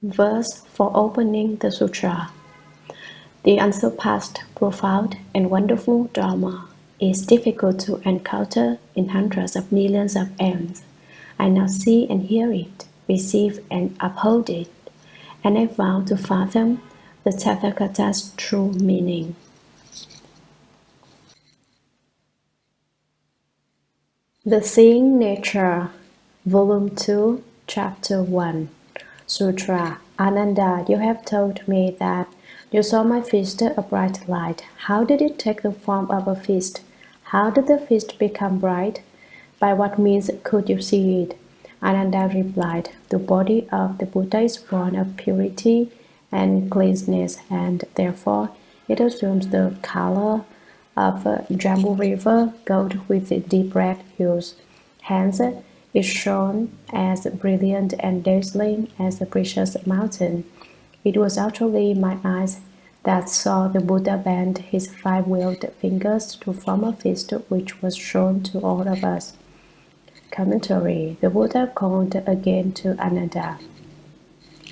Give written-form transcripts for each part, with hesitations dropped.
Verse for opening the sutra. The unsurpassed, profound, and wonderful Dharma is difficult to encounter in hundreds of millions of aeons. I now see and hear it, receive and uphold it, and I vow to fathom the Tathagata's true meaning. The Seeing Nature, Volume 2, Chapter 1. Sutra. Ananda, you have told me that you saw my fist a bright light. How did it take the form of a fist? How did the fist become bright? By what means could you see it? Ananda replied, the body of the Buddha is born of purity and cleanness, and therefore it assumes the color of a Jambu river gold with deep red hues. Hence, it shone as brilliant and dazzling as a precious mountain. It was actually my eyes that saw the Buddha bend his 5-wheeled fingers to form a fist which was shown to all of us. Commentary. The Buddha called again to Ananda.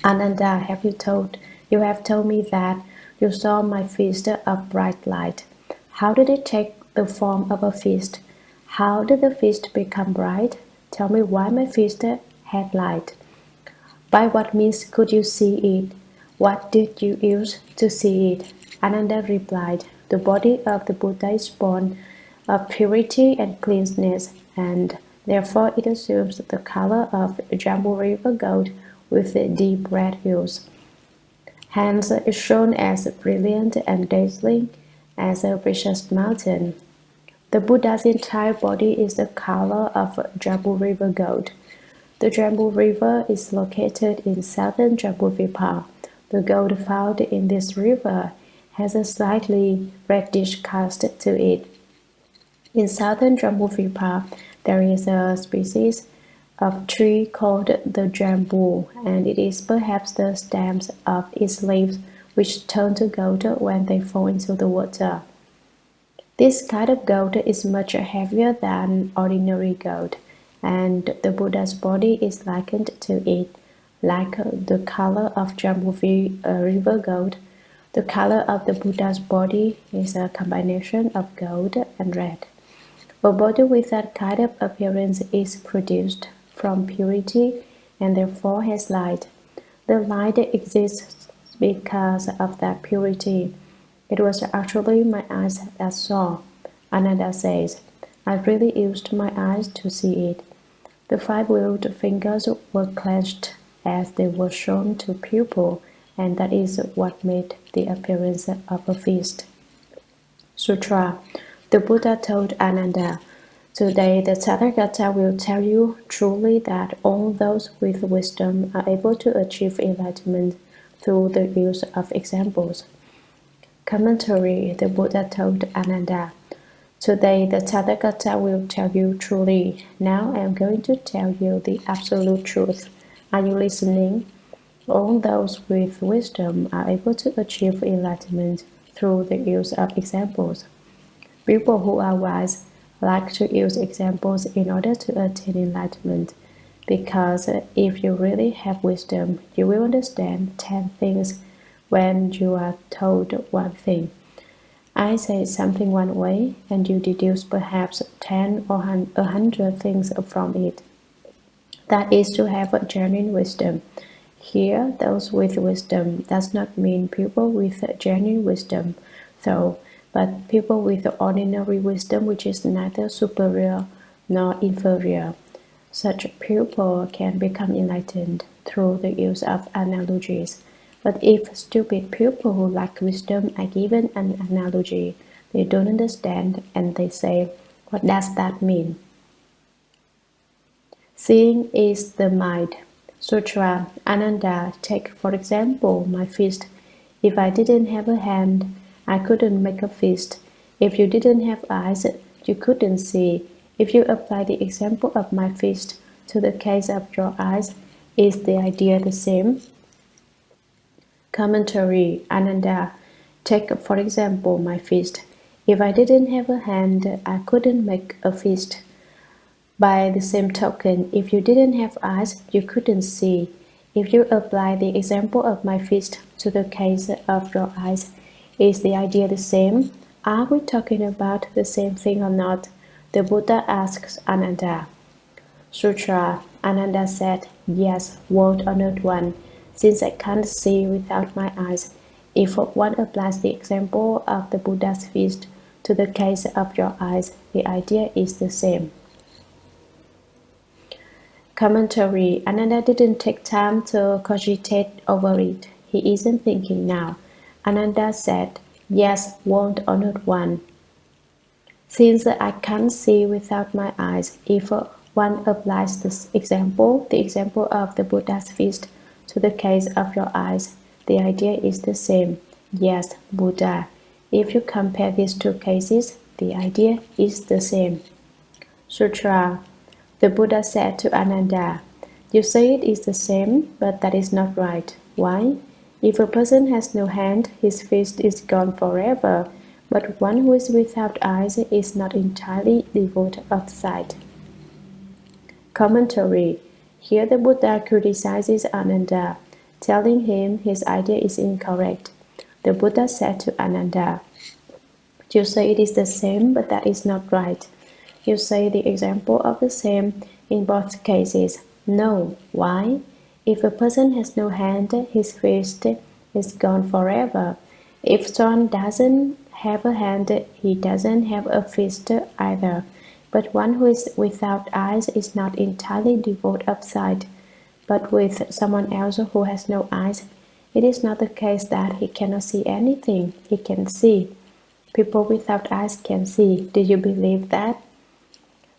Ananda, you have told me that you saw my fist of bright light. How did it take the form of a fist? How did the fist become bright? Tell me why my fist had light. By what means could you see it? What did you use to see it? Ananda replied, the body of the Buddha is born of purity and cleanness, and therefore it assumes the color of Jambu river gold with deep red hues. Hence it shone as brilliant and dazzling as a precious mountain. The Buddha's entire body is the color of Jambu river gold. The Jambu river is located in southern Jambudvipa. The gold found in this river has a slightly reddish cast to it. In southern Jambudvipa, there is a species of tree called the jambu, and it is perhaps the stems of its leaves which turn to gold when they fall into the water. This kind of gold is much heavier than ordinary gold, and the Buddha's body is likened to it, like the color of Jambu river gold. The color of the Buddha's body is a combination of gold and red. A body with that kind of appearance is produced from purity and therefore has light. The light exists because of that purity. It was actually my eyes that saw. Ananda says, I really used my eyes to see it. The 5-wheeled fingers were clenched as they were shown to pupil, and that is what made the appearance of a fist. Sutra. The Buddha told Ananda, today the Tathagata will tell you truly that all those with wisdom are able to achieve enlightenment through the use of examples. Commentary. The Buddha told Ananda, today the Tathagata will tell you truly. Now I am going to tell you the absolute truth. Are you listening? All those with wisdom are able to achieve enlightenment through the use of examples. People who are wise like to use examples in order to attain enlightenment, because if you really have wisdom, you will understand 10 things when you are told one thing. I say something one way, and you deduce perhaps 10 or 100 things from it. That is to have a genuine wisdom. Here, those with wisdom does not mean people with genuine wisdom, though, but people with ordinary wisdom which is neither superior nor inferior. Such people can become enlightened through the use of analogies. But if stupid people who lack wisdom are given an analogy, they don't understand and they say, what does that mean? Seeing is the mind. Sutra. Ananda, take for example my fist. If I didn't have a hand, I couldn't make a fist. If you didn't have eyes, you couldn't see. If you apply the example of my fist to the case of your eyes, is the idea the same? Commentary. Ananda, take for example my fist. If I didn't have a hand, I couldn't make a fist. By the same token, if you didn't have eyes, you couldn't see. If you apply the example of my fist to the case of your eyes, is the idea the same? Are we talking about the same thing or not? The Buddha asks Ananda. Sutra. Ananda said, yes, world honored one, since I can't see without my eyes. If one applies the example of the Buddha's fist to the case of your eyes, the idea is the same. Commentary. Ananda didn't take time to cogitate over it. He isn't thinking now. Ananda said, yes, world honored one. Since I can't see without my eyes, if one applies this example, the example of the Buddha's fist, to the case of your eyes, the idea is the same. Yes, Buddha. If you compare these two cases, the idea is the same. Sutra. The Buddha said to Ananda, you say it is the same, but that is not right. Why? If a person has no hand, his fist is gone forever, but one who is without eyes is not entirely devoid of sight. Commentary. Here the Buddha criticizes Ananda, telling him his idea is incorrect. The Buddha said to Ananda, you say it is the same, but that is not right. You say the example of the same in both cases. No. Why? If a person has no hand, his fist is gone forever. If someone doesn't have a hand, he doesn't have a fist either. But one who is without eyes is not entirely devoid of sight. But with someone else who has no eyes, it is not the case that he cannot see anything. He can see. People without eyes can see. Do you believe that?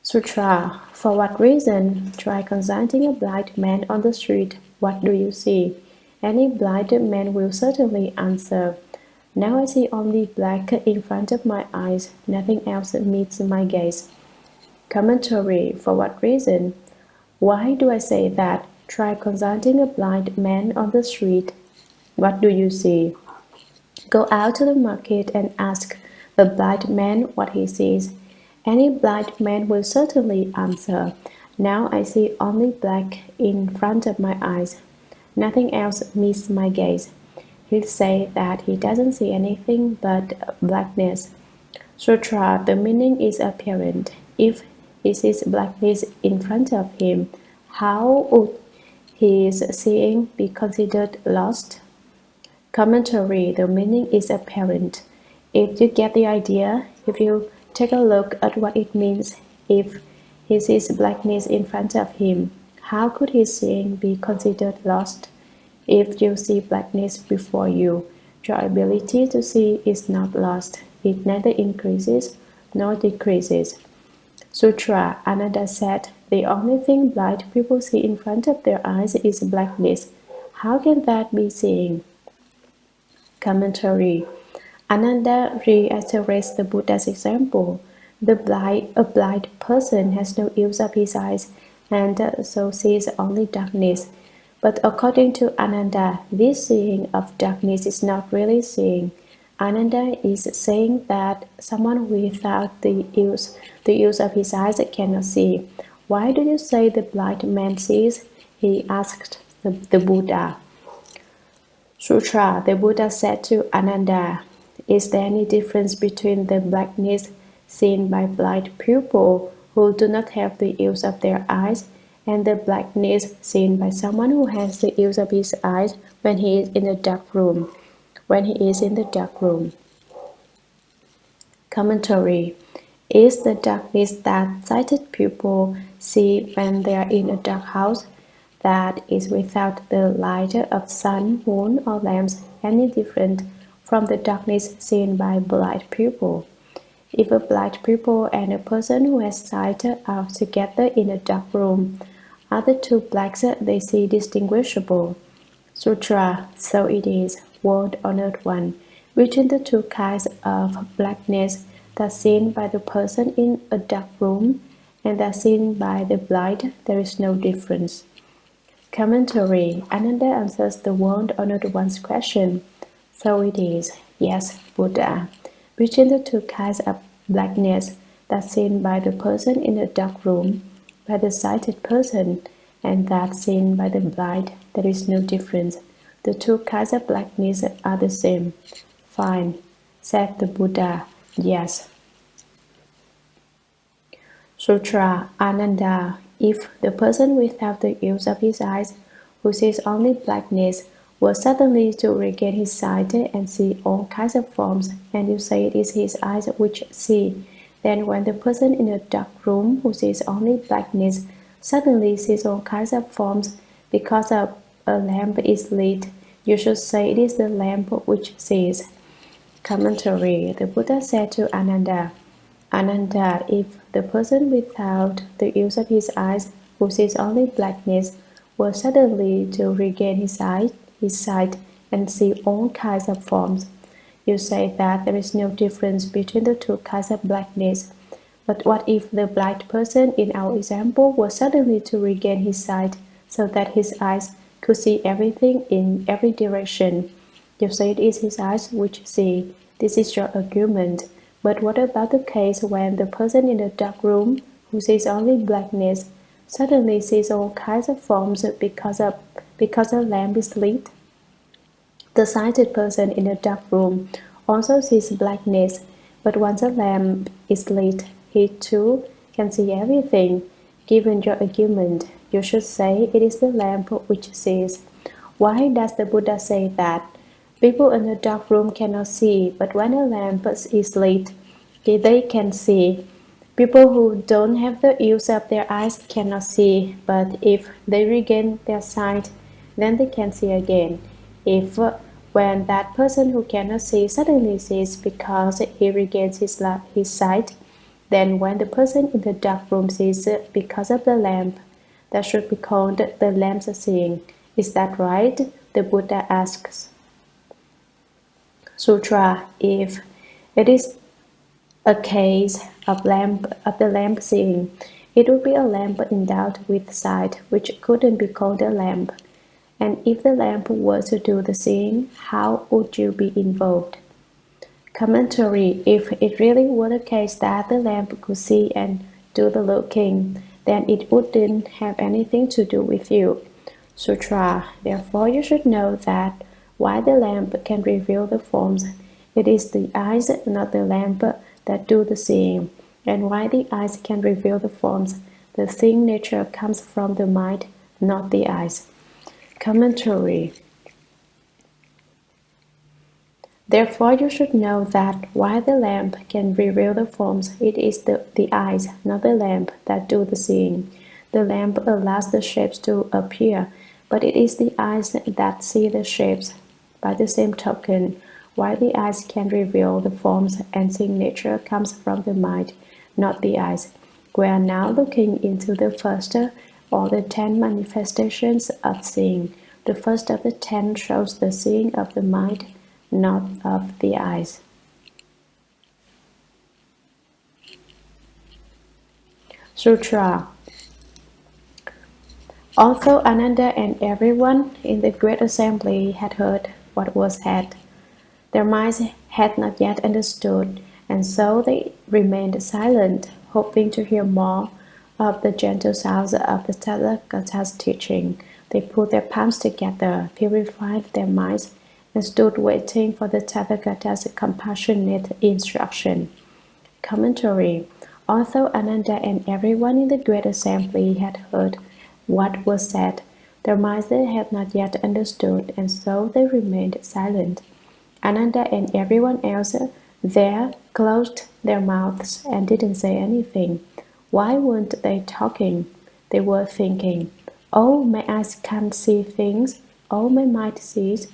Sutra. For what reason? Try consulting a blind man on the street. What do you see? Any blind man will certainly answer, now I see only black in front of my eyes. Nothing else meets my gaze. Commentary. For what reason? Why do I say that? Try consulting a blind man on the street. What do you see? Go out to the market and ask the blind man what he sees. Any blind man will certainly answer, now I see only black in front of my eyes. Nothing else meets my gaze. He'll say that he doesn't see anything but blackness. Sutra. The meaning is apparent. If he sees blackness in front of him, how would his seeing be considered lost? Commentary. The meaning is apparent. If you get the idea, if you take a look at what it means, if he sees blackness in front of him, how could his seeing be considered lost? If you see blackness before you, your ability to see is not lost. It neither increases nor decreases. Sutra. Ananda said, the only thing blind people see in front of their eyes is blackness. How can that be seeing? Commentary. Ananda reiterates the Buddha's example. A blind person has no use of his eyes and so sees only darkness. But according to Ananda, this seeing of darkness is not really seeing. Ananda is saying that someone without the use of his eyes cannot see. Why do you say the blind man sees? He asked the Buddha. Sutra. The Buddha said to Ananda, is there any difference between the blackness seen by blind people who do not have the use of their eyes and the blackness seen by someone who has the use of his eyes when he is in a dark room? Commentary. Is the darkness that sighted people see when they are in a dark house, that is without the light of sun, moon, or lamps, any different from the darkness seen by blind people? If a blind people and a person who has sight are together in a dark room, are the two blacks they see distinguishable? Sutra. So it is, world honored one. Between the two kinds of blackness that seen by the person in a dark room and that seen by the blind, there is no difference. Commentary. Ananda answers the world honored one's question. So it is, yes, Buddha. Between the two kinds of blackness that seen by the person in a dark room, by the sighted person, and that seen by the blind, there is no difference. The two kinds of blackness are the same. Fine, said the Buddha. Yes. Sutra Ananda. If the person without the use of his eyes, who sees only blackness, were suddenly to regain his sight and see all kinds of forms, and you say it is his eyes which see, then when the person in a dark room who sees only blackness suddenly sees all kinds of forms because a lamp is lit, you should say it is the lamp which sees. Commentary. The Buddha said to Ananda, Ananda, if the person without the use of his eyes, who sees only blackness, were suddenly to regain his sight and see all kinds of forms, you say that there is no difference between the two kinds of blackness. But what if the blind person in our example were suddenly to regain his sight, so that his eyes could see everything in every direction? You say it is his eyes which see. This is your argument. But what about the case when the person in the dark room, who sees only blackness, suddenly sees all kinds of forms because the lamp is lit? The sighted person in the dark room also sees blackness, but once the lamp is lit, he too can see everything. Given your argument, you should say it is the lamp which sees. Why does the Buddha say that? People in a dark room cannot see, but when a lamp is lit, they can see. People who don't have the use of their eyes cannot see, but if they regain their sight, then they can see again. If when that person who cannot see suddenly sees because he regains his sight, then when the person in the dark room sees because of the lamp, that should be called the lamp's seeing. Is that right? The Buddha asks. Sutra. If it is a case of the lamp seeing, it would be a lamp endowed with sight, which couldn't be called a lamp. And if the lamp were to do the seeing, how would you be involved? Commentary. If it really were the case that the lamp could see and do the looking, then it wouldn't have anything to do with you. Sutra. Therefore you should know that while the lamp can reveal the forms, it is the eyes, not the lamp, that do the seeing. And while the eyes can reveal the forms, the seeing nature comes from the mind, not the eyes. Commentary. Therefore you should know that while the lamp can reveal the forms, it is the eyes, not the lamp, that do the seeing. The lamp allows the shapes to appear, but it is the eyes that see the shapes. By the same token, while the eyes can reveal the forms and seeing nature comes from the mind, not the eyes. We are now looking into the first or the 10 manifestations of seeing. The first of the 10 shows the seeing of the mind, not of the eyes. Sutra. Although Ananda and everyone in the great assembly had heard what was said, their minds had not yet understood, and so they remained silent, hoping to hear more of the gentle sounds of the Tathagata's teaching. They put their palms together, purified their minds, and stood waiting for the Tathagata's compassionate instruction. Commentary. Although Ananda and everyone in the great assembly had heard what was said, their minds had not yet understood, and so they remained silent. Ananda and everyone else there closed their mouths and didn't say anything. Why weren't they talking? They were thinking, "Oh, my eyes can't see things. Oh, my mind sees."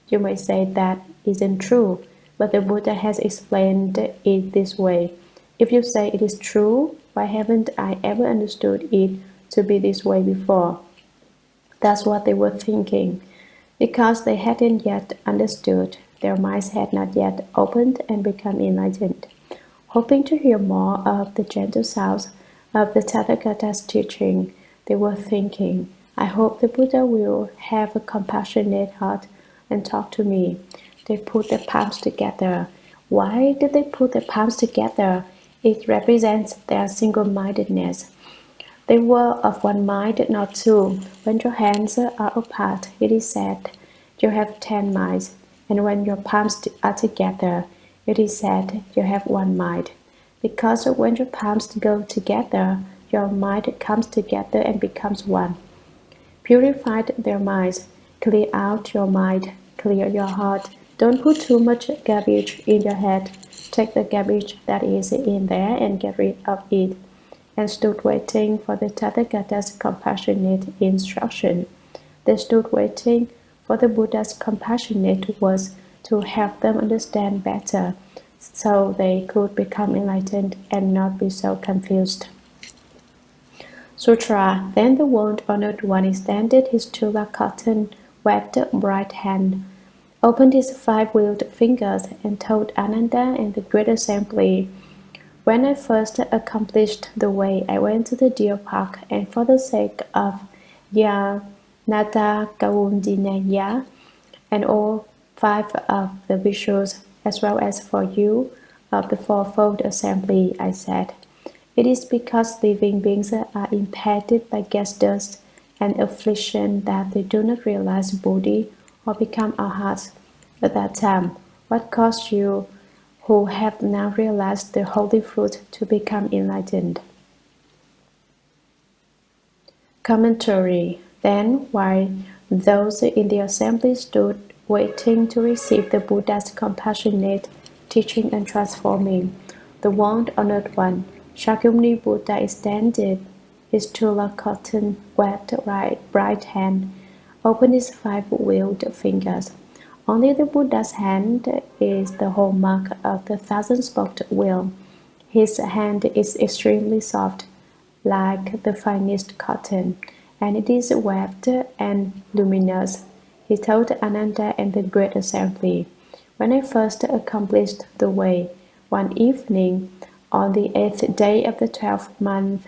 You may say that isn't true, but the Buddha has explained it this way. If you say it is true, why haven't I ever understood it to be this way before? That's what they were thinking. Because they hadn't yet understood, their minds had not yet opened and become enlightened. Hoping to hear more of the gentle sounds of the Tathagata's teaching, they were thinking, I hope the Buddha will have a compassionate heart and talk to me. They put their palms together. Why did they put their palms together? It represents their single-mindedness. They were of one mind, not two. When your hands are apart, it is said, you have 10 minds, and when your palms are together, it is said, you have one mind. Because when your palms go together, your mind comes together and becomes one. Purify their minds. Clear out your mind. Clear your heart. Don't put too much garbage in your head. Take the garbage that is in there and get rid of it. And stood waiting for the Tathagata's compassionate instruction. They stood waiting for the Buddha's compassionate words to help them understand better, so they could become enlightened and not be so confused. Sutra. Then the world-honored one extended his tula cotton webbed right hand, opened his 5-wheeled fingers, and told Ananda and the great assembly, when I first accomplished the way, I went to the deer park, and for the sake of Yanata Kaundinaya and all 5 of the bishops, as well as for you of the fourfold assembly, I said, it is because living beings are impacted by gas dust and affliction that they do not realize Bodhi or become arhats at that time. What caused you, who have now realized the holy fruit, to become enlightened? Commentary. Then, while those in the assembly stood waiting to receive the Buddha's compassionate teaching and transforming, the world-honored one, Shakyamuni Buddha, extended his tula cotton webbed right hand, opened his 5-wheeled fingers. Only the Buddha's hand is the hallmark of the 1,000-spoked wheel. His hand is extremely soft, like the finest cotton, and it is webbed and luminous. He told Ananda and the great assembly, when I first accomplished the way, one evening, on the 8th day of the 12th month,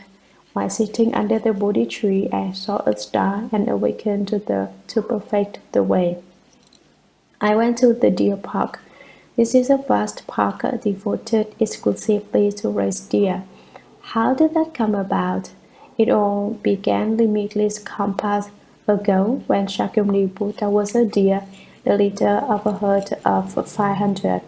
while sitting under the Bodhi tree, I saw a star and awakened to perfect the way. I went to the deer park. This is a vast park devoted exclusively to raise deer. How did that come about? It all began limitless compass ago when Shakyamuni Buddha was a deer, the leader of a herd of 500.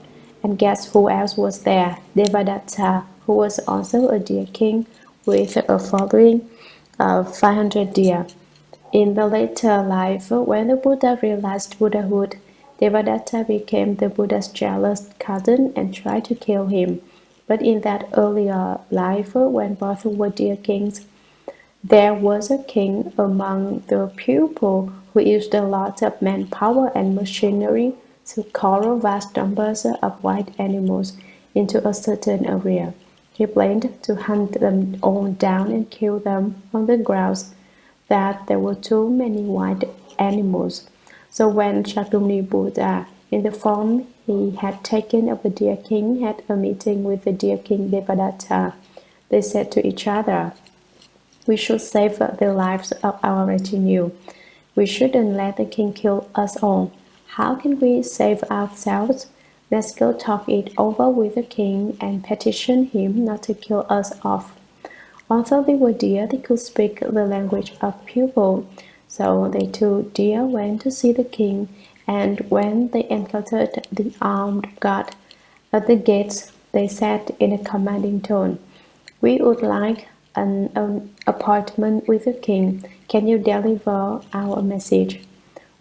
And guess who else was there? Devadatta, who was also a deer king with a following of 500 deer. In the later life, when the Buddha realized Buddhahood, Devadatta became the Buddha's jealous cousin and tried to kill him. But in that earlier life, when both were deer kings, there was a king among the people who used a lot of manpower and machinery to corral vast numbers of wild animals into a certain area. He planned to hunt them all down and kill them on the grounds that there were too many wild animals. So when Shakyamuni Buddha, in the form he had taken of a deer king, had a meeting with the deer king Devadatta, they said to each other, we should save the lives of our retinue. We shouldn't let the king kill us all. How can we save ourselves? Let's go talk it over with the king and petition him not to kill us off. Although they were deer, they could speak the language of people. So the 2 deer went to see the king, and when they encountered the armed guard at the gates, they said in a commanding tone, we would like an appointment with the king. Can you deliver our message?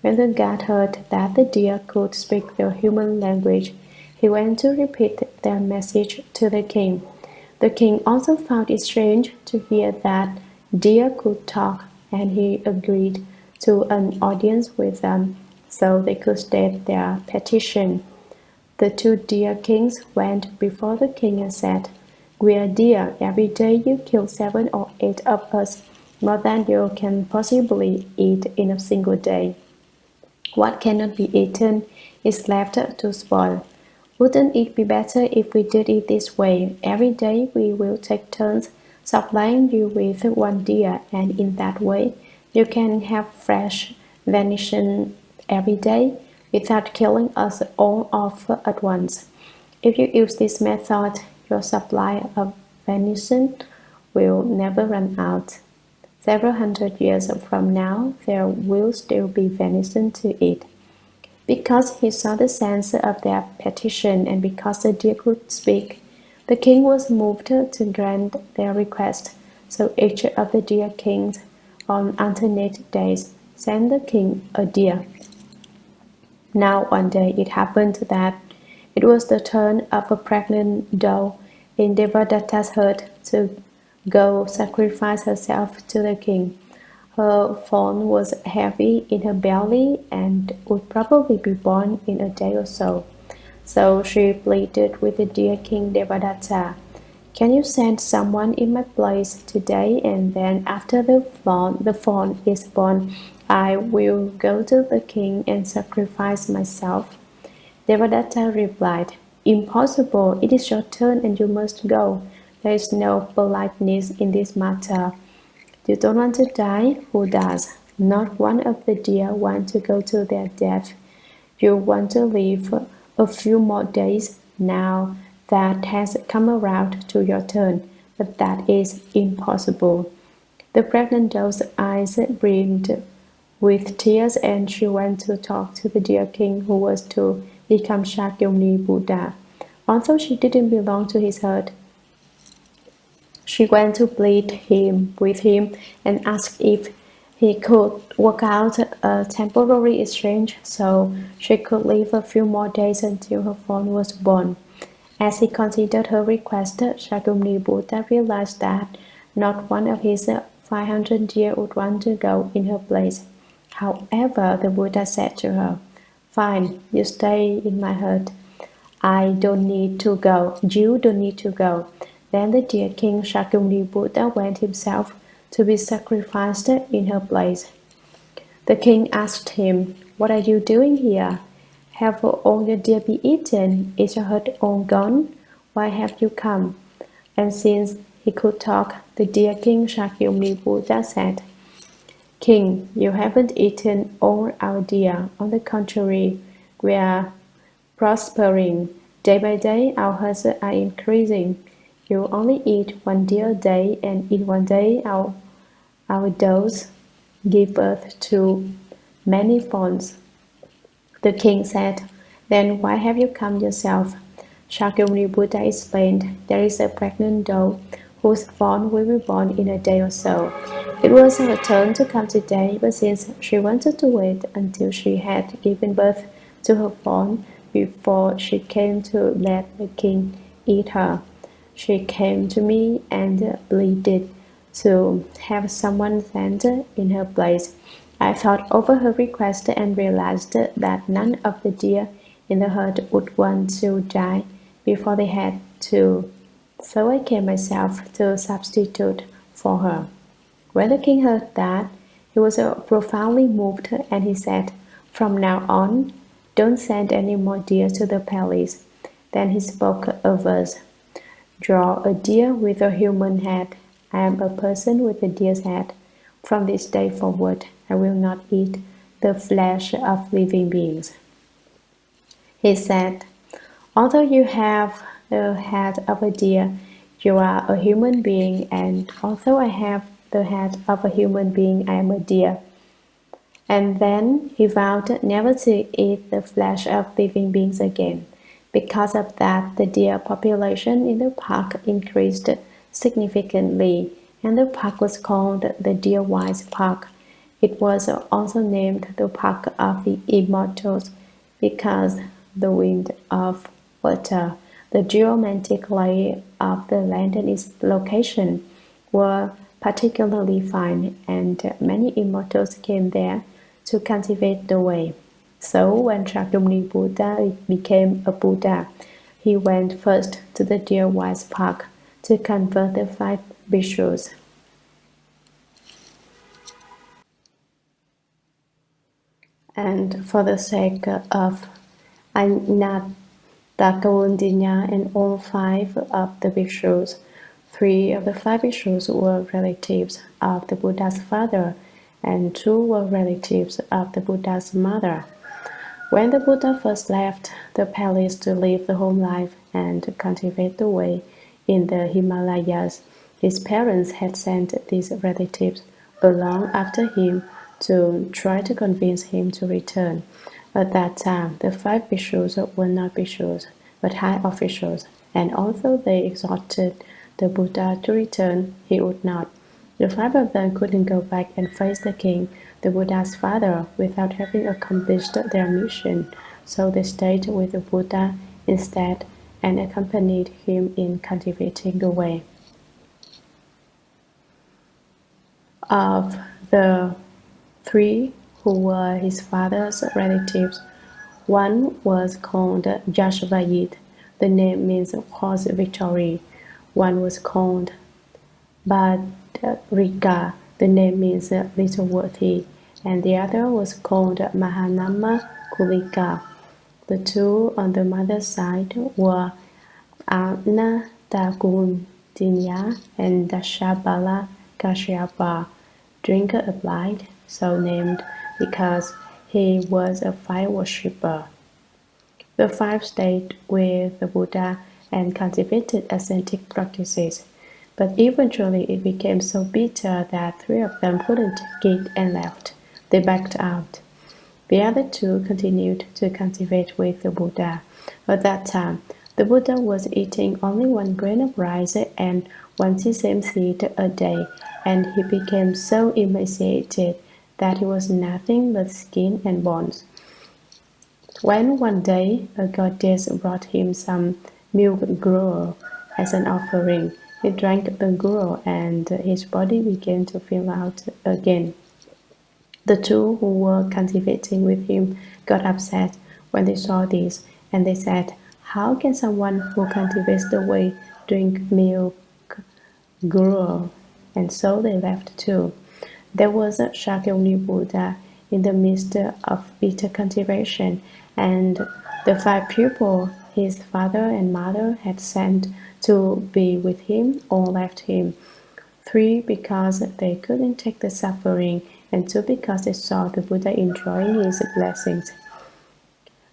When the guard heard that the deer could speak their human language, he went to repeat their message to the king. The king also found it strange to hear that deer could talk, and he agreed to an audience with them so they could state their petition. The 2 deer kings went before the king and said, we are deer. Every day you kill 7 or 8 of us, more than you can possibly eat in a single day. What cannot be eaten is left to spoil. Wouldn't it be better if we did it this way? Every day we will take turns supplying you with 1 deer, and in that way you can have fresh venison every day without killing us all off at once. If you use this method, your supply of venison will never run out. Several hundred years from now, there will still be venison to eat. Because he saw the sense of their petition and because the deer could speak, the king was moved to grant their request. So each of the deer kings on alternate days sent the king a deer. Now one day it happened that it was the turn of a pregnant doe in Devadatta's herd to go sacrifice herself to the king. Her fawn was heavy in her belly and would probably be born in a day or so. So she pleaded with the dear king Devadatta, "Can you send someone in my place today, and then after the fawn is born, I will go to the king and sacrifice myself?" Devadatta replied, "Impossible, it is your turn and you must go. There is no politeness in this matter. You don't want to die? Who does? Not one of the deer want to go to their death. You want to live a few more days. Now that has come around to your turn, but that is impossible." The pregnant doe's eyes brimmed with tears, and she went to talk to the deer king who was to become Shakyamuni Buddha. Although she didn't belong to his herd, she went to plead with him and asked if he could work out a temporary exchange so she could live a few more days until her fawn was born. As he considered her request, Shakyamuni Buddha realized that not one of his 500 deer would want to go in her place. However, the Buddha said to her, "Fine, you stay in my herd. I don't need to go. You don't need to go." Then the deer king Shakyamuni Buddha went himself to be sacrificed in her place. The king asked him, "What are you doing here? Have all your deer been eaten? Is your herd all gone? Why have you come?" And since he could talk, the deer king Shakyamuni Buddha said, "King, you haven't eaten all our deer. On the contrary, we are prospering. Day by day, our herds are increasing. You only eat one deer a day, and in one day our does give birth to many fawns." The king said, "Then why have you come yourself?" Shakyamuni Buddha explained, "There is a pregnant doe whose fawn will be born in a day or so. It was her turn to come today, but since she wanted to wait until she had given birth to her fawn before she came to let the king eat her, she came to me and pleaded to have someone sent in her place. I thought over her request and realized that none of the deer in the herd would want to die before they had to, so I came myself to substitute for her." When the king heard that, he was profoundly moved, and he said, "From now on, don't send any more deer to the palace." Then he spoke a verse, "Draw a deer with a human head. I am a person with a deer's head. From this day forward, I will not eat the flesh of living beings." He said, "Although you have the head of a deer, you are a human being, and although I have the head of a human being, I am a deer." And then he vowed never to eat the flesh of living beings again. Because of that, the deer population in the park increased significantly, and the park was called the Deer-Wise Park. It was also named the Park of the Immortals because the wind of water, the geomantic lay of the land and its location were particularly fine, and many immortals came there to cultivate the way. So when Shakyamuni Buddha became a Buddha, he went first to the Deer-Wise Park to convert the 5 bhikshus. And for the sake of Anattakawundinya and all 5 of the bhikshus, 3 of the 5 bhikshus were relatives of the Buddha's father, and 2 were relatives of the Buddha's mother. When the Buddha first left the palace to live the home life and to cultivate the way in the Himalayas, his parents had sent these relatives along after him to try to convince him to return. At that time, the 5 bhikshus were not bhikshus, but high officials, and although they exhorted the Buddha to return, he would not. The 5 of them couldn't go back and face the king, the Buddha's father, without having accomplished their mission, so they stayed with the Buddha instead and accompanied him in cultivating the way. Of the 3 who were his father's relatives, one was called Yashvayit, the name means horse victory. One was called Bhadraka, the name means little worthy, and the other was called Mahanama Kulika. The 2 on the mother's side were Anantakundinya and Dashabala Kashyapa, drinker of light, so named because he was a fire worshipper. The 5 stayed with the Buddha and cultivated ascetic practices, but eventually it became so bitter that 3 of them couldn't take it and left. They backed out. The other 2 continued to cultivate with the Buddha. At that time, the Buddha was eating only 1 grain of rice and 1 sesame seed a day, and he became so emaciated that he was nothing but skin and bones. When one day a goddess brought him some milk gruel as an offering, he drank the gruel and his body began to fill out again. The 2 who were cultivating with him got upset when they saw this, and they said, "How can someone who cultivates the way drink milk gruel?" And so they left too. There was a Shakyamuni Buddha in the midst of bitter cultivation, and the 5 people his father and mother had sent to be with him all left him. 3 because they couldn't take the suffering, and 2 because they saw the Buddha enjoying his blessings.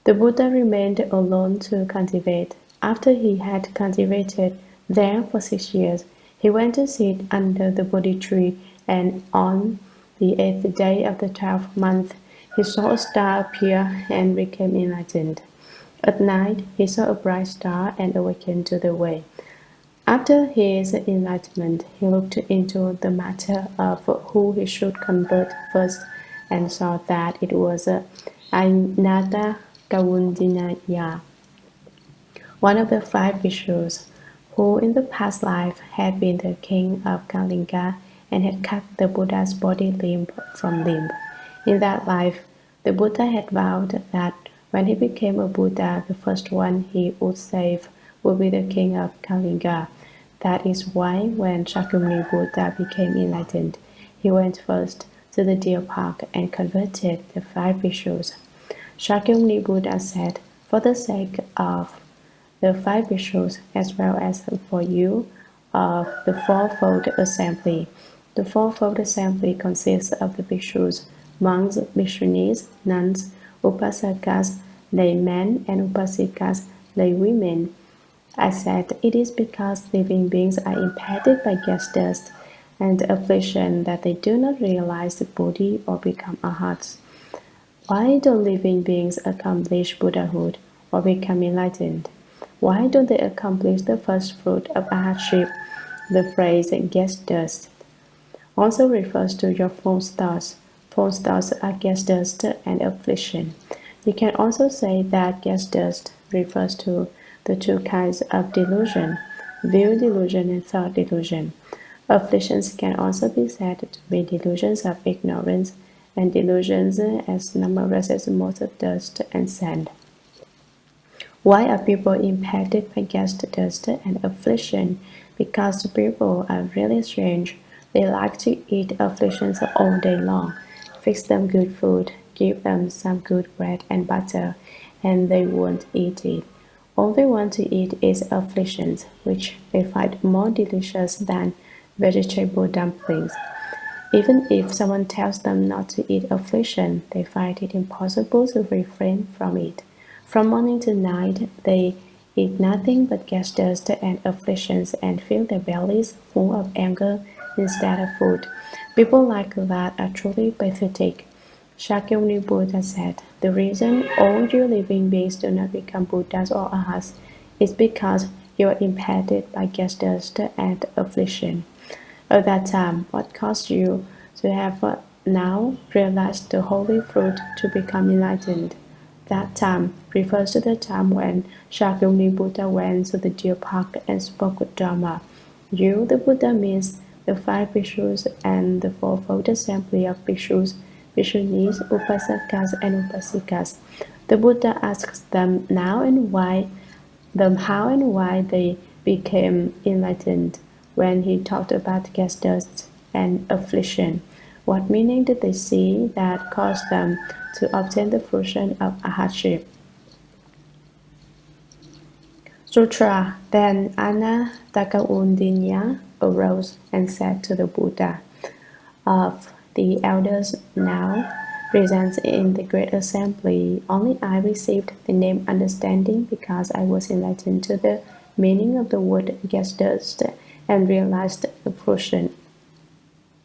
The Buddha remained alone to cultivate. After he had cultivated there for 6 years, he went to sit under the Bodhi tree, and on the 8th day of the 12th month, he saw a star appear and became enlightened. At night, he saw a bright star and awakened to the way. After his enlightenment, he looked into the matter of who he should convert first and saw that it was Ainata Kawundinaya, one of the 5 bhikshus, who in the past life had been the king of Kalinga and had cut the Buddha's body limb from limb. In that life, the Buddha had vowed that when he became a Buddha, the first one he would save would be the king of Kalinga. That is why when Shakyamuni Buddha became enlightened, he went first to the deer park and converted the 5 bhikshus. Shakyamuni Buddha said, "For the sake of the 5 bhikshus, as well as for you, of the fourfold assembly." The fourfold assembly consists of the bhikshus, monks, bhikshunis, nuns, upasakas, laymen, and upasikas, laywomen. I said, it is because living beings are impacted by gas dust and affliction that they do not realize the Bodhi or become arhats. Why don't living beings accomplish Buddhahood or become enlightened? Why don't they accomplish the first fruit of arhatship? The phrase gas dust also refers to your false thoughts. False thoughts are gas dust and affliction. You can also say that gas dust refers to the 2 kinds of delusion, view delusion and thought delusion. Afflictions can also be said to be delusions of ignorance, and delusions as numerous as motes of dust and sand. Why are people impacted by gas dust and affliction? Because the people are really strange. They like to eat afflictions all day long. Fix them good food, give them some good bread and butter, and they won't eat it. All they want to eat is afflictions, which they find more delicious than vegetable dumplings. Even if someone tells them not to eat affliction, they find it impossible to refrain from it. From morning to night, they eat nothing but gas dust and afflictions and fill their bellies full of anger instead of food. People like that are truly pathetic. Shakyamuni Buddha said, the reason all you living beings do not become Buddhas or Arhats is because you are impeded by gas dust and affliction. At that time, what caused you to have now realized the holy fruit to become enlightened? That time refers to the time when Shakyamuni Buddha went to the deer park and spoke with Dharma. You, the Buddha, means the 5 bhikshus and the fourfold assembly of bhikshus, bhikshunis, upasakas, and upasikas. The Buddha asks them how and why they became enlightened when he talked about gas dust and affliction. What meaning did they see that caused them to obtain the fruition of arhatship? Sutra. Then Anathakaundinya arose and said to the Buddha, of the elders now present in the great assembly, only I received the name understanding because I was enlightened to the meaning of the word gas dust and realized the fruition.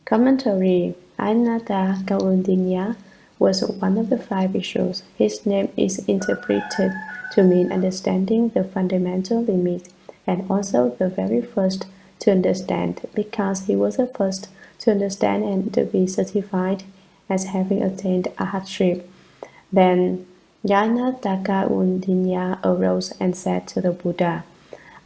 Commentary. Anathakaundinya was one of the 5 bhikshus. His name is interpreted to mean understanding the fundamental limit and also the very first to understand, because he was the first to understand and to be certified as having attained arhatship. Then Anathakaundinya arose and said to the Buddha.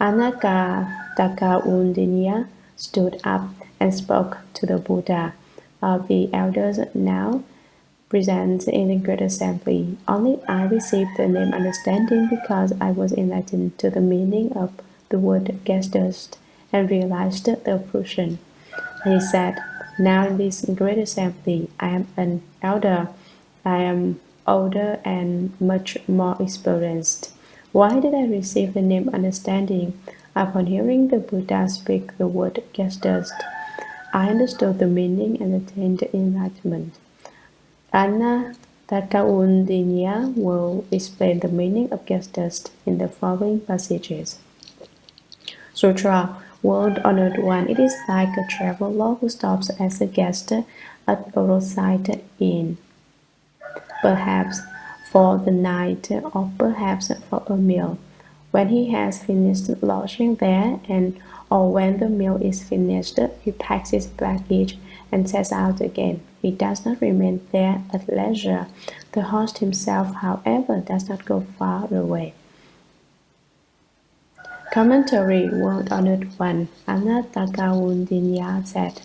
Anathakaundinya stood up and spoke to the Buddha. Of the elders now present in the great assembly, only I received the name understanding because I was enlightened to the meaning of the word gas dust and realized the fruition. He said, now in this great assembly, I am an elder. I am older and much more experienced. Why did I receive the name understanding? Upon hearing the Buddha speak the word gas dust, I understood the meaning and attained enlightenment. Anathakaundinya will explain the meaning of gas dust in the following passages. Sutra. World Honored One, it is like a traveler who stops as a guest at a roadside inn, perhaps for the night or perhaps for a meal. When he has finished lodging there or when the meal is finished, he packs his baggage and sets out again. He does not remain there at leisure. The host himself, however, does not go far away. Commentary. World Honored One. Anathakaundinya said,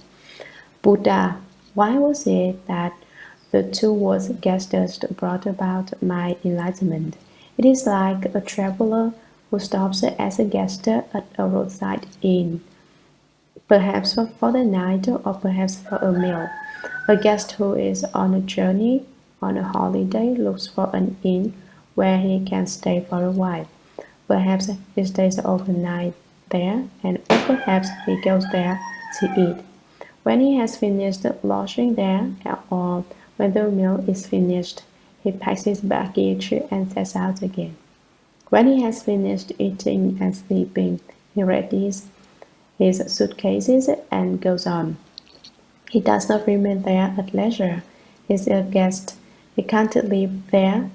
Buddha, why was it that the 2 words gas dust brought about my enlightenment? It is like a traveler who stops as a guest at a roadside inn, perhaps for the night or perhaps for a meal. A guest who is on a journey, on a holiday, looks for an inn where he can stay for a while. Perhaps he stays overnight there, or perhaps he goes there to eat. When he has finished lodging there, or when the meal is finished, he packs his baggage and sets out again. When he has finished eating and sleeping, he readies his suitcases and goes on. He does not remain there at leisure. He is a guest. He can't live there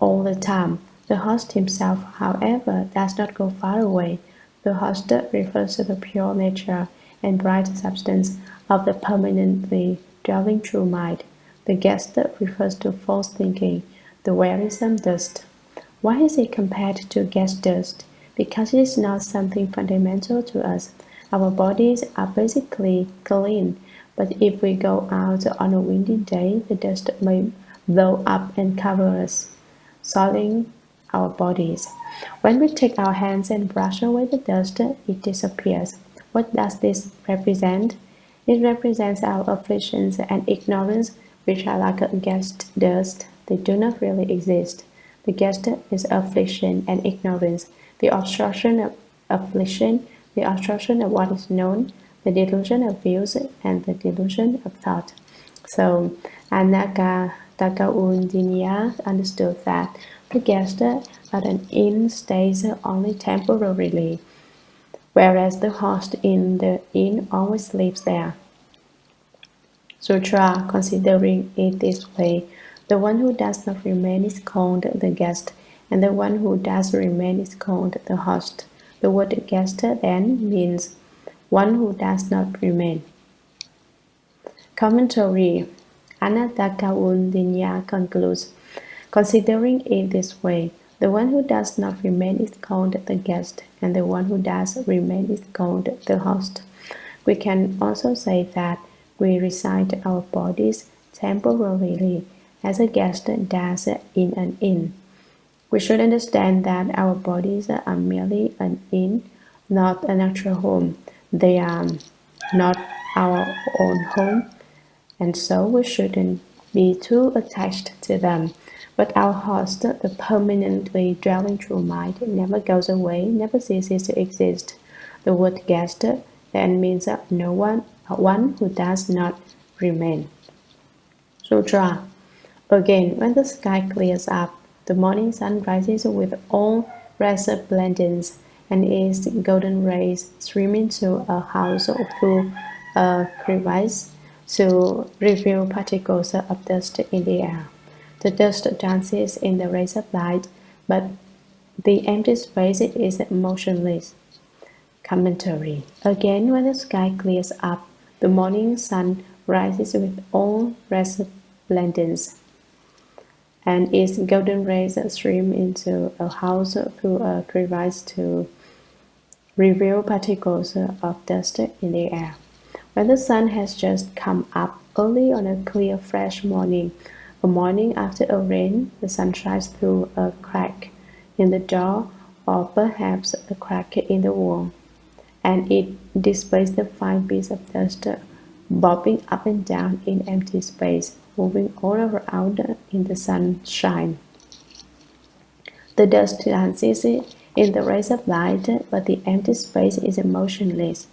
all the time. The host himself, however, does not go far away. The host refers to the pure nature and bright substance of the permanently dwelling true mind. The guest refers to false thinking, the wearisome dust. Why is it compared to gas dust? Because it is not something fundamental to us. Our bodies are basically clean, but if we go out on a windy day, the dust may blow up and cover us, soiling our bodies. When we take our hands and brush away the dust, it disappears. What does this represent? It represents our afflictions and ignorance, which are like a gas dust. They do not really exist. The gas is affliction and ignorance, the obstruction of affliction, the obstruction of what is known, the delusion of views, and the delusion of thought. So, Anathakaundinya understood that the guest at an inn stays only temporarily, whereas the host in the inn always lives there. Sutra, considering it this way, the one who does not remain is called the guest, and the one who does remain is called the host. The word guest then means one who does not remain. Commentary. Anattakaundinya concludes, considering it this way, the one who does not remain is called the guest, and the one who does remain is called the host. We can also say that we reside our bodies temporarily, as a guest does in an inn. We should understand that our bodies are merely an inn, not a natural home. They are not our own home, and so we shouldn't be too attached to them. But our host, the permanently dwelling true mind, never goes away, never ceases to exist. The word guest then means no one who does not remain. Sutra. Again, when the sky clears up, the morning sun rises with all resplendence, and its golden rays stream into a house through a crevice to reveal particles of dust in the air. The dust dances in the rays of light, but the empty space is motionless. Commentary. Again, when the sky clears up, the morning sun rises with all resplendence, and its golden rays stream into a house through a crevice to reveal particles of dust in the air. When the sun has just come up early on a clear, fresh morning, a morning after a rain, the sun shines through a crack in the door, or perhaps a crack in the wall, and it displays the fine piece of dust bobbing up and down in empty space, moving all around in the sunshine. The dust dances in the rays of light, but the empty space is motionless.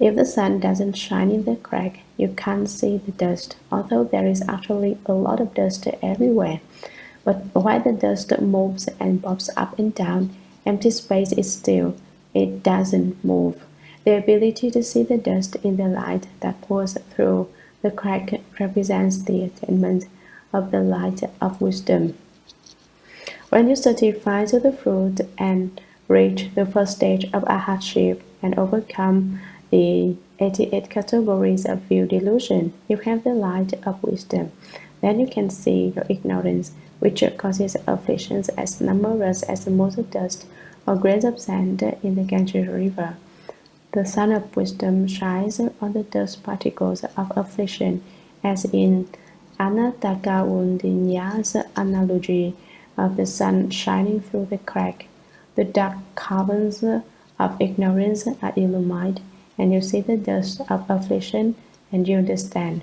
If the sun doesn't shine in the crack, you can't see the dust, although there is actually a lot of dust everywhere. But while the dust moves and bobs up and down, empty space is still. It doesn't move. The ability to see the dust in the light that pours through the crack represents the attainment of the light of wisdom. When you certify to the fruit and reach the first stage of arhatship and overcome the 88 categories of view delusion, you have the light of wisdom. Then you can see your ignorance, which causes afflictions as numerous as the motes of dust or grains of sand in the Ganges River. The sun of wisdom shines on the dust particles of affliction, as in Anattakaundinyas analogy of the sun shining through the crack. The dark caverns of ignorance are illumined, and you see the dust of affliction, and you understand.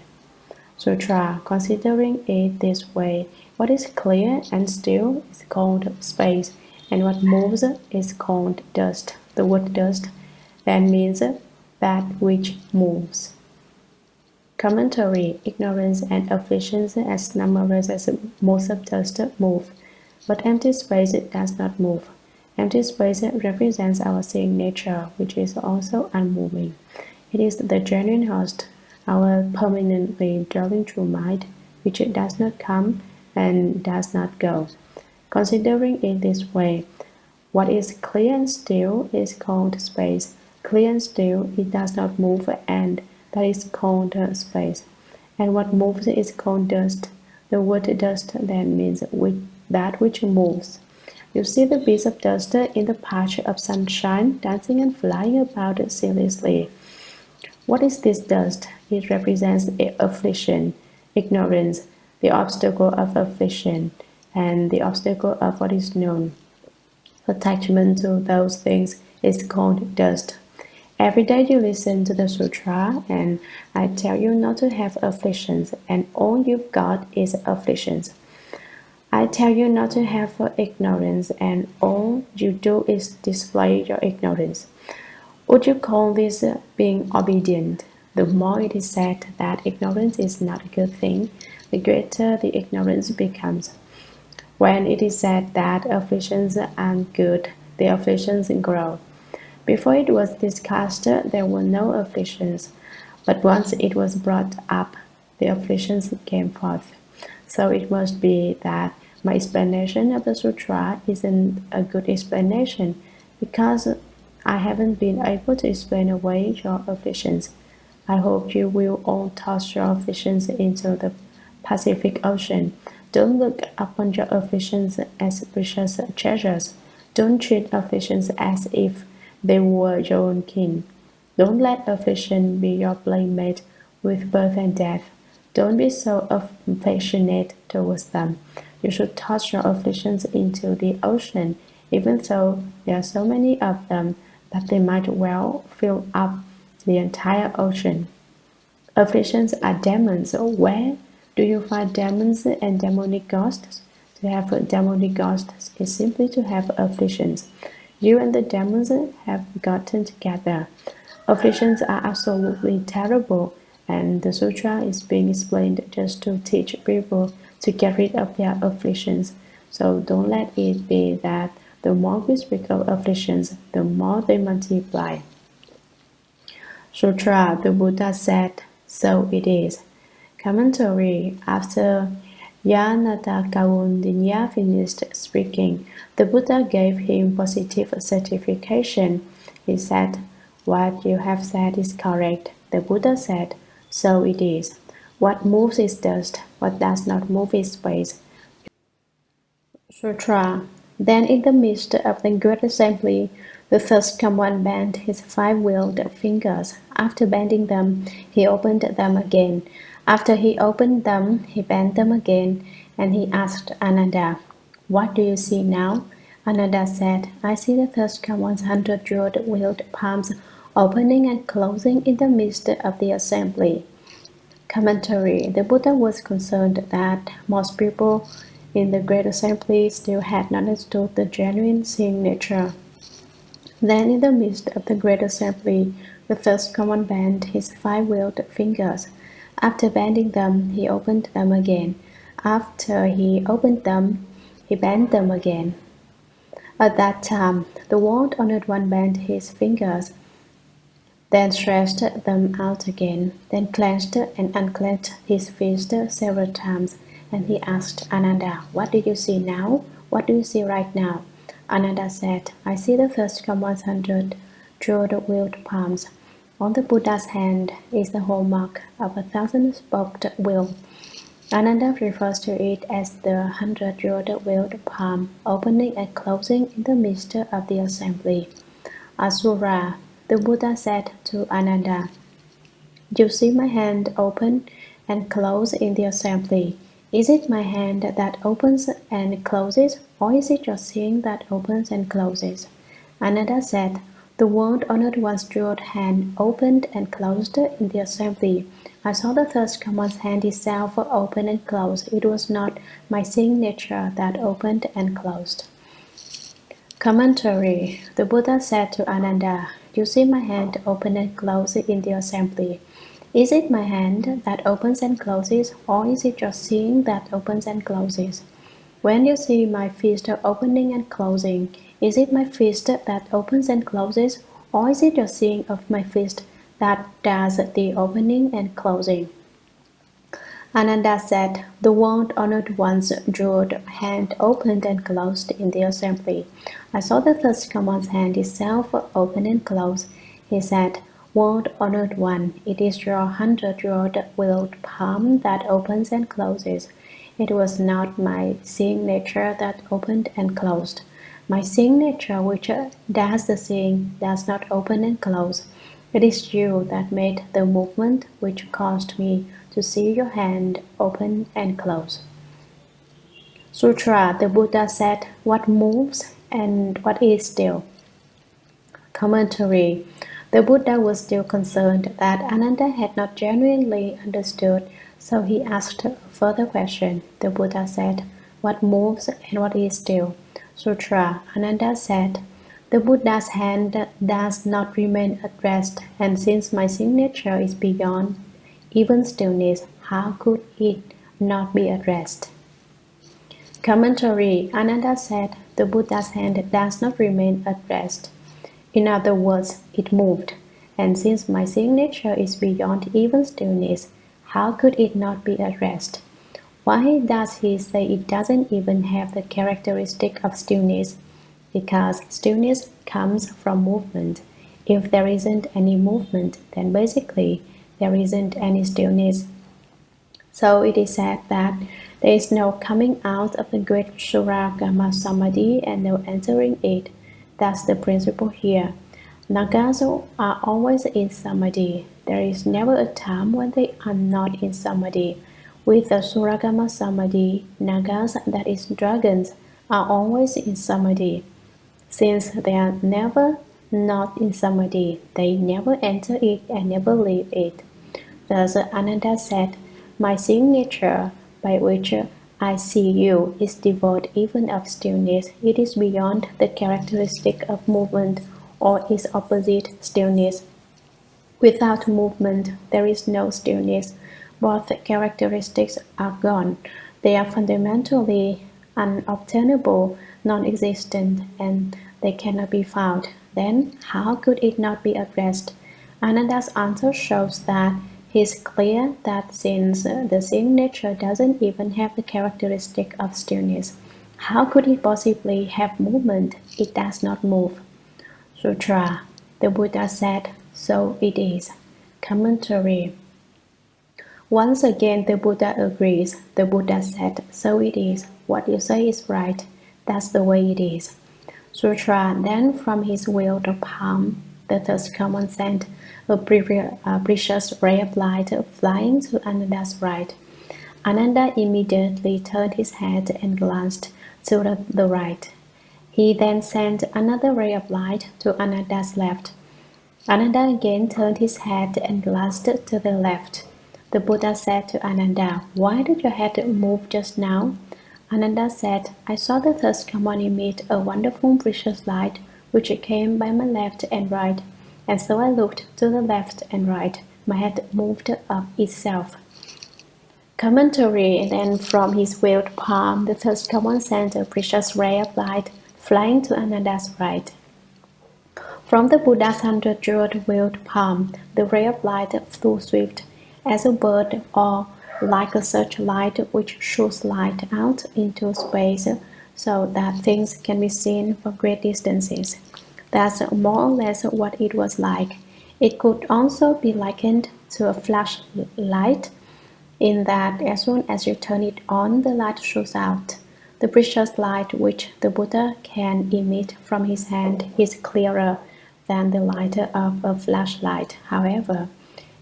Sutra. Considering it this way, what is clear and still is called space, and what moves is called dust. The word dust then means that which moves. Commentary. Ignorance and afflictions as numerous as motes of dust move, but empty space does not move. Empty space represents our seeing nature, which is also unmoving. It is the genuine host, our permanently dwelling true mind, which does not come and does not go. Considering it this way, what is clear and still is called space. Clear and still, it does not move, and that is called space. And what moves is called dust. The word dust then means that which moves. You see the beads of dust in the patch of sunshine, dancing and flying about ceaselessly. What is this dust? It represents affliction, ignorance, the obstacle of affliction, and the obstacle of what is known. Attachment to those things is called dust. Every day you listen to the sutra, and I tell you not to have afflictions, and all you've got is afflictions. I tell you not to have ignorance, and all you do is display your ignorance. Would you call this being obedient? The more it is said that ignorance is not a good thing, the greater the ignorance becomes. When it is said that afflictions aren't good, the afflictions grow. Before it was discussed, there were no afflictions, but once it was brought up, the afflictions came forth. So it must be that my explanation of the sutra isn't a good explanation because I haven't been able to explain away your afflictions. I hope you will all toss your afflictions into the Pacific Ocean. Don't look upon your afflictions as precious treasures. Don't treat afflictions as if they were your own kin. Don't let affliction be your playmate with birth and death. Don't be so affectionate towards them. You should toss your afflictions into the ocean, even though there are so many of them that they might well fill up the entire ocean. Afflictions are demons. Where do you find demons and demonic ghosts? To have demonic ghosts is simply to have afflictions. You and the demons have gotten together. Afflictions are absolutely terrible, and the sutra is being explained just to teach people to get rid of their afflictions. So don't let it be that the more we speak of afflictions, the more they multiply. Sutra, the Buddha said, so it is. Commentary. After Yanata Kaundinya finished speaking, the Buddha gave him positive certification. He said, what you have said is correct. The Buddha said, so it is. What moves is dust, what does not move is space. Sutra. Then in the midst of the great assembly, the first one bent his 5-wheeled fingers. After bending them, he opened them again. After he opened them, he bent them again, and he asked Ananda, what do you see now? Ananda said, I see the first one's 100 jeweled palms opening and closing in the midst of the assembly. Commentary. The Buddha was concerned that most people in the great assembly still had not understood the genuine seeing nature. Then in the midst of the great assembly, the first one bent his 5-wheeled fingers. After bending them, he opened them again. After he opened them, he bent them again. At that time, the world-honored one bent his fingers, then stretched them out again, then clenched and unclenched his fist several times, and he asked Ananda, what do you see now? What do you see right now? Ananda said, I see the first one's 100 jeweled palms. On the Buddha's hand is the hallmark of 1,000-spoked wheel. Ananda refers to it as the 100 jeweled palm, opening and closing in the midst of the assembly. Asura, the Buddha said to Ananda, you see my hand open and close in the assembly. Is it my hand that opens and closes, or is it your seeing that opens and closes? Ananda said, the world-honored one's jeweled hand opened and closed in the assembly. I saw the first one's hand itself open and close. It was not my seeing nature that opened and closed. Commentary. The Buddha said to Ananda, you see my hand open and close in the assembly. Is it my hand that opens and closes, or is it your seeing that opens and closes? When you see my fist opening and closing, is it my fist that opens and closes, or is it your seeing of my fist that does the opening and closing? Ananda said, the world-honored one's jeweled hand opened and closed in the assembly. I saw the first one's hand itself open and close. He said, world-honored one, it is your 100 jeweled palm that opens and closes. It was not my seeing nature that opened and closed. My seeing nature, which does the seeing, does not open and close. It is you that made the movement which caused me to see your hand open and close. Sutra, the Buddha said, what moves and what is still? Commentary. The Buddha was still concerned that Ananda had not genuinely understood, so he asked a further question. The Buddha said, what moves and what is still? Sutra. Ananda said, the Buddha's hand does not remain at rest, and since my seeing nature is beyond even stillness, how could it not be at rest? Commentary. Ananda said, the Buddha's hand does not remain at rest. In other words, it moved, and since my seeing nature is beyond even stillness, How could it not be addressed? Why does he say it doesn't even have the characteristic of stillness? Because stillness comes from movement. If there isn't any movement, then basically there isn't any stillness. So it is said that there is no coming out of the great Shurangama Samadhi and no entering it. That's the principle here. Nagas are always in Samadhi. There is never a time when they are not in Samadhi. With the Shurangama Samadhi, Nagas, that is dragons, are always in Samadhi. Since they are never not in Samadhi, they never enter it and never leave it. Thus Ananda said, my seeing nature, by which I see you, is devoid even of stillness. It is beyond the characteristic of movement or its opposite, stillness. Without movement, there is no stillness. Both characteristics are gone. They are fundamentally unobtainable, non-existent, and they cannot be found. Then, how could it not be addressed? Ananda's answer shows that it is clear that since the seeing nature doesn't even have the characteristic of stillness, how could it possibly have movement? It does not move. Sutra. The Buddha said, so it is. Commentary. Once again the Buddha agrees. The Buddha said, so it is. What you say is right. That's the way it is. Sutra. Then from his willed palm, the third common sent a precious ray of light flying to Ananda's right. Ananda immediately turned his head and glanced to the right. He then sent another ray of light to Ananda's left. Ananda again turned his head and glanced to the left. The Buddha said to Ananda, why did your head move just now? Ananda said, I saw the third common emit a wonderful precious light which came by my left and right, and so I looked to the left and right. My head moved of itself. Commentary. Then from his willed palm, the third common sent a precious ray of light flying to Ananda's right. From the Buddha's 100-jeweled willed palm, the ray of light flew swift as a bird, or like a searchlight which shoots light out into space so that things can be seen from great distances. That's more or less what it was like. It could also be likened to a flashlight, in that as soon as you turn it on, the light shoots out. The precious light which the Buddha can emit from his hand is clearer than the light of a flashlight. However,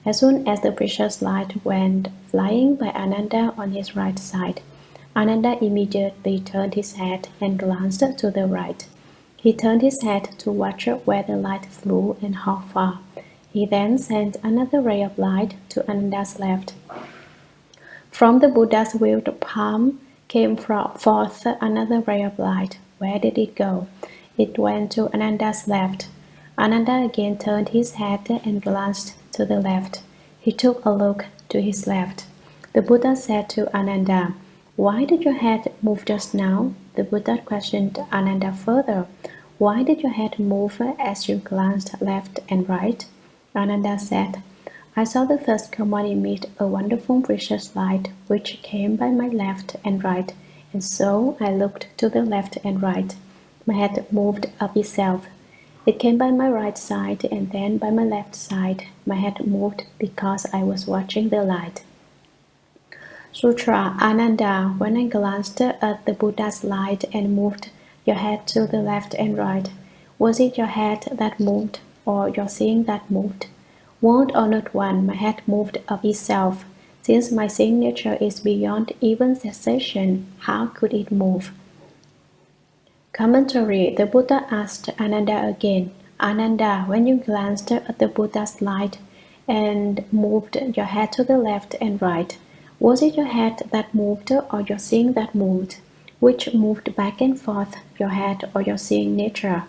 as soon as the precious light went flying by Ananda on his right side, Ananda immediately turned his head and glanced to the right. He turned his head to watch where the light flew and how far. He then sent another ray of light to Ananda's left. From the Buddha's willed palm came forth another ray of light. Where did it go? It went to Ananda's left. Ananda again turned his head and glanced to the left. He took a look to his left. The Buddha said to Ananda, why did your head move just now? The Buddha questioned Ananda further. Why did your head move as you glanced left and right? Ananda said, I saw the first common emit a wonderful precious light which came by my left and right, and so I looked to the left and right. My head moved of itself. It came by my right side and then by my left side. My head moved because I was watching the light. Sutra. Ananda, when I glanced at the Buddha's light and moved your head to the left and right, was it your head that moved or your seeing that moved? Word or not one, my head moved of itself. Since my seeing nature is beyond even cessation, how could it move? Commentary. The Buddha asked Ananda again, Ananda, when you glanced at the Buddha's light and moved your head to the left and right, was it your head that moved or your seeing that moved? Which moved back and forth, your head or your seeing nature?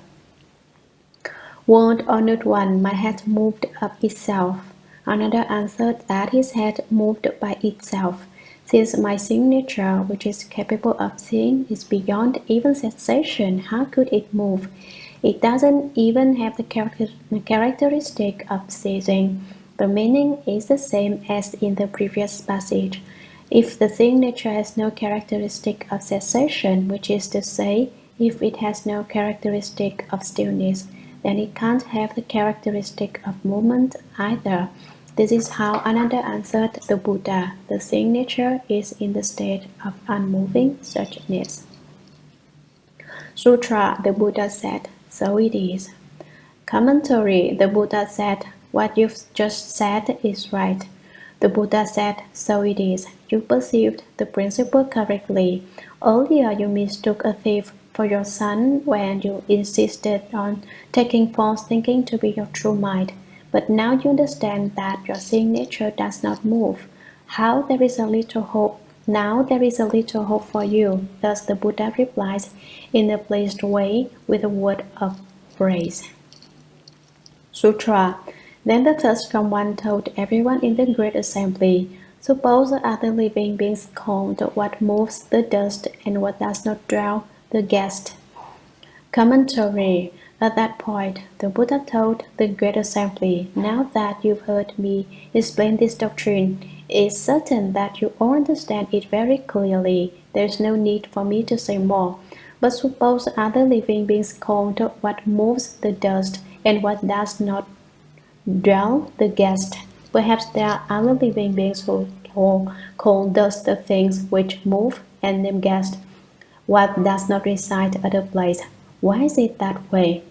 Word or not one, my head moved of itself. Another answered that his head moved by itself. Since my seeing nature, which is capable of seeing, is beyond even sensation, how could it move? It doesn't even have the characteristic of seeing. The meaning is the same as in the previous passage. If the seeing nature has no characteristic of cessation, which is to say, if it has no characteristic of stillness, then it can't have the characteristic of movement either. This is how Ananda answered the Buddha. The seeing nature is in the state of unmoving suchness. Sutra, the Buddha said, so it is. Commentary, the Buddha said, what you've just said is right. The Buddha said, so it is. You perceived the principle correctly. Earlier you mistook a thief for your son when you insisted on taking false thinking to be your true mind. But now you understand that your seeing nature does not move. How there is a little hope. Now there is a little hope for you. Thus the Buddha replies in a pleased way with a word of praise. Sutra. Then the third strong one told everyone in the great assembly, suppose other living beings called what moves the dust and what does not dwell the guest. Commentary. At that point, the Buddha told the great assembly, now that you've heard me explain this doctrine, it's certain that you all understand it very clearly. There is no need for me to say more. But suppose other living beings called what moves the dust and what does not dwell the guest. Perhaps there are other living beings who call dust the things which move and name guest what does not reside at a place. Why is it that way?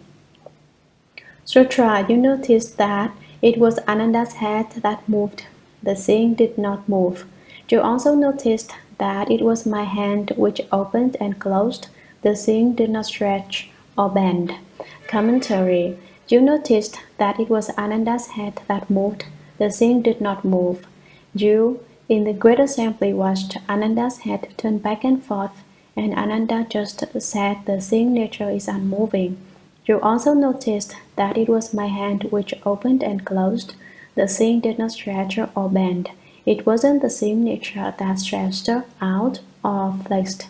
Sutra, you noticed that it was Ananda's head that moved. The seeing did not move. You also noticed that it was my hand which opened and closed. The seeing did not stretch or bend. Commentary. You noticed that it was Ananda's head that moved. The seeing did not move. You, in the great assembly, watched Ananda's head turn back and forth, and Ananda just said the seeing nature is unmoving. You also noticed that it was my hand which opened and closed. The seeing did not stretch or bend. It wasn't the seeing nature that stretched out or flexed.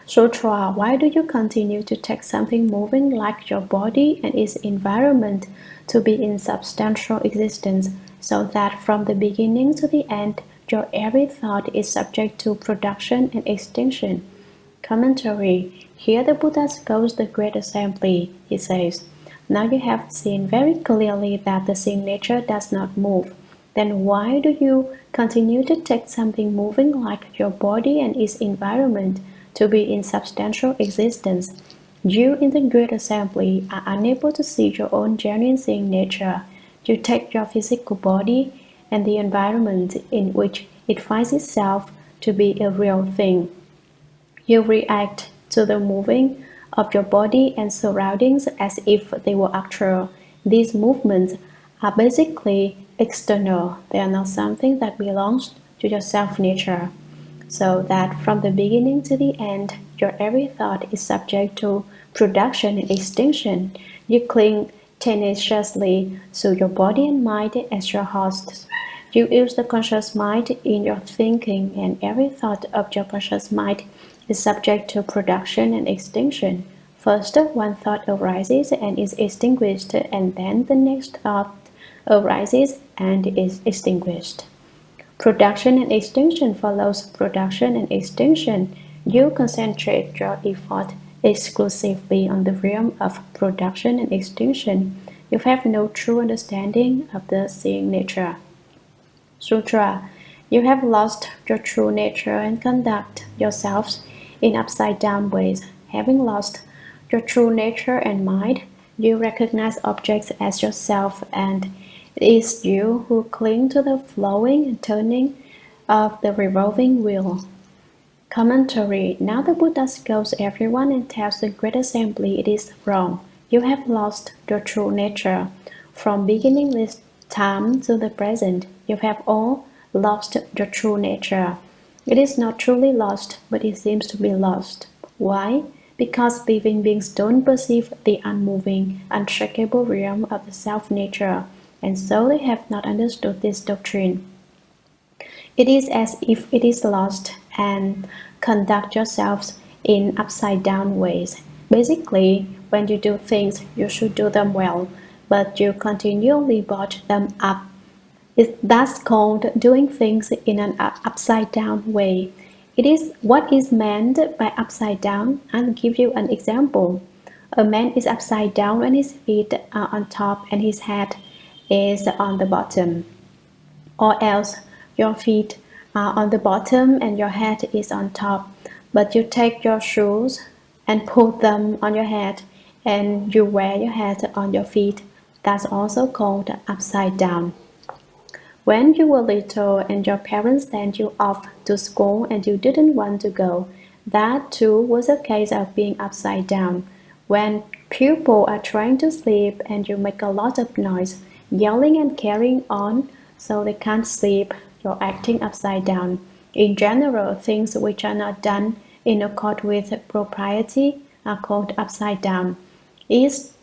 Sutra, why do you continue to take something moving like your body and its environment to be in substantial existence, so that from the beginning to the end, your every thought is subject to production and extinction? Commentary. Here the Buddha goes the great assembly. He says, now you have seen very clearly that the seeing nature does not move. Then why do you continue to take something moving like your body and its environment to be in substantial existence? You in the great assembly are unable to see your own genuine seeing nature. You take your physical body and the environment in which it finds itself to be a real thing. You react to the moving of your body and surroundings as if they were actual. These movements are basically external. They are not something that belongs to your self-nature. So that from the beginning to the end, your every thought is subject to production and extinction. You cling tenaciously to your body and mind as your hosts. You use the conscious mind in your thinking, and every thought of your conscious mind is subject to production and extinction. First, one thought arises and is extinguished, and then the next thought arises and is extinguished. Production and extinction follows production and extinction. You concentrate your effort exclusively on the realm of production and extinction. You have no true understanding of the seeing nature. Sutra. You have lost your true nature and conduct yourselves in upside-down ways. Having lost your true nature and mind, you recognize objects as yourself, and it is you who cling to the flowing and turning of the revolving wheel. Commentary. Now the Buddha scolds everyone and tells the great assembly it is wrong. You have lost your true nature. From beginningless time to the present, you have all lost your true nature. It is not truly lost, but it seems to be lost. Why? Because living beings don't perceive the unmoving, unshakable realm of the self-nature, and so they have not understood this doctrine. It is as if it is lost, and conduct yourselves in upside-down ways. Basically, when you do things, you should do them well. but you continually botch them up. It's thus called doing things in an upside-down way. It is what is meant by upside down. I'll give you an example. A man is upside down when his feet are on top and his head is on the bottom. Or else your feet are on the bottom and your head is on top, but you take your shoes and put them on your head and you wear your head on your feet. That's also called upside down. When you were little and your parents sent you off to school and you didn't want to go, that too was a case of being upside down. When people are trying to sleep and you make a lot of noise, yelling and carrying on so they can't sleep, you're acting upside down. In general, things which are not done in accord with propriety are called upside down. Is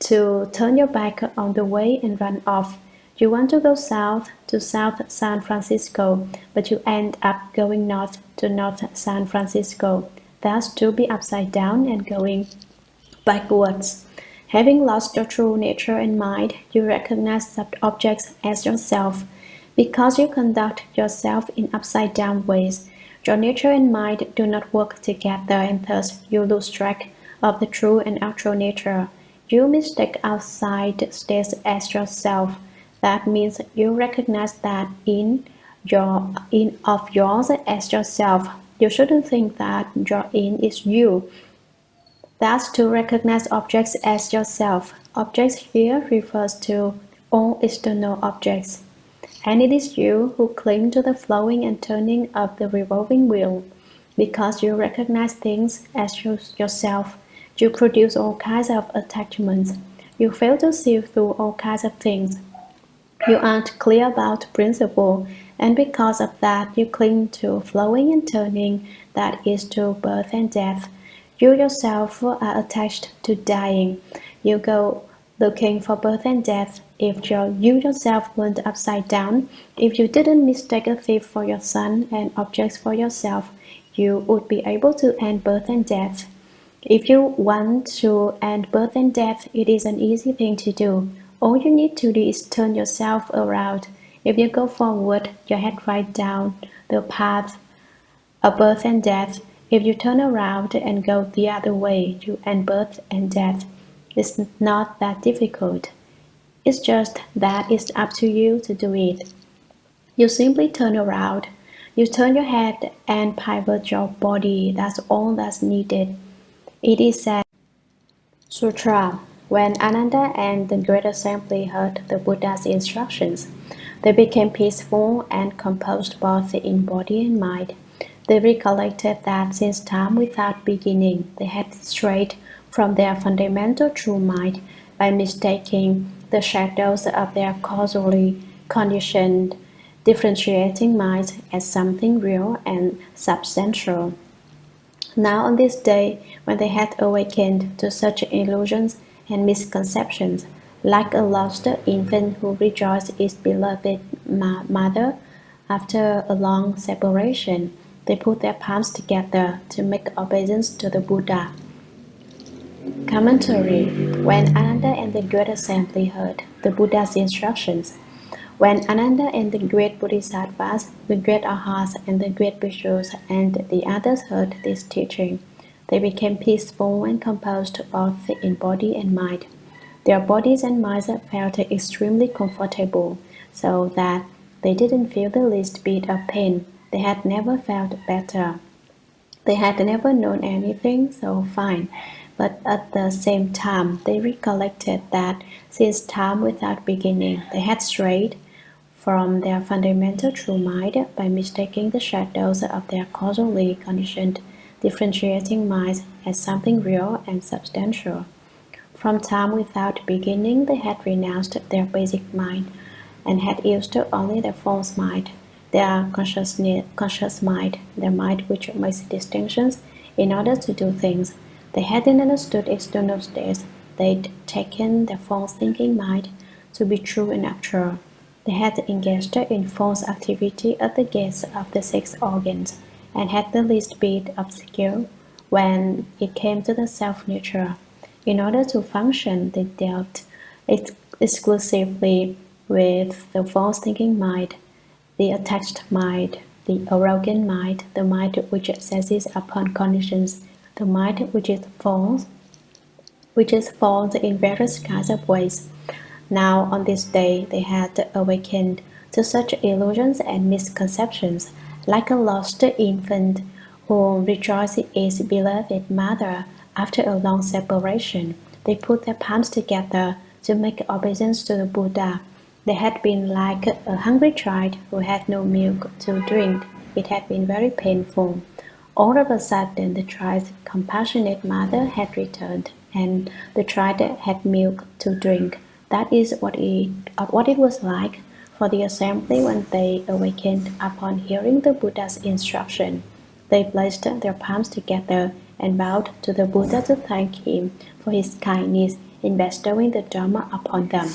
to turn your back on the way and run off. You want to go south to South San Francisco, but you end up going north to North San Francisco. That's to be upside down and going backwards. Having lost your true nature and mind, you recognize objects as yourself. Because you conduct yourself in upside down ways, your nature and mind do not work together, and thus you lose track of the true and actual nature. You mistake outside states as yourself. That means you recognize that in of yours as yourself. You shouldn't think that your in is you. That's to recognize objects as yourself. Objects here refers to all external objects. And it is you who cling to the flowing and turning of the revolving wheel. Because you recognize things as yourself, you produce all kinds of attachments. You fail to see through all kinds of things. You aren't clear about principle, and because of that, you cling to flowing and turning, that is to birth and death. You yourself are attached to dying. You go looking for birth and death. If you yourself weren't upside down, if you didn't mistake a thief for your son and objects for yourself, you would be able to end birth and death. If you want to end birth and death, it is an easy thing to do. All you need to do is turn yourself around. If you go forward, your head right down the path of birth and death. If you turn around and go the other way, you end birth and death. It's not that difficult. It's just that it's up to you to do it. You simply turn around. You turn your head and pivot your body. That's all that's needed. It is said, Sutra. When Ananda and the Great Assembly heard the Buddha's instructions, they became peaceful and composed both in body and mind. They recollected that since time without beginning, they had strayed from their fundamental true mind by mistaking the shadows of their causally conditioned, differentiating minds as something real and substantial. Now on this day, when they had awakened to such illusions and misconceptions, like a lost infant who rejoiced its beloved mother after a long separation, they put their palms together to make obeisance to the Buddha. Commentary. When Ananda and the Great Assembly heard the Buddha's instructions, when Ananda and the great Bodhisattvas, the great Arhats, and the great Bhikshus and the others heard this teaching, they became peaceful and composed both in body and mind. Their bodies and minds felt extremely comfortable, so that they didn't feel the least bit of pain. They had never felt better. They had never known anything so fine, but at the same time they recollected that since time without beginning, they had strayed from their fundamental true mind by mistaking the shadows of their causally conditioned differentiating minds as something real and substantial. From time without beginning, they had renounced their basic mind and had used only their false mind, their conscious mind, their mind which makes distinctions in order to do things. They hadn't understood external states. They'd taken their false thinking mind to be true and actual. They had engaged in false activity at the gates of the six organs, and had the least bit of skill when it came to the self-nature. In order to function, they dealt exclusively with the false thinking mind, the attached mind, the arrogant mind, the mind which seizes upon conditions, the mind which is false in various kinds of ways. Now on this day they had awakened to such illusions and misconceptions, like a lost infant who rejoices its beloved mother after a long separation. They put their palms together to make obeisance to the Buddha. They had been like a hungry child who had no milk to drink. It had been very painful. All of a sudden, the child's compassionate mother had returned, and the child had milk to drink. That is what it was like for the assembly when they awakened upon hearing the Buddha's instruction. They placed their palms together and bowed to the Buddha to thank him for his kindness in bestowing the Dharma upon them.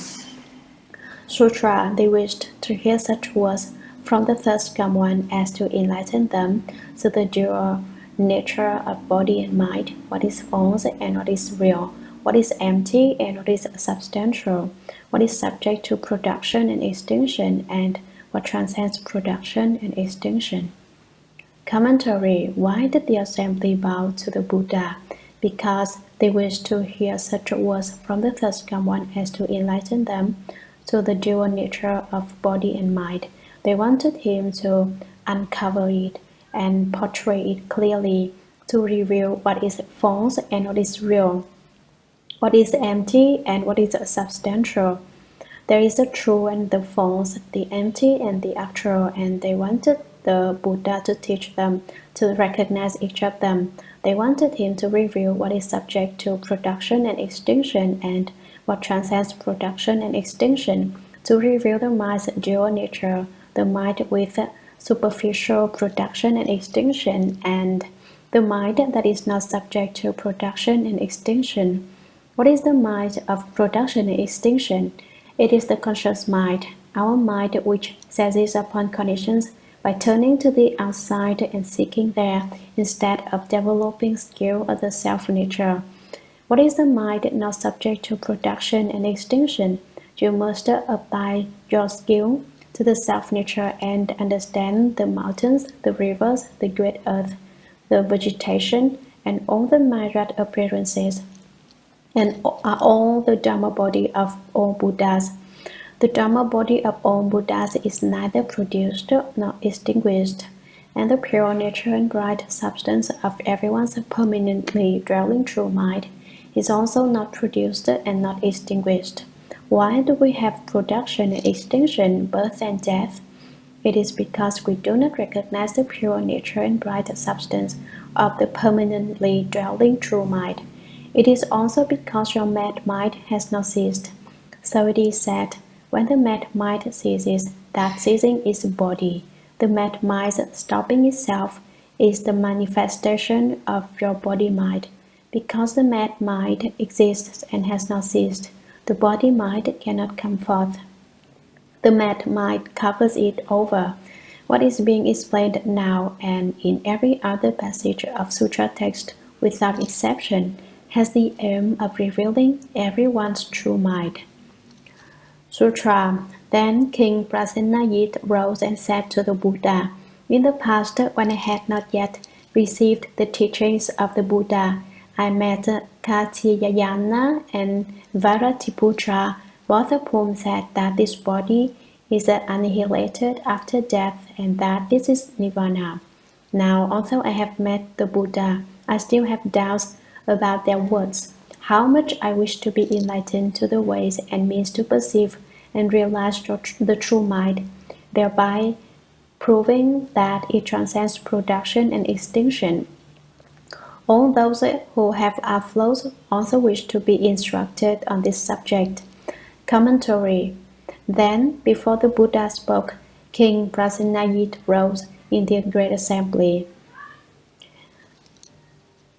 Sutra, they wished to hear such words from the thirst come one as to enlighten them to the dual nature of body and mind, what is false and what is real, what is empty and what is substantial, what is subject to production and extinction, and what transcends production and extinction. Commentary. Why did the assembly bow to the Buddha? Because they wished to hear such words from the thirst come one as to enlighten them to the dual nature of body and mind. They wanted him to uncover it and portray it clearly, to reveal what is false and what is real, what is empty and what is substantial. There is the true and the false, the empty and the actual, and they wanted the Buddha to teach them to recognize each of them. They wanted him to reveal what is subject to production and extinction and what transcends production and extinction, to reveal the mind's dual nature, the mind with superficial production and extinction, and the mind that is not subject to production and extinction. What is the mind of production and extinction? It is the conscious mind, our mind which seizes upon conditions by turning to the outside and seeking there instead of developing skill of the self-nature. What is the mind not subject to production and extinction? You must apply your skill to the self-nature and understand the mountains, the rivers, the great earth, the vegetation, and all the myriad appearances, and are all the Dharma body of all Buddhas. The Dharma body of all Buddhas is neither produced nor extinguished, and the pure nature and bright substance of everyone's permanently dwelling true mind is also not produced and not extinguished. Why do we have production and extinction, birth and death? It is because we do not recognize the pure nature and bright substance of the permanently dwelling true mind. It is also because your mad mind has not ceased. So it is said, when the mad mind ceases, that ceasing is body. The mad mind's stopping itself is the manifestation of your body mind. Because the mad mind exists and has not ceased, the body mind cannot come forth. The mad mind covers it over. What is being explained now and in every other passage of sutra text without exception has the aim of revealing everyone's true mind. Sutra. Then King Prasenajit rose and said to the Buddha, in the past, when I had not yet received the teachings of the Buddha, I met Katyayana and Varatiputra, both of whom said that this body is annihilated after death and that this is Nirvana. Now, although I have met the Buddha, I still have doubts about their words. How much I wish to be enlightened to the ways and means to perceive and realize the true mind, thereby proving that it transcends production and extinction. All those who have outflows also wish to be instructed on this subject. Commentary. Then, before the Buddha spoke, King Prasenajit rose in the great assembly.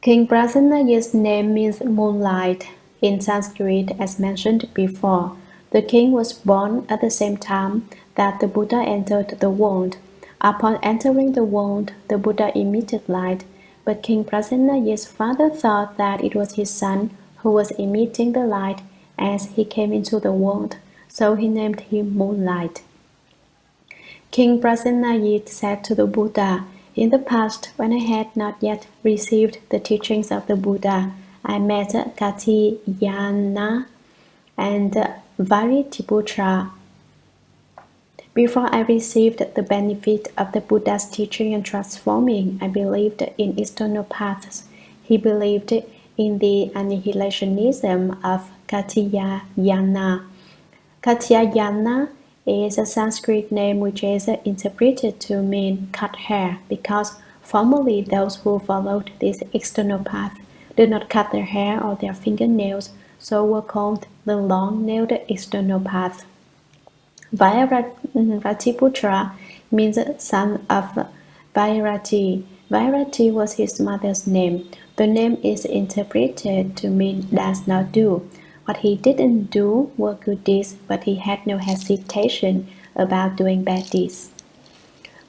King Prasenajit's name means moonlight in Sanskrit, as mentioned before. The king was born at the same time that the Buddha entered the world. Upon entering the world, the Buddha emitted light, but King Prasenajit's father thought that it was his son who was emitting the light as he came into the world, so he named him Moonlight. King Prasenajit said to the Buddha, "In the past, when I had not yet received the teachings of the Buddha, I met Katyayana and Varitiputra. Before I received the benefit of the Buddha's teaching and transforming, I believed in external paths. He believed in the annihilationism of Katyayana. Katyayana is a Sanskrit name which is interpreted to mean cut hair, because formerly those who followed this external path did not cut their hair or their fingernails, so were called the long-nailed external path. Vairatiputra means son of Vairati. Vairati was his mother's name. The name is interpreted to mean does not do. What he didn't do were good deeds, but he had no hesitation about doing bad deeds.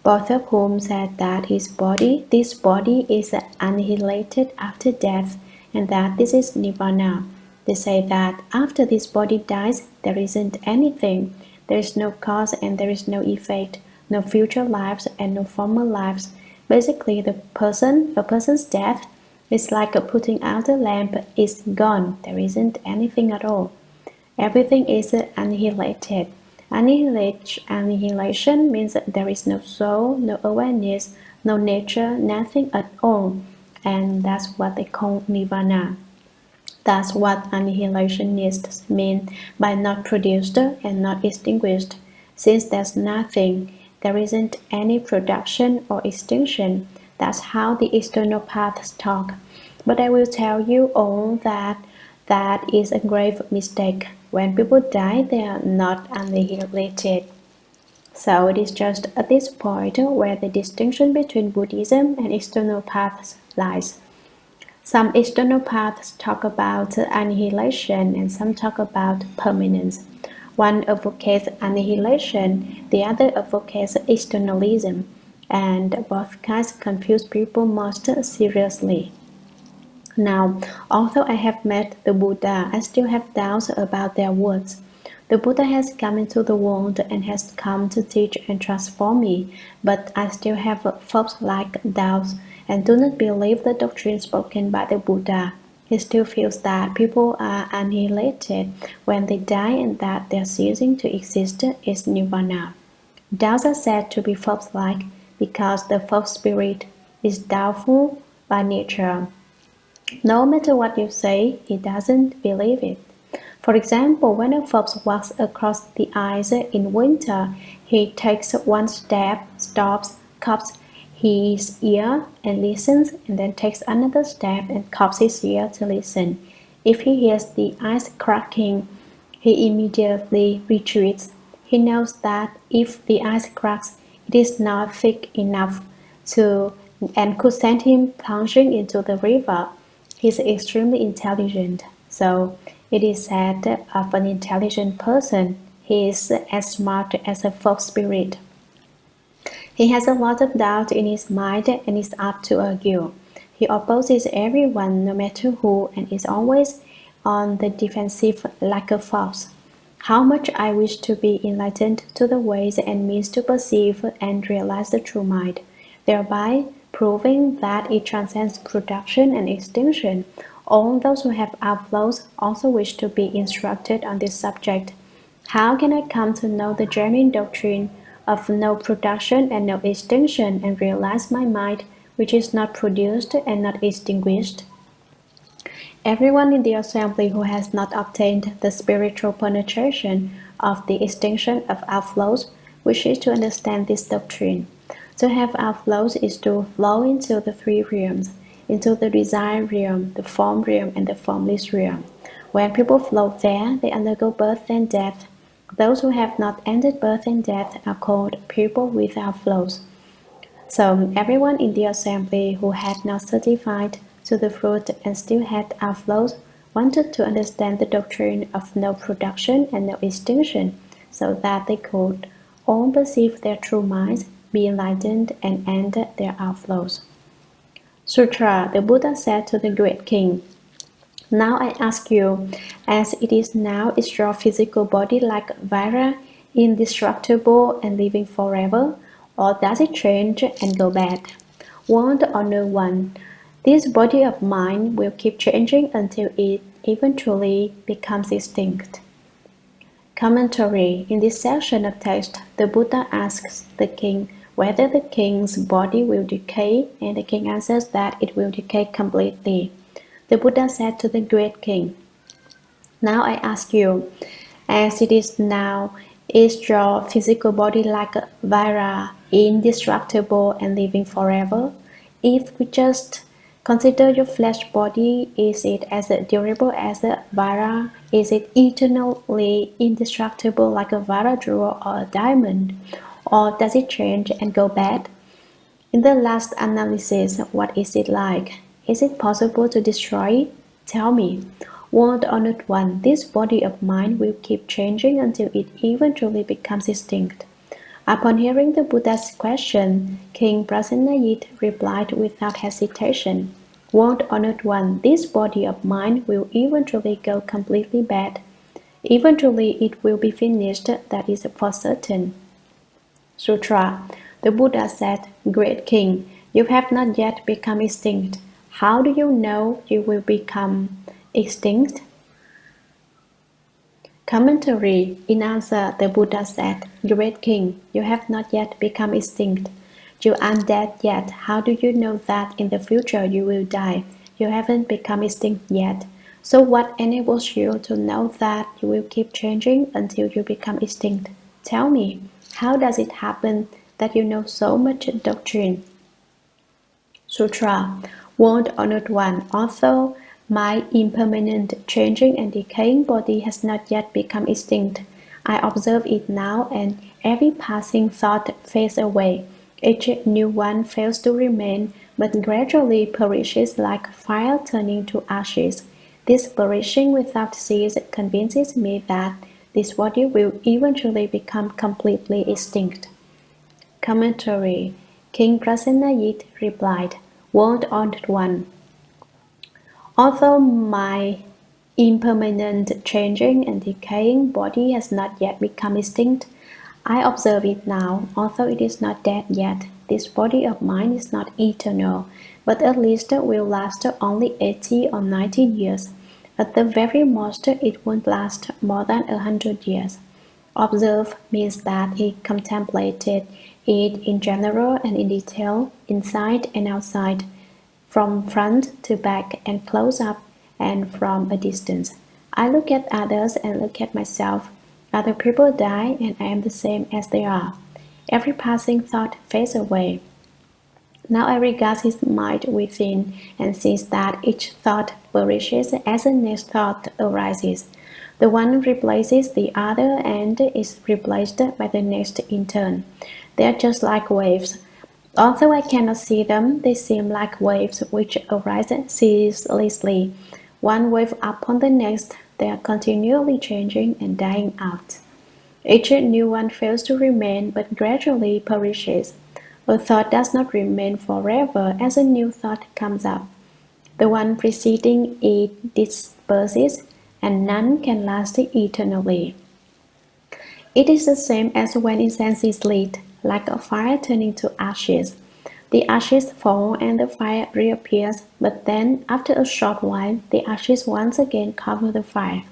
Both of whom said that this body is annihilated after death, and that this is nirvana. They say that after this body dies, there isn't anything. There is no cause and there is no effect, no future lives and no former lives. Basically, a person's death is like putting out a lamp. It's gone. There isn't anything at all. Everything is annihilated. Annihilation means that there is no soul, no awareness, no nature, nothing at all. And that's what they call nirvana. That's what annihilationists mean by not produced and not extinguished. Since there's nothing, there isn't any production or extinction. That's how the external paths talk. But I will tell you all that is a grave mistake. When people die, they are not annihilated. So it is just at this point where the distinction between Buddhism and external paths lies. Some external paths talk about annihilation and some talk about permanence. One advocates annihilation, the other advocates externalism, and both kinds confuse people most seriously. Now, although I have met the Buddha, I still have doubts about their words. The Buddha has come into the world and has come to teach and transform me, but I still have false-like doubts and do not believe the doctrine spoken by the Buddha. He still feels that people are annihilated when they die and that their ceasing to exist is nirvana. Doubts are said to be false-like because the false spirit is doubtful by nature. No matter what you say, he doesn't believe it. For example, when a fox walks across the ice in winter, he takes one step, stops, cocks his ear and listens, and then takes another step and cocks his ear to listen. If he hears the ice cracking, he immediately retreats. He knows that if the ice cracks, it is not thick enough and could send him plunging into the river. He is extremely intelligent, so it is said of an intelligent person, he is as smart as a fox spirit. He has a lot of doubt in his mind and is apt to argue. He opposes everyone, no matter who, and is always on the defensive like a fox. How much I wish to be enlightened to the ways and means to perceive and realize the true mind, thereby proving that it transcends production and extinction. All those who have outflows also wish to be instructed on this subject. How can I come to know the genuine doctrine of no production and no extinction and realize my mind, which is not produced and not extinguished? Everyone in the assembly who has not obtained the spiritual penetration of the extinction of outflows wishes to understand this doctrine. To have outflows is to flow into the three realms, into the desire realm, the form realm, and the formless realm. When people flow there, they undergo birth and death. Those who have not ended birth and death are called people with outflows. So everyone in the assembly who had not certified to the fruit and still had outflows wanted to understand the doctrine of no production and no extinction, so that they could all perceive their true minds, be enlightened, and end their outflows. Sutra. The Buddha said to the great king, Now I ask you, as it is now, is your physical body like Vira, indestructible and living forever, or does it change and go bad? Want or no one, this body of mine will keep changing until it eventually becomes extinct. Commentary. In this section of text, the Buddha asks the king whether the king's body will decay, and the king answers that it will decay completely. The Buddha said to the great king, "Now I ask you, as it is now, is your physical body like a Vira, indestructible and living forever? If we just consider your flesh body, is it as durable as a Vira? Is it eternally indestructible like a Vira jewel or a diamond? Or does it change and go bad? In the last analysis, what is it like? Is it possible to destroy it? Tell me. World Honored One, this body of mine will keep changing until it eventually becomes extinct." Upon hearing the Buddha's question, King Prasenajit replied without hesitation, "World Honored One, this body of mine will eventually go completely bad. Eventually it will be finished, that is for certain." Sutra. The Buddha said, "Great King, you have not yet become extinct. How do you know you will become extinct?" Commentary. In answer, the Buddha said, "Great King, you have not yet become extinct. You aren't dead yet. How do you know that in the future you will die? You haven't become extinct yet. So what enables you to know that you will keep changing until you become extinct? Tell me, how does it happen that you know so much doctrine?" Sutra. World Honored One, although my impermanent, changing and decaying body has not yet become extinct, I observe it now, and every passing thought fades away. Each new one fails to remain, but gradually perishes like fire turning to ashes. This perishing without cease convinces me that this body will eventually become completely extinct. Commentary. King Prasenajit replied, "World Honored One, although my impermanent, changing and decaying body has not yet become extinct, I observe it now, although it is not dead yet. This body of mine is not eternal, but at least will last only 80 or 90 years. At the very most, it won't last more than 100 years." Observe means that he contemplated it in general and in detail, inside and outside, from front to back and close up and from a distance. I look at others and look at myself. Other people die and I am the same as they are. Every passing thought fades away. Now I regard his mind within and sees that each thought perishes as the next thought arises. The one replaces the other and is replaced by the next in turn. They are just like waves. Although I cannot see them, they seem like waves which arise ceaselessly. One wave upon the next, they are continually changing and dying out. Each new one fails to remain but gradually perishes. A thought does not remain forever as a new thought comes up. The one preceding it disperses, and none can last eternally. It is the same as when incense is lit, like a fire turning to ashes. The ashes fall and the fire reappears, but then, after a short while, the ashes once again cover the fire.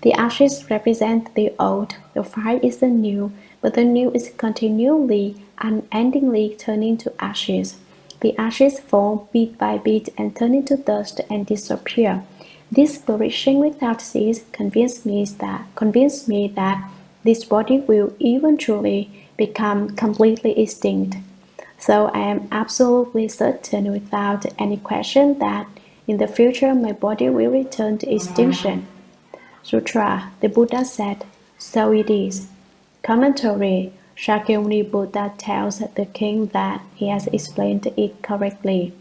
The ashes represent the old, the fire is the new, but the new is continually, unendingly turning to ashes. The ashes fall bit by bit and turn into dust and disappear. This perishing without cease convinced me that this body will eventually become completely extinct. So I am absolutely certain without any question that in the future my body will return to extinction. Sutra. The Buddha said, "So it is." Commentary. Shakyamuni Buddha tells the king that he has explained it correctly.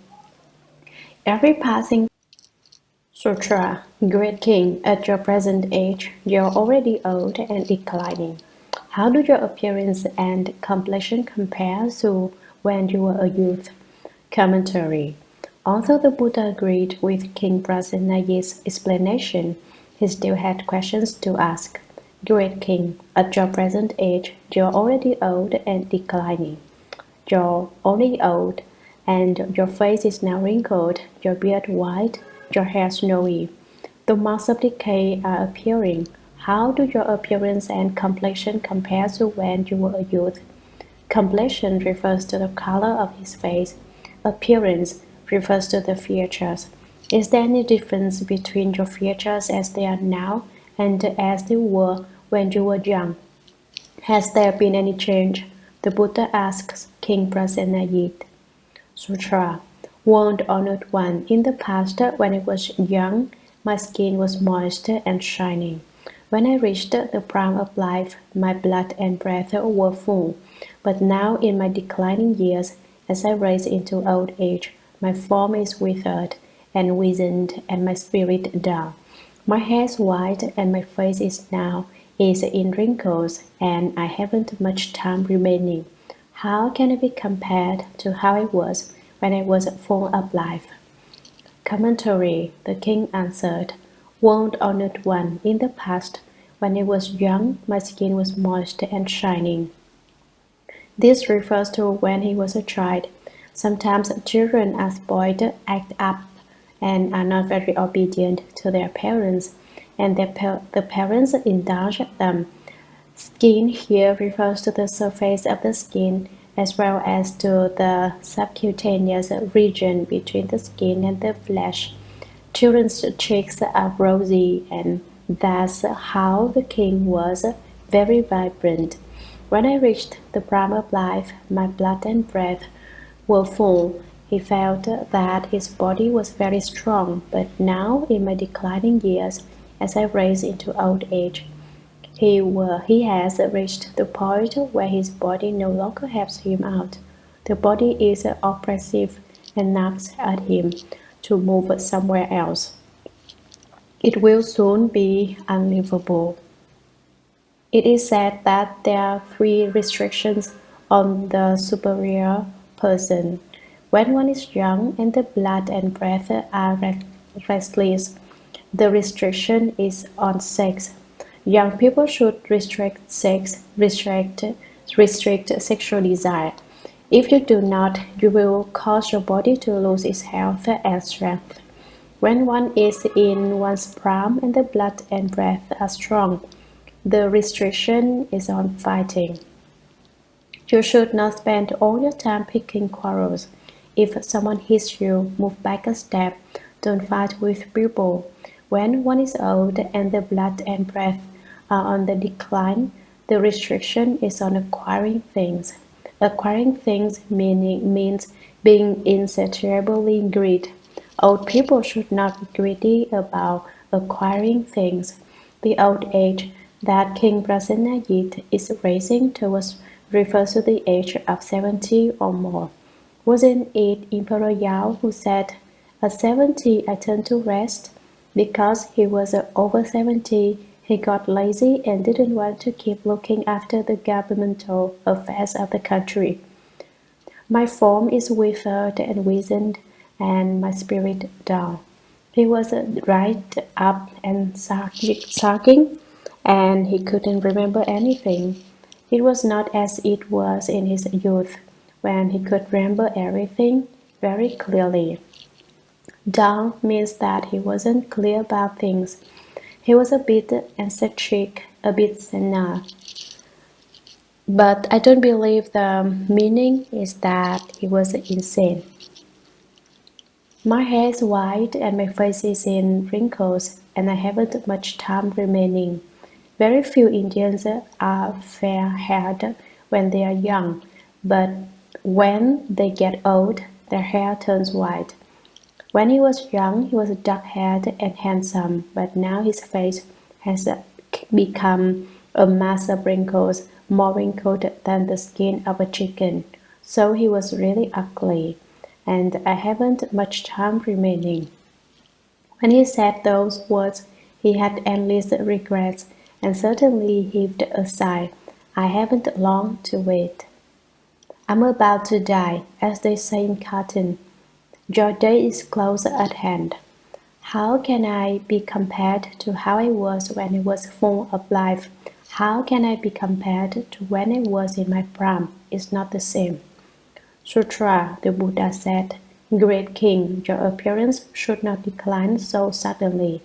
Every passing Sutra. Great King, at your present age, you are already old and declining. How do your appearance and complexion compare to when you were a youth? Commentary. Although the Buddha agreed with King Prasennaji's explanation, he still had questions to ask. Great King, at your present age, you are already old and declining. You're only old, and your face is now wrinkled, your beard white, your hair snowy. The marks of decay are appearing. How do your appearance and complexion compare to when you were a youth? Complexion refers to the color of his face. Appearance refers to the features. Is there any difference between your features as they are now and as they were when you were young? Has there been any change? The Buddha asks King Prasenajit. Sutra. World Honored One, in the past, when I was young, my skin was moist and shining. When I reached the prime of life, my blood and breath were full. But now, in my declining years, as I rise into old age, my form is withered and wizened, and my spirit dull. My hair is white, and my face is in wrinkles, and I haven't much time remaining. How can it be compared to how I was when I was full of life? Commentary. The king answered, World Honored One, in the past, when I was young, my skin was moist and shining. This refers to when he was a child. Sometimes children are spoiled, act up, and are not very obedient to their parents, and the parents indulge them. Skin here refers to the surface of the skin, as well as to the subcutaneous region between the skin and the flesh. Children's cheeks are rosy, and that's how the king was, very vibrant. When I reached the prime of life, my blood and breath were full. He felt that his body was very strong, but now, in my declining years, as I rise into old age, he has reached the point where his body no longer helps him out. The body is oppressive and nags at him to move somewhere else. It will soon be unlivable. It is said that there are 3 restrictions on the superior person. When one is young and the blood and breath are restless, the restriction is on sex. Young people should restrict sexual desire. If you do not, you will cause your body to lose its health and strength. When one is in one's prime and the blood and breath are strong, the restriction is on fighting. You should not spend all your time picking quarrels. If someone hits you, move back a step. Don't fight with people. When one is old and the blood and breath are on the decline, the restriction is on acquiring things. Acquiring things means being insatiably greedy. Old people should not be greedy about acquiring things. The old age that King Prasenajit is racing towards refers to the age of 70 or more. Wasn't it Emperor Yao who said, At 70 I turned to rest? Because he was over 70, he got lazy and didn't want to keep looking after the governmental affairs of the country. My form is withered and wizened, and my spirit dull. He was right up and sulking, and he couldn't remember anything. It was not as it was in his youth, when he could remember everything very clearly. Dull means that he wasn't clear about things. He was a bit eccentric, a bit senile. But I don't believe the meaning is that he was insane. My hair is white and my face is in wrinkles, and I haven't much time remaining. Very few Indians are fair-haired when they are young, but when they get old, their hair turns white. When he was young, he was dark-haired and handsome, but now his face has become a mass of wrinkles, more wrinkled than the skin of a chicken. So he was really ugly, and I haven't much time remaining. When he said those words, he had endless regrets, and certainly heaved a sigh. I haven't long to wait. I'm about to die, as they say in cartoon. Your day is close at hand. How can I be compared to how I was when I was full of life? How can I be compared to when I was in my prime? It's not the same. Sutra, the Buddha said, Great king, your appearance should not decline so suddenly.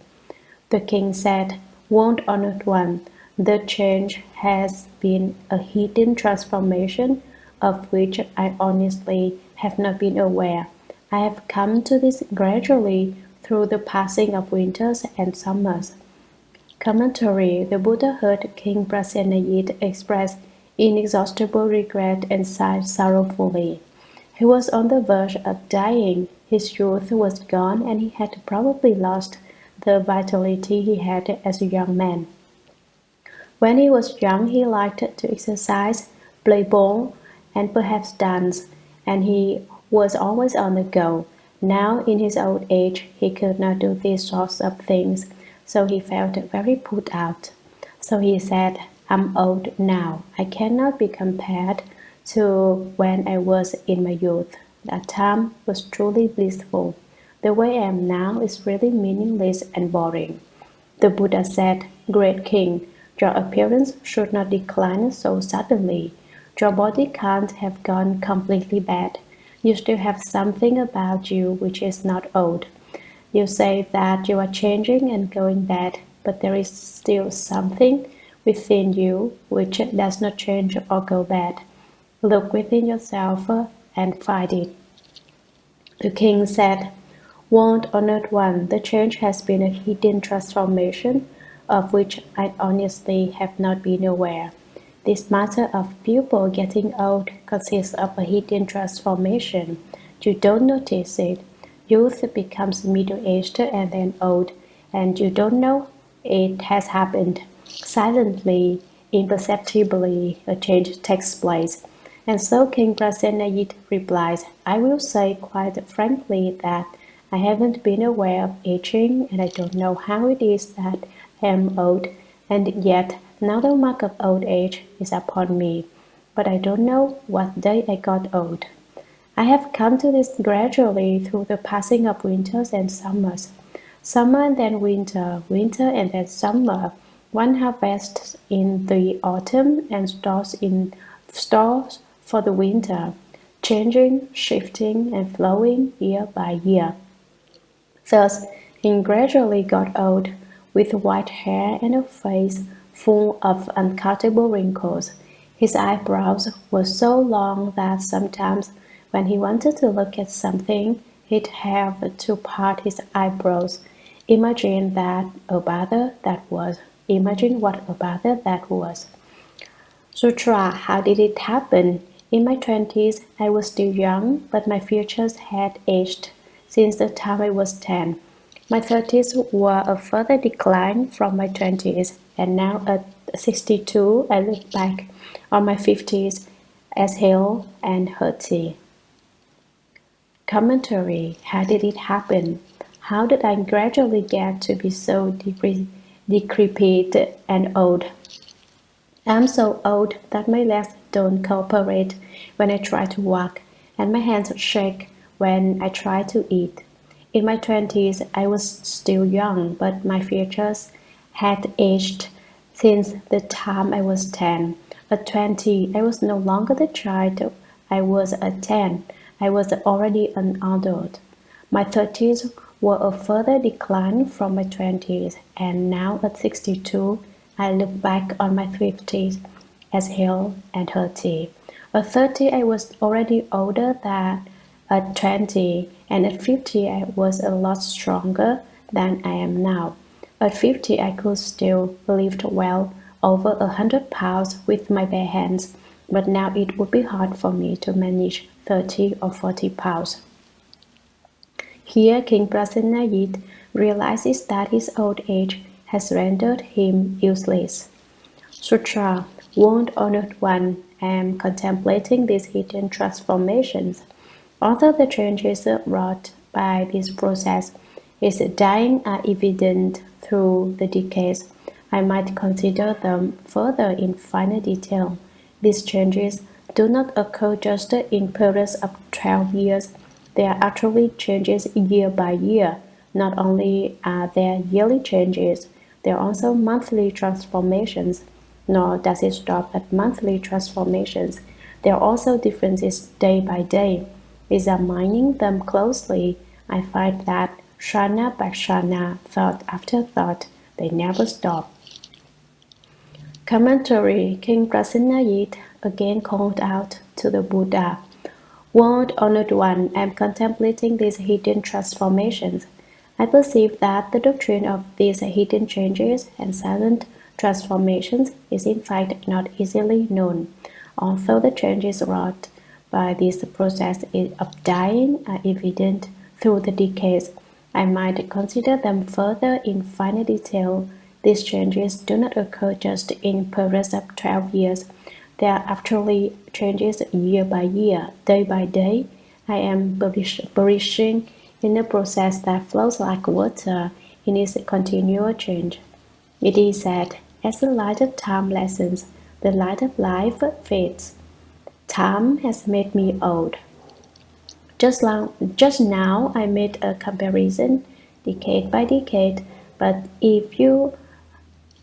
The king said, Wound honored one, the change has been a hidden transformation of which I honestly have not been aware. I have come to this gradually through the passing of winters and summers. Commentary. The Buddha heard King Prasenajit express inexhaustible regret and sighed sorrowfully. He was on the verge of dying. His youth was gone and he had probably lost the vitality he had as a young man. When he was young he liked to exercise, play ball, and perhaps dance, and he was always on the go. Now in his old age he could not do these sorts of things, so he felt very put out. So he said, I'm old now. I cannot be compared to when I was in my youth. That time was truly blissful. The way I am now is really meaningless and boring. The Buddha said, Great king, your appearance should not decline so suddenly. Your body can't have gone completely bad. You still have something about you which is not old. You say that you are changing and going bad, but there is still something within you which does not change or go bad. Look within yourself and find it. The king said, Wound honored one, the change has been a hidden transformation of which I honestly have not been aware. This matter of people getting old consists of a hidden transformation. You don't notice it. Youth becomes middle-aged and then old, and you don't know it has happened. Silently, imperceptibly, a change takes place. And so King Prasenajit replies, I will say quite frankly that I haven't been aware of aging, and I don't know how it is that I am old, and yet now the mark of old age is upon me, but I don't know what day I got old. I have come to this gradually through the passing of winters and summers. Summer and then winter, winter and then summer. One harvests in the autumn and stores for the winter, changing, shifting, and flowing year by year. Thus, he gradually got old, with white hair and a face full of uncountable wrinkles. His eyebrows were so long that sometimes when he wanted to look at something, he'd have to part his eyebrows. Imagine what a bother that was. Sutra, how did it happen? In my 20s, I was still young, but my features had aged since the time I was 10. My 30s were a further decline from my 20s, and now at 62, I look back on my 50s as hale and hearty. Commentary. How did it happen? How did I gradually get to be so decrepit and old? I'm so old that my legs don't cooperate when I try to walk, and my hands shake when I try to eat. In my 20s, I was still young, but my features had aged since the time I was 10. At 20, I was no longer the child I was at 10. I was already an adult. My 30s were a further decline from my 20s, and now at 62, I look back on my 50s as hale and hearty. At 30, I was already older than at 20, and at 50, I was a lot stronger than I am now. At 50, I could still lift well over 100 pounds with my bare hands, but now it would be hard for me to manage 30 or 40 pounds. Here, King Prasenajit realizes that his old age has rendered him useless. Sutra, Wound Honored One, I am contemplating these hidden transformations. Although the changes wrought by this process is dying are evident through the decades, I might consider them further in finer detail. These changes do not occur just in periods of 12 years. There are actually changes year by year. Not only are there yearly changes, there are also monthly transformations. Nor does it stop at monthly transformations. There are also differences day by day. Examining them closely, I find that jhana by jhana, thought after thought, they never stop. Commentary. King Prasenajit again called out to the Buddha, "World Honored One, I am contemplating these hidden transformations. I perceive that the doctrine of these hidden changes and silent transformations is in fact not easily known, although the changes wrought by this process of dying are evident through the decades. I might consider them further in finer detail. These changes do not occur just in periods of 12 years. They are actually changes year by year, day by day. I am perishing in a process that flows like water in its continual change. It is said, as the light of time lessens, the light of life fades. Time has made me old. Just now I made a comparison, decade by decade, but if you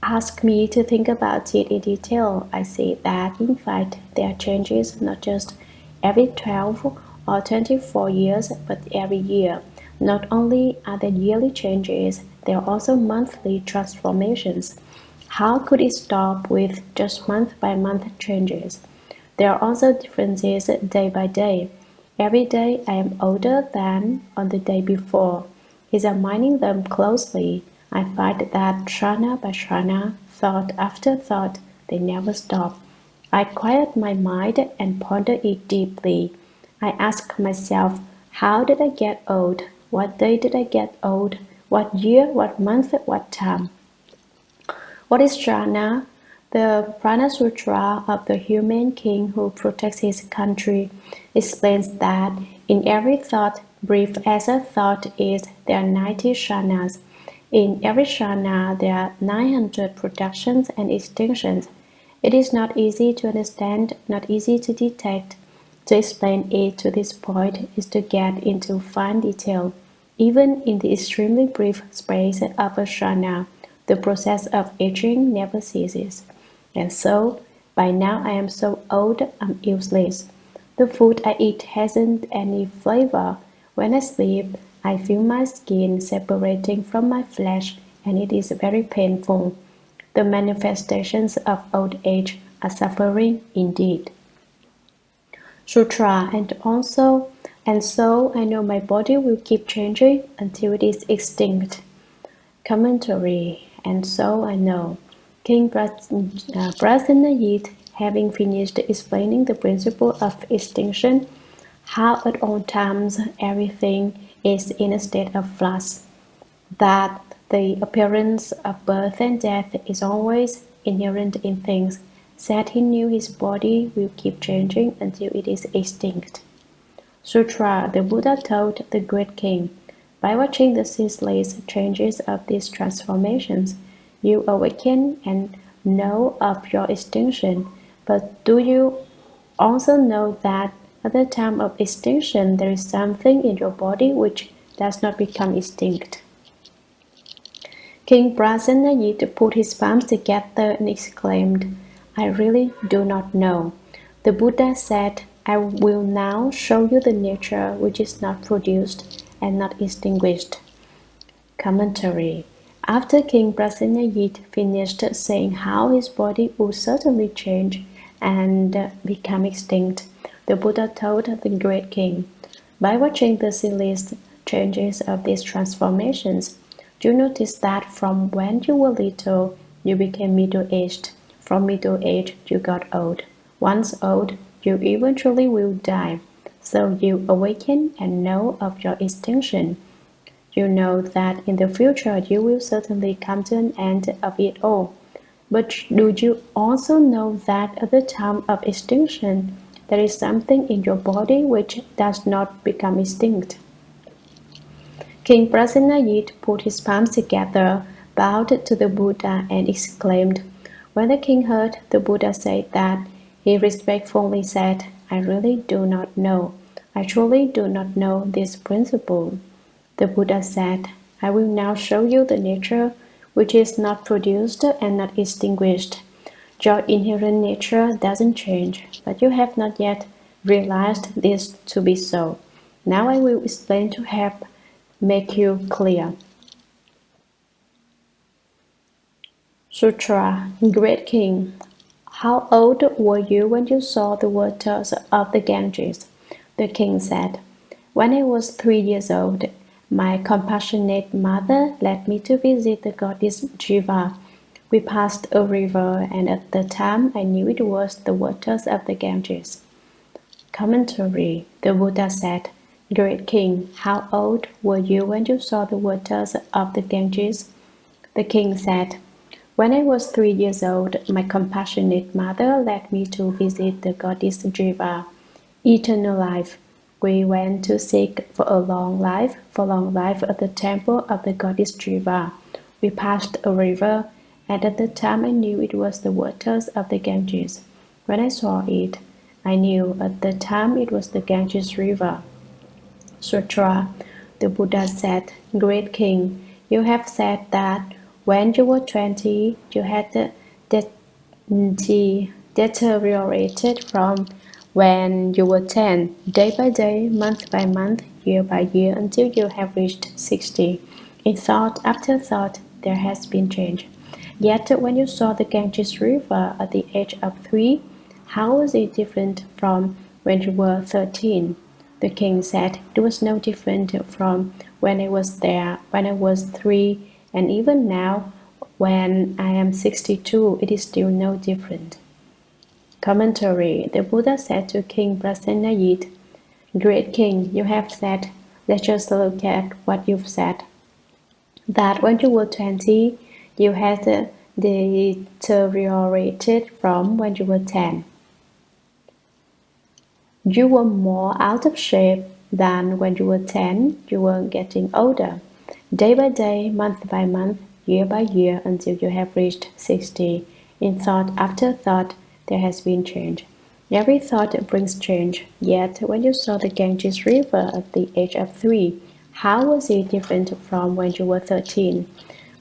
ask me to think about it in detail, I see that in fact there are changes not just every 12 or 24 years, but every year. Not only are there yearly changes, there are also monthly transformations. How could it stop with just month by month changes? There are also differences day by day. Every day I am older than on the day before. Examining them closely, I find that jhana by jhana, thought after thought, they never stop. I quiet my mind and ponder it deeply. I ask myself, how did I get old? What day did I get old? What year, what month, what time? What is jhana? The Prana Sutra of the Humane King who protects his country explains that in every thought, brief as a thought is, there are 90 jhanas. In every jhana, there are 900 productions and extinctions. It is not easy to understand, not easy to detect. To explain it to this point is to get into fine detail. Even in the extremely brief space of a jhana, the process of aging never ceases. And so, by now I am so old I'm useless. The food I eat hasn't any flavor. When I sleep, I feel my skin separating from my flesh, and it is very painful. The manifestations of old age are suffering indeed. Sutra, and so I know my body will keep changing until it is extinct. Commentary, and so I know. King Prasenajit, having finished explaining the principle of extinction, how at all times everything is in a state of flux, that the appearance of birth and death is always inherent in things, said he knew his body will keep changing until it is extinct. Sutra, the Buddha told the great king, by watching the ceaseless changes of these transformations, you awaken and know of your extinction. But do you also know that at the time of extinction there is something in your body which does not become extinct? King Prasenajit put his palms together and exclaimed, I really do not know. The Buddha said, I will now show you the nature which is not produced and not extinguished. Commentary. After King Prasenajit finished saying how his body would certainly change and become extinct, the Buddha told the great king, by watching the ceaseless changes of these transformations, you notice that from when you were little, you became middle-aged. From middle age, you got old. Once old, you eventually will die. So you awaken and know of your extinction. You know that in the future you will certainly come to an end of it all. But do you also know that at the time of extinction, there is something in your body which does not become extinct? King Prasenajit put his palms together, bowed to the Buddha, and exclaimed. When the king heard the Buddha say that, he respectfully said, I really do not know. I truly do not know this principle. The Buddha said, I will now show you the nature which is not produced and not extinguished. Your inherent nature doesn't change, but you have not yet realized this to be so. Now I will explain to help make you clear. Sutra. Great King, how old were you when you saw the waters of the Ganges? The king said, When I was 3 years old, my compassionate mother led me to visit the goddess Jiva. We passed a river, and at the time I knew it was the waters of the Ganges. Commentary. The Buddha said, Great King, how old were you when you saw the waters of the Ganges? The king said, When I was 3 years old, my compassionate mother led me to visit the goddess Jiva. Eternal life. We went to seek for long life at the temple of the goddess Jiva. We passed a river, and at the time I knew it was the waters of the Ganges. When I saw it, I knew at the time it was the Ganges River. Sutra. The Buddha said, Great King, you have said that when you were 20, you had deteriorated from when you were 10, day by day, month by month, year by year, until you have reached 60. In thought after thought, there has been change. Yet when you saw the Ganges River at the age of 3, how was it different from when you were 13? The king said, It was no different from when I was there, when I was 3, and even now, when I am 62, it is still no different. Commentary. The Buddha said to King Prasenajit, Great King, you have said, let's just look at what you've said, that when you were 20, you had deteriorated from when you were 10. You were more out of shape than when you were 10. You were getting older, day by day, month by month, year by year, until you have reached 60. In thought after thought, there has been change. Every thought brings change. Yet, when you saw the Ganges River at the age of 3, how was it different from when you were 13?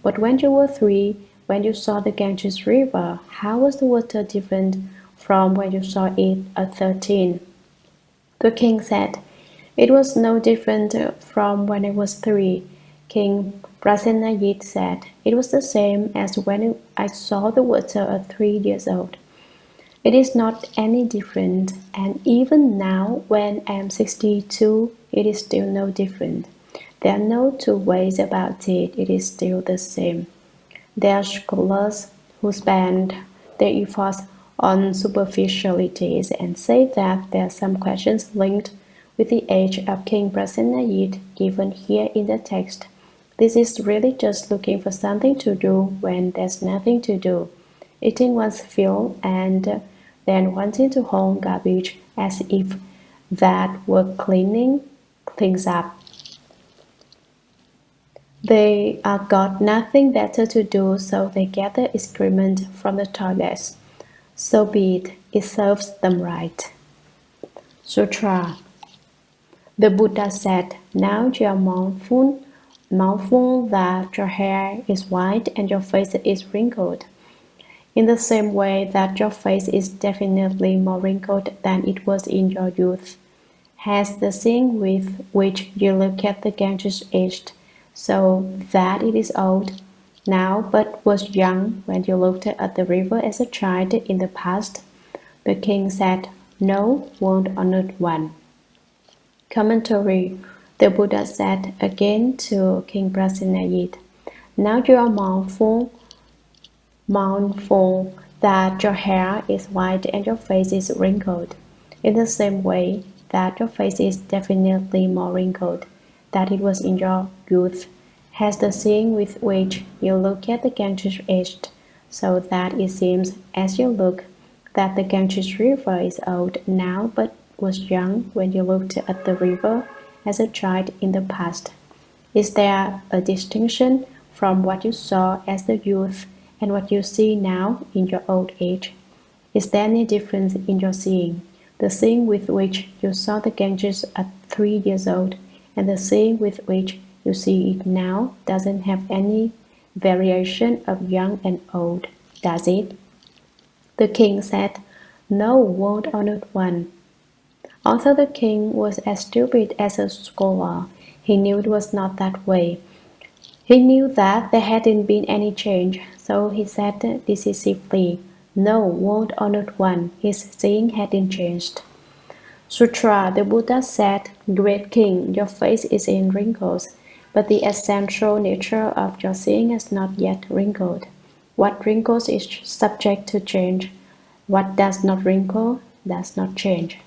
But when you were 3, when you saw the Ganges River, how was the water different from when you saw it at 13? The king said, It was no different from when I was 3. King Prasenajit said, It was the same as when I saw the water at 3 years old. It is not any different, and even now, when I am 62, it is still no different. There are no two ways about it, it is still the same. There are scholars who spend their efforts on superficialities and say that there are some questions linked with the age of King Prasenajit given here in the text. This is really just looking for something to do when there's nothing to do, eating one's fill and then wanting to haul garbage as if that were cleaning things up. They got nothing better to do, so they gather excrement from the toilets. So be it, it serves them right. Sutra. The Buddha said, Now you are mindful that your hair is white and your face is wrinkled. In the same way that your face is definitely more wrinkled than it was in your youth, has the seeing with which you look at the Ganges aged, so that it is old now but was young when you looked at the river as a child in the past? The king said, No, world honored one. Commentary. The Buddha said again to King Prasenajit, Now you are mindful that your hair is white and your face is wrinkled. In the same way that your face is definitely more wrinkled than it was in your youth, has the seeing with which you look at the Ganges aged, so that it seems as you look that the Ganges River is old now but was young when you looked at the river as a child in the past. Is there a distinction from what you saw as the youth and what you see now in your old age? Is there any difference in your seeing? The seeing with which you saw the Ganges at 3 years old and the seeing with which you see it now doesn't have any variation of young and old, does it? The king said, No, world honored one. Although the king was as stupid as a scholar, he knew it was not that way. He knew that there hadn't been any change, so he said decisively, No, world honored one, his seeing hadn't changed. Sutra, the Buddha said, Great king, your face is in wrinkles, but the essential nature of your seeing has not yet wrinkled. What wrinkles is subject to change. What does not wrinkle does not change.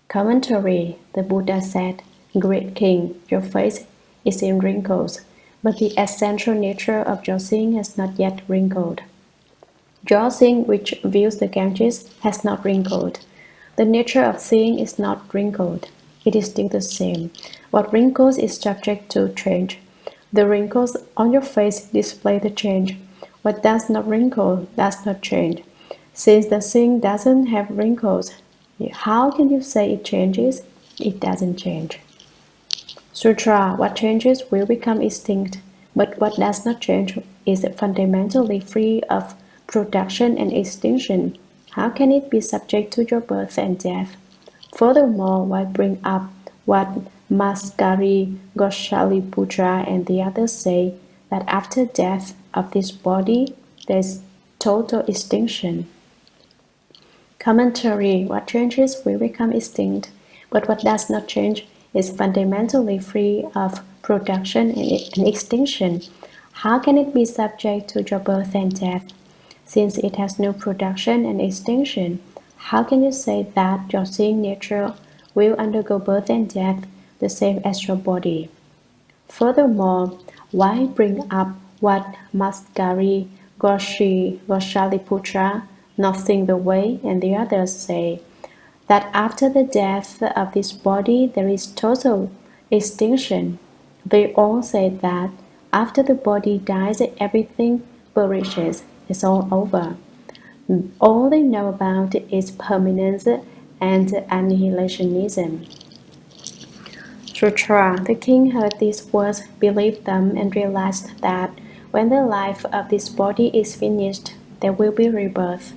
Commentary, the Buddha said, Great king, your face is in wrinkles, but the essential nature of your seeing has not yet wrinkled. Your seeing which views the Ganges has not wrinkled. The nature of seeing is not wrinkled. It is still the same. What wrinkles is subject to change. The wrinkles on your face display the change. What does not wrinkle does not change. Since the seeing doesn't have wrinkles, how can you say it changes? It doesn't change. Sutra, what changes will become extinct, but what does not change is fundamentally free of production and extinction. How can it be subject to your birth and death? Furthermore, why bring up what Maskari, Goshaliputra and the others say, that after death of this body, there is total extinction? Commentary, what changes will become extinct, but what does not change is fundamentally free of production and extinction. How can it be subject to your birth and death? Since it has no production and extinction, how can you say that your seeing nature will undergo birth and death the same as your body? Furthermore, why bring up what Maskari, Goshaliputra, Nothing the Way, and the others say, that after the death of this body there is total extinction? They all say that after the body dies, everything perishes. It's all over. All they know about is permanence and annihilationism. Sutra, the king heard these words, believed them, and realized that when the life of this body is finished, there will be rebirth.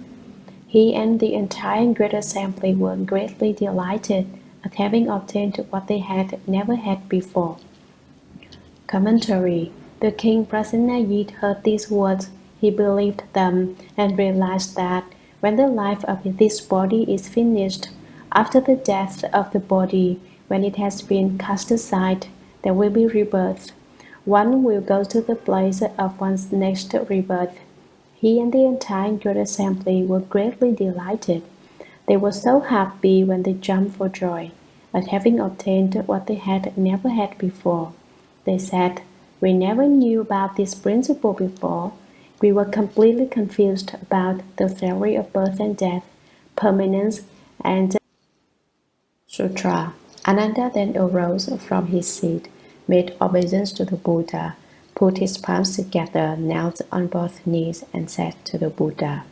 He and the entire great assembly were greatly delighted at having obtained what they had never had before. Commentary, the king Prasenajit heard these words, he believed them, and realized that when the life of this body is finished, after the death of the body, when it has been cast aside, there will be rebirth. One will go to the place of one's next rebirth. He and the entire great assembly were greatly delighted. They were so happy when they jumped for joy at having obtained what they had never had before. They said, We never knew about this principle before. We were completely confused about the theory of birth and death, permanence, and Sutra. Ananda then arose from his seat, made obeisance to the Buddha, put his palms together, knelt on both knees, and said to the Buddha,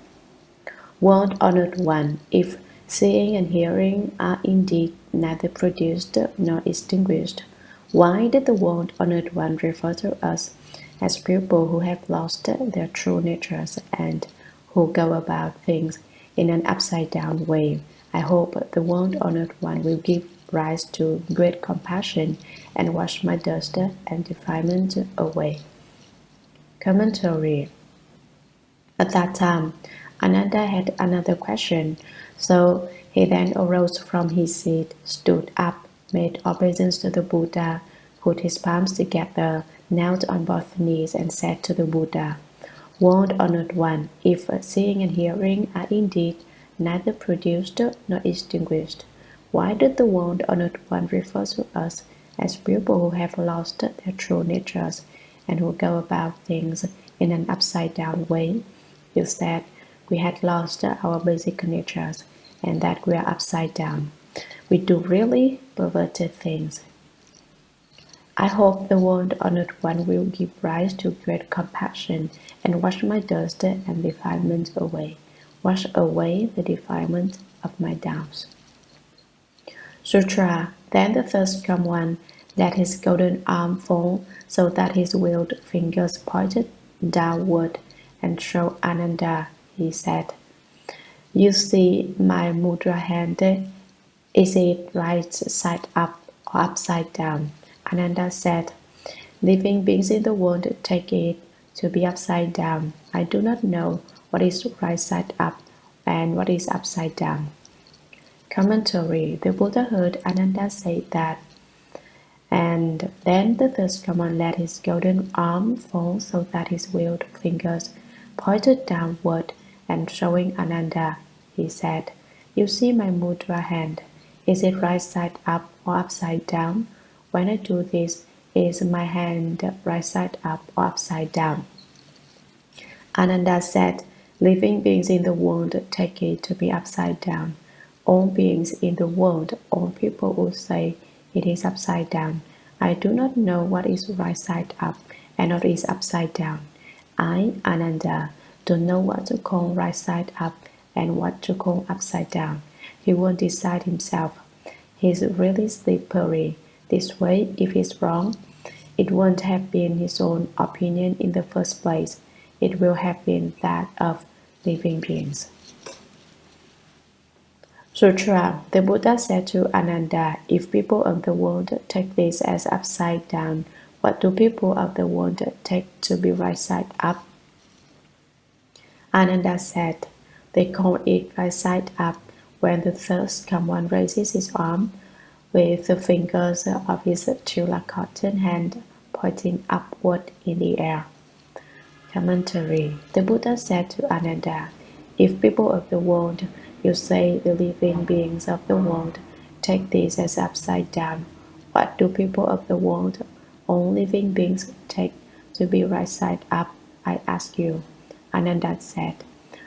World honored one, if seeing and hearing are indeed neither produced nor extinguished, why did the world honored one refer to us as people who have lost their true natures and who go about things in an upside-down way? I hope the world honored one will give rise to great compassion and wash my dust and defilement away. Commentary. At that time, Ananda had another question, so he then arose from his seat, stood up, made obeisance to the Buddha, put his palms together, knelt on both knees, and said to the Buddha, World honored one, if seeing and hearing are indeed neither produced nor extinguished, why did the world honored one refer to us as people who have lost their true natures and who go about things in an upside-down way? You said we had lost our basic natures and that we are upside down. We do really perverted things. I hope the world honored one will give rise to great compassion and wash my dust and defilement away. Wash away the defilement of my doubts. Sutra. Then the thirsty one let his golden arm fall so that his willed fingers pointed downward and showed Ananda. He said, "You see my mudra hand? Is it right side up or upside down?" Ananda said, "Living beings in the world take it to be upside down. I do not know what is right side up and what is upside down." Commentary. The Buddha heard Ananda say that, and then the thirsty one let his golden arm fall so that his willed fingers pointed downward, and showing Ananda, he said, "You see my mudra hand. Is it right side up or upside down? When I do this, is my hand right side up or upside down?" Ananda said, "Living beings in the world take it to be upside down. All beings in the world, all people would say it is upside down. I do not know what is right side up and what is upside down. I, Ananda, don't know what to call right side up and what to call upside down. He won't decide himself. He's really slippery. This way, if he's wrong, it won't have been his own opinion in the first place. It will have been that of living beings." Sutra. The Buddha said to Ananda, "If people of the world take this as upside down, what do people of the world take to be right side up?" Ananda said, "They call it right side up when the thirsty one raises his arm with the fingers of his cotton hand pointing upward in the air." Commentary. The Buddha said to Ananda, "If people of the world, you say the living beings of the world, take this as upside down, what do people of the world, all living beings, take to be right side up, I ask you?" Ananda said,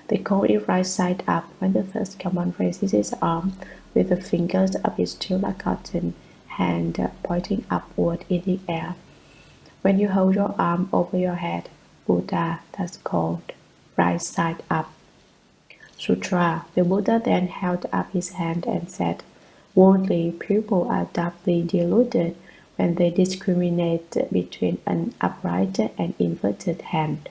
"They call it right side up when the thirsty one raises his arm with the fingers of his cotton hand pointing upward in the air. When you hold your arm over your head, Buddha, that's called right side up." Sutra. The Buddha then held up his hand and said, "Worldly people are doubly deluded when they discriminate between an upright and inverted hand."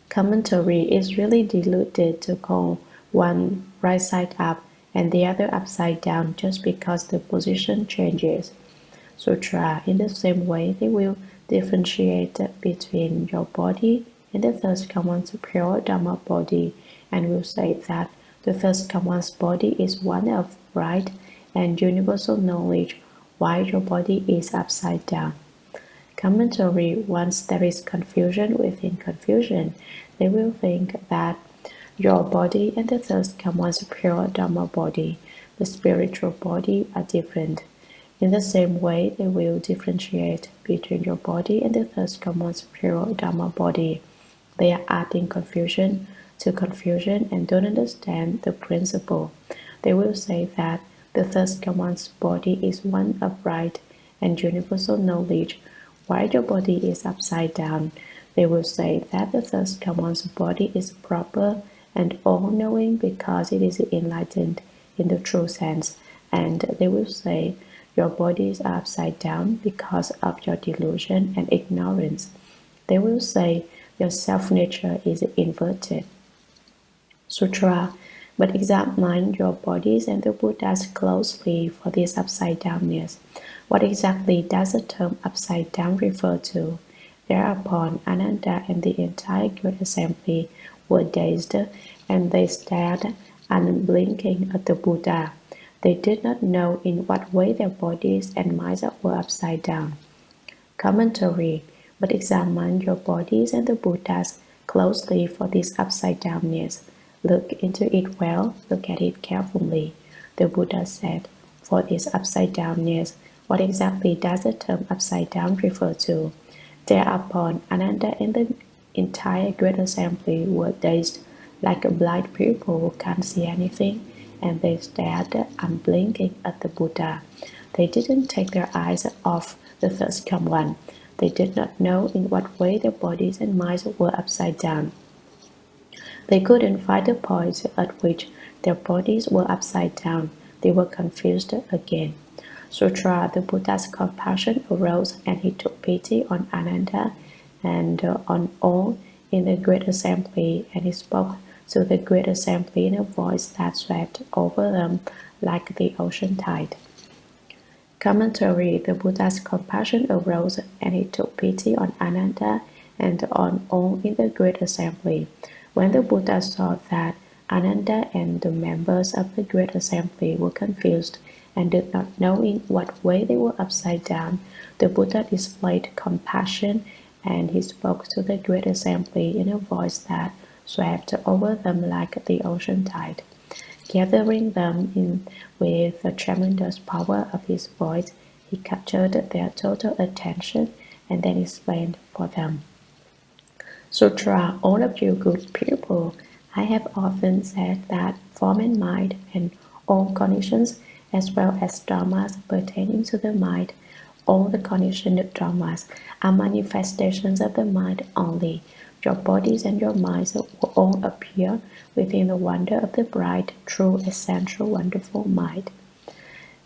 Commentary. Is really deluded to call one right side up and the other upside down just because the position changes. Sutra. In the same way, they will differentiate between your body and the thirsty one's pure Dharma body, and will say that the thirsty one's body is one of right and universal knowledge, while your body is upside down. Commentary. Once there is confusion within confusion, they will think that your body and the thirsty one's pure Dharma body, the spiritual body, are different. In the same way, they will differentiate between your body and the thirsty one's pure Dharma body. They are adding confusion to confusion and don't understand the principle. They will say that the thirsty one's body is one of right and universal knowledge, while your body is upside down. They will say that the thirsty one's body is proper and all-knowing because it is enlightened in the true sense, and they will say your bodies are upside down because of your delusion and ignorance. They will say your self-nature is inverted. Sutra. But examine your bodies and the Buddhas closely for this upside-downness. What exactly does the term upside down refer to? Thereupon, Ananda and the entire great assembly were dazed, and they stared unblinking at the Buddha. They did not know in what way their bodies and minds were upside down. Commentary. But examine your bodies and the Buddhas closely for this upside-downness. Look into it well, look at it carefully. The Buddha said, "For this upside-downness, what exactly does the term upside down refer to?" Thereupon, Ananda and the entire great assembly were dazed like blind people who can't see anything, and they stared unblinking at the Buddha. They didn't take their eyes off the thirsty one. They did not know in what way their bodies and minds were upside down. They couldn't find the point at which their bodies were upside down. they were confused again. Sutra, the Buddha's compassion arose and he took pity on Ananda and on all in the great assembly, and he spoke to the great assembly in a voice that swept over them like the ocean tide. Commentary. The Buddha's compassion arose and he took pity on Ananda and on all in the great assembly. When the Buddha saw that Ananda and the members of the great assembly were confused and did not know in what way they were upside down, the Buddha displayed compassion and he spoke to the great assembly in a voice that swept over them like the ocean tide. Gathering them in with the tremendous power of his voice, he captured their total attention and then explained for them. Sutra, all of you good people, I have often said that form and mind and all conditions as well as dharmas pertaining to the mind, all the conditioned dharmas are manifestations of the mind only. Your bodies and your minds will all appear within the wonder of the bright, true, essential, wonderful mind.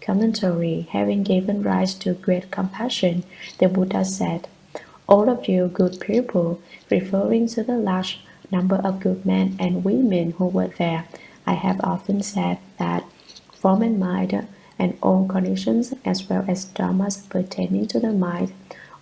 Commentary. Having given rise to great compassion, the Buddha said, all of you good people, referring to the large number of good men and women who were there, I have often said that form and mind and all conditions as well as dharmas pertaining to the mind,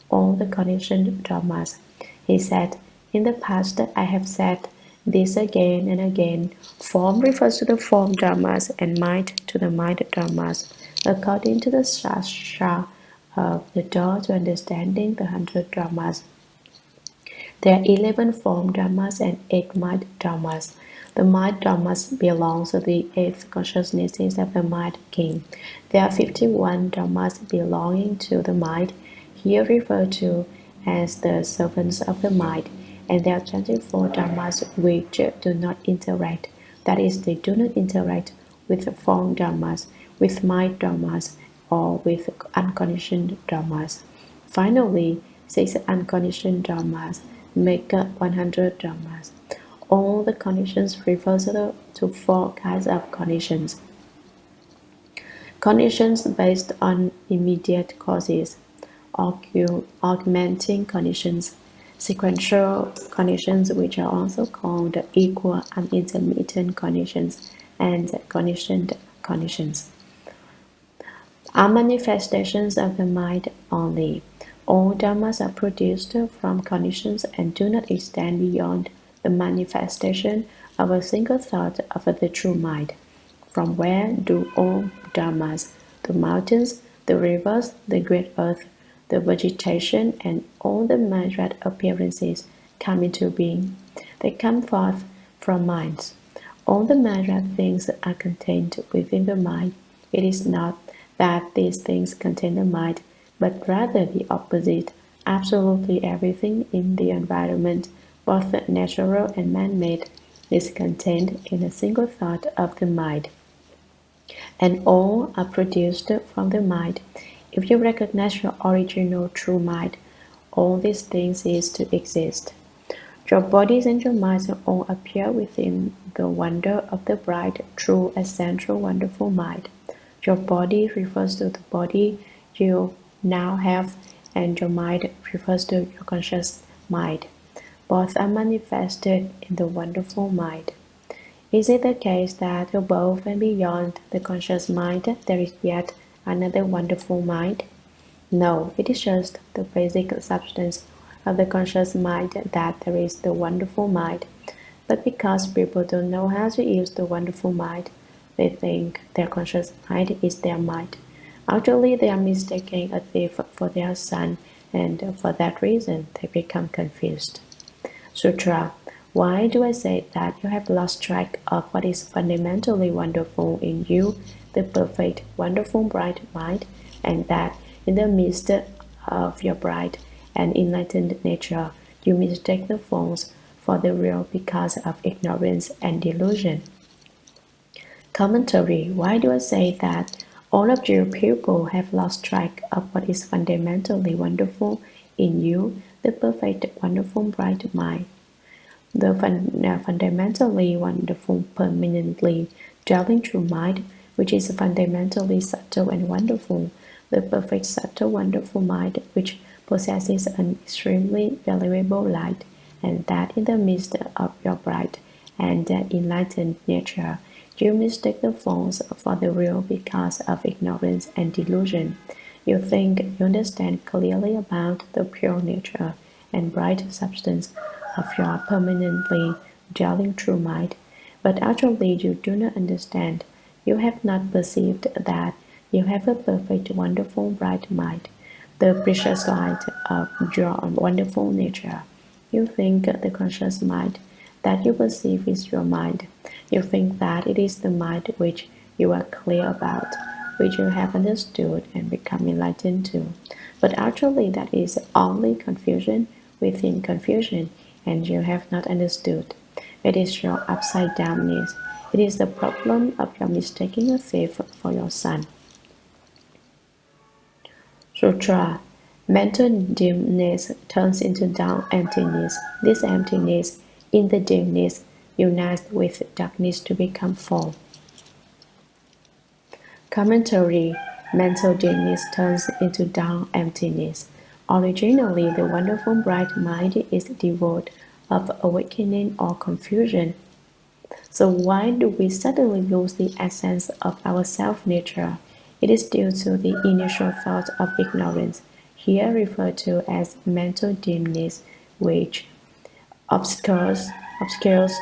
all the conditioned dharmas. He said, in the past I have said this again and again. Form refers to the form dharmas and mind to the mind dharmas. According to the Shastra of the door to understanding the 100 dharmas, there are 11 form dharmas and 8 mind dharmas. The mind dharmas belong to the 8th consciousnesses of the mind king. There are 51 dharmas belonging to the mind, here referred to as the servants of the mind, and there are 24 dharmas which do not interact. That is, they do not interact with form dharmas, with mind dharmas, or with unconditioned dharmas. Finally, 6 unconditioned dharmas make up 100 dharmas. All the conditions refer to 4 kinds of conditions. Conditions based on immediate causes, augmenting conditions, sequential conditions which are also called equal and intermittent conditions, and conditioned conditions, are manifestations of the mind only. All dharmas are produced from conditions and do not extend beyond the manifestation of a single thought of the true mind. From where do all dharmas, the mountains, the rivers, the great earth, the vegetation, and all the myriad appearances come into being? They come forth from minds. All the myriad things are contained within the mind. It is not that these things contain the mind, but rather the opposite. Absolutely everything in the environment, both natural and man-made, is contained in a single thought of the mind, and all are produced from the mind. If you recognize your original true mind, all these things cease to exist. Your bodies and your minds all appear within the wonder of the bright, true, essential, wonderful mind. Your body refers to the body you now have, and your mind refers to your conscious mind. Both are manifested in the wonderful mind. Is it the case that above and beyond the conscious mind there is yet another wonderful mind? No, it is just the basic substance of the conscious mind that there is the wonderful mind. But because people don't know how to use the wonderful mind, they think their conscious mind is their mind. Actually, they are mistaking a thief for their son, and for that reason they become confused. Sutra. Why do I say that you have lost track of what is fundamentally wonderful in you, the perfect, wonderful, bright mind, and that in the midst of your bright and enlightened nature, you mistake the false for the real because of ignorance and delusion? Commentary. Why do I say that all of you people have lost track of what is fundamentally wonderful in you, the perfect, wonderful, bright mind? The fundamentally wonderful, permanently dwelling true mind which is fundamentally subtle and wonderful, the perfect subtle wonderful mind which possesses an extremely valuable light, and that in the midst of your bright and enlightened nature, you mistake the false for the real because of ignorance and delusion. You think you understand clearly about the pure nature and bright substance of your permanently dwelling true mind, but actually you do not understand. You have not perceived that you have a perfect, wonderful, bright mind, the precious light of your wonderful nature. You think the conscious mind that you perceive is your mind. You think that it is the mind which you are clear about, which you have understood and become enlightened to. But actually, that is only confusion within confusion, and you have not understood. It is your upside downness. It is the problem of your mistaking a thief for your son. Sutra. Mental dimness turns into dull emptiness. This emptiness in the dimness unites with darkness to become form. Commentary. Mental dimness turns into dull emptiness. Originally, the wonderful bright mind is devoid of awakening or confusion. So why do we suddenly lose the essence of our self-nature? It is due to the initial thought of ignorance, here referred to as mental dimness, which obscures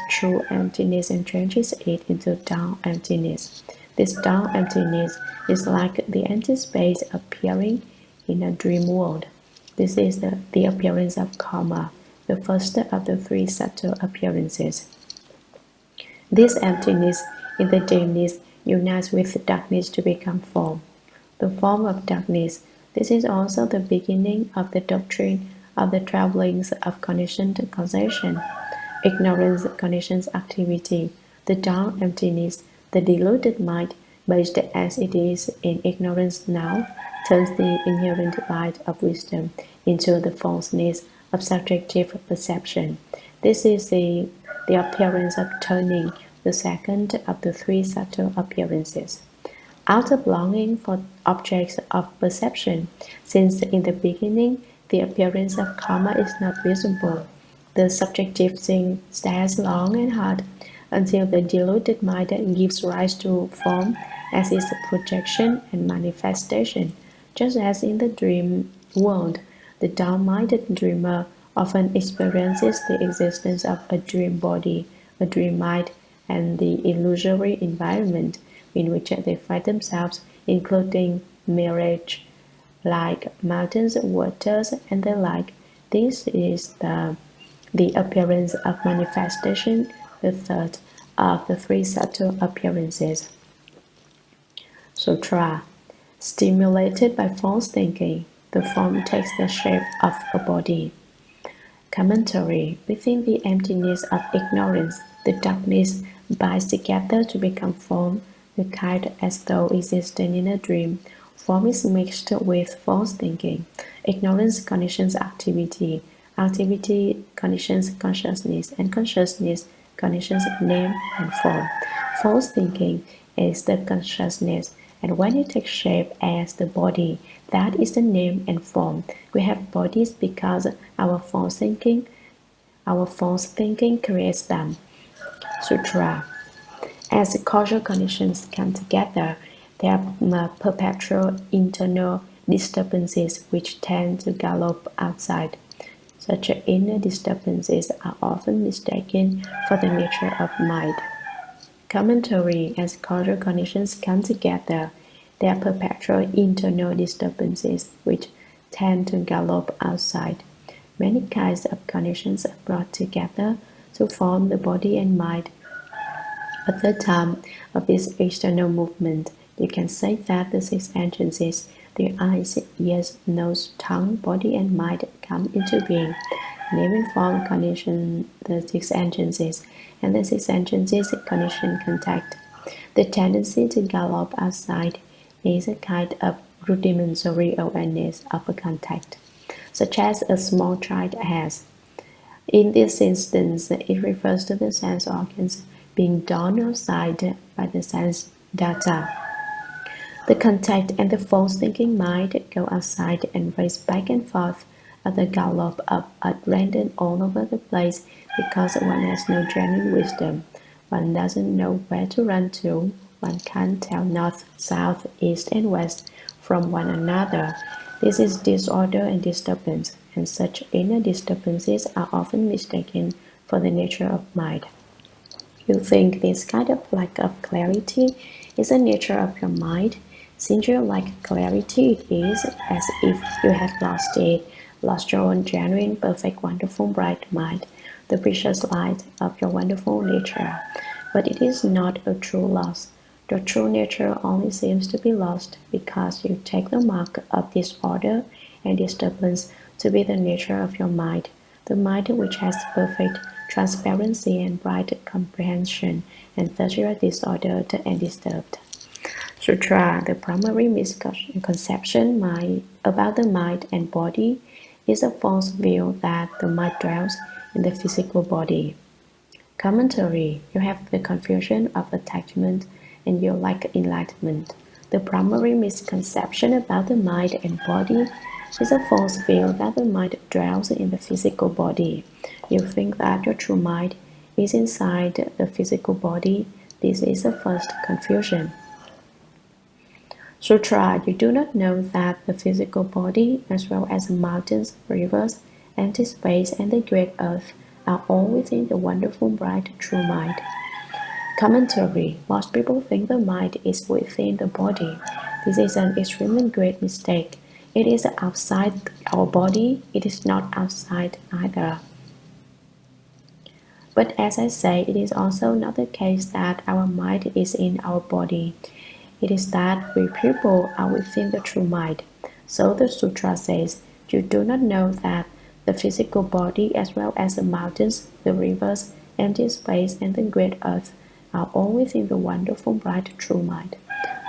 true emptiness and changes it into dull emptiness. This dull emptiness is like the empty space appearing in a dream world. This is the appearance of karma, the first of the three subtle appearances. This emptiness in the dimness unites with darkness to become form. The form of darkness. This is also the beginning of the doctrine of the travelings of conditioned causation. Ignorance conditions activity. The dull emptiness, the deluded mind, based as it is in ignorance now, turns the inherent light of wisdom into the falseness of subjective perception. This is the appearance of turning, the second of the three subtle appearances. Out of longing for objects of perception, since in the beginning the appearance of karma is not visible, the subjective thing stares long and hard until the deluded mind gives rise to form as its projection and manifestation. Just as in the dream world, the dull-minded dreamer often experiences the existence of a dream body, a dream mind, and the illusory environment in which they find themselves, including mirage, like mountains, waters, and the like. This is the appearance of manifestation, the third of the three subtle appearances. Sutra. Stimulated by false thinking, the form takes the shape of a body. Commentary. Within the emptiness of ignorance, the darkness binds together to become form, the kind as though existing in a dream. Form is mixed with false thinking. Ignorance conditions activity. Activity conditions consciousness, and consciousness conditions name and form. False thinking is the consciousness, and when it takes shape as the body, that is the name and form. We have bodies because our false thinking creates them. Sutra. As causal conditions come together, there are perpetual internal disturbances which tend to gallop outside. Such inner disturbances are often mistaken for the nature of mind. Commentary. As causal conditions come together, there are perpetual internal disturbances which tend to gallop outside. Many kinds of conditions are brought together to form the body and mind. At the time of this external movement, you can say that the six agencies, the eyes, ears, nose, tongue, body, and mind come into being. Name and form condition the six agencies, and the six agencies condition contact. The tendency to gallop outside is a kind of rudimentary awareness of a contact, such as a small child has. In this instance, it refers to the sense organs being drawn outside by the sense data. The contact and the false thinking mind go outside and race back and forth at the gallop up at random all over the place because one has no genuine wisdom. One doesn't know where to run to. One can't tell north, south, east, and west from one another. This is disorder and disturbance, and such inner disturbances are often mistaken for the nature of mind. You think this kind of lack of clarity is the nature of your mind. Since you lack clarity, it is as if you had lost it, lost your own genuine, perfect, wonderful, bright mind, the precious light of your wonderful nature. But it is not a true loss. Your true nature only seems to be lost because you take the mark of disorder and disturbance to be the nature of your mind, the mind which has perfect transparency and bright comprehension, and thus you are disordered and disturbed. Sutra, the primary misconception about the mind and body is a false view that the mind dwells in the physical body. Commentary, you have the confusion of attachment and you lack enlightenment. The primary misconception about the mind and body is a false view that the mind dwells in the physical body. You think that your true mind is inside the physical body. This is the first confusion. Sutra, you do not know that the physical body, as well as the mountains, rivers, empty space, and the great earth, are all within the wonderful, bright, true mind. Commentary, most people think the mind is within the body. This is an extremely great mistake. It is outside our body, it is not outside either. But as I say, it is also not the case that our mind is in our body. It is that we people are within the true mind. So the sutra says, you do not know that the physical body as well as the mountains, the rivers, empty space, and the great earth are all within the wonderful, bright, true mind.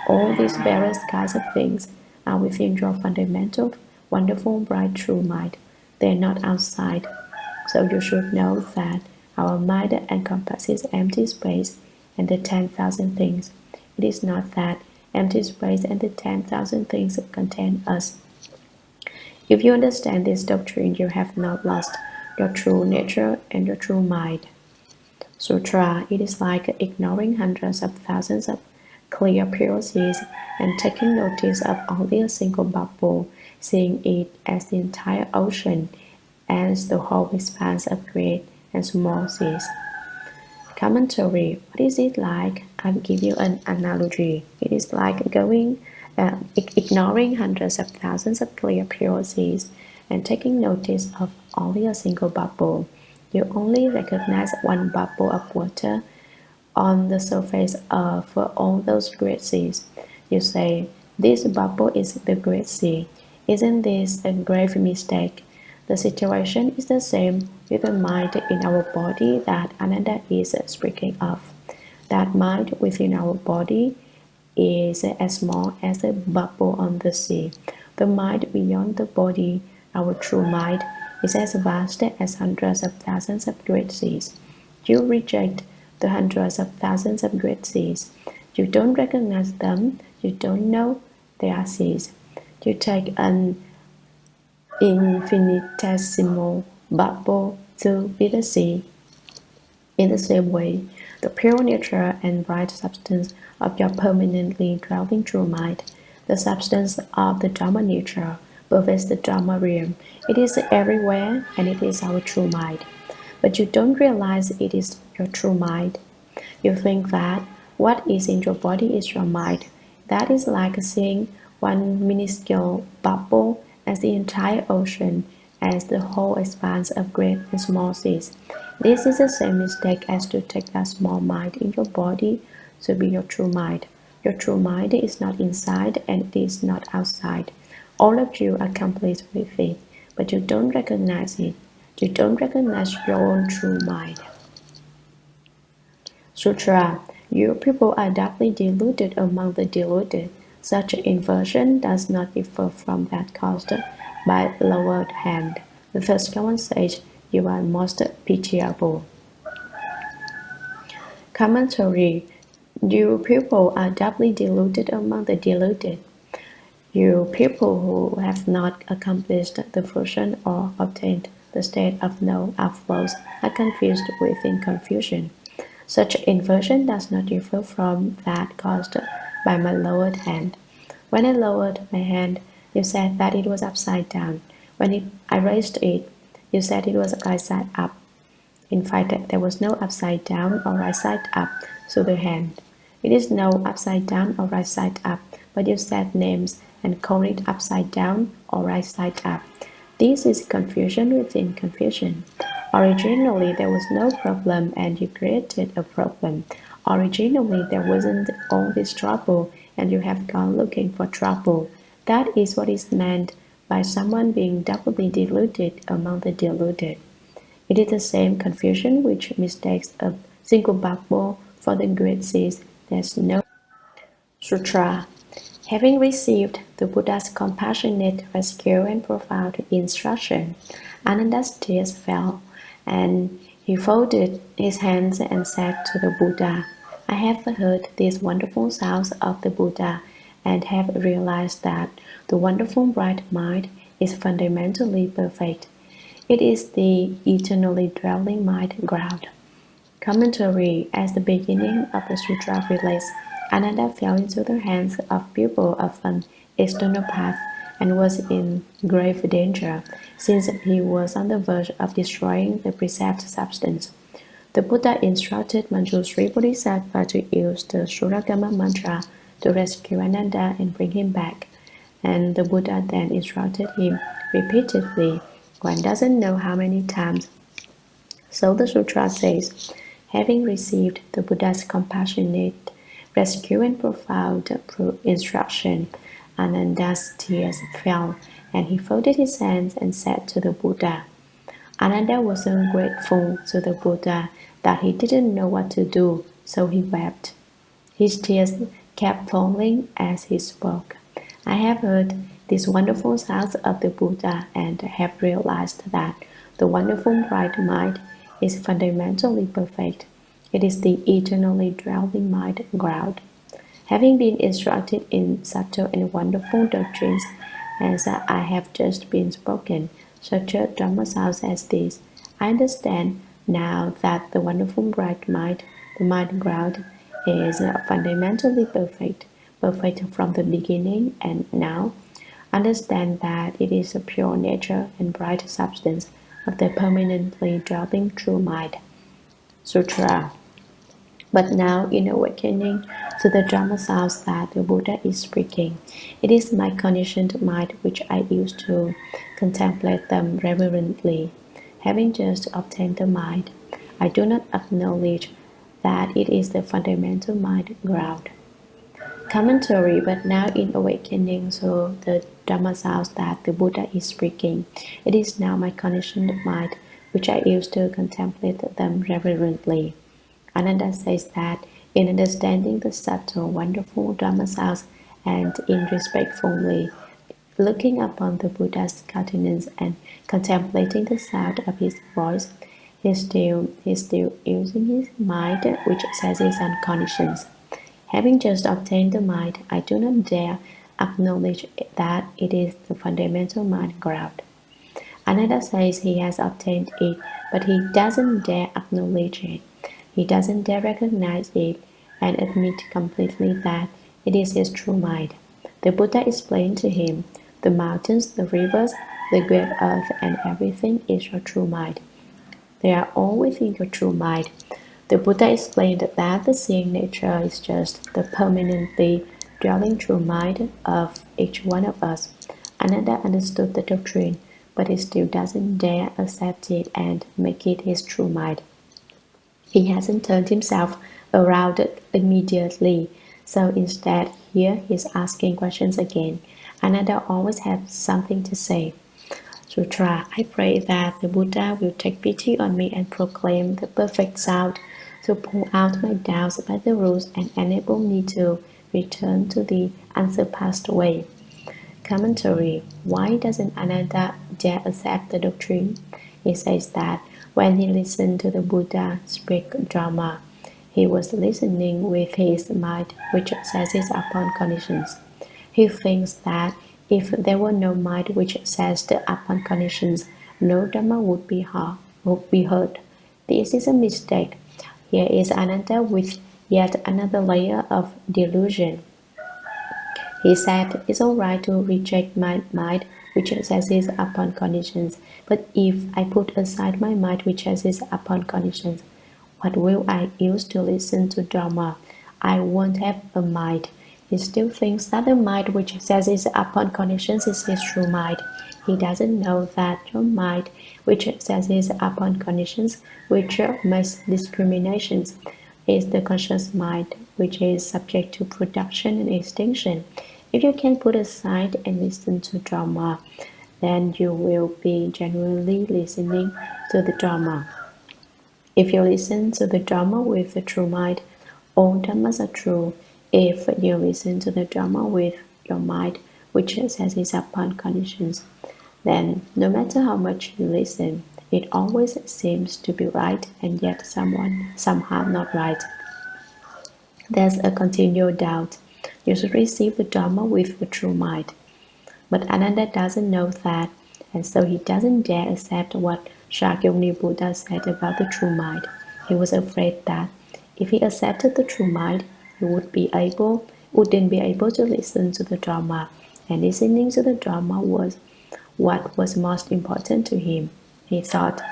All these various kinds of things are within your fundamental, wonderful, bright, true mind. They are not outside. So you should know that our mind encompasses empty space and the 10,000 things. It is not that empty space and the 10,000 things contain us. If you understand this doctrine, you have not lost your true nature and your true mind. Sutra, it is like ignoring hundreds of thousands of clear pure seas and taking notice of only a single bubble, seeing it as the entire ocean, as the whole expanse of great and small seas. Commentary, what is it like? I'll give you an analogy. It is like ignoring hundreds of thousands of clear pure seas and taking notice of only a single bubble. You only recognize one bubble of water on the surface of all those great seas. You say, this bubble is the great sea. Isn't this a grave mistake? The situation is the same with the mind in our body that Ananda is speaking of. That mind within our body is as small as a bubble on the sea. The mind beyond the body, our true mind, is as vast as hundreds of thousands of great seas. You reject the hundreds of thousands of great seas. You don't recognize them. You don't know they are seas. You take an infinitesimal bubble to be the sea. In the same way, the pure nature and bright substance of your permanently dwelling true mind, the substance of the Dharma nature, pervades the Dharma realm. It is everywhere and it is our true mind. But you don't realize it is your true mind. You think that what is in your body is your mind. That is like seeing one minuscule bubble as the entire ocean, as the whole expanse of great and small seas. This is the same mistake as to take that small mind in your body to be your true mind. Your true mind is not inside and it is not outside. All of you are complete with it, but you don't recognize it. You don't recognize your own true mind. Sutra, you people are darkly deluded among the deluded. Such inversion does not differ from that caused by lowered hand. The first common sage, you are most pitiable. Commentary, You people are doubly deluded among the deluded. You people who have not accomplished the fruition or obtained the state of no outflows are confused within confusion. Such inversion does not differ from that caused by my lowered hand. When I lowered my hand, you said that it was upside down. I raised it, you said it was right side up. In fact, there was no upside down or right side up to the hand. It is no upside down or right side up, but you said names and called it upside down or right side up. This is confusion within confusion. Originally, there was no problem and you created a problem. Originally, there wasn't all this trouble and you have gone looking for trouble. That is what is meant by someone being doubly deluded among the deluded. It is the same confusion which mistakes a single bubble for the great seas. There's no sutra. Having received the Buddha's compassionate rescue and profound instruction, Ananda's tears fell, and he folded his hands and said to the Buddha, I have heard these wonderful sounds of the Buddha and have realized that the wonderful bright mind is fundamentally perfect. It is the eternally dwelling mind ground. Commentary. As the beginning of the sutra relates, Ananda fell into the hands of people of an external path and was in grave danger, since he was on the verge of destroying the precept substance. The Buddha instructed Manjushri Bodhisattva to use the Shurangama mantra to rescue Ananda and bring him back, and the Buddha then instructed him repeatedly, one doesn't know how many times. So the sutra says, having received the Buddha's compassionate rescue and profound instruction, Ananda's tears fell, and he folded his hands and said to the Buddha. Ananda was so grateful to the Buddha that he didn't know what to do, so he wept. His tears kept falling as he spoke. I have heard these wonderful sounds of the Buddha and have realized that the wonderful bright mind is fundamentally perfect. It is the eternally dwelling mind ground. Having been instructed in subtle and wonderful doctrines, as I have just been spoken, such a Dharma sounds as this, I understand now that the wonderful bright mind, the mind ground, is fundamentally perfect, perfect from the beginning and now. Understand that it is the pure nature and bright substance of the permanently dwelling true mind. Sutra. But now, in awakening to the Dharma sounds that the Buddha is speaking, it is my conditioned mind which I use to contemplate them reverently. Having just obtained the mind, I do not acknowledge that it is the fundamental mind ground. Commentary. But now in awakening to the Dharma sounds that the Buddha is speaking, it is now my conditioned mind which I use to contemplate them reverently. Ananda says that in understanding the subtle, wonderful Dharma sounds and in respectfully looking upon the Buddha's countenance and contemplating the sound of his voice, he is still using his mind, which says his unconditioned. Having just obtained the mind, I do not dare acknowledge that it is the fundamental mind ground. Ananda says he has obtained it, but he doesn't dare acknowledge it. He doesn't dare recognize it and admit completely that it is his true mind. The Buddha explained to him, the mountains, the rivers, the great earth, and everything is your true mind. They are all within your true mind. The Buddha explained that the seeing nature is just the permanently dwelling true mind of each one of us. Ananda understood the doctrine, but he still doesn't dare accept it and make it his true mind. He hasn't turned himself around immediately, so instead here he's asking questions again. Ananda always has something to say. Sutra. I pray that the Buddha will take pity on me and proclaim the perfect sound to pull out my doubts by the rules and enable me to return to the unsurpassed way. Commentary. Why doesn't Ananda dare accept the doctrine? He says that when he listened to the Buddha speak Dharma, He was listening with his mind, which seizes upon conditions. He thinks that if there were no mind which seized upon conditions, no Dharma would be heard. This is a mistake. Here is Ananda with yet another layer of delusion. He said, it's all right to reject my mind which seizes upon conditions, but if I put aside my mind which seizes upon conditions, what will I use to listen to Dharma? I won't have a mind. He still thinks that the mind which seizes upon conditions is his true mind. He doesn't know that your mind which seizes upon conditions, which makes discriminations, is the conscious mind, which is subject to production and extinction. If you can put aside and listen to Dharma, then you will be genuinely listening to the Dharma. If you listen to the Dharma with the true mind, all Dhammas are true. If you listen to the Dharma with your mind, which seizes upon conditions, then no matter how much you listen, it always seems to be right and yet somehow not right. There's a continual doubt. You should receive the Dharma with the true mind. But Ananda doesn't know that, and so he doesn't dare accept what Shakyamuni Buddha said about the true mind. He was afraid that if he accepted the true mind, he wouldn't be able to listen to the Dharma, and listening to the Dharma was what was most important to him. He thought,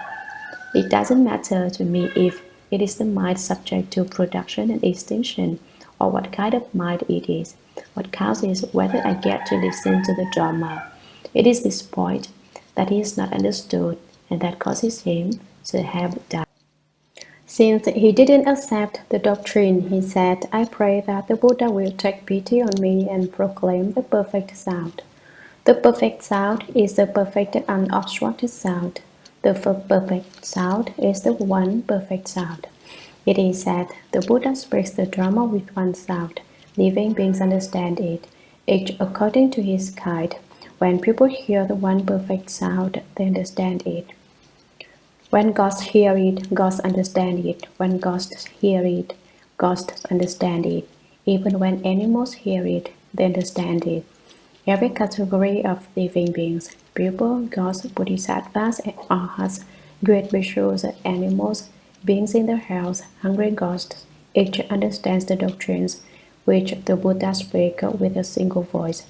it doesn't matter to me if it is the mind subject to production and extinction, or what kind of mind it is. What counts is whether I get to listen to the Dharma. It is this point that he is not understood, and that causes him to have doubt. Since he didn't accept the doctrine, he said, I pray that the Buddha will take pity on me and proclaim the perfect sound. The perfect sound is the perfect unobstructed sound. The perfect sound is the one perfect sound. It is said, the Buddha speaks the Dharma with one sound. Living beings understand it, each according to his kind. When people hear the one perfect sound, they understand it. When gods hear it, gods understand it. When ghosts hear it, ghosts understand it. Even when animals hear it, they understand it. Every category of living beings, people, gods, bodhisattvas, and arhats, great rituals, animals, beings in the house, hungry ghosts, each understands the doctrines which the Buddha speaks with a single voice.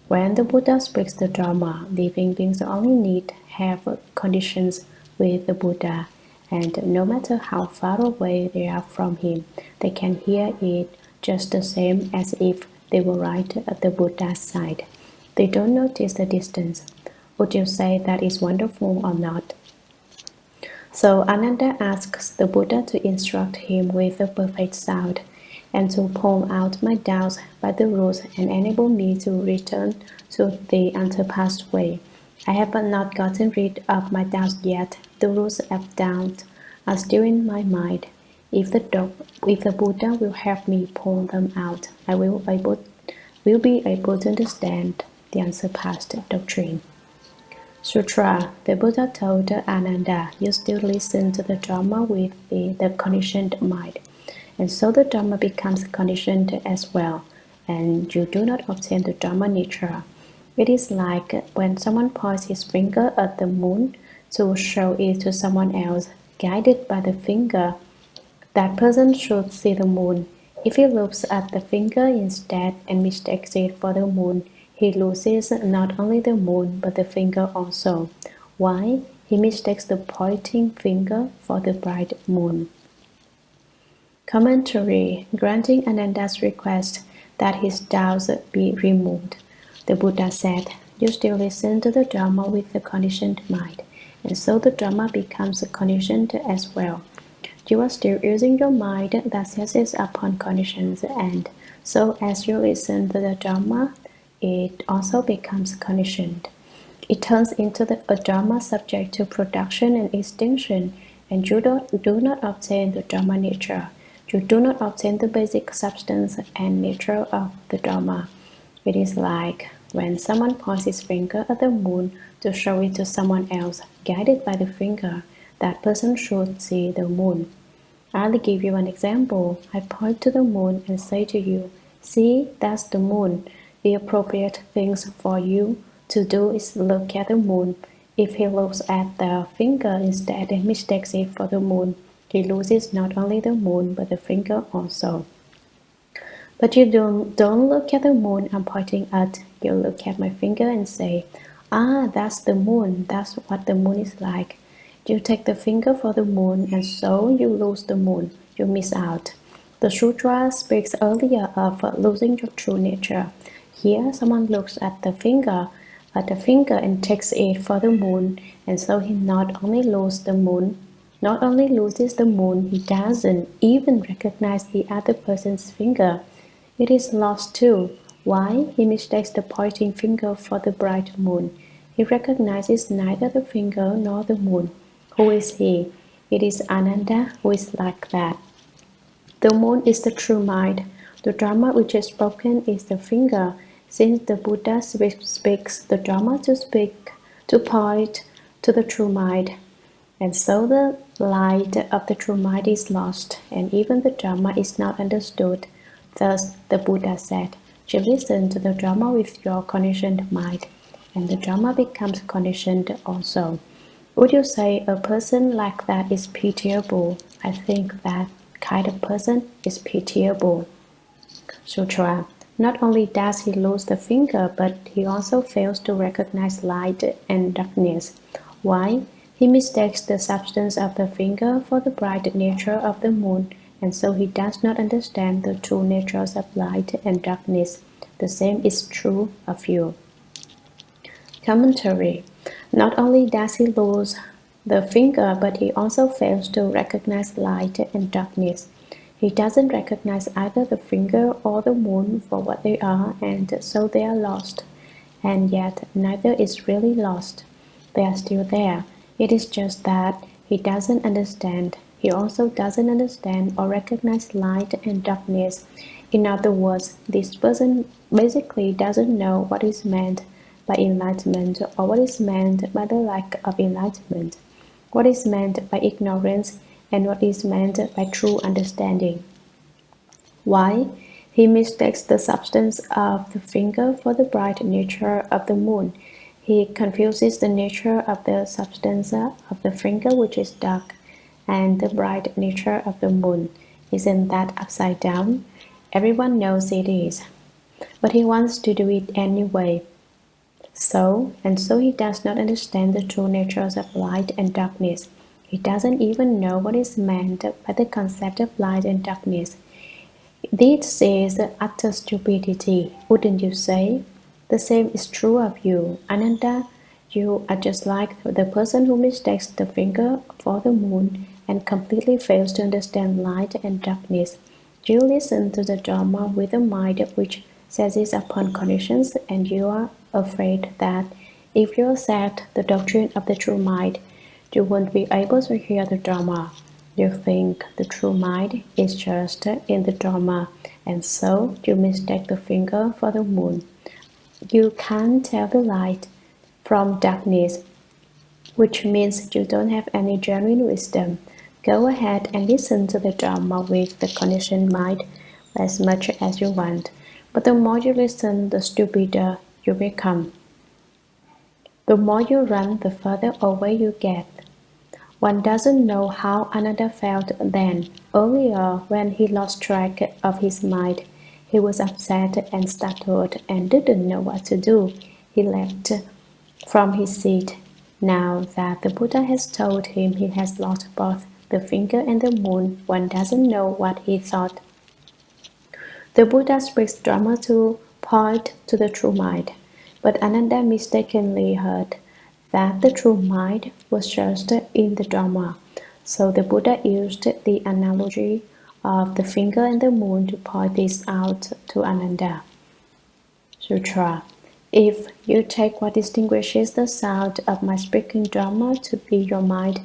When the Buddha speaks the Dharma, living beings only need have conditions with the Buddha, and no matter how far away they are from him, they can hear it just the same as if they were right at the Buddha's side. They don't notice the distance. Would you say that is wonderful or not? So Ananda asks the Buddha to instruct him with the perfect sound, and to point out my doubts by the rules and enable me to return to the unsurpassed way. I have not gotten rid of my doubts yet. The rules of doubt are still in my mind. If the Buddha will help me point them out, I will be able to understand the unsurpassed doctrine. Sutra. The Buddha told Ananda, you still listen to the Dharma with the conditioned mind, and so the Dharma becomes conditioned as well, and you do not obtain the Dharma nature. It is like when someone points his finger at the moon to show it to someone else, guided by the finger. That person should see the moon. If he looks at the finger instead and mistakes it for the moon, he loses not only the moon but the finger also. Why? He mistakes the pointing finger for the bright moon. Commentary. Granting Ananda's request that his doubts be removed, the Buddha said, you still listen to the Dharma with the conditioned mind, and so the Dharma becomes conditioned as well. You are still using your mind that seizes upon conditions, and so as you listen to the Dharma, it also becomes conditioned. It turns into a Dharma subject to production and extinction, and you do not obtain the Dharma nature. You do not obtain the basic substance and nature of the Dharma. It is like when someone points his finger at the moon to show it to someone else, guided by the finger, that person should see the moon. I'll give you an example. I point to the moon and say to you, "See, that's the moon." The appropriate things for you to do is look at the moon. If he looks at the finger instead and mistakes it for the moon, he loses not only the moon but the finger also. But you don't look at the moon I'm pointing at. You look at my finger and say, "Ah, that's the moon. That's what the moon is like." You take the finger for the moon, and so you lose the moon. You miss out. The sutra speaks earlier of losing your true nature. Here, someone looks at the finger and takes it for the moon, and so he not only loses the moon, he doesn't even recognize the other person's finger. It is lost too. Why? He mistakes the pointing finger for the bright moon. He recognizes neither the finger nor the moon. Who is he? It is Ananda who is like that. The moon is the true mind. The Dharma which is spoken is the finger. Since the Buddha speaks the Dharma to point to the true mind. And so the light of the true mind is lost, and even the Dharma is not understood. Thus, the Buddha said, "You listen to the Dharma with your conditioned mind, and the Dharma becomes conditioned also." Would you say a person like that is pitiable? I think that kind of person is pitiable. Sutra. Not only does he lose the finger, but he also fails to recognize light and darkness. Why? He mistakes the substance of the finger for the bright nature of the moon, and so he does not understand the true natures of light and darkness. The same is true of you. Commentary. Not only does he lose the finger, but he also fails to recognize light and darkness. He doesn't recognize either the finger or the moon for what they are, and so they are lost. And yet, neither is really lost. They are still there. It is just that he doesn't understand. He also doesn't understand or recognize light and darkness. In other words, this person basically doesn't know what is meant by enlightenment or what is meant by the lack of enlightenment, what is meant by ignorance and what is meant by true understanding. Why? He mistakes the substance of the finger for the bright nature of the moon. He confuses the nature of the substance of the finger, which is dark, and the bright nature of the moon. Isn't that upside down? Everyone knows it is. But he wants to do it anyway. So he does not understand the true natures of light and darkness. He doesn't even know what is meant by the concept of light and darkness. This is utter stupidity, wouldn't you say? The same is true of you, Ananda. You are just like the person who mistakes the finger for the moon and completely fails to understand light and darkness. You listen to the Dharma with a mind which seizes upon conditions, and you are afraid that if you accept the doctrine of the true mind, you won't be able to hear the Dharma. You think the true mind is just in the Dharma, and so you mistake the finger for the moon. You can't tell the light from darkness, which means you don't have any genuine wisdom. Go ahead and listen to the Dharma with the conditioned mind as much as you want, but the more you listen, the stupider you become. The more you run, the further away you get. One doesn't know how Ananda felt then. Earlier, when he lost track of his mind, he was upset and startled and didn't know what to do. He leapt from his seat. Now that the Buddha has told him he has lost both the finger and the moon, one doesn't know what he thought. The Buddha speaks Dharma to point to the true mind, but Ananda mistakenly heard that the true mind was just in the Dharma. So the Buddha used the analogy of the finger and the moon to point this out to Ananda. Sutra. If you take what distinguishes the sound of my speaking Dharma to be your mind,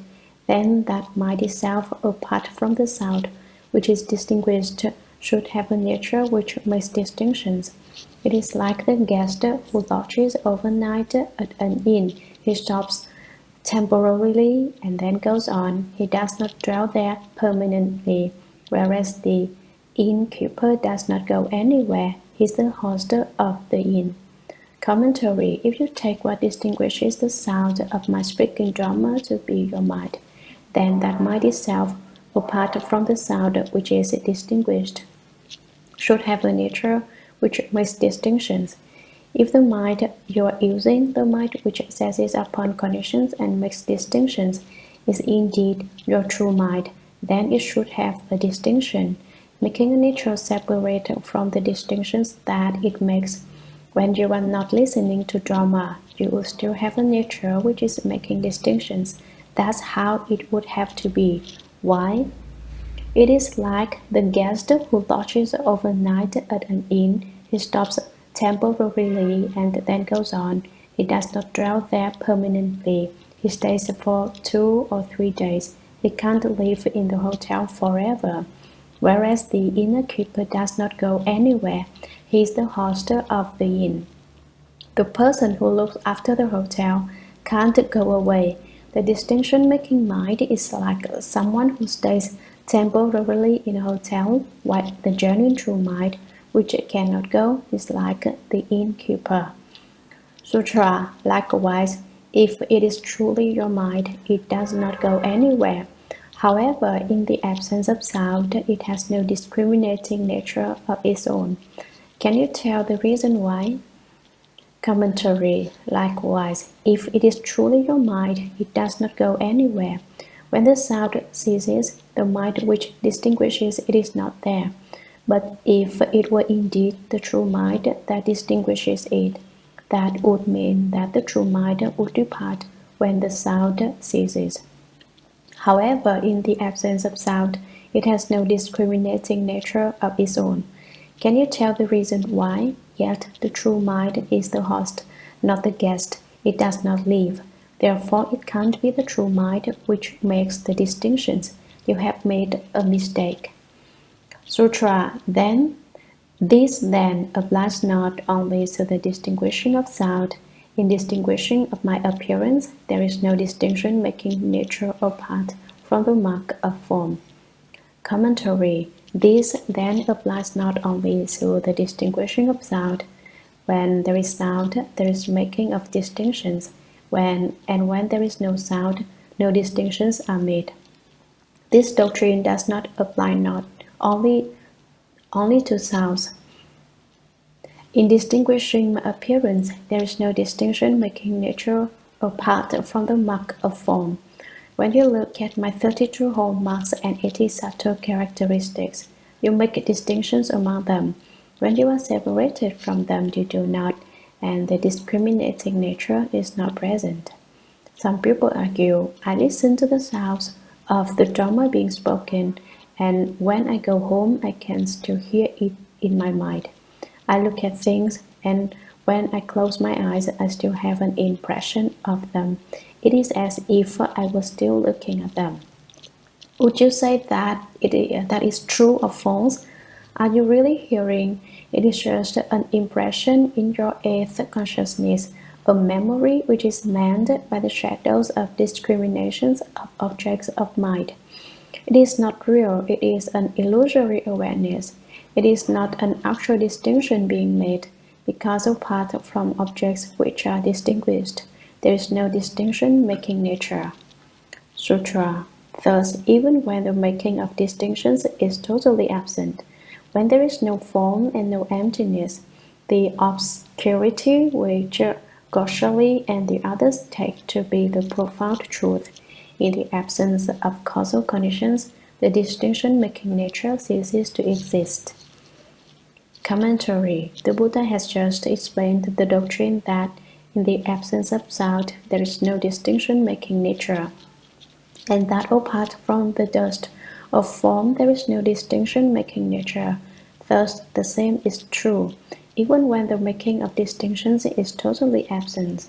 then that mind itself, apart from the sound which is distinguished, should have a nature which makes distinctions. It is like the guest who lodges overnight at an inn. He stops temporarily and then goes on. He does not dwell there permanently, whereas the innkeeper does not go anywhere. He is the host of the inn. Commentary. If you take what distinguishes the sound of my speaking Dharma to be your mind, then that mind itself, apart from the sound which is distinguished, should have the nature which makes distinctions. If the mind you are using, the mind which seizes upon conditions and makes distinctions, is indeed your true mind, then it should have a distinction, making a nature separate from the distinctions that it makes. When you are not listening to Dharma, you will still have a nature which is making distinctions. That's how it would have to be. Why? It is like the guest who lodges overnight at an inn. He stops temporarily and then goes on. He does not dwell there permanently. He stays for 2 or 3 days. He can't live in the hotel forever. Whereas the innkeeper does not go anywhere. He is the host of the inn. The person who looks after the hotel can't go away. The distinction-making mind is like someone who stays temporarily in a hotel, while the genuine true mind, which cannot go, is like the innkeeper. Sutra. Likewise, if it is truly your mind, it does not go anywhere. However, in the absence of sound, it has no discriminating nature of its own. Can you tell the reason why? Commentary. Likewise, if it is truly your mind, it does not go anywhere. When the sound ceases, the mind which distinguishes it is not there. But if it were indeed the true mind that distinguishes it, that would mean that the true mind would depart when the sound ceases. However, in the absence of sound, it has no discriminating nature of its own. Can you tell the reason why? Yet the true mind is the host, not the guest. It does not leave. Therefore, it can't be the true mind which makes the distinctions. You have made a mistake. Sutra. This then applies not only to the distinguishing of sound. In distinguishing of my appearance, there is no distinction making nature apart from the mark of form. Commentary. This then applies not only to the distinguishing of sound. When there is sound, there is making of distinctions. When there is no sound, no distinctions are made. This doctrine does not apply not only to sounds. In distinguishing my appearance, there is no distinction making nature apart from the mark of form. When you look at my 32 hallmarks and 80 subtle characteristics, you make distinctions among them. When you are separated from them, you do not, and the discriminating nature is not present. Some people argue, I listen to the sounds of the Dharma being spoken, and when I go home, I can still hear it in my mind. I look at things, and when I close my eyes, I still have an impression of them. It is as if I was still looking at them. Would you say that that is true or false? Are you really hearing? It is just an impression in your eighth consciousness, a memory which is manned by the shadows of discriminations of objects of mind. It is not real, it is an illusory awareness. It is not an actual distinction being made, because apart from objects which are distinguished, there is no distinction making nature. Sutra. Thus, even when the making of distinctions is totally absent, when there is no form and no emptiness, the obscurity which Goshali and the others take to be the profound truth, in the absence of causal conditions, the distinction-making nature ceases to exist. Commentary. The Buddha has just explained the doctrine that in the absence of sound, there is no distinction-making nature, and that apart from the dust of form, there is no distinction-making nature. Thus, the same is true, even when the making of distinctions is totally absent.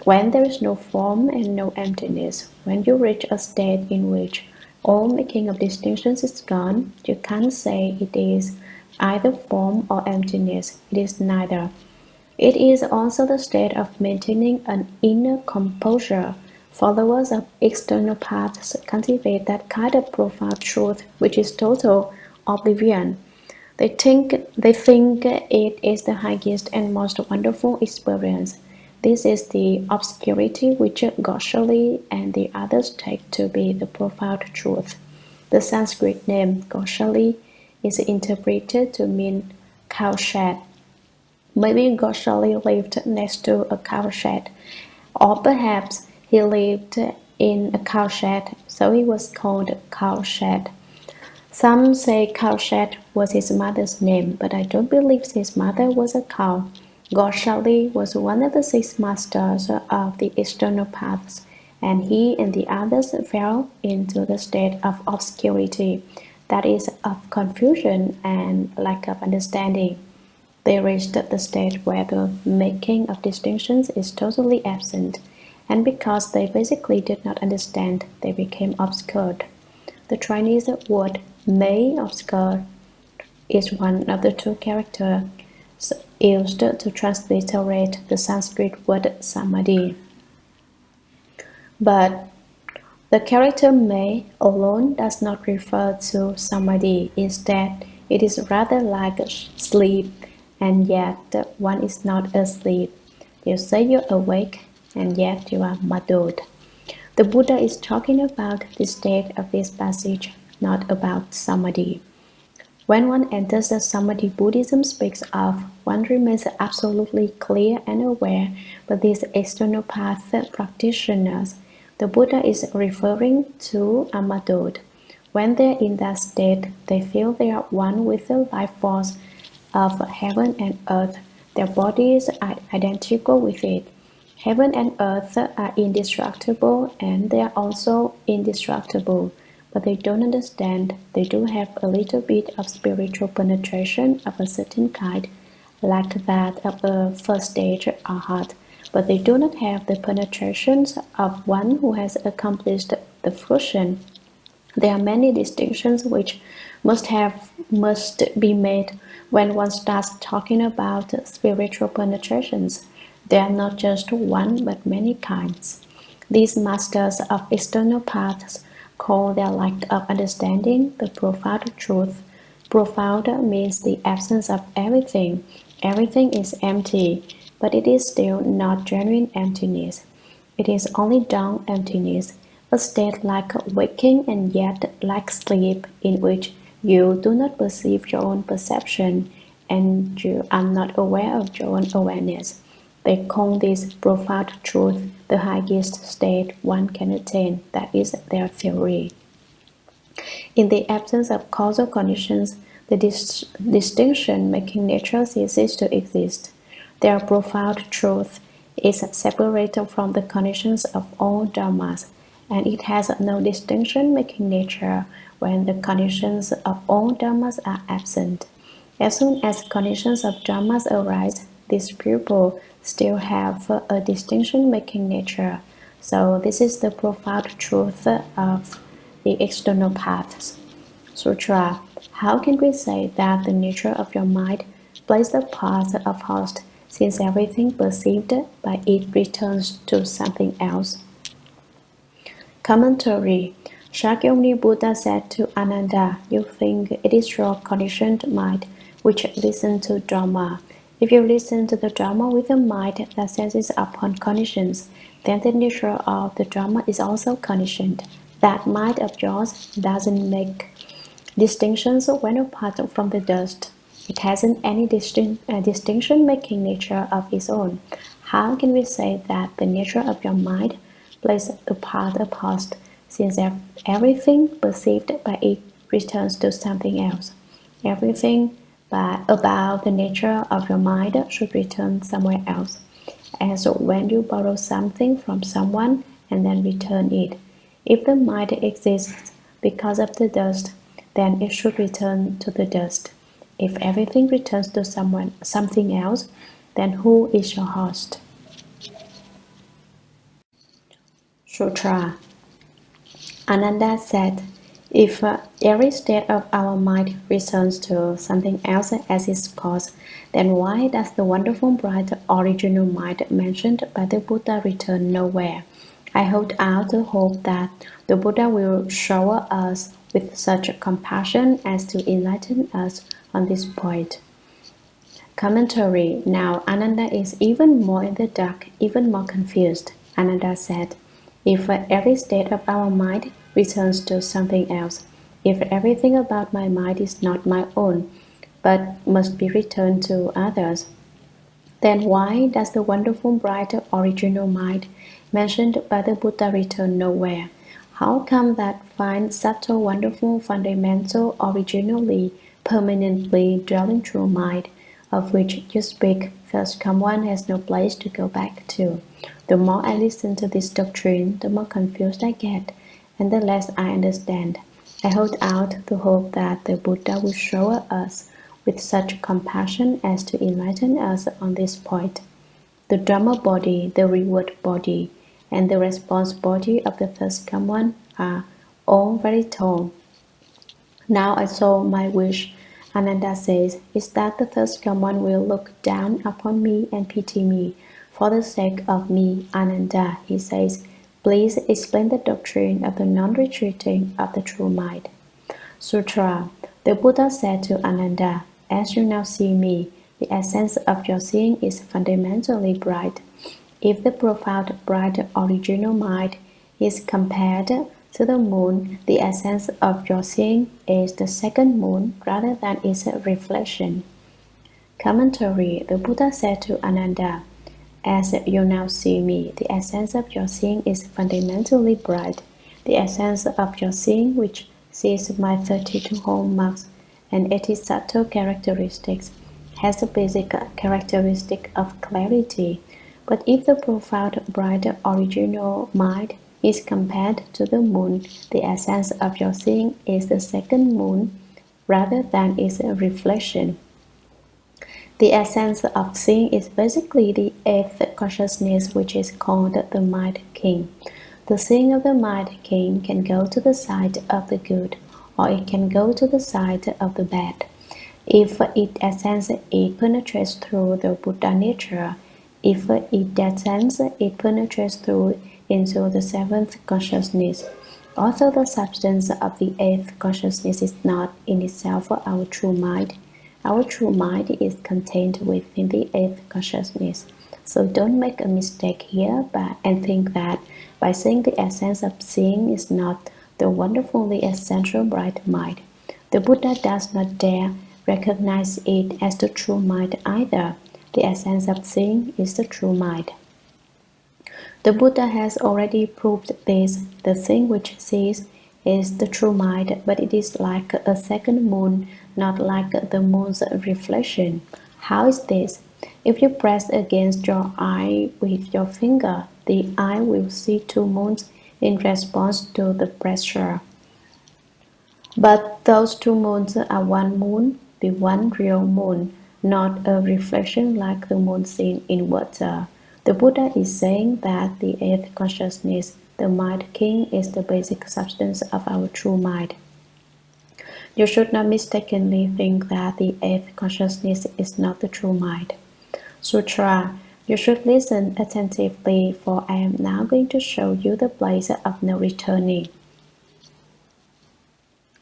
When there is no form and no emptiness, when you reach a state in which all making of distinctions is gone, you can't say it is either form or emptiness. It is neither. It is also the state of maintaining an inner composure. Followers of external paths cultivate that kind of profound truth which is total oblivion. They think it is the highest and most wonderful experience. This is the obscurity which Goswami and the others take to be the profound truth. The Sanskrit name Goswami is interpreted to mean cowshed. Maybe Goswami lived next to a cowshed, or perhaps he lived in a cowshed, so he was called cowshed. Some say cowshed was his mother's name, but I don't believe his mother was a cow. Goswami was one of the 6 masters of the external paths, and he and the others fell into the state of obscurity, that is, of confusion and lack of understanding. They reached the state where the making of distinctions is totally absent, and because they basically did not understand, they became obscured. The Chinese word "may" obscure is one of the 2 characters used to transliterate the Sanskrit word samadhi. But the character "may" alone does not refer to samadhi. Instead, it is rather like sleep, and yet one is not asleep. You say you're awake, and yet you are muddled. The Buddha is talking about the state of this passage, not about samadhi. When one enters the samadhi Buddhism speaks of, one remains absolutely clear and aware, but these external path practitioners, the Buddha is referring to, are muddled. When they're in that state, they feel they are one with the life force of heaven and earth. Their bodies are identical with it. Heaven and earth are indestructible, and they are also indestructible, but they don't understand. They do have a little bit of spiritual penetration of a certain kind, like that of a first stage arhat, but they do not have the penetrations of one who has accomplished the fruition. There are many distinctions which must be made when one starts talking about spiritual penetrations. There are not just one but many kinds. These masters of external paths call their lack of understanding the profound truth. Profound means the absence of everything. Everything is empty, but it is still not genuine emptiness. It is only dumb emptiness, a state like waking and yet like sleep, in which you do not perceive your own perception and you are not aware of your own awareness. They call this profound truth the highest state one can attain. That is their theory. In the absence of causal conditions, the distinction-making nature ceases to exist. Their profound truth is separated from the conditions of all dharmas, and it has no distinction-making nature when the conditions of all dharmas are absent. As soon as conditions of dharmas arise, these people still have a distinction-making nature. So this is the profound truth of the external paths. Sutra. How can we say that the nature of your mind plays the part of host, since everything perceived by it returns to something else? Commentary. Shakyamuni Buddha said to Ananda, you think it is your conditioned mind which listens to Dharma. If you listen to the Dharma with a mind that senses upon conditions, then the nature of the Dharma is also conditioned. That mind of yours doesn't make distinctions when apart from the dust. It hasn't any distinction-making nature of its own. How can we say that the nature of your mind plays the part of host, since everything perceived by it returns to something else? Everything about the nature of your mind should return somewhere else. As when you borrow something from someone and then return it. If the mind exists because of the dust, then it should return to the dust. If everything returns to something else, then who is your host? Sutra. Ananda said, if every state of our mind returns to something else as its cause, then why does the wonderful bright original mind mentioned by the Buddha return nowhere? I hold out the hope that the Buddha will shower us with such compassion as to enlighten us on this point. Commentary. Now Ananda is even more in the dark, even more confused. Ananda said, if every state of our mind returns to something else, if everything about my mind is not my own, but must be returned to others, then why does the wonderful bright original mind mentioned by the Buddha return nowhere? How come that fine, subtle, wonderful, fundamental, originally, permanently dwelling true mind, of which you speak, first come one has no place to go back to? The more I listen to this doctrine, the more confused I get, and the less I understand. I hold out the hope that the Buddha will shower us with such compassion as to enlighten us on this point. The Dharma body, the reward body, and the response body of the first come one are all very tall. Now I saw my wish, Ananda says, is that the first come one will look down upon me and pity me. For the sake of me, Ananda, he says, please explain the doctrine of the non-retreating of the true mind. Sutra. The Buddha said to Ananda, as you now see me, the essence of your seeing is fundamentally bright. If the profound, bright, original mind is compared to the moon, the essence of your seeing is the second moon rather than its reflection. Commentary. The Buddha said to Ananda, as you now see me, the essence of your seeing is fundamentally bright. The essence of your seeing, which sees my 32 hallmarks and 80 subtle characteristics, has the basic characteristic of clarity. But if the profound, bright, original mind is compared to the moon, the essence of your seeing is the second moon rather than its reflection. The essence of seeing is basically the eighth consciousness, which is called the Mind King. The seeing of the Mind King can go to the side of the good, or it can go to the side of the bad. If its essence it penetrates through the Buddha nature, if it ascends, it penetrates through into the seventh consciousness. Although the substance of the eighth consciousness is not in itself our true mind is contained within the eighth consciousness. So don't make a mistake here and think that by saying the essence of seeing is not the wonderfully essential bright mind, the Buddha does not dare recognize it as the true mind either. The essence of seeing is the true mind. The Buddha has already proved this. The thing which sees is the true mind, but it is like a second moon, not like the moon's reflection. How is this? If you press against your eye with your finger, the eye will see two moons in response to the pressure. But those two moons are one moon, the one real moon, not a reflection like the moon seen in water. The Buddha is saying that the eighth consciousness, the Mind King, is the basic substance of our true mind. You should not mistakenly think that the eighth consciousness is not the true mind. Sutra. You should listen attentively, for I am now going to show you the place of no returning.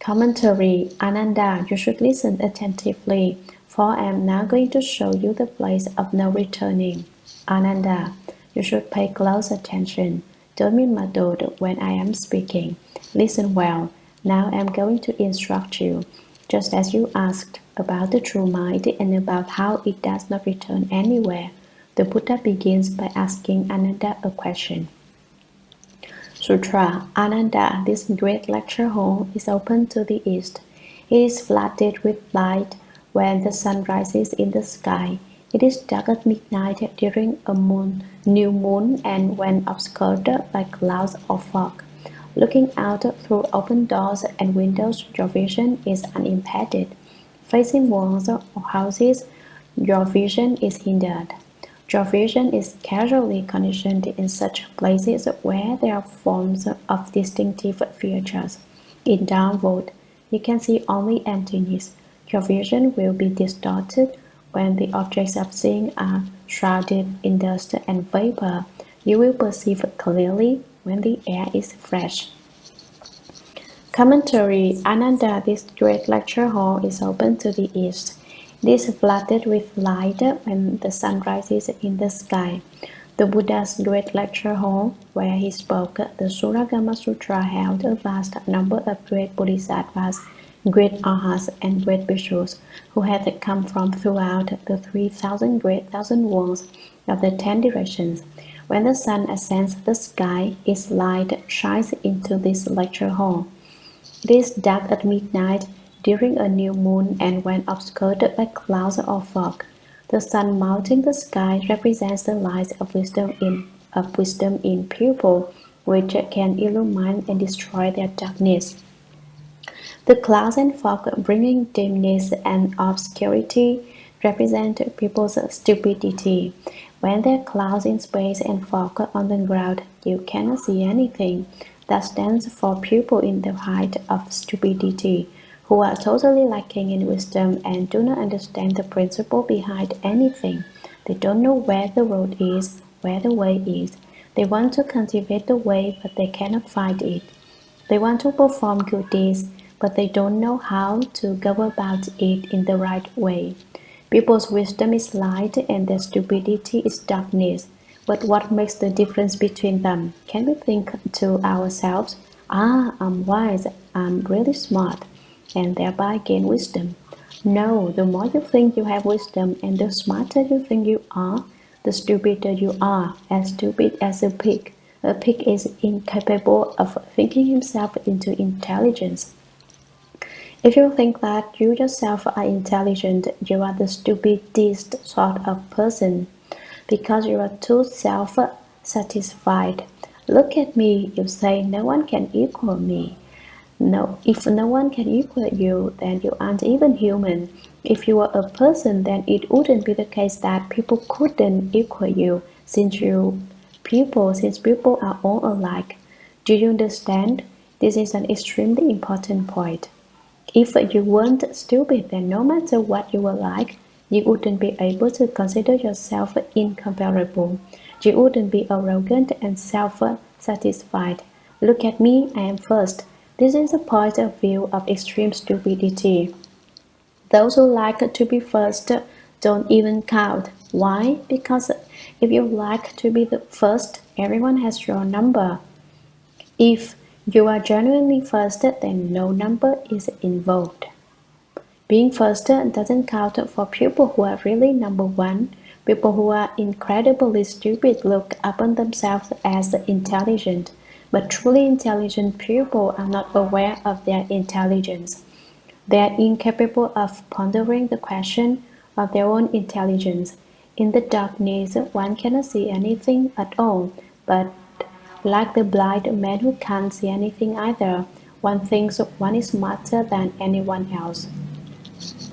Commentary. Ananda, you should listen attentively, for I am now going to show you the place of no returning. Ananda, you should pay close attention. Don't be muddled when I am speaking. Listen well. Now I am going to instruct you, just as you asked about the true mind and about how it does not return anywhere. The Buddha begins by asking Ananda a question. Sutra. Ananda, this great lecture hall is open to the east. It is flooded with light when the sun rises in the sky. It is dark at midnight during a new moon and when obscured by clouds or fog. Looking out through open doors and windows, your vision is unimpeded. Facing walls or houses, your vision is hindered. Your vision is casually conditioned in such places where there are forms of distinctive features. In downward, You can see only emptiness. Your vision will be distorted when the objects of seeing are shrouded in dust and vapor. You will perceive clearly when the air is fresh. Commentary. Ananda, this great lecture hall is open to the east. It is flooded with light when the sun rises in the sky. The Buddha's great lecture hall, where he spoke the Shurangama Sutra, held a vast number of great Bodhisattvas, great Arhats, and great Bhikshus, who had come from throughout the 3,000 great thousand worlds of the 10 directions. When the sun ascends the sky, its light shines into this lecture hall. It is dark at midnight, during a new moon, and when obscured by clouds or fog. The sun mounting the sky represents the light of wisdom in people, which can illumine and destroy their darkness. The clouds and fog, bringing dimness and obscurity, represent people's stupidity. When there are clouds in space and fog on the ground, you cannot see anything. That stands for people in the height of stupidity, who are totally lacking in wisdom and do not understand the principle behind anything. They don't know where the road is, where the way is. They want to cultivate the way, but they cannot find it. They want to perform good deeds, but they don't know how to go about it in the right way. People's wisdom is light and their stupidity is darkness. But what makes the difference between them? Can we think to ourselves, I'm wise, I'm really smart, and thereby gain wisdom? No, the more you think you have wisdom and the smarter you think you are, the stupider you are, as stupid as a pig. A pig is incapable of thinking himself into intelligence. If you think that you yourself are intelligent, you are the stupidest sort of person, because you are too self-satisfied. Look at me, you say, no one can equal me. No, if no one can equal you, then you aren't even human. If you were a person, then it wouldn't be the case that people couldn't equal you, since people are all alike. Do you understand? This is an extremely important point. If you weren't stupid, then no matter what you were like, you wouldn't be able to consider yourself incomparable. You wouldn't be arrogant and self-satisfied. Look at me, I am first. This is a point of view of extreme stupidity. Those who like to be first don't even count. Why? Because if you like to be the first, everyone has your number. If you are genuinely first, then no number is involved. Being first doesn't count for people who are really number one. People who are incredibly stupid look upon themselves as intelligent, but truly intelligent people are not aware of their intelligence. They are incapable of pondering the question of their own intelligence. In the darkness, one cannot see anything at all, but like the blind man who can't see anything either, one thinks one is smarter than anyone else.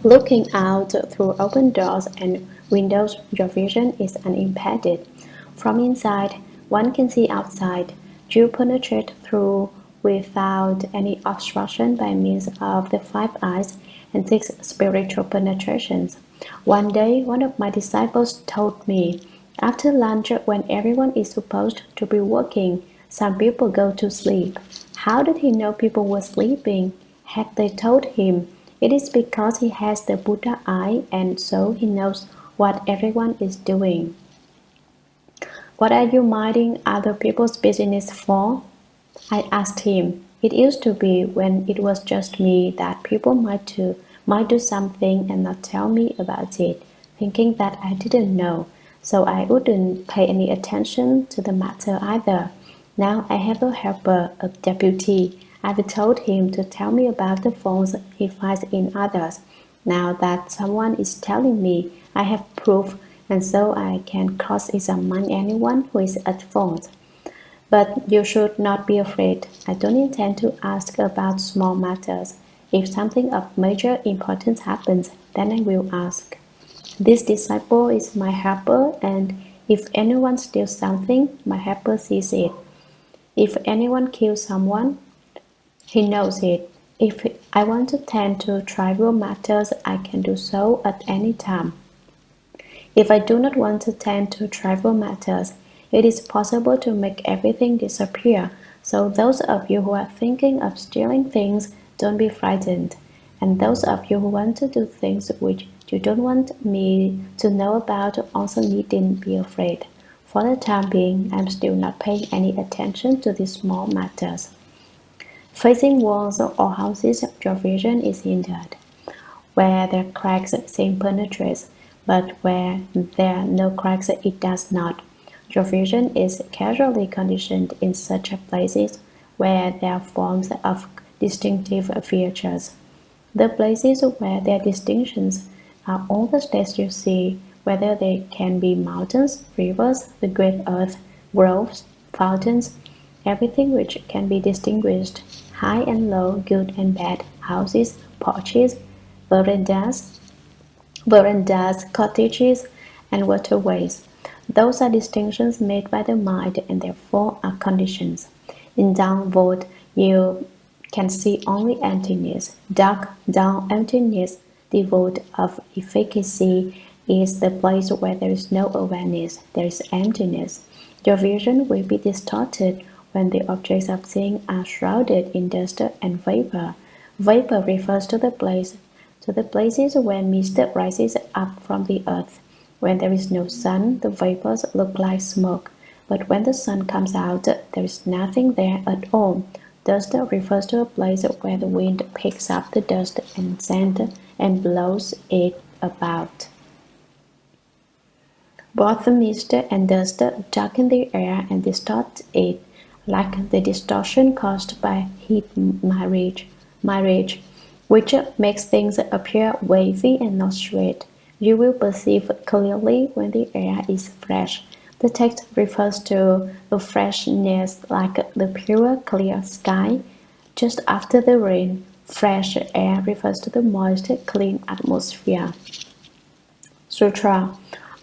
Looking out through open doors and windows, your vision is unimpeded. From inside, one can see outside. You penetrate through without any obstruction by means of the 5 eyes and 6 spiritual penetrations. One day, one of my disciples told me, after lunch, when everyone is supposed to be working, some people go to sleep. How did he know people were sleeping? Had they told him? It is because he has the Buddha eye, and so he knows what everyone is doing. What are you minding other people's business for? I asked him. It used to be, when it was just me, that people might do something and not tell me about it, thinking that I didn't know, so I wouldn't pay any attention to the matter either. Now I have a helper, a deputy. I've told him to tell me about the faults he finds in others. Now that someone is telling me, I have proof, and so I can cross-examine anyone who is at fault. But you should not be afraid. I don't intend to ask about small matters. If something of major importance happens, then I will ask. This disciple is my helper, and if anyone steals something, my helper sees it. If anyone kills someone, he knows it. If I want to tend to trivial matters, I can do so at any time. If I do not want to tend to trivial matters, it is possible to make everything disappear. So those of you who are thinking of stealing things, don't be frightened. And those of you who want to do things which you don't want me to know about also needn't be afraid. For the time being, I'm still not paying any attention to these small matters. Facing walls or houses, your vision is hindered. Where there are cracks, seeing penetrates, but where there are no cracks, it does not. Your vision is casually conditioned in such places where there are forms of distinctive features. The places where there are distinctions are all the states you see, whether they can be mountains, rivers, the great earth, groves, fountains, everything which can be distinguished, high and low, good and bad, houses, porches, verandas, cottages, and waterways. Those are distinctions made by the mind and therefore are conditions. In down void, you can see only emptiness. Dark, dull emptiness, devoid of efficacy, is the place where there is no awareness, there is emptiness. Your vision will be distorted when the objects of seeing are shrouded in dust and vapor. Vapor refers to the places where mist rises up from the earth. When there is no sun, the vapors look like smoke, but when the sun comes out, there is nothing there at all. Dust refers to a place where the wind picks up the dust and sand and blows it about. Both the mist and dust darken the air and distort it, like the distortion caused by heat mirage, which makes things appear wavy and not straight. You will perceive clearly when the air is fresh. The text refers to the freshness like the pure, clear sky just after the rain. Fresh air refers to the moist, clean atmosphere. Sutra.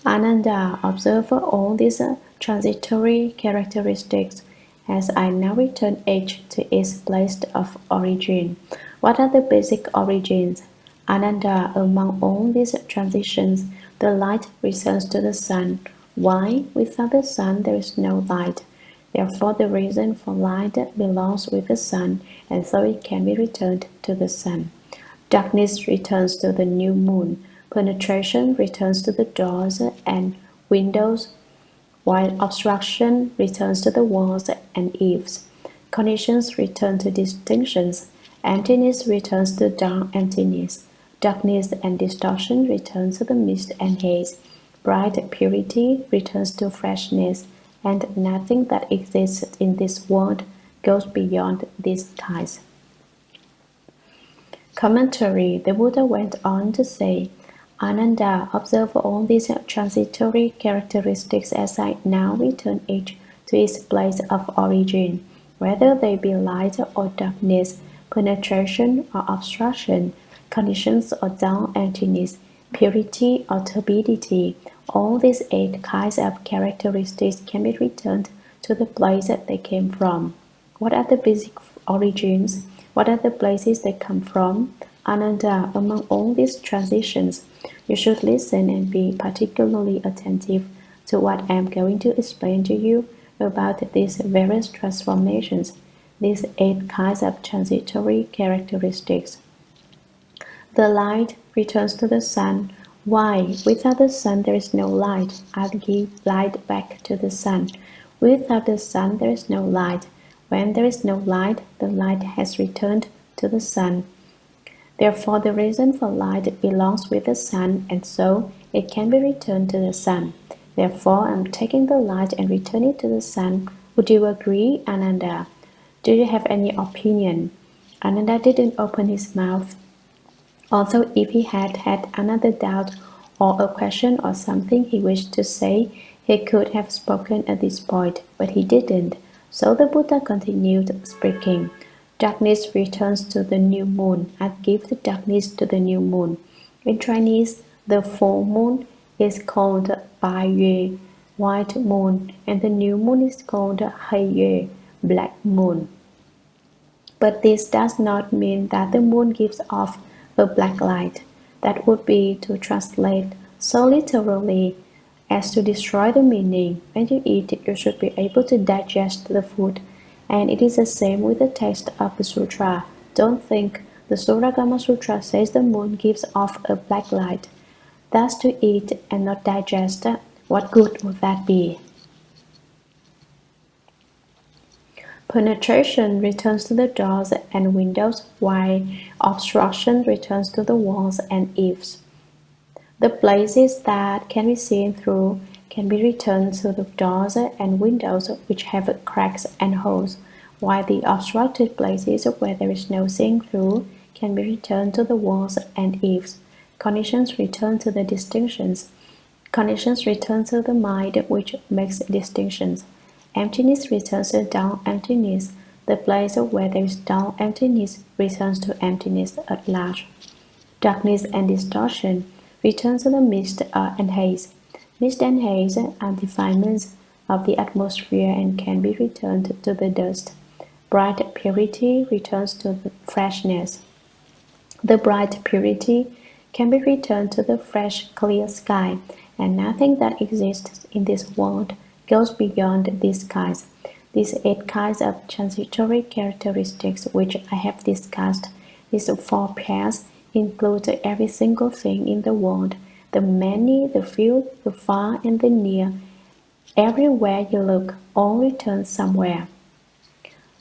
Ananda, observe all these transitory characteristics as I now return each to its place of origin. What are the basic origins? Ananda, among all these transitions, the light returns to the sun. Why? Without the sun, there is no light. Therefore, the reason for light belongs with the sun, and so it can be returned to the sun. Darkness returns to the new moon. Penetration returns to the doors and windows, while obstruction returns to the walls and eaves. Conditions return to distinctions. Emptiness returns to dark emptiness. Darkness and distortion return to the mist and haze. Bright purity returns to freshness, and nothing that exists in this world goes beyond these ties. Commentary. The Buddha went on to say, Ananda, observe all these transitory characteristics as I now return each to its place of origin, whether they be light or darkness, penetration or obstruction, conditions or dull emptiness, purity or turbidity. All these 8 kinds of characteristics can be returned to the place that they came from. What are the basic origins? What are the places they come from? Ananda, among all these transitions, you should listen and be particularly attentive to what I am going to explain to you about these various transformations, these 8 kinds of transitory characteristics. The light returns to the sun. Why? Without the sun, there is no light. I'll give light back to the sun. Without the sun, there is no light. When there is no light, the light has returned to the sun. Therefore, the reason for light belongs with the sun, and so it can be returned to the sun. Therefore, I'm taking the light and returning it to the sun. Would you agree, Ananda? Do you have any opinion? Ananda didn't open his mouth. Although if he had had another doubt or a question or something he wished to say, he could have spoken at this point, but he didn't. So the Buddha continued speaking. Darkness returns to the new moon. I give the darkness to the new moon. In Chinese, the full moon is called Bai Yue, white moon, and the new moon is called Hei Yue, black moon. But this does not mean that the moon gives off a black light. That would be to translate so literally as to destroy the meaning. When you eat, you should be able to digest the food. And it is the same with the text of the sutra. Don't think the Shurangama Sutra says the moon gives off a black light. Thus to eat and not digest, what good would that be? Penetration returns to the doors and windows, while obstruction returns to the walls and eaves. The places that can be seen through can be returned to the doors and windows which have cracks and holes, while the obstructed places where there is no seeing through can be returned to the walls and eaves. Conditions return to the distinctions. Conditions return to the mind which makes distinctions. Emptiness returns to dull emptiness. The place where there is dull emptiness returns to emptiness at large. Darkness and distortion return to the mist and haze. Mist and haze are defilements of the atmosphere and can be returned to the dust. Bright purity returns to the freshness. The bright purity can be returned to the fresh, clear sky, and nothing that exists in this world goes beyond these kinds. These 8 kinds of transitory characteristics which I have discussed, these 4 pairs, include every single thing in the world, the many, the few, the far, and the near. Everywhere you look, all returns somewhere.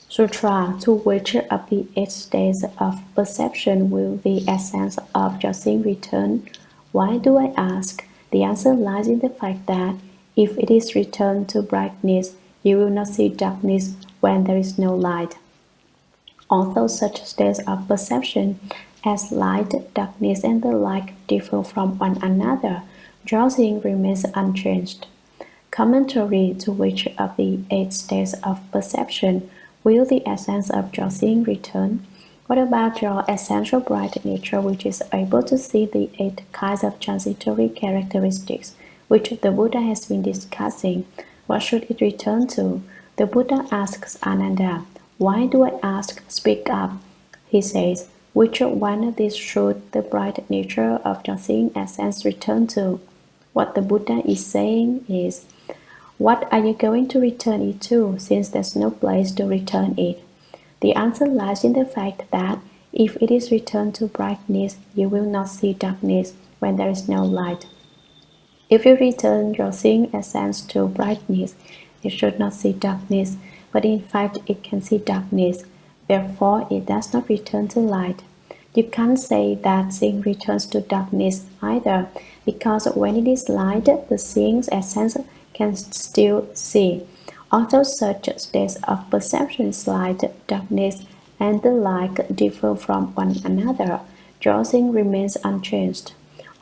Sutra, to which of the 8 states of perception will the essence of your seeing return? Why do I ask? The answer lies in the fact that if it is returned to brightness, you will not see darkness when there is no light. Although such states of perception as light, darkness, and the like differ from one another, your seeing remains unchanged. Commentary, to which of the 8 states of perception will the essence of your seeing return? What about your essential bright nature which is able to see the 8 kinds of transitory characteristics which the Buddha has been discussing? What should it return to? The Buddha asks Ananda, "Why do I ask? Speak up." He says, "Which one of these should the bright nature of your seeing essence return to?" What the Buddha is saying is, what are you going to return it to, since there's no place to return it? The answer lies in the fact that if it is returned to brightness, you will not see darkness when there is no light. If you return your seeing essence to brightness, it should not see darkness, but in fact it can see darkness. Therefore, it does not return to light. You can't say that seeing returns to darkness either, because when it is light, the seeing essence can still see. Although such states of perception, light, darkness, and the like differ from one another, your seeing remains unchanged.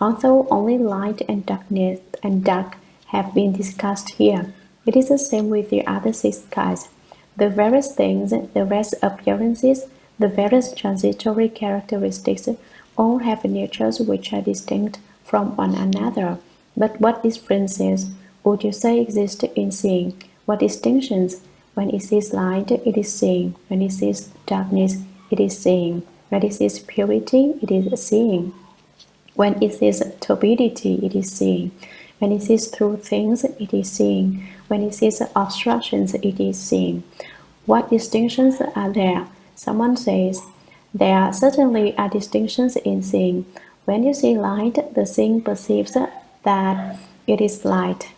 Although only light and darkness and dark have been discussed here, it is the same with the other 6 kinds. The various things, the various appearances, the various transitory characteristics, all have natures which are distinct from one another. But what differences would you say exist in seeing? What distinctions? When it sees light, it is seeing. When it sees darkness, it is seeing. When it sees purity, it is seeing. When it sees turbidity, it is seeing. When it sees through things, it is seeing. When it sees obstructions, it is seeing. What distinctions are there? Someone says, there certainly are distinctions in seeing. When you see light, the seeing perceives that it is light.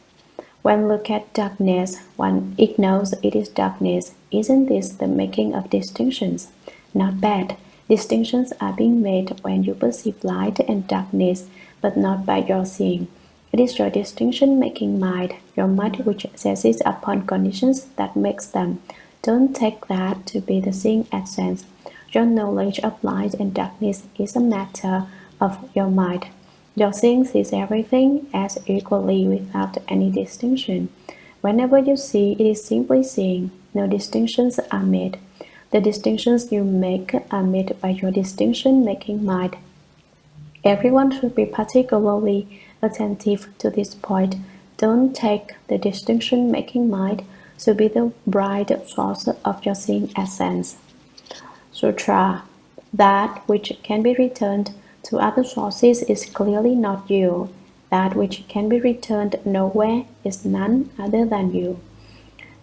When look at darkness, one ignores it is darkness. Isn't this the making of distinctions? Not bad. Distinctions are being made when you perceive light and darkness, but not by your seeing. It is your distinction-making mind, your mind which seizes upon conditions that makes them. Don't take that to be the seeing essence. Your knowledge of light and darkness is a matter of your mind. Your seeing sees everything as equally without any distinction. Whenever you see, it is simply seeing. No distinctions are made. The distinctions you make are made by your distinction-making mind. Everyone should be particularly attentive to this point. Don't take the distinction-making mind to be the bright source of your seeing essence. Sutra. That which can be returned to other sources is clearly not you. That which can be returned nowhere is none other than you.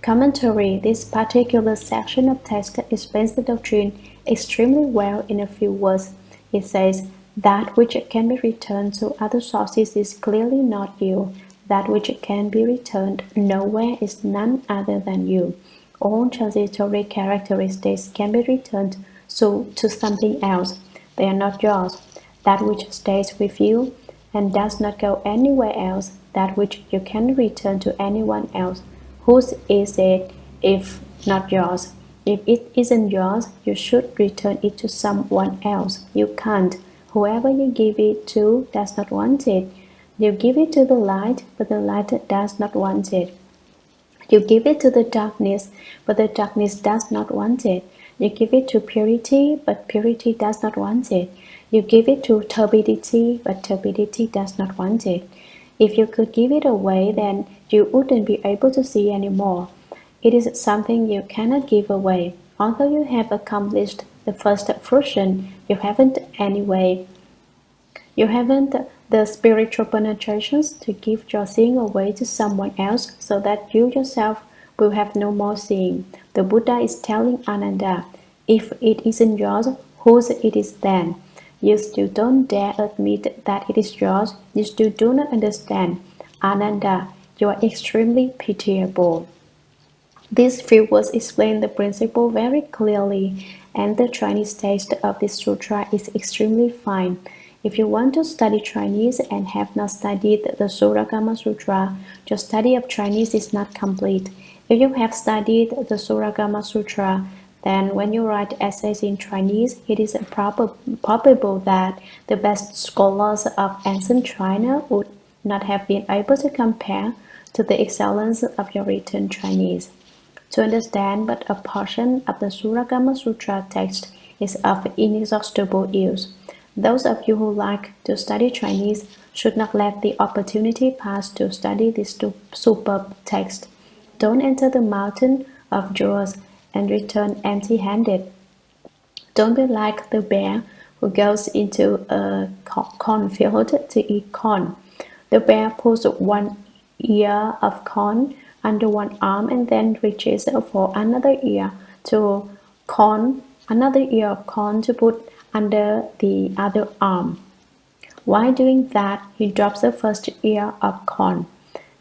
Commentary. This particular section of text explains the doctrine extremely well in a few words. It says, that which can be returned to other sources is clearly not you. That which can be returned nowhere is none other than you. All transitory characteristics can be returned to something else. They are not yours. That which stays with you and does not go anywhere else, that which you can return to anyone else. Whose is it if not yours? If it isn't yours, you should return it to someone else. You can't. Whoever you give it to does not want it. You give it to the light, but the light does not want it. You give it to the darkness, but the darkness does not want it. You give it to purity, but purity does not want it. You give it to turbidity, but turbidity does not want it. If you could give it away, then you wouldn't be able to see anymore. It is something you cannot give away. Although you have accomplished the first fruition, you haven't the spiritual penetrations to give your seeing away to someone else so that you yourself will have no more seeing. The Buddha is telling Ananda, if it isn't yours, whose it is then? You still don't dare admit that it is yours. You still do not understand. Ananda, you are extremely pitiable. These few words explain the principle very clearly, and the Chinese text of this sutra is extremely fine. If you want to study Chinese and have not studied the Shurangama Sutra, your study of Chinese is not complete. If you have studied the Shurangama Sutra, then when you write essays in Chinese, it is probable that the best scholars of ancient China would not have been able to compare to the excellence of your written Chinese. To understand but a portion of the Shurangama Sutra text is of inexhaustible use. Those of you who like to study Chinese should not let the opportunity pass to study this superb text. Don't enter the mountain of jewels and return empty-handed. Don't be like the bear who goes into a cornfield to eat corn. The bear pulls one ear of corn under one arm and then reaches for another ear of corn to put under the other arm. While doing that, he drops the first ear of corn.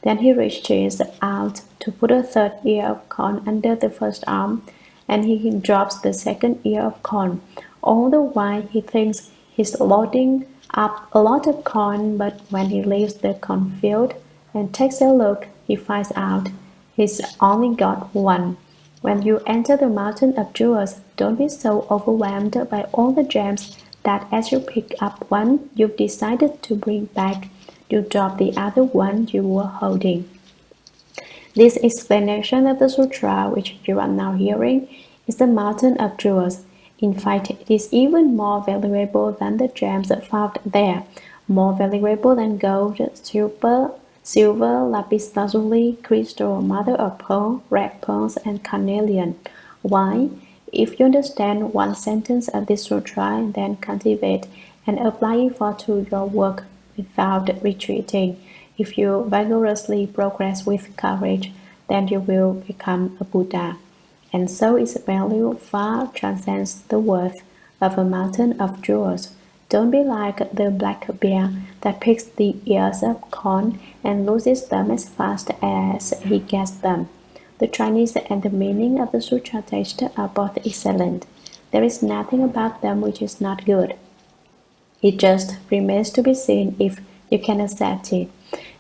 Then he reaches out to put a third ear of corn under the first arm, and he drops the second ear of corn. All the while he thinks he's loading up a lot of corn, but when he leaves the cornfield and takes a look, he finds out he's only got one. When you enter the mountain of jewels, don't be so overwhelmed by all the gems that as you pick up one you've decided to bring back, you drop the other one you were holding. This explanation of the sutra, which you are now hearing, is the mountain of jewels. In fact, it is even more valuable than the gems found there, more valuable than gold, silver, lapis lazuli, crystal, mother of pearl, red pearls, and carnelian. Why? If you understand one sentence of this sutra, then cultivate and apply it to your work without retreating. If you vigorously progress with courage, then you will become a Buddha. And so its value far transcends the worth of a mountain of jewels. Don't be like the black bear that picks the ears of corn and loses them as fast as he gets them. The Chinese and the meaning of the sutra text are both excellent. There is nothing about them which is not good. It just remains to be seen if you can accept it.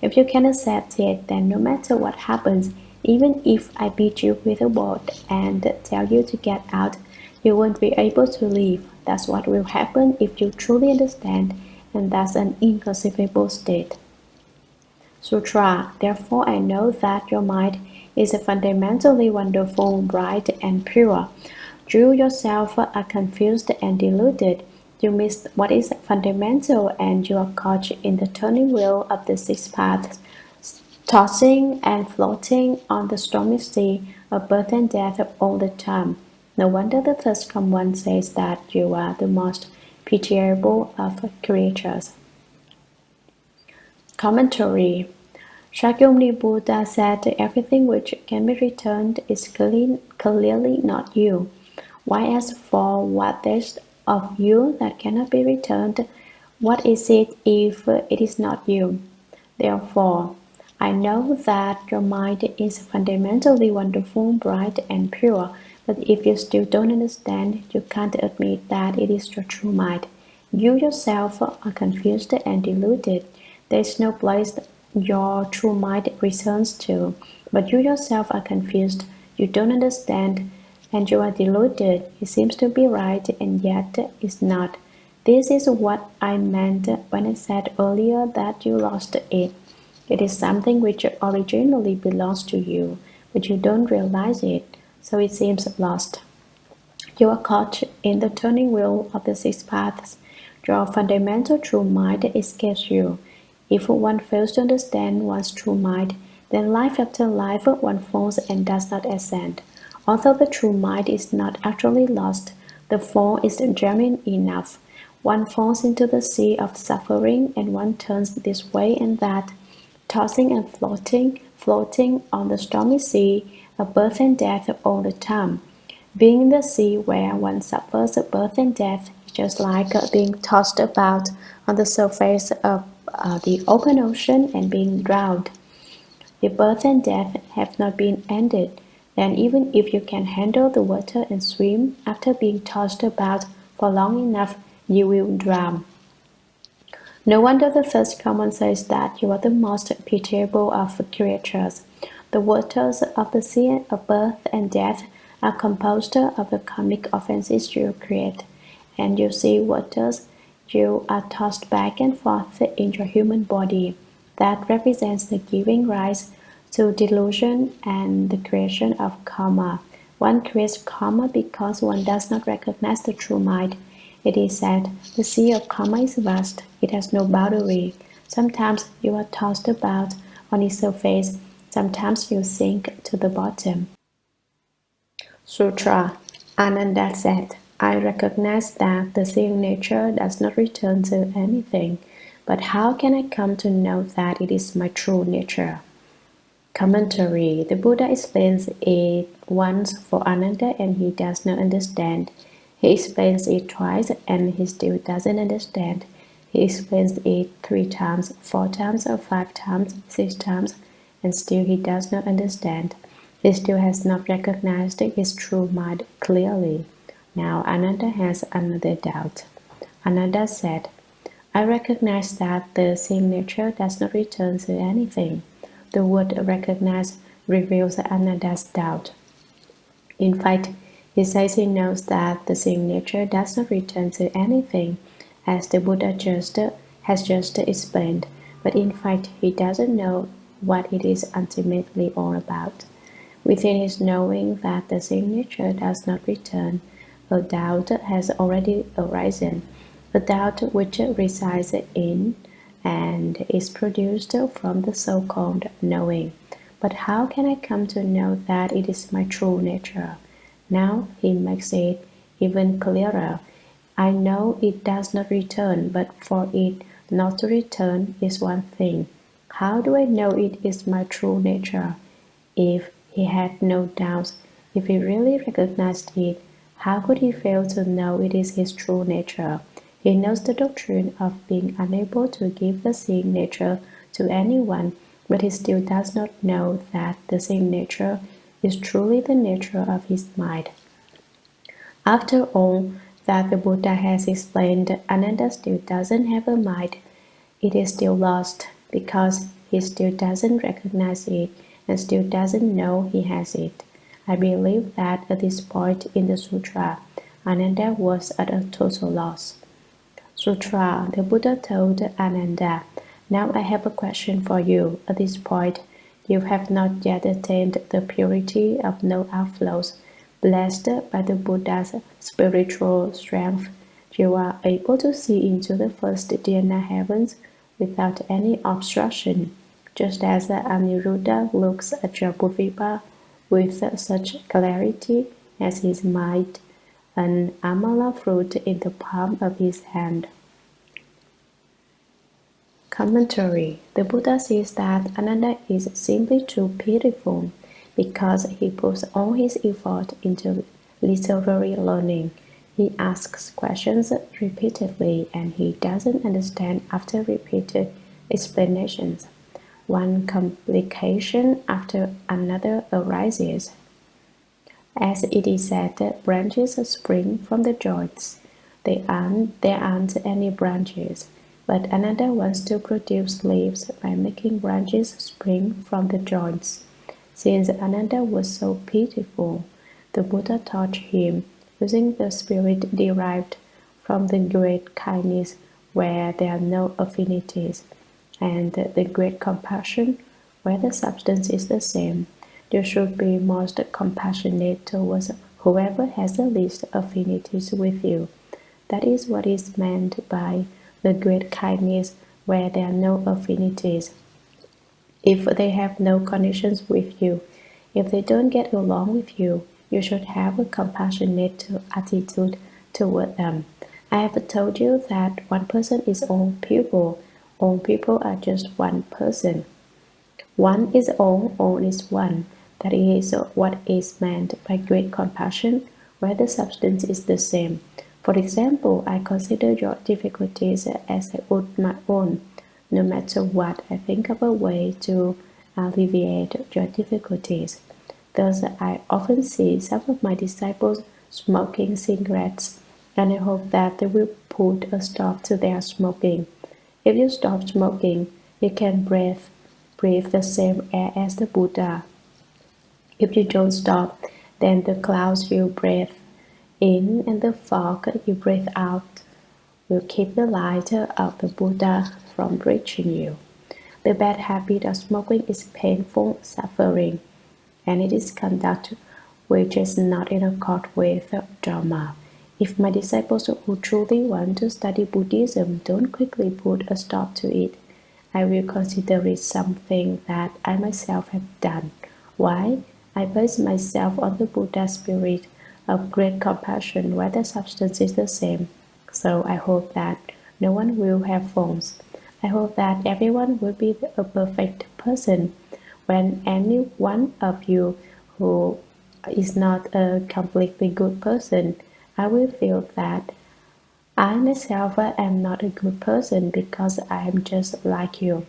If you can accept it, then no matter what happens, even if I beat you with a board and tell you to get out, you won't be able to leave. That's what will happen if you truly understand, and that's an inconceivable state. Sutra. Therefore, I know that your mind is fundamentally wonderful, bright, and pure. You yourself are confused and deluded. You miss what is fundamental, and you are caught in the turning wheel of the six paths, tossing and floating on the stormy sea of birth and death all the time. No wonder the first one says that you are the most pitiable of creatures. Commentary. Shakyamuni Buddha said everything which can be returned is clearly not you. Why as for what there is of you that cannot be returned, what is it if it is not you? Therefore, I know that your mind is fundamentally wonderful, bright, and pure, but if you still don't understand, you can't admit that it is your true mind. You yourself are confused and deluded. There is no place your true mind returns to, but you yourself are confused, you don't understand, and you are deluded. It seems to be right, and yet is not. This is what I meant when I said earlier that you lost it. It is something which originally belongs to you, but you don't realize it, so it seems lost. You are caught in the turning wheel of the six paths. Your fundamental true mind escapes you. If one fails to understand one's true mind, then life after life one falls and does not ascend. Although the true mind is not actually lost, the fall is genuine enough. One falls into the sea of suffering, and one turns this way and that, tossing and floating on the stormy sea of birth and death all the time. Being in the sea where one suffers birth and death is just like being tossed about on the surface of the open ocean and being drowned. If birth and death have not been ended, then even if you can handle the water and swim, after being tossed about for long enough, you will drown. No wonder the first command says that you are the most pitiable of creatures. The waters of the sea of birth and death are composed of the karmic offenses you create, and you see waters you are tossed back and forth in your human body. That represents the giving rise to delusion and the creation of karma. One creates karma because one does not recognize the true mind. It is said, the sea of karma is vast, it has no boundary. Sometimes you are tossed about on its surface, sometimes you sink to the bottom. Sutra. Ananda said, I recognize that the seeing nature does not return to anything, but how can I come to know that it is my true nature? Commentary. The Buddha explains it once for Ananda and he does not understand. He explains it twice and he still doesn't understand. He explains it 3 times, 4 times, or 5 times, 6 times, and still he does not understand. He still has not recognized his true mind clearly. Now Ananda has another doubt. Ananda said, I recognize that the seeing nature does not return to anything. The word recognize reveals Ananda's doubt. In fact, he says he knows that the seeing nature does not return to anything, as the Buddha has just explained, but in fact he doesn't know what it is ultimately all about. Within his knowing that the seeing nature does not return, a doubt has already arisen, a doubt which resides in and is produced from the so-called knowing. But how can I come to know that it is my true nature? Now he makes it even clearer. I know it does not return, but for it not to return is one thing. How do I know it is my true nature? If he had no doubts, if he really recognized it, how could he fail to know it is his true nature? He knows the doctrine of being unable to give the seeing nature to anyone, but he still does not know that the seeing nature is truly the nature of his mind. After all that the Buddha has explained, Ananda still doesn't have a mind. It is still lost because he still doesn't recognize it and still doesn't know he has it. I believe that at this point in the sutra, Ananda was at a total loss. Sutra, the Buddha told Ananda, now I have a question for you. At this point, you have not yet attained the purity of no outflows. Blessed by the Buddha's spiritual strength, you are able to see into the first dhyana heavens without any obstruction, just as Aniruddha looks at your Buddha with such clarity. as his might, an amala fruit in the palm of his hand. Commentary. The Buddha says that Ananda is simply too pitiful because he puts all his effort into literary learning. He asks questions repeatedly and he doesn't understand after repeated explanations. One complication after another arises. As it is said, branches spring from the joints. There aren't any branches, but Ananda wants to produce leaves by making branches spring from the joints. Since Ananda was so pitiful, the Buddha taught him using the spirit derived from the great kindness where there are no affinities, and the great compassion where the substance is the same. You should be most compassionate towards whoever has the least affinities with you. That is what is meant by the great kindness where there are no affinities. If they have no connections with you, if they don't get along with you, you should have a compassionate attitude toward them. I have told you that one person is all people. All people are just one person. One is all is one. That is what is meant by great compassion, where the substance is the same. For example, I consider your difficulties as I would my own. No matter what, I think of a way to alleviate your difficulties. Thus, I often see some of my disciples smoking cigarettes, and I hope that they will put a stop to their smoking. If you stop smoking, you can breathe the same air as the Buddha. If you don't stop, then the clouds you breathe in and the fog you breathe out will keep the light of the Buddha from reaching you. The bad habit of smoking is painful suffering, and it is conduct which is not in accord with Dharma. If my disciples who truly want to study Buddhism don't quickly put a stop to it, I will consider it something that I myself have done. Why? I base myself on the Buddha spirit of great compassion where the substance is the same. So I hope that no one will have faults. I hope that everyone will be a perfect person. When any one of you who is not a completely good person, I will feel that I myself am not a good person because I am just like you.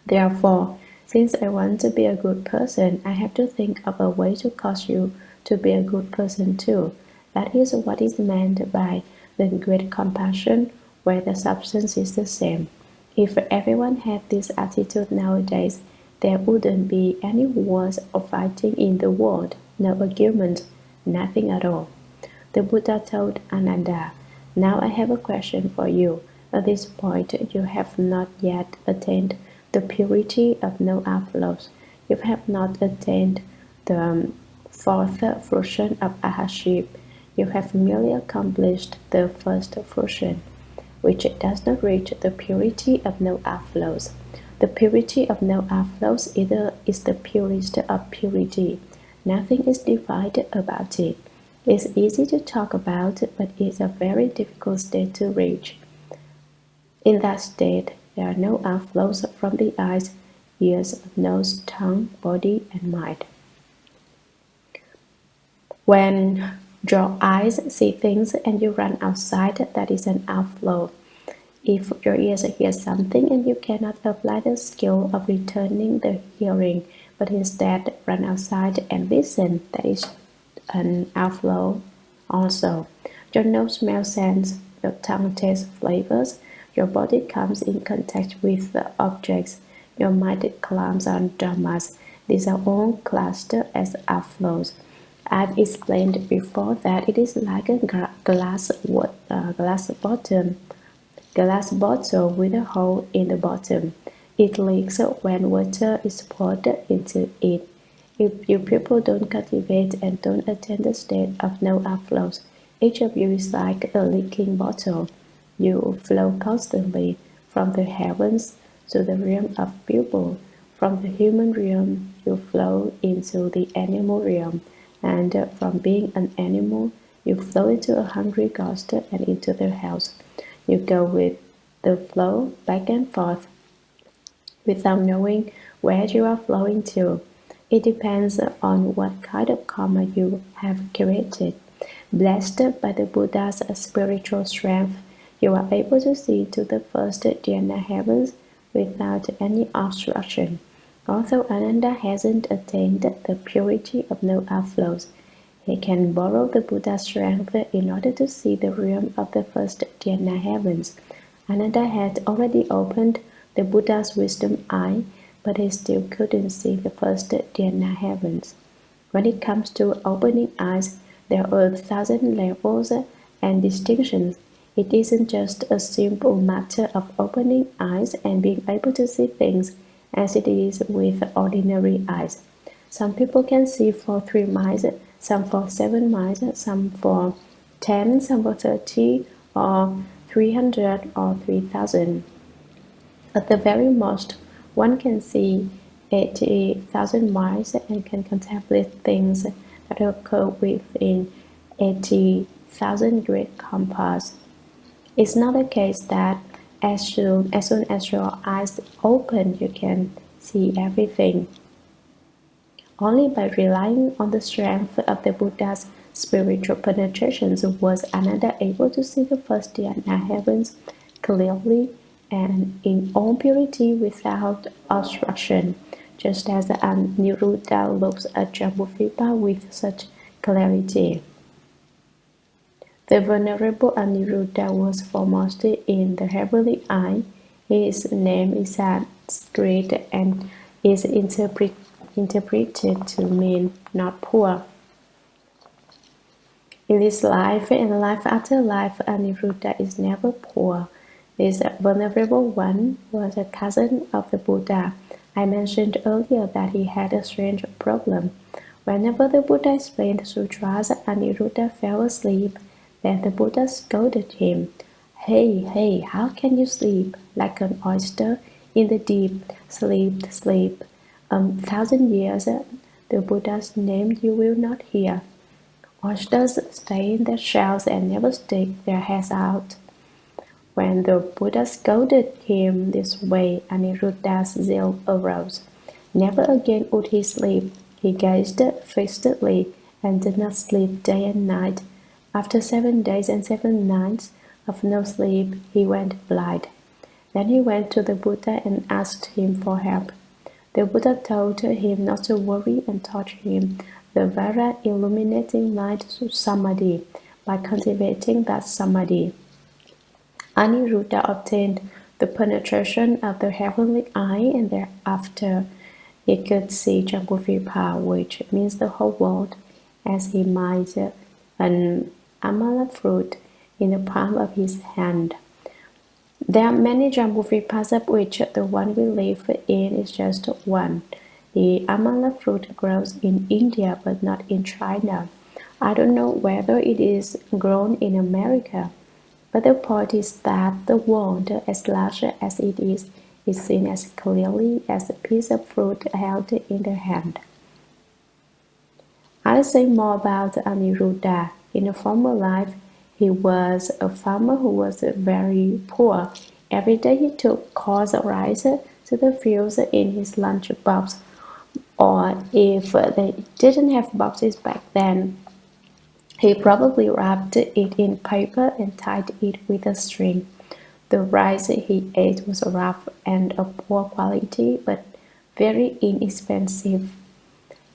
Therefore, since I want to be a good person, I have to think of a way to cause you to be a good person too. That is what is meant by the great compassion where the substance is the same. If everyone had this attitude nowadays, there wouldn't be any wars or fighting in the world, no argument, nothing at all. The Buddha told Ananda, "Now I have a question for you. At this point, you have not yet attained the purity of no outflows. You have not attained the fourth fruition of ahaship. You have merely accomplished the first fruition, which does not reach the purity of no outflows. The purity of no outflows is the purest of purity. Nothing is divided about it. It's easy to talk about, but it's a very difficult state to reach. In that state, there are no outflows from the eyes, ears, nose, tongue, body, and mind. When your eyes see things and you run outside, that is an outflow. If your ears hear something and you cannot apply the skill of returning the hearing, but instead run outside and listen, that is an outflow also. Your nose smells scents, your tongue tastes flavors, your body comes in contact with the objects, your mind climbs on dharmas. These are all classed as outflows. I've explained before that it is like a glass bottle with a hole in the bottom. It leaks when water is poured into it. If you people don't cultivate and don't attain the state of no outflows, each of you is like a leaking bottle. You flow constantly from the heavens to the realm of people. From the human realm, you flow into the animal realm. and from being an animal, you flow into a hungry ghost and into their house. You go with the flow back and forth without knowing where you are flowing to. It depends on what kind of karma you have created. Blessed by the Buddha's spiritual strength, you are able to see to the first dhyana heavens without any obstruction. Although Ananda hasn't attained the purity of no outflows, he can borrow the Buddha's strength in order to see the realm of the first dhyana heavens. Ananda had already opened the Buddha's wisdom eye, but he still couldn't see the first dhyana heavens. When it comes to opening eyes, there are 1,000 levels and distinctions. It isn't just a simple matter of opening eyes and being able to see things as it is with ordinary eyes. Some people can see for 3 miles, some for 7 miles, some for 10, some for 30, or 300 or 3,000. At the very most, one can see 80,000 miles and can contemplate things that occur within 80,000 great compass. It's not the case that as soon as your eyes open, you can see everything. Only by relying on the strength of the Buddha's spiritual penetrations was Ananda able to see the first dhyana heavens clearly and in all purity without obstruction, just as the Aniruddha looks at Jambudvipa with such clarity. The Venerable Aniruddha was foremost in the heavenly eye. His name is Sanskrit and is interpreted to mean not poor. In this life and life after life, Aniruddha is never poor. This Venerable One was a cousin of the Buddha. I mentioned earlier that he had a strange problem. Whenever the Buddha explained sutras, Aniruddha fell asleep. Then the Buddha scolded him. Hey, how can you sleep like an oyster in the deep? Sleep. 1,000 years, the Buddha's name you will not hear. Oysters stay in their shells and never stick their heads out. When the Buddha scolded him this way, Aniruddha's zeal arose. Never again would he sleep. He gazed fixedly and did not sleep day and night. After 7 days and 7 nights of no sleep, he went blind. Then he went to the Buddha and asked him for help. The Buddha told him not to worry and taught him the very illuminating light samadhi. By cultivating that samadhi, Aniruddha obtained the penetration of the heavenly eye, and thereafter he could see Jambudvipa, which means the whole world, as he might an amala fruit in the palm of his hand. There are many Jambudvipas, of which the one we live in is just one. The amala fruit grows in India but not in China. I don't know whether it is grown in America, but the point is that the world, as large as it is seen as clearly as a piece of fruit held in the hand. I'll say more about Aniruddha. In a former life, he was a farmer who was very poor. Every day he took coarse rice to the fields in his lunch box, or if they didn't have boxes back then, he probably wrapped it in paper and tied it with a string. The rice he ate was rough and of poor quality, but very inexpensive.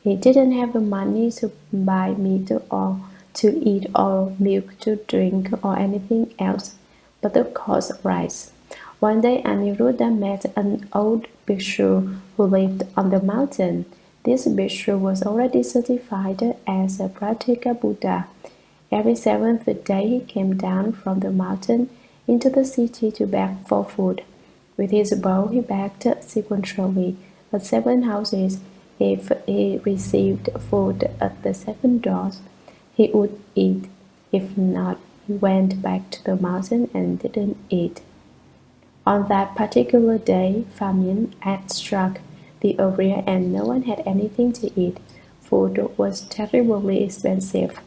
He didn't have the money to buy meat or to eat or milk to drink or anything else but the coarse rice. One day Aniruddha met an old bhikshu who lived on the mountain. This bhikshu was already certified as a Pratyeka Buddha. Every 7th day he came down from the mountain into the city to beg for food. With his bow he begged sequentially at 7 houses. If he received food at the 7 doors, he would eat. If not, he went back to the mountain and didn't eat. On that particular day, famine had struck the area and no one had anything to eat. food was terribly expensive.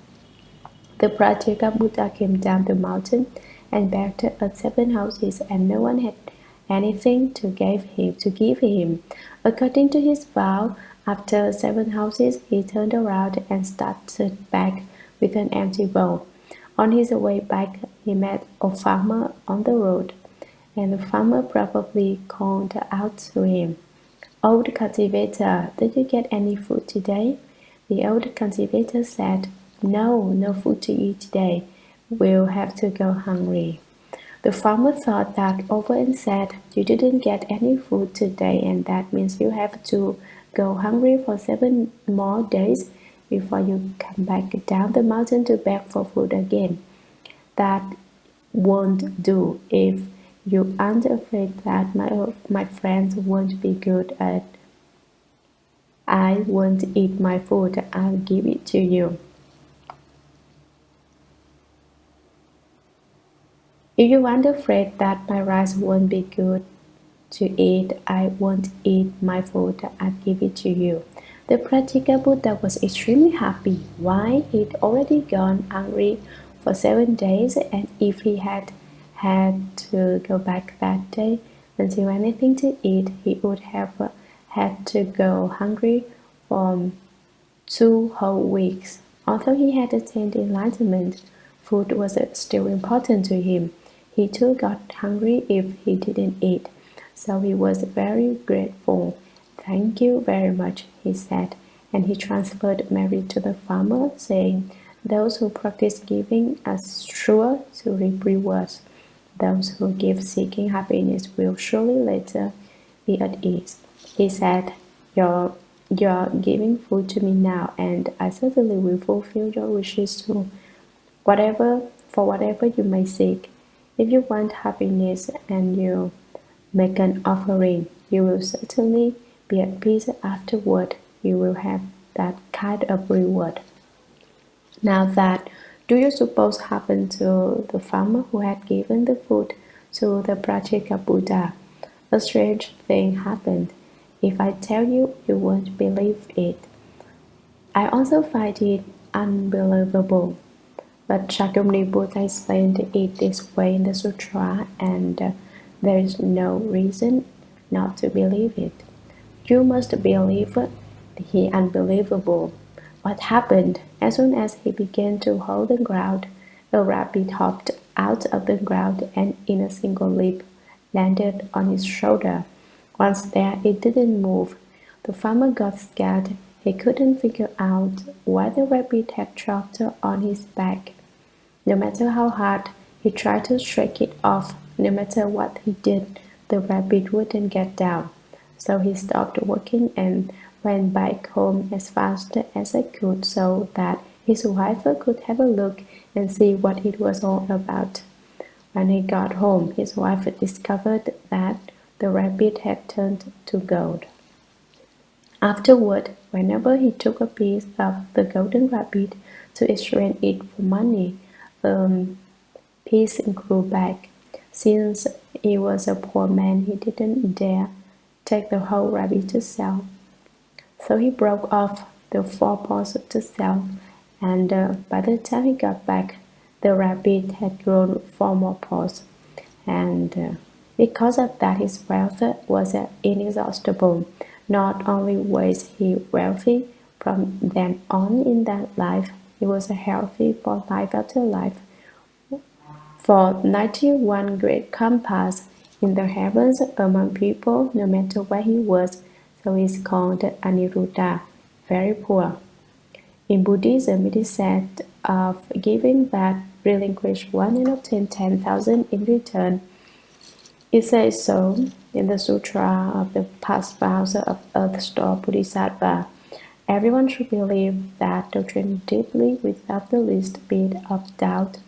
The practical Buddha came down the mountain and begged at 7 houses, and no one had anything to give him. According to his vow, after 7 houses, he turned around and started back with an empty bowl. On his way back, he met a farmer on the road, and the farmer probably called out to him, "Old cultivator, did you get any food today?" The old cultivator said, No food to eat today. We'll have to go hungry." The farmer thought that over and said, "You didn't get any food today, and that means you have to go hungry for 7 more days before you come back down the mountain to beg for food again. That won't do. If you aren't afraid that my friends won't be good at I won't eat my food, I'll give it to you. If you aren't afraid that my rice won't be good to eat, I won't eat my food, I'll give it to you." The practical Buddha was extremely happy. Why? He'd already gone hungry for 7 days, and if he had to go back that day until anything to eat, he would have had to go hungry for 2 whole weeks. Although he had attained enlightenment, food was still important to him. He too got hungry if he didn't eat, so he was very grateful. "Thank you very much," he said, and he transferred merit to the farmer, saying, "Those who practice giving are sure to reap rewards. Those who give seeking happiness will surely later be at ease." He said, You're giving food to me now, and I certainly will fulfill your wishes too, for whatever you may seek. If you want happiness and you make an offering, you will certainly be at peace afterward. You will have that kind of reward. Now that, do you suppose happened to the farmer who had given the food to the practical Buddha? A strange thing happened. If I tell you, you won't believe it. I also find it unbelievable. But Shakyamuni Buddha explained it this way in the sutra, and there is no reason not to believe it. You must believe the unbelievable. What happened? As soon as he began to hold the ground, a rabbit hopped out of the ground and in a single leap landed on his shoulder. Once there, it didn't move. The farmer got scared. He couldn't figure out why the rabbit had dropped on his back. No matter how hard he tried to shake it off, no matter what he did, the rabbit wouldn't get down. So he stopped working and went back home as fast as he could so that his wife could have a look and see what it was all about. When he got home, his wife discovered that the rabbit had turned to gold. Afterward, whenever he took a piece of the golden rabbit to exchange it for money, piece grew back. Since he was a poor man, he didn't dare take the whole rabbit to sell. So he broke off the 4 paws to sell, and by the time he got back, the rabbit had grown 4 more paws, and because of that, his wealth was inexhaustible. Not only was he wealthy from then on in that life, he was healthy for life after life. For 91 great compass in the heavens among people, no matter where he was, so he is called Aniruddha, very poor. In Buddhism, it is said of giving that relinquish one and obtain 10,000 in return. It says so in the Sutra of the Past Vows of Earth Store Bodhisattva. Everyone should believe that doctrine deeply without the least bit of doubt.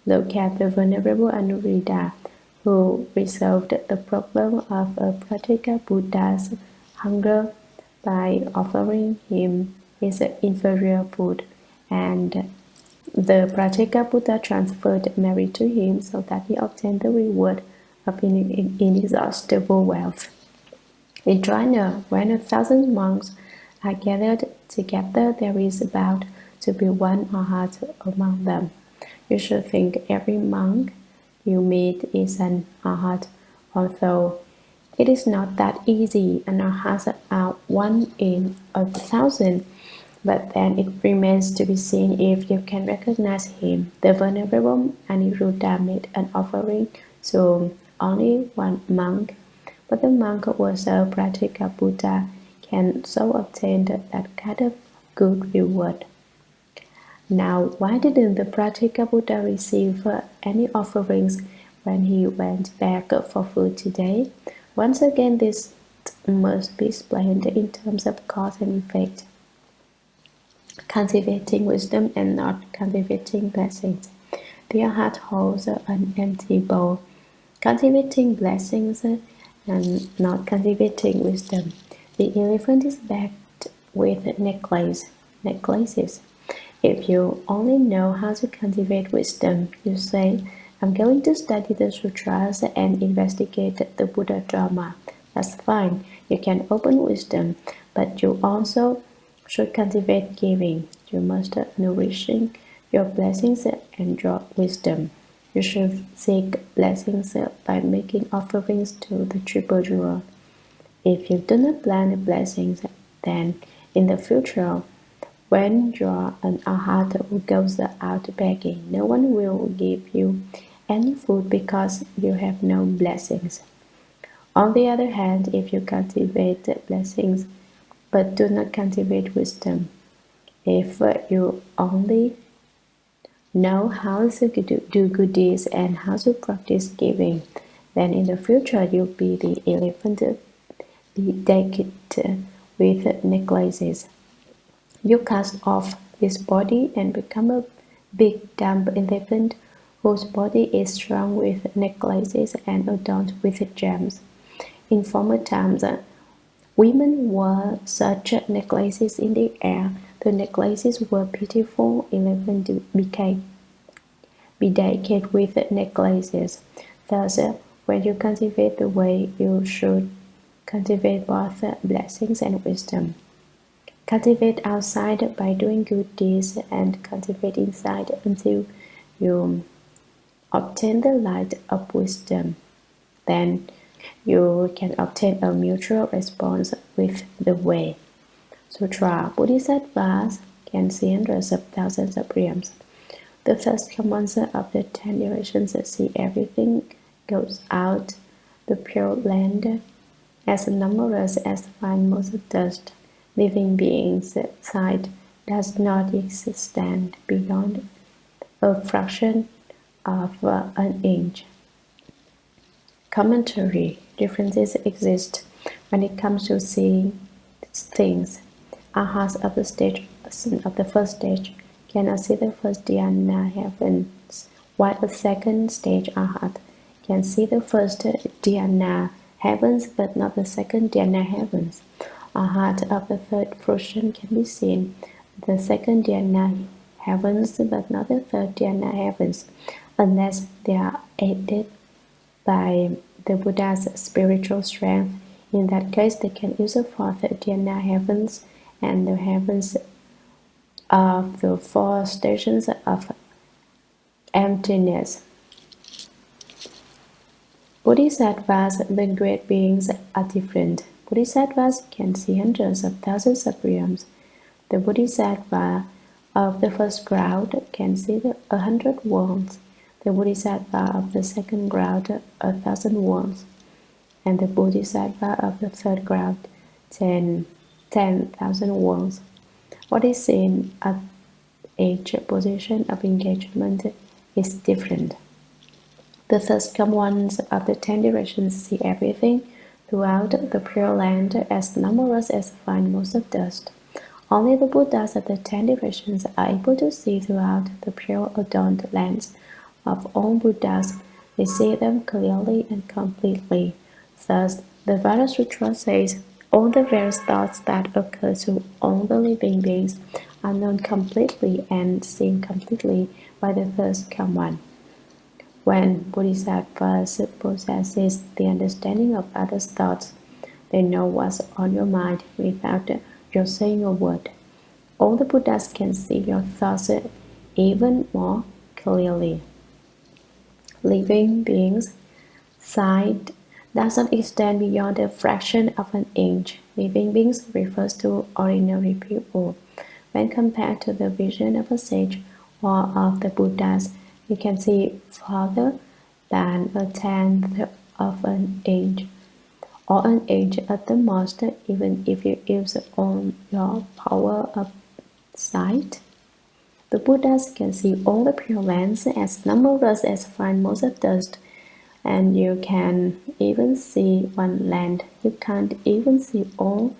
Look at the Venerable Anuruddha, who resolved the problem of a practical Buddha's hunger by offering him his inferior food, and the practical Buddha transferred merit to him so that he obtained the reward of inexhaustible wealth. In China, when 1,000 monks are gathered together, there is about to be one arhat among them. You should think every monk you meet is an arhat, although it is not that easy. An arhat are 1 in 1,000, but then it remains to be seen if you can recognize him. The Venerable Aniruddha made an offering to only one monk, but the monk who was a practical Buddha can so obtain that kind of good reward. Now, why didn't the practical Buddha receive any offerings when he went back for food today? Once again, this must be explained in terms of cause and effect. Cultivating wisdom and not cultivating blessings. The arhat holds an empty bowl. Cultivating blessings and not cultivating wisdom. The elephant is backed with necklaces. If you only know how to cultivate wisdom, you say, I'm going to study the sutras and investigate the Buddha Dharma. That's fine. You can open wisdom, but you also should cultivate giving. You must nourishing your blessings and draw wisdom. You should seek blessings by making offerings to the triple jewel. If you do not plan blessings, then in the future, when you are an arhat who goes out begging, no one will give you any food because you have no blessings. On the other hand, if you cultivate blessings but do not cultivate wisdom, if you only know how to do good deeds and how to practice giving, then in the future you'll be the elephant decked with necklaces. You cast off this body and become a big dumb elephant whose body is strung with necklaces and adorned with gems. In former times, women wore such necklaces in the air. The necklaces were beautiful. Elephants became bedecked with necklaces. Thus, when you cultivate the way, you should cultivate both blessings and wisdom. Cultivate outside by doing good deeds and cultivate inside until you obtain the light of wisdom. Then you can obtain a mutual response with the way. Sutra. Bodhisattvas can see hundreds of thousands of realms. The first commons of the 10 directions see everything goes out the pure land as numerous as fine motes of dust. Living beings' sight does not extend beyond a fraction of an inch. Commentary. Differences exist when it comes to seeing things. Arhats of the first stage cannot see the first dhyana heavens, while the second stage arhat can see the first dhyana heavens but not the second dhyana heavens. Arhat of the third fruition can be seen the second dhyana heavens but not the third dhyana heavens, unless they are aided by the Buddha's spiritual strength. In that case, they can use the fourth dhyana heavens and the heavens of the 4 stations of emptiness. Bodhisattvas, the great beings, are different. Bodhisattvas can see hundreds of thousands of realms. The Bodhisattva of the first crowd can see 100 worlds. The Bodhisattva of the second crowd 1,000 worlds, and the Bodhisattva of the third crowd 10,000 worlds. What is seen at each position of engagement is different. The first come ones of the 10 directions see everything throughout the pure land as numerous as fine motes of dust. Only the Buddhas of the 10 directions are able to see throughout the pure adorned lands of all Buddhas. They see them clearly and completely. Thus, the Vajra Sutra says, all the various thoughts that occur to all the living beings are known completely and seen completely by the first come one. When Bodhisattvas possesses the understanding of others' thoughts, they know what's on your mind without you're saying a word. All the Buddhas can see your thoughts even more clearly. Living beings' sight doesn't extend beyond a fraction of an inch. Living beings refers to ordinary people. When compared to the vision of a sage or of the Buddhas, you can see farther than a tenth of an inch, or an inch at the most, even if you use all your power of sight. The Buddhas can see all the Pure Lands as numberless as fine motes of dust, and you can even see one land. You can't even see all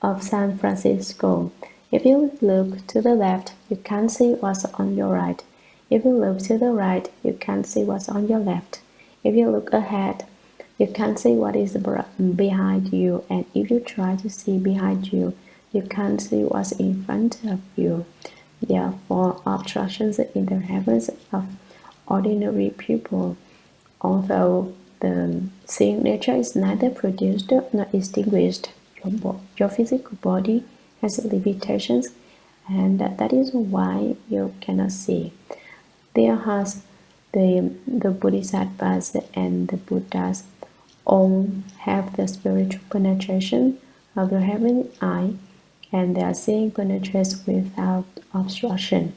of San Francisco. If you look to the left, you can't see what's on your right. If you look to the right, you can't see what's on your left. If you look ahead, you can't see what is behind you, and if you try to see behind you, you can't see what's in front of you. Therefore, obstructions in the heavens of ordinary people. Although the seeing nature is neither produced nor extinguished, your physical body has limitations, and that is why you cannot see. Therefore, the Bodhisattvas and the Buddhas all have the spiritual penetration of the heavenly eye, and their seeing penetrates without obstruction.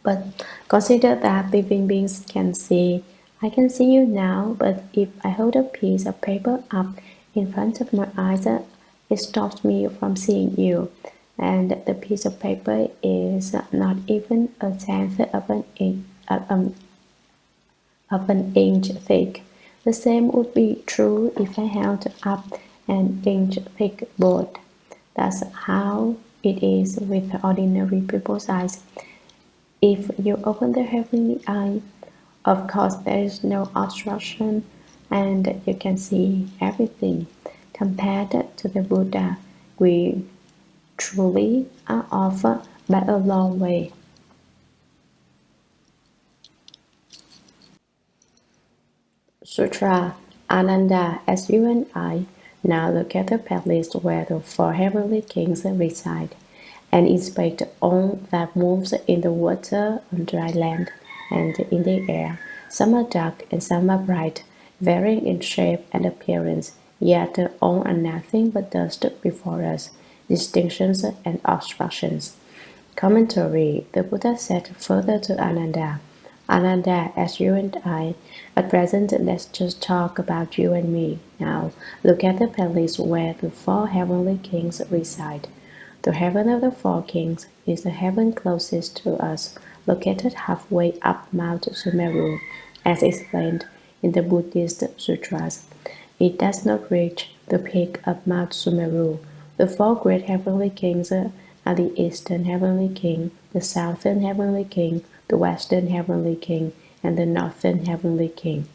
But consider that living beings can see. I can see you now, but if I hold a piece of paper up in front of my eyes, it stops me from seeing you, and the piece of paper is not even a tenth of an inch thick. The same would be true if I held up an inch thick board. That's how it is with ordinary people's eyes. If you open the heavenly eye, of course there is no obstruction, and you can see everything. Compared to the Buddha, we truly are off by a long way. Sutra. Ananda, as you and I now look at the palace where the four heavenly kings reside, and inspect all that moves in the water, on dry land, and in the air. Some are dark and some are bright, varying in shape and appearance, yet all are nothing but dust before us, distinctions and obstructions. Commentary. The Buddha said further to Ananda, Ananda, as you and I, at present let's just talk about you and me. Now, look at the palace where the four heavenly kings reside. The heaven of the four kings is the heaven closest to us, located halfway up Mount Sumeru, as explained in the Buddhist sutras. It does not reach the peak of Mount Sumeru. The four great heavenly kings are the Eastern Heavenly King, the Southern Heavenly King, the Western Heavenly King, and the Northern Heavenly King.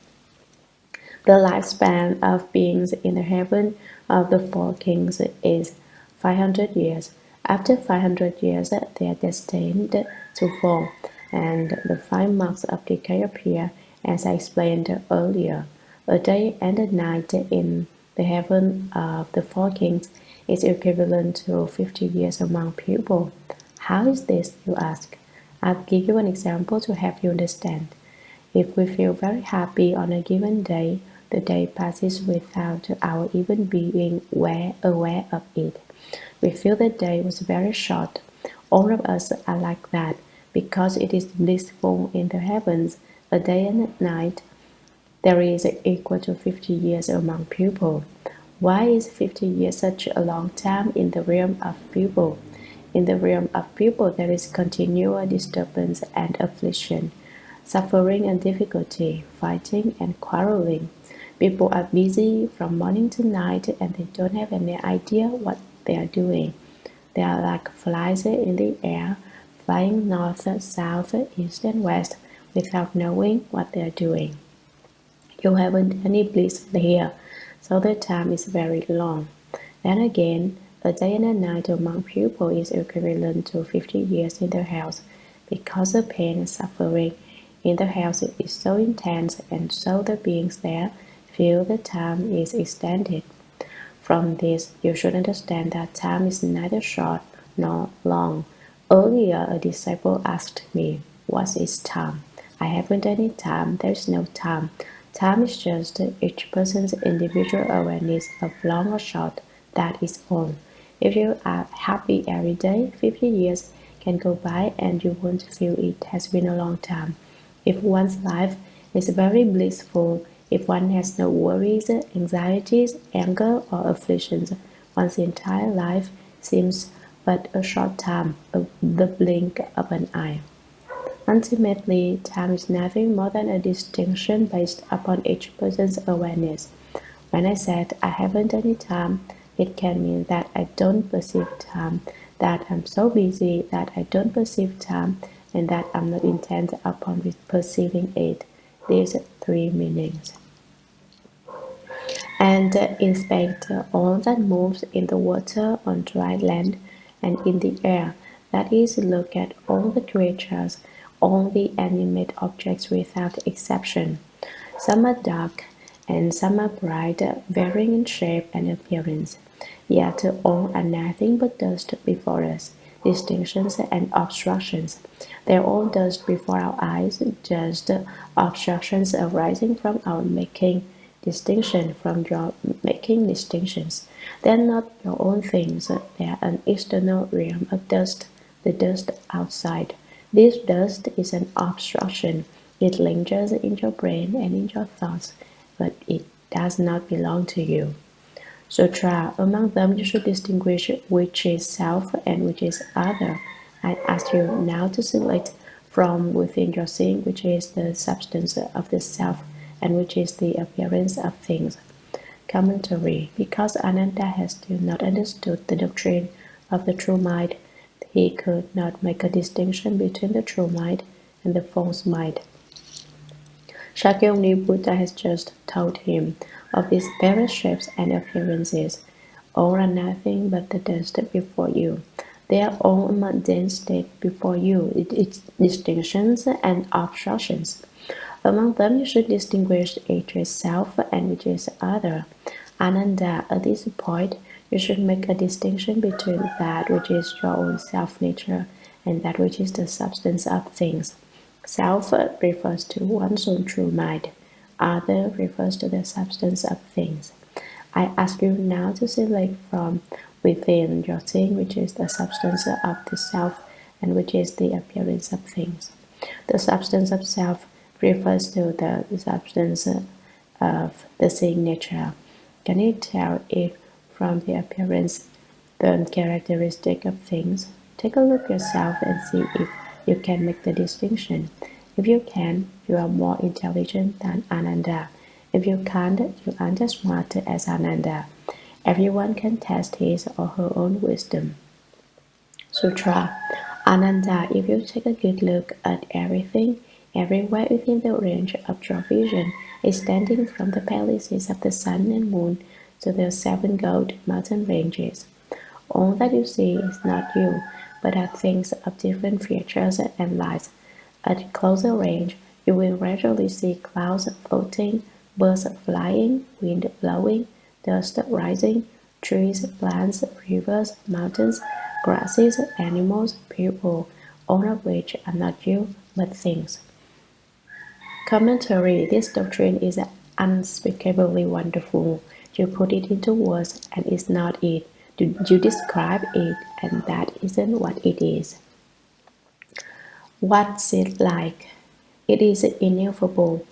The lifespan of beings in the heaven of the four kings is 500 years. After 500 years, they are destined to fall, and the 5 marks of decay appear, as I explained earlier. A day and a night in the heaven of the four kings is equivalent to 50 years among people. How is this, you ask? I'll give you an example to help you understand. If we feel very happy on a given day, the day passes without our even being aware of it. We feel the day was very short. All of us are like that because it is blissful in the heavens. A day and a night there is equal to 50 years among people. Why is 50 years such a long time in the realm of people? In the realm of people, there is continual disturbance and affliction, suffering and difficulty, fighting and quarreling. People are busy from morning to night, and they don't have any idea what they are doing. They are like flies in the air, flying north, south, east, and west without knowing what they are doing. You haven't any bliss here, so the time is very long. Then again, a day and a night among people is equivalent to 50 years in the house, because the pain and suffering in the house is so intense, and so the beings there feel the time is extended. From this, you should understand that time is neither short nor long. Earlier, a disciple asked me, "What is time?" I haven't any time. There is no time. Time is just each person's individual awareness of long or short. That is all. If you are happy every day, 50 years can go by and you won't feel it has been a long time. If one's life is very blissful, if one has no worries, anxieties, anger, or afflictions, one's entire life seems but a short time, the blink of an eye. Ultimately, time is nothing more than a distinction based upon each person's awareness. When I said I haven't any time, it can mean that I don't perceive time, that I'm so busy that I don't perceive time, and that I'm not intent upon perceiving it. These three meanings. And inspect all that moves in the water, on dry land, and in the air. That is, look at all the creatures, all the animate objects without exception. Some are dark and some are bright, varying in shape and appearance. Yet all are nothing but dust before us, distinctions and obstructions. They are all dust before our eyes, just obstructions arising from our making distinction from your making distinctions. They are not your own things, they are an external realm of dust, the dust outside. This dust is an obstruction. It lingers in your brain and in your thoughts, but it does not belong to you. Sutra, among them you should distinguish which is self and which is other. I ask you now to select from within your seeing which is the substance of the self and which is the appearance of things. Commentary. Because Ananda has still not understood the doctrine of the true mind, he could not make a distinction between the true mind and the false mind. Shakyamuni Buddha has just told him of these various shapes and appearances. All are nothing but the dust before you. They are all a mundane state before you, its distinctions and obstructions. Among them you should distinguish which is self and which is other. Ananda, at this point, you should make a distinction between that which is your own self-nature and that which is the substance of things. Self refers to one's own true mind. Other refers to the substance of things. I ask you now to select from within your seeing which is the substance of the self and which is the appearance of things. The substance of self refers to the substance of the seeing nature. Can you tell if from the appearance the characteristic of things? Take a look yourself and see if you can make the distinction. If you can, you are more intelligent than Ananda. If you can't, you aren't as smart as Ananda. Everyone can test his or her own wisdom. Sutra. Ananda, if you take a good look at everything, everywhere within the range of your vision, extending from the palaces of the sun and moon to the 7 gold mountain ranges, all that you see is not you, but are things of different features and lights. At closer range, you will gradually see clouds floating, birds flying, wind blowing, dust rising, trees, plants, rivers, mountains, grasses, animals, people, all of which are not you, but things. Commentary. This doctrine is unspeakably wonderful. You put it into words and it's not it. You describe it and that isn't what it is. What's it like? It is ineffable.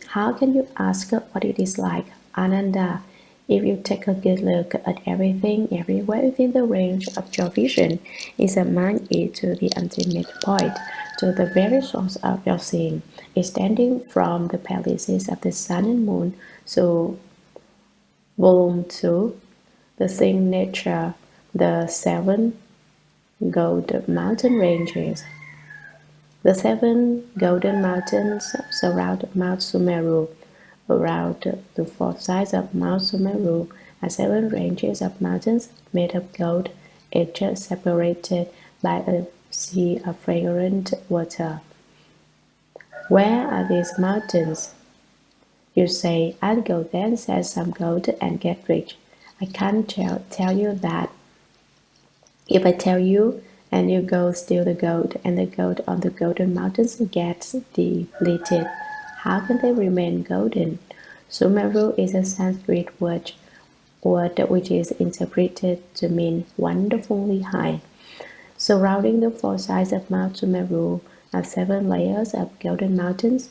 How can you ask what it is like? Ananda, if you take a good look at everything, everywhere within the range of your vision, examine it to the ultimate point, to the very source of your seeing, extending from the palaces of the sun and moon. So, Volume 2, the seeing nature, the 7 gold mountain ranges. The 7 golden mountains surround Mount Sumeru. Around the 4 sides of Mount Sumeru are 7 ranges of mountains made of gold, each separated by a sea of fragrant water. Where are these mountains? You say, I'll go there and sell some gold and get rich. I can't tell you that. If I tell you, and you go steal the gold, and the gold on the golden mountains gets depleted, how can they remain golden? Sumeru is a Sanskrit word which is interpreted to mean wonderfully high. Surrounding the four sides of Mount Sumeru are 7 layers of golden mountains.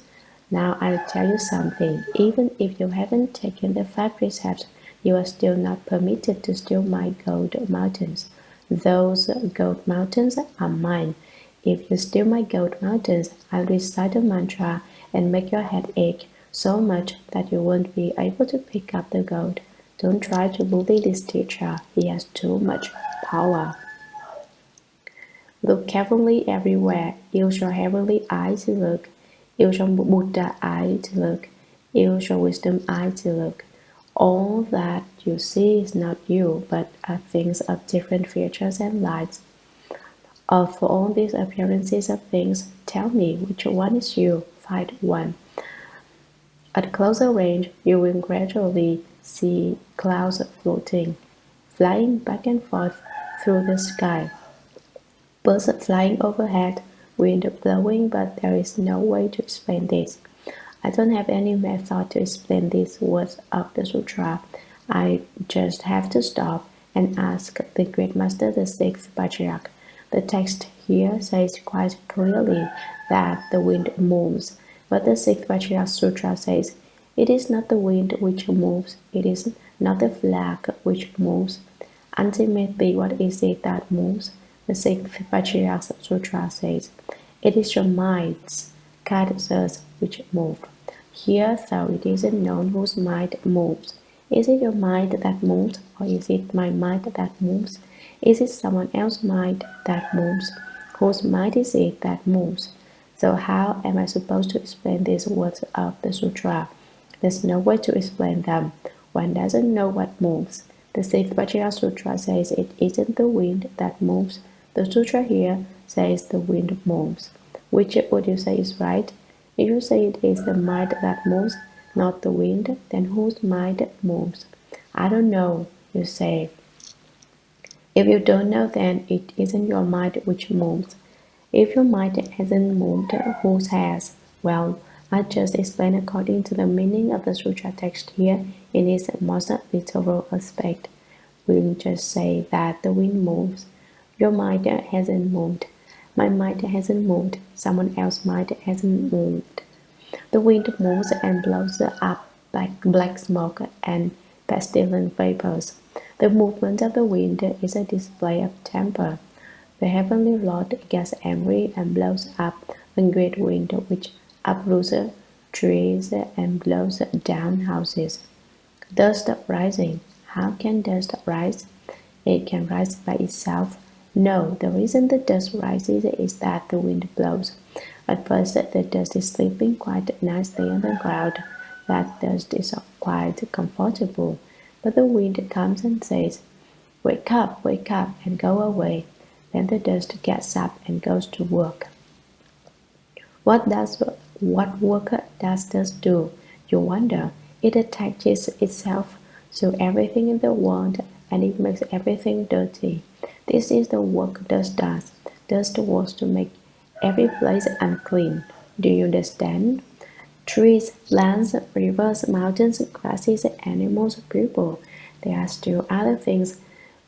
Now I'll tell you something. Even if you haven't taken the 5 precepts, you are still not permitted to steal my gold mountains. Those gold mountains are mine. If you steal my gold mountains, I'll recite a mantra and make your head ache so much that you won't be able to pick up the gold. Don't try to bully this teacher. He has too much power. Look carefully everywhere. Use your heavenly eye to look. Use your Buddha eye to look. Use your wisdom eye to look. All that you see is not you, but are things of different features and lights. Of all these appearances of things, tell me which one is you. Find one. At closer range, you will gradually see clouds floating, flying back and forth through the sky. Birds flying overhead, wind blowing, but there is no way to explain this. I don't have any method to explain these words of the sutra. I just have to stop and ask the great master, the 6th patriarch. The text here says quite clearly that the wind moves, but the 6th patriarch sutra says, it is not the wind which moves, it is not the flag which moves. Ultimately, what is it that moves? The 6th patriarch sutra says, it is your mind's characters which move. Here, though it isn't known whose mind moves. Is it your mind that moves, or is it my mind that moves? Is it someone else's mind that moves? Whose mind is it that moves? So how am I supposed to explain these words of the sutra? There's no way to explain them. One doesn't know what moves. The 6th Patriarch Sutra says it isn't the wind that moves. The sutra here says the wind moves. Which would you say is right? If you say it is the mind that moves, not the wind, then whose mind moves? I don't know, you say. If you don't know, then it isn't your mind which moves. If your mind hasn't moved, whose has? Well, I just explain according to the meaning of the sutra text here in its most literal aspect. We'll just say that the wind moves. Your mind hasn't moved. My mind hasn't moved. Someone else's mind hasn't moved. The wind moves and blows up like black smoke and pestilent vapors. The movement of the wind is a display of temper. The heavenly Lord gets angry and blows up a great wind which uproots trees and blows down houses. Dust rising. How can dust rise? It can rise by itself. No, the reason the dust rises is that the wind blows. At first, the dust is sleeping quite nicely on the ground. That dust is quite comfortable. But the wind comes and says, wake up, and go away. Then the dust gets up and goes to work. What work does dust do? You wonder. It attaches itself to everything in the world and it makes everything dirty. This is the work dust does. Dust works to make every place unclean. Do you understand? Trees, plants, rivers, mountains, grasses, animals, people. There are still other things,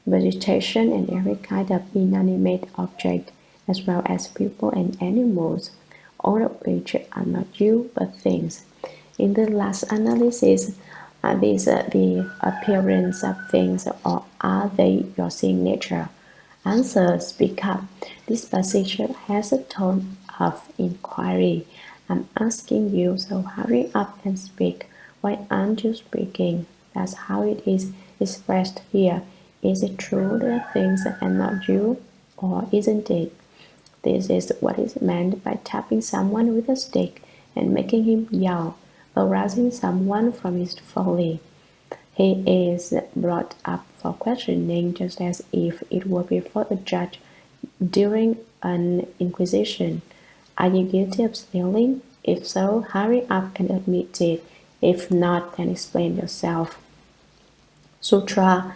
vegetation and every kind of inanimate object, as well as people and animals, all of which are not you but things. In the last analysis, are these the appearance of things, or are they your seeing nature? Answer, speak up. This passage has a tone of inquiry. I'm asking you, so hurry up and speak. Why aren't you speaking? That's how it is expressed here. Is it true that things are not you, or isn't it? This is what is meant by tapping someone with a stick and making him yell, arousing someone from his folly. He is brought up for questioning just as if it were before a judge during an inquisition. Are you guilty of stealing? If so, hurry up and admit it. If not, then explain yourself. Sutra.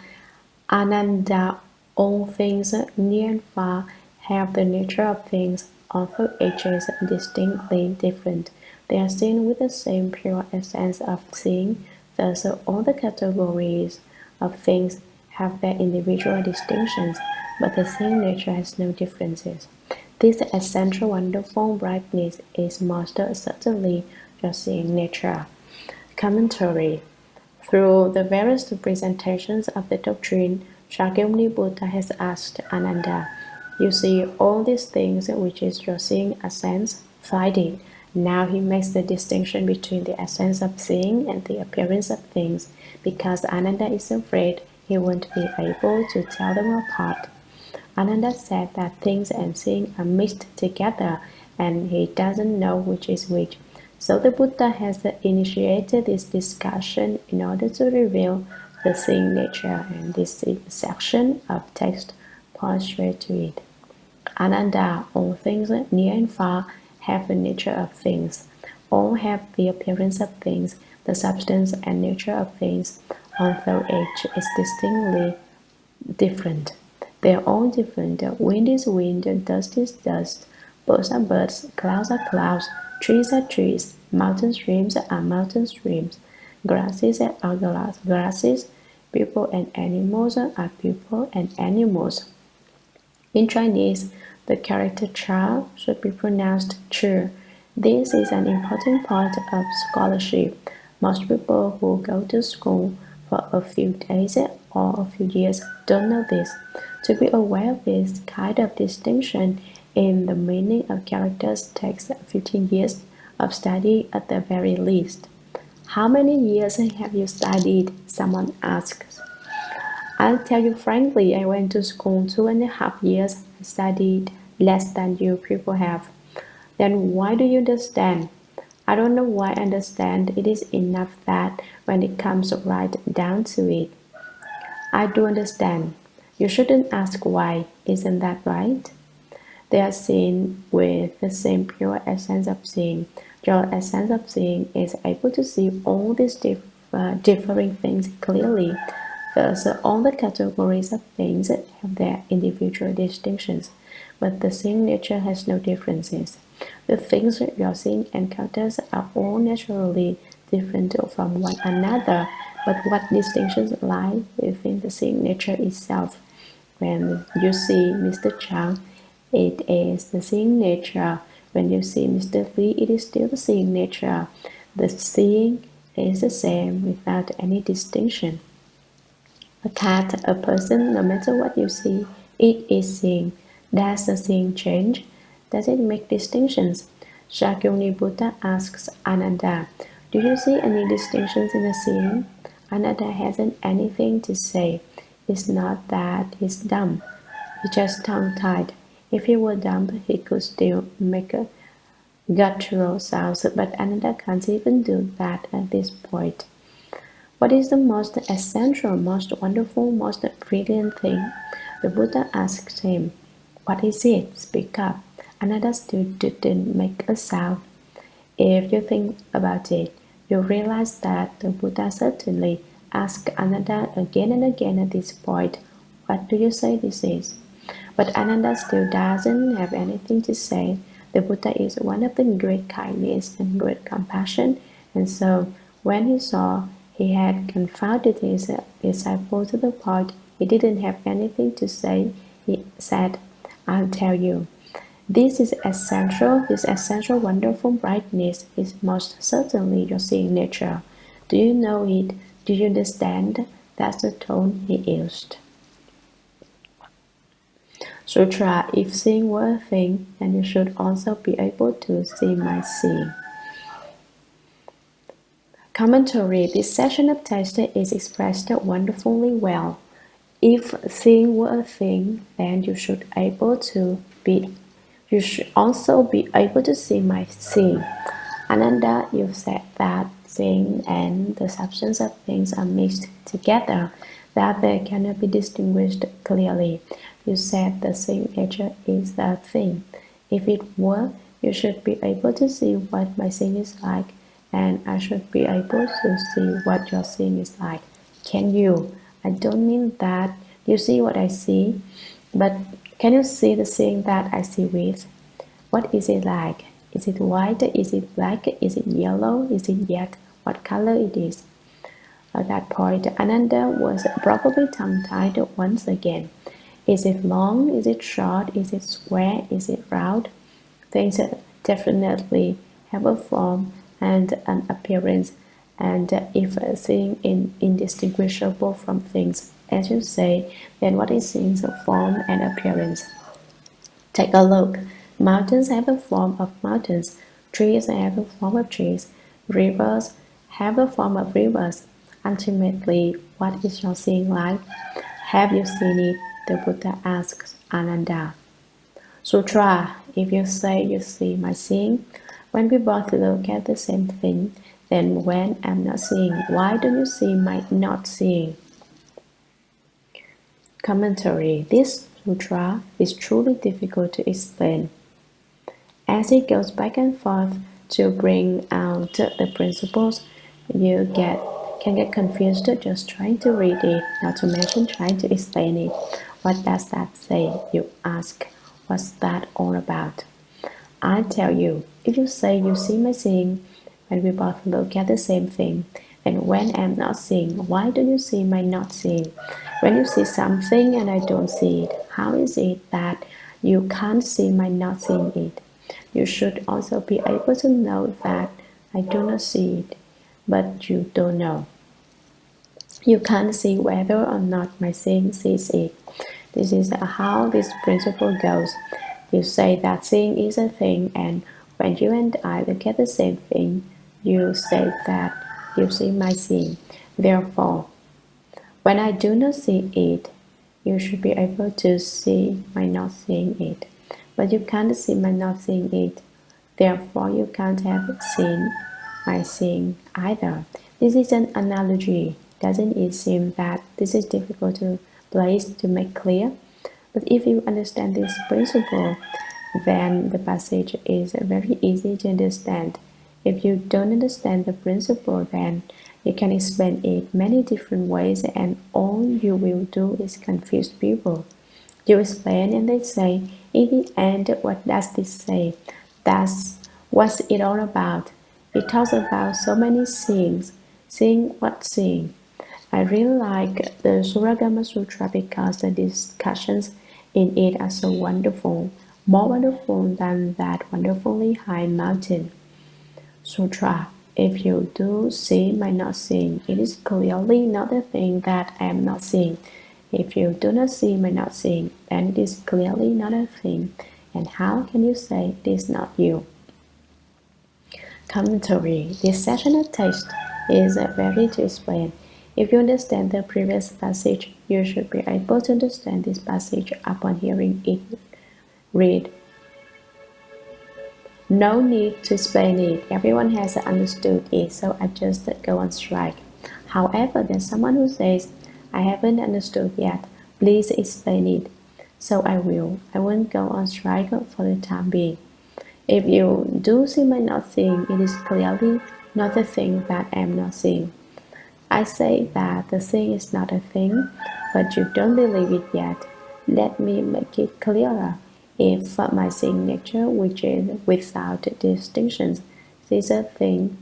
Ananda, all things near and far have the nature of things, although each is distinctly different. They are seen with the same pure essence of seeing, thus all the categories of things have their individual distinctions, but the same nature has no differences. This essential wonderful brightness is most certainly your seeing nature. Commentary. Through the various presentations of the doctrine, Shakyamuni Buddha has asked Ananda, you see all these things which is your seeing essence, find it. Now he makes the distinction between the essence of seeing and the appearance of things, because Ananda is afraid he won't be able to tell them apart. Ananda said that things and seeing are mixed together, and he doesn't know which is which. So the Buddha has initiated this discussion in order to reveal the seeing nature, and this section of text points straight to it. Ananda, all things near and far have the nature of things. All have the appearance of things, the substance and nature of things, although each is distinctly different. They are all different. Wind is wind, dust is dust, birds are birds, clouds are clouds, trees are trees, mountain streams are mountain streams, grasses are grasses, people and animals are people and animals. In Chinese, the character cha should be pronounced chu. This is an important part of scholarship. Most people who go to school for a few days or a few years don't know this. To be aware of this kind of distinction in the meaning of characters takes 15 years of study at the very least. How many years have you studied? Someone asks. I'll tell you frankly, I went to school 2.5 years. I studied less than you people have. Then why do you understand? I don't know why I understand. It is enough that when it comes right down to it, I do understand. You shouldn't ask why, isn't that right? They are seen with the same pure essence of seeing. Your essence of seeing is able to see all these differing things clearly. Thus, all the categories of things have their individual distinctions, but the seeing nature has no differences. The things your seeing encounters are all naturally different from one another, but what distinctions lie within the seeing nature itself? When you see Mr. Chang, it is the seeing nature. When you see Mr. Lee, it is still the seeing nature. The seeing is the same without any distinction. A cat, a person, no matter what you see, it is seeing. Does the seeing change? Does it make distinctions? Shakyamuni Buddha asks Ananda, do you see any distinctions in the seeing? Ananda hasn't anything to say. It's not that he's dumb. He's just tongue-tied. If he were dumb, he could still make a guttural sounds, but Ananda can't even do that at this point. What is the most essential, most wonderful, most brilliant thing? The Buddha asked him. What is it? Speak up. Ananda still didn't make a sound. If you think about it, you realize that the Buddha certainly asked Ananda again and again at this point, what do you say this is? But Ananda still doesn't have anything to say. The Buddha is one of the great kindness and great compassion, and so when he saw he had confounded his disciple to the point he didn't have anything to say, he said, I'll tell you. This essential wonderful brightness is most certainly your seeing nature. Do you know it? Do you understand? That's the tone he used. Sutra, if seeing were a thing, then you should also be able to see my seeing. Commentary. This section of text is expressed wonderfully well. If seeing were a thing, then you should also be able to see my seeing. Ananda, you've said that seeing and the substance of things are mixed together, that they cannot be distinguished clearly. You said the seeing nature is the thing. If it were, you should be able to see what my seeing is like, and I should be able to see what your seeing is like. Can you? I don't mean that you see what I see, but can you see the seeing that I see with? What is it like? Is it white? Is it black? Is it yellow? Is it yet? What color it is? At that point, Ananda was probably tongue-tied once again. Is it long? Is it short? Is it square? Is it round? Things definitely have a form and an appearance, and if seeing is indistinguishable from things, as you say, then what is seeing's form and appearance? Take a look. Mountains have the form of mountains. Trees have the form of trees. Rivers have the form of rivers. Ultimately, what is your seeing like? Have you seen it? The Buddha asks Ananda. Sutra, if you say you see my seeing, when we both look at the same thing, then when I'm not seeing, why don't you see my not seeing? Commentary. This sutra is truly difficult to explain, as it goes back and forth to bring out the principles. You can get confused just trying to read it, not to mention trying to explain it. What does that say? You ask. What's that all about? I tell you, if you say you see my seeing, when we both look at the same thing, and when I'm not seeing, why don't you see my not seeing? When you see something and I don't see it, how is it that you can't see my not seeing it? You should also be able to know that I do not see it, but you don't know. You can't see whether or not my seeing sees it. This is how this principle goes. You say that seeing is a thing, and when you and I look at the same thing, you say that you see my seeing. Therefore, when I do not see it, you should be able to see my not seeing it. But you can't see my not seeing it. Therefore, you can't have seen my seeing either. This is an analogy. Doesn't it seem that this is difficult to place to make clear? But if you understand this principle, then the passage is very easy to understand. If you don't understand the principle, then you can explain it many different ways, and all you will do is confuse people. You explain and they say, in the end, what does this say? What's it all about? It talks about so many seeings. Seeing what seeing? I really like the Shurangama Sutra because the discussions in it are so wonderful, more wonderful than that wonderfully high mountain. Sutra. If you do see my not seeing, it is clearly not the thing that I am not seeing. If you do not see my not seeing, then it is clearly not a thing. And how can you say it is not you? Commentary. This session of text is very to explain. If you understand the previous passage, you should be able to understand this passage upon hearing it read. No need to explain it. Everyone has understood it, so I just go on strike. However, there's someone who says, I haven't understood yet. Please explain it. So I will. I won't go on strike for the time being. If you do see my not seeing, it is clearly not the thing that I am not seeing. I say that the thing is not a thing, but you don't believe it yet. Let me make it clearer. If my seeing nature, which is without distinctions, sees a thing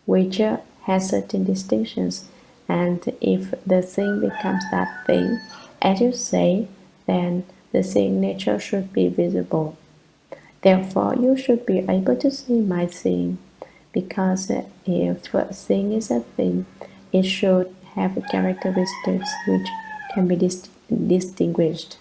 which has certain distinctions, and if the thing becomes that thing, as you say, then the seeing nature should be visible. Therefore, you should be able to see my seeing, because if seeing is a thing, it should have characteristics which can be distinguished.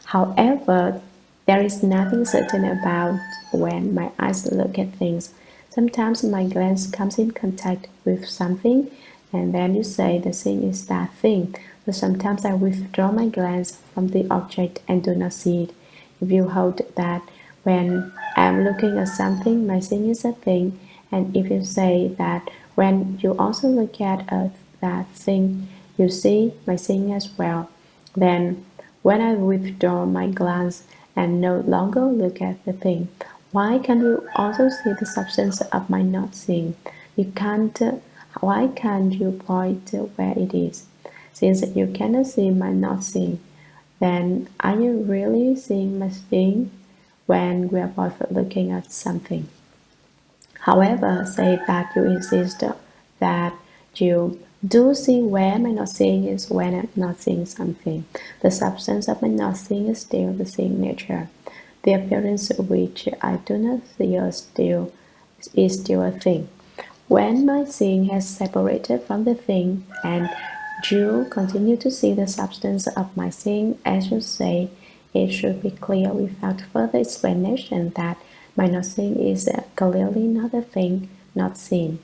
However, there is nothing certain about when my eyes look at things. Sometimes my glance comes in contact with something, and then you say the thing is that thing. But sometimes I withdraw my glance from the object and do not see it. If you hold that when I'm looking at something, my seeing is a thing, and if you say that when you also look at that thing, you see my seeing as well, then when I withdraw my glance and no longer look at the thing, why can't you also see the substance of my not seeing? You can't. Why can't you point where it is? Since you cannot see my not seeing, then are you really seeing my seeing when we are both looking at something? However, say that you insist that you do see where my not seeing is when I'm not seeing something. The substance of my not seeing is still the seeing nature. The appearance which I do not see is still a thing. When my seeing has separated from the thing, and you continue to see the substance of my seeing, as you say, it should be clear without further explanation that my not seeing is clearly not a thing not seen.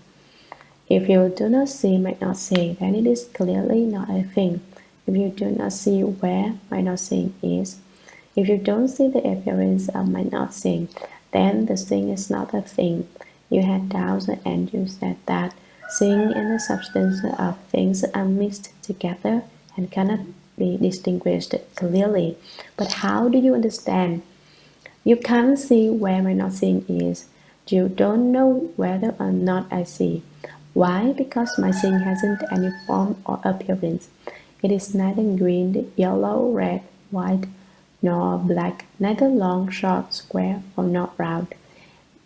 If you do not see my not seeing, then it is clearly not a thing. If you do not see where my not seeing is, if you don't see the appearance of my not seeing, then the seeing is not a thing. You had doubts and you said that seeing and the substance of things are mixed together and cannot be distinguished clearly. But how do you understand? You can't see where my not seeing is. You don't know whether or not I see. Why? Because my seeing hasn't any form or appearance. It is neither green, yellow, red, white, nor black, neither long, short, square, or not round.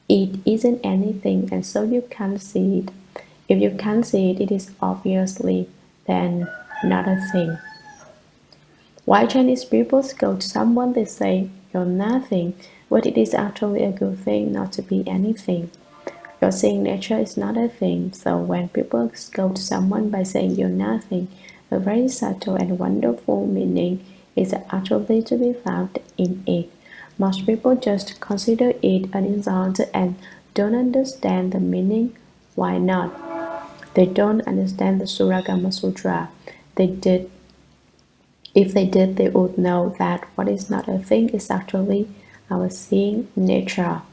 It isn't anything, and so you can't see it. If you can't see it, it is obviously then not a thing. Why Chinese people scold someone, they say, "You're nothing," but it is actually a good thing not to be anything. Your seeing nature is not a thing, so when people scold someone by saying you're nothing, a very subtle and wonderful meaning is actually to be found in it. Most people just consider it an insult and don't understand the meaning. Why not? They don't understand the Shurangama Sutra. If they did, they would know that what is not a thing is actually our seeing nature.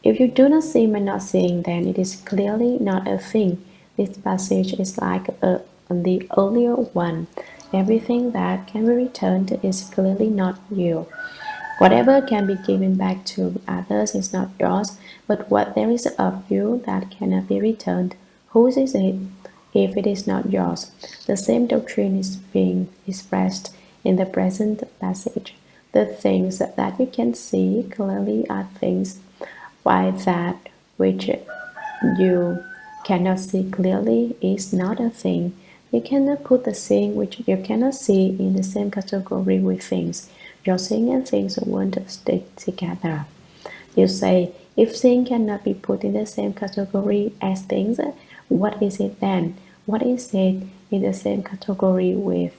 If you do not see my not seeing, then it is clearly not a thing. This passage is like the earlier one. Everything that can be returned is clearly not you. Whatever can be given back to others is not yours, but what there is of you that cannot be returned, whose is it? If it is not yours, the same doctrine is being expressed in the present passage. The things that you can see clearly are things, while that which you cannot see clearly is not a thing. You cannot put the seeing which you cannot see in the same category with things. Your seeing and things won't stick together. You say, if seeing cannot be put in the same category as things, what is it then? What is it in the same category with?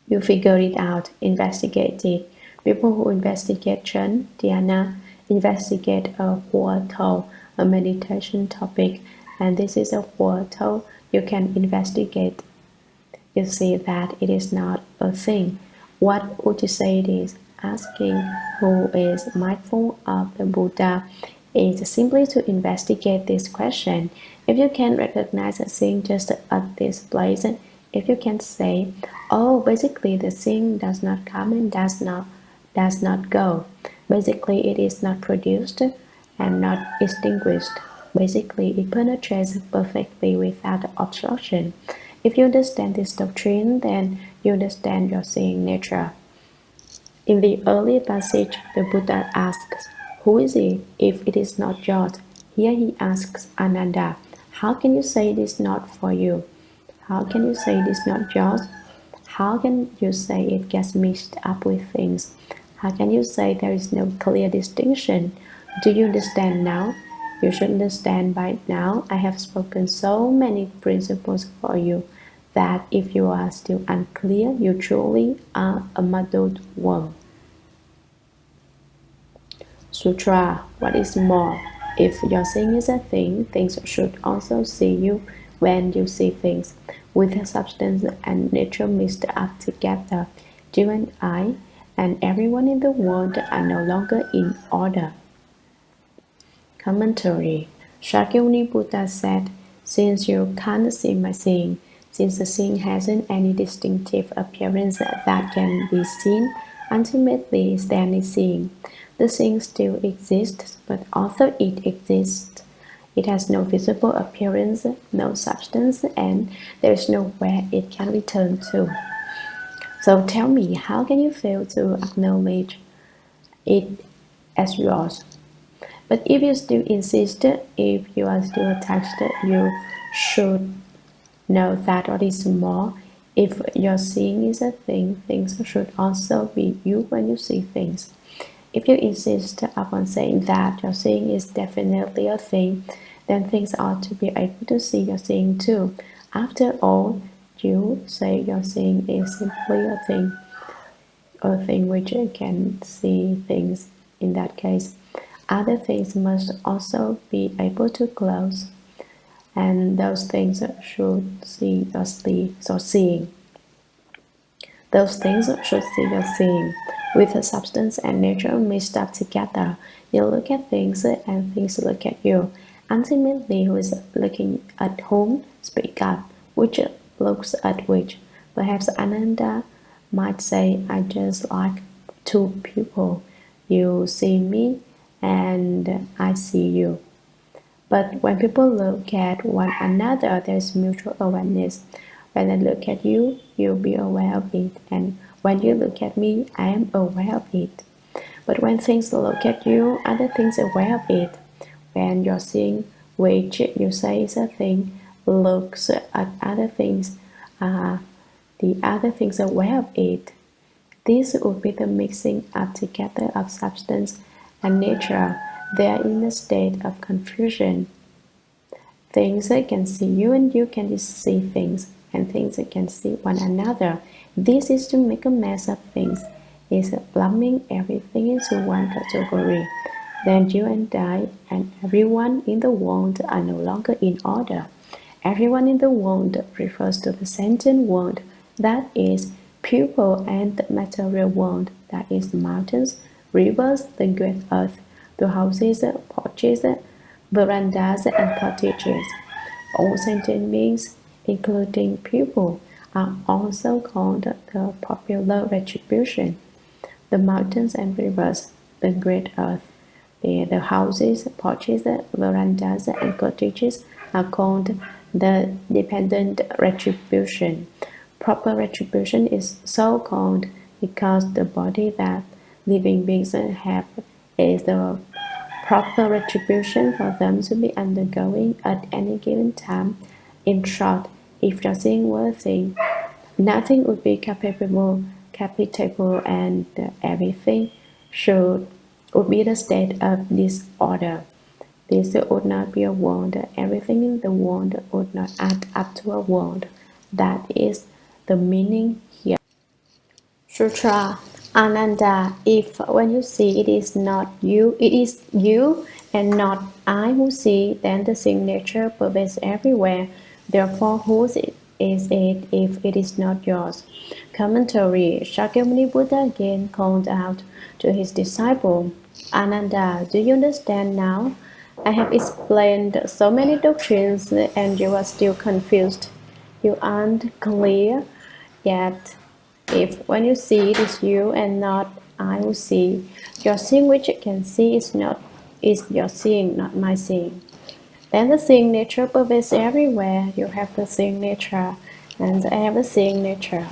You figure it out, investigate it. People who investigate Chen, Dhyana, investigate a portal, a meditation topic, and this is a portal you can investigate. You see that it is not a thing. What would you say it is? Asking who is mindful of the Buddha is simply to investigate this question. If you can recognize a seeing just at this place, if you can say, oh, basically the seeing does not come and does not go. Basically it is not produced and not extinguished. Basically it penetrates perfectly without obstruction. If you understand this doctrine, then you understand your seeing nature. In the earlier passage, the Buddha asks, who is it if it is not yours? Here he asks Ananda, how can you say it is not for you? How can you say it is not yours? How can you say it gets mixed up with things? How can you say there is no clear distinction? Do you understand now? You should understand by now. I have spoken so many principles for you that if you are still unclear, you truly are a muddled worm. Sutra. What is more? If your seeing is a thing, things should also see you when you see things. With substance and nature mixed up together, you and I and everyone in the world are no longer in order. Commentary. Shakyamuni Buddha said, since you can't see my seeing, since the seeing hasn't any distinctive appearance that can be seen, ultimately is there any seeing. The seeing still exists, but although it exists, It has no visible appearance, no substance, and there is nowhere it can return to. So tell me, how can you fail to acknowledge it as yours? But if you still insist, if you are still attached, you should know that what is more, if your seeing is a thing, things should also be you when you see things. If you insist upon saying that your seeing is definitely a thing, then things ought to be able to see your seeing too. After all, you say your seeing is simply a thing which can see things. In that case, other things must also be able to close, and those things should see your seeing. Those things should see your seeing. With the substance and nature mixed up together, you look at things and things look at you. Ultimately, who is looking at whom? Speak up. Which looks at which? Perhaps Ananda might say, I just like two people. You see me and I see you. But when people look at one another, there is mutual awareness. When I look at you, you'll be aware of it. And when you look at me, I am aware of it. But when things look at you, other things are aware of it. When you're seeing which you say is a thing, looks at other things, the other things are aware of it. This would be the mixing up together of substance and nature. They are in a state of confusion. Things can see you and you can see things, and things can see one another. This is to make a mess of things, is lumping everything into one category. Then you and I and everyone in the world are no longer in order. Everyone in the world refers to the sentient world, that is, people and the material world, that is, mountains, rivers, the great earth, the houses, porches, verandas, and cottages. All sentient beings, including people, are also called the popular retribution. The mountains and rivers, the great earth, the houses, porches, verandas, and cottages are called the dependent retribution. Proper retribution is so called because the body that living beings have is the proper retribution for them to be undergoing at any given time. In short, if your seeing were a thing, nothing would be capable, and everything would be the state of disorder. This would not be a world. Everything in the world would not add up to a world. That is the meaning here. Sutra. Ananda, if when you see it is not you, it is you and not I who see, then the seeing nature pervades everywhere. Therefore, whose is it if it is not yours? Commentary. Shakyamuni Buddha again called out to his disciple, Ananda, do you understand now? I have explained so many doctrines and you are still confused. You aren't clear yet. If when you see it is you and not I who see, your seeing which you can see is your seeing, not my seeing. Then the seeing nature pervades everywhere. You have the seeing nature, and I have the seeing nature.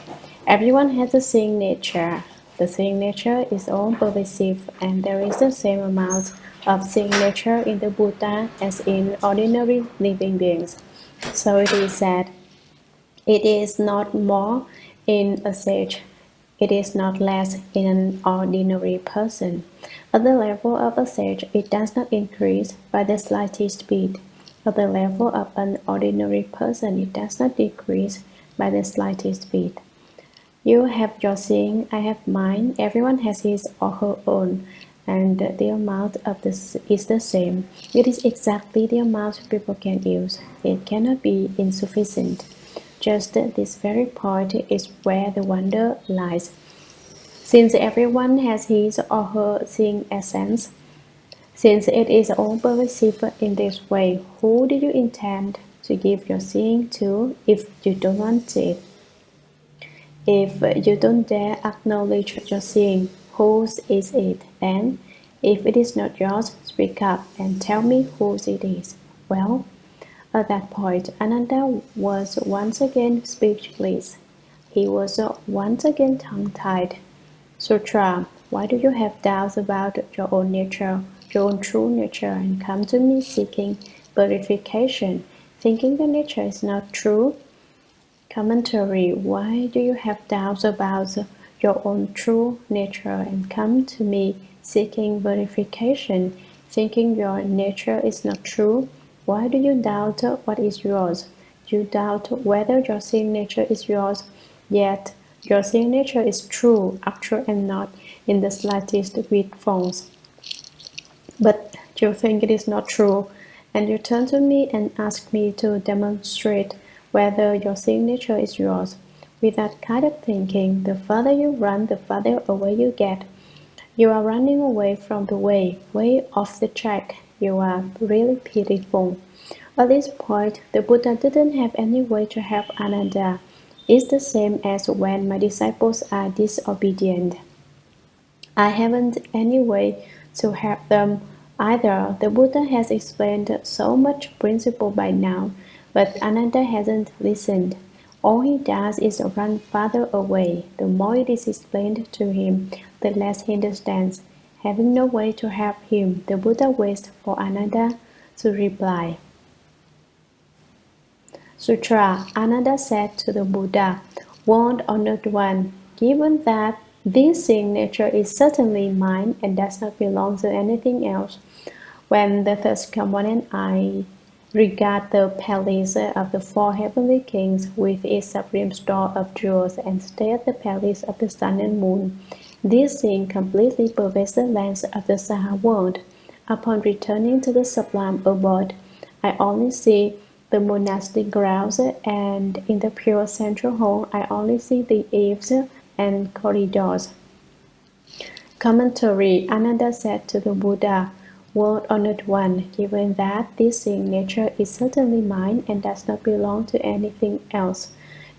Everyone has the seeing nature. The seeing nature is all pervasive, and there is the same amount of seeing nature in the Buddha as in ordinary living beings. So it is said, it is not more in a sage, it is not less in an ordinary person. At the level of a sage, it does not increase by the slightest speed. At the level of an ordinary person, it does not decrease by the slightest speed. You have your seeing, I have mine, everyone has his or her own, and the amount of this is the same. It is exactly the amount people can use. It cannot be insufficient. Just this very point is where the wonder lies. Since everyone has his or her seeing essence, since it is all pervasive in this way, who do you intend to give your seeing to if you don't want it? If you don't dare acknowledge your seeing, whose is it then? If it is not yours, speak up and tell me whose it is. Well, at that point, Ananda was once again speechless. He was once again tongue-tied. Sutra, why do you have doubts about your own nature, your own true nature, and come to me seeking verification, thinking the nature is not true? Commentary, why do you have doubts about your own true nature and come to me seeking verification, thinking your nature is not true? Why do you doubt what is yours? You doubt whether your seeing nature is yours, yet your seeing nature is true, actual, and not in the slightest bit false. But you think it is not true, and you turn to me and ask me to demonstrate whether your seeing nature is yours. With that kind of thinking, the further you run, the farther away you get. You are running away from the way off the track. You are really pitiful. At this point, the Buddha didn't have any way to help Ananda. It's the same as when my disciples are disobedient. I haven't any way to help them either. The Buddha has explained so much principle by now, but Ananda hasn't listened. All he does is run farther away. The more it is explained to him, the less he understands. Having no way to help him, the Buddha waits for Ananda to reply. Sutra, Ananda said to the Buddha, World Honored One, given that this seeing nature is certainly mine and does not belong to anything else, when the third component I regard the palace of the four heavenly kings with its supreme store of jewels and stay at the palace of the sun and moon, this seeing completely pervades the lands of the Saha world. Upon returning to the sublime abode, I only see the monastic grounds, and in the pure central hall I only see the eaves and corridors. Commentary, Ananda said to the Buddha, World Honored One, given that this seeing nature is certainly mine and does not belong to anything else,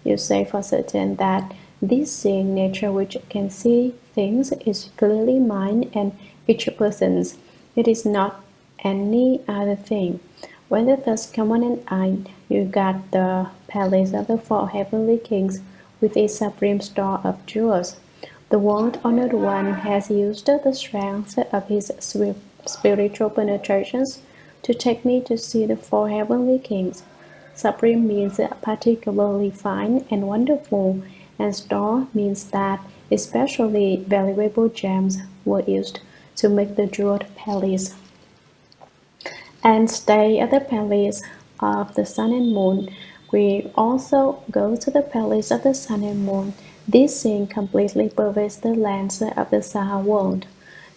you say for certain that this seeing nature which can see things is clearly mine and each person's. It is not any other thing. When the third component I, you got the palace of the four heavenly kings with its supreme store of jewels. The World Honored One has used the strength of his spiritual penetrations to take me to see the four heavenly kings. Supreme means particularly fine and wonderful, and store means that especially valuable gems were used to make the jeweled palace. And stay at the palace of the sun and moon. We also go to the palace of the sun and moon. This seeing completely pervades the lands of the Saha world.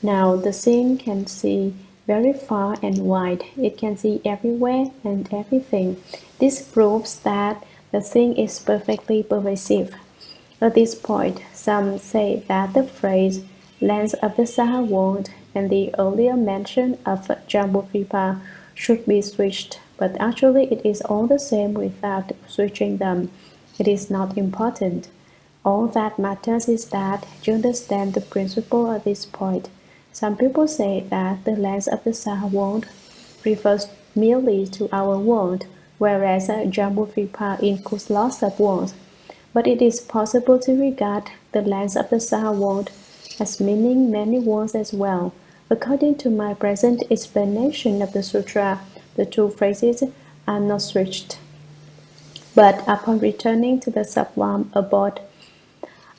Now the seeing can see very far and wide. It can see everywhere and everything. This proves that the thing is perfectly pervasive. At this point, some say that the phrase lands of the Saha world and the earlier mention of Jambudvipa should be switched, but actually it is all the same without switching them. It is not important. All that matters is that you understand the principle at this point. Some people say that the lands of the Saha world refers merely to our world, whereas Jambudvipa includes lots of worlds. But it is possible to regard the lands of the Saha world as meaning many worlds as well. According to my present explanation of the sutra, the two phrases are not switched. But upon returning to the sublime abode,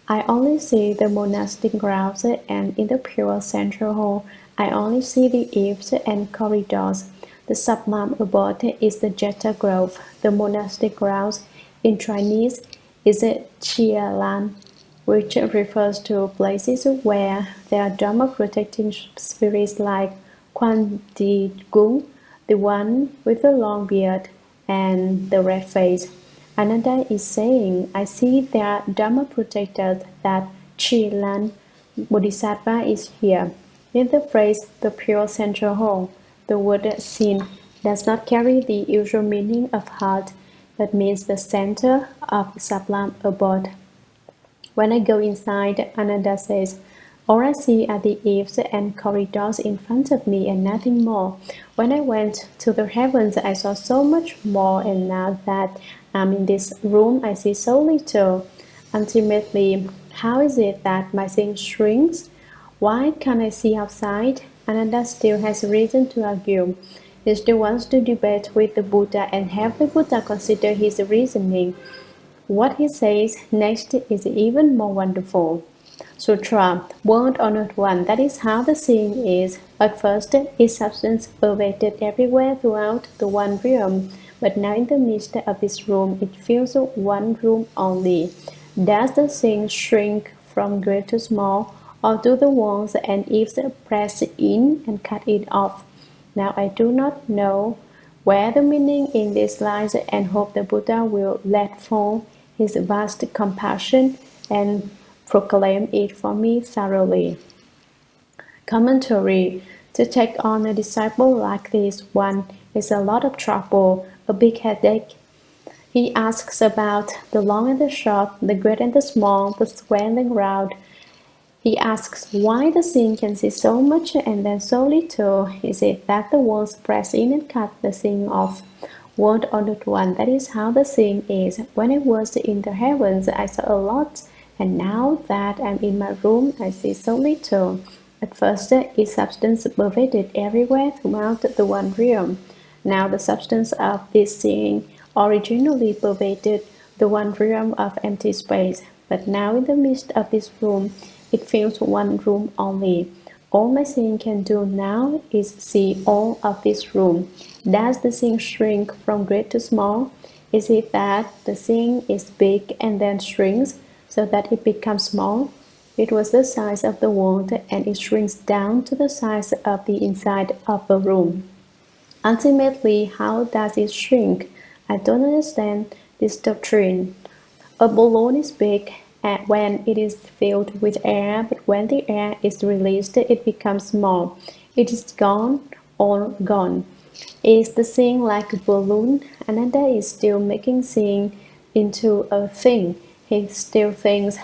I only see the monastic grounds, and in the pure central hall, I only see the eaves and corridors. The sublime abode is the Jeta Grove. The monastic grounds in Chinese is Chia Lan, which refers to places where there are Dharma protecting spirits like Quan Di Gung, the one with the long beard and the red face. Ananda is saying, I see there are Dharma protectors, that Chi Lan Bodhisattva is here. In the phrase the pure central hall, the word seen does not carry the usual meaning of heart, but means the center of the sublime abode. When I go inside, Ananda says, All I see are the eaves and corridors in front of me and nothing more. When I went to the heavens, I saw so much more, and now that I'm in this room, I see so little. Ultimately, how is it that my seeing shrinks? Why can't I see outside? Ananda still has reason to argue. He still wants to debate with the Buddha and have the Buddha consider his reasoning. What he says next is even more wonderful. Sutra, World Honored One, that is how the seeing is. At first, its substance pervaded everywhere throughout the one realm, but now in the midst of this room, it fills one room only. Does the seeing shrink from great to small, or do the walls and eaves press in and cut it off? Now I do not know where the meaning in this lies, and hope the Buddha will let fall his vast compassion and proclaim it for me thoroughly. Commentary. To take on a disciple like this one is a lot of trouble, a big headache. He asks about the long and the short, the great and the small, the square and the round. He asks why the seeing can see so much and then so little. Is it that the walls press in and cut the seeing off? World Honored One, that is how the seeing is. When I was in the heavens, I saw a lot, and now that I'm in my room, I see so little. At first, its substance pervaded everywhere throughout the one realm. Now the substance of this seeing originally pervaded the one realm of empty space, but now in the midst of this room, it fills one room only. All my seeing can do now is see all of this room. Does the seeing shrink from great to small? Is it that the seeing is big and then shrinks so that it becomes small? It was the size of the world, and it shrinks down to the size of the inside of a room. Ultimately, how does it shrink? I don't understand this doctrine. A balloon is big when it is filled with air, but when the air is released, it becomes small. It is gone or gone. Is the seeing like a balloon? Ananda is still making seeing into a thing. He still thinks,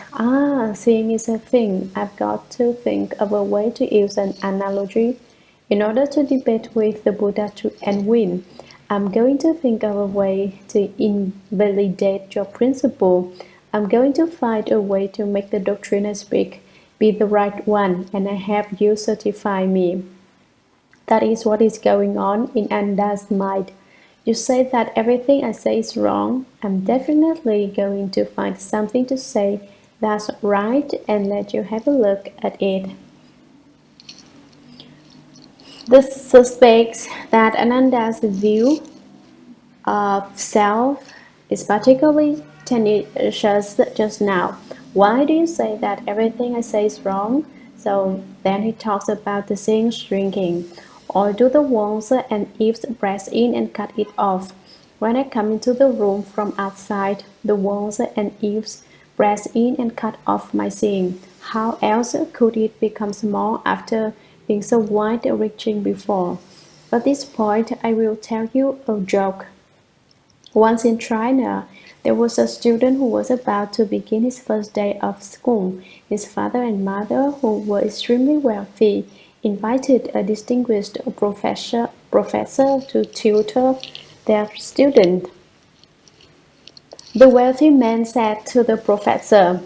seeing is a thing. I've got to think of a way to use an analogy in order to debate with the Buddha and win. I'm going to think of a way to invalidate your principle. I'm going to find a way to make the doctrine I speak be the right one, and I have you certify me. That is what is going on in Ananda's mind. You say that everything I say is wrong. I'm definitely going to find something to say that's right and let you have a look at it. This suspects that Ananda's view of self is particularly tenacious just now. Why do you say that everything I say is wrong? So then he talks about the seeing shrinking. Or do the walls and eaves press in and cut it off? When I come into the room from outside, the walls and eaves press in and cut off my seeing. How else could it become small after being so wide-reaching before? At this point, I will tell you a joke. Once in China, there was a student who was about to begin his first day of school. His father and mother, who were extremely wealthy, invited a distinguished professor to tutor their student. The wealthy man said to the professor,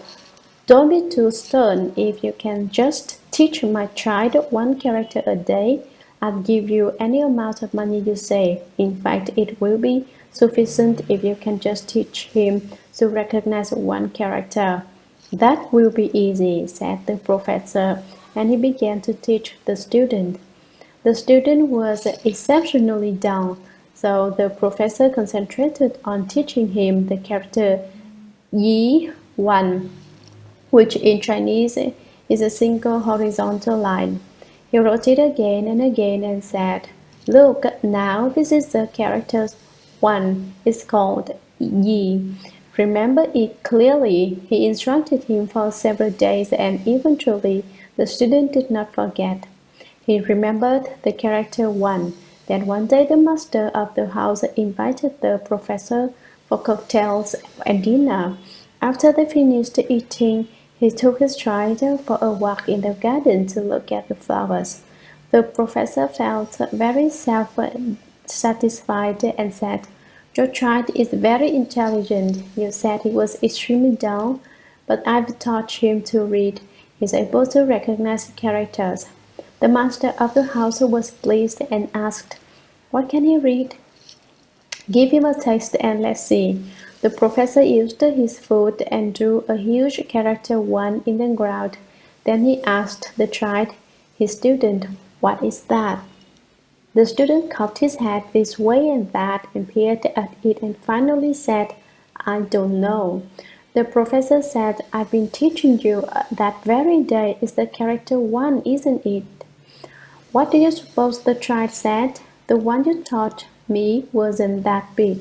"Don't be too stern. If you can just teach my child one character a day, I'll give you any amount of money you say. In fact, it will be sufficient if you can just teach him to recognize one character." "That will be easy," said the professor, and he began to teach the student. The student was exceptionally dull, so the professor concentrated on teaching him the character Yi Wan, which in Chinese is a single horizontal line. He wrote it again and again and said, "Look, now this is the character 1. It's called Yi. Remember it clearly." He instructed him for several days, and eventually the student did not forget. He remembered the character 1. Then one day the master of the house invited the professor for cocktails and dinner. After they finished eating, He took his child for a walk in the garden to look at the flowers. The professor felt very self-satisfied and said, "Your child is very intelligent. You said he was extremely dull, but I've taught him to read. He's able to recognize characters." The master of the house was pleased and asked, "What can he read?" "Give him a taste and let's see." The professor used his foot and drew a huge character 1 in the ground. Then he asked the child, his student, "What is that?" The student cocked his head this way and that and peered at it and finally said, "I don't know." The professor said, "I've been teaching you that very day. Is the character 1, isn't it?" "What do you suppose the child said?" "The one you taught me wasn't that big."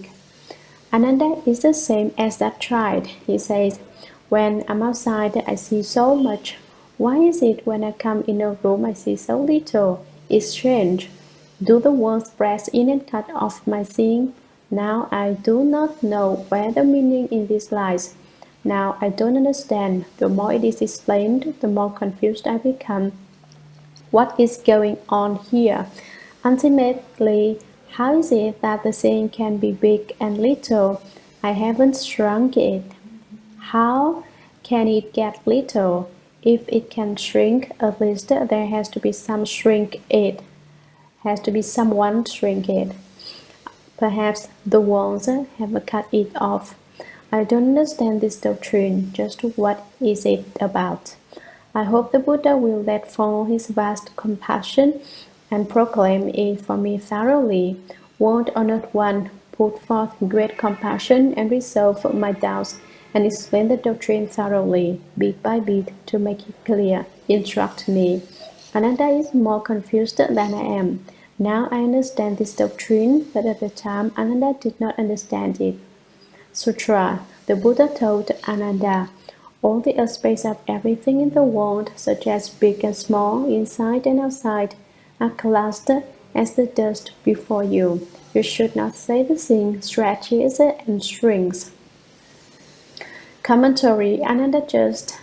Ananda is the same as that child. He says, "When I'm outside, I see so much. Why is it when I come in a room, I see so little? It's strange. Do the walls press in and cut off my seeing? Now I do not know where the meaning in this lies. Now I don't understand. The more it is explained, the more confused I become. What is going on here? Ultimately, how is it that the seeing can be big and little? I haven't shrunk it. How can it get little? If it can shrink, at least there has to be some shrink it. Has to be someone shrink it. Perhaps the walls have cut it off. I don't understand this doctrine. Just what is it about? I hope the Buddha will let fall his vast compassion and proclaim it for me thoroughly. Won't Honored One put forth great compassion and resolve my doubts and explain the doctrine thoroughly, bit by bit, to make it clear. Instruct me. Ananda is more confused than I am. Now I understand this doctrine, but at the time Ananda did not understand it. Sutra. The Buddha told Ananda, all the aspects of everything in the world, such as big and small, inside and outside, are clustered as the dust before you. You should not say the thing stretches and shrinks. Commentary. Ananda just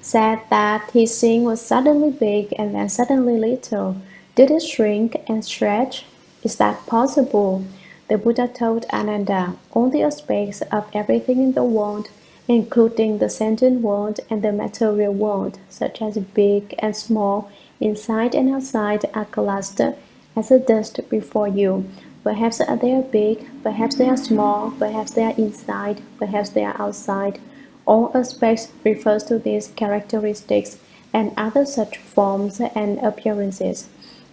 said that his seeing was suddenly big and then suddenly little. Did it shrink and stretch? Is that possible? The Buddha told Ananda, all the aspects of everything in the world, including the sentient world and the material world, such as big and small, inside and outside, are clustered as the dust before you. Perhaps they are big, perhaps they are small, perhaps they are inside, perhaps they are outside. All aspects refers to these characteristics and other such forms and appearances.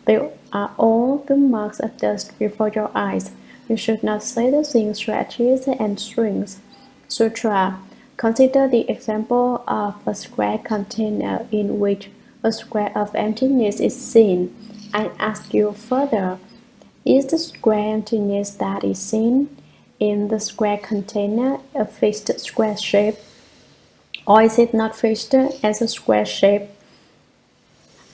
They are all the marks of dust before your eyes. You should not say the thing stretches and shrinks. Sutra. Consider the example of a square container in which a square of emptiness is seen. I ask you further, is the square emptiness that is seen in the square container a fixed square shape, or is it not fixed as a square shape?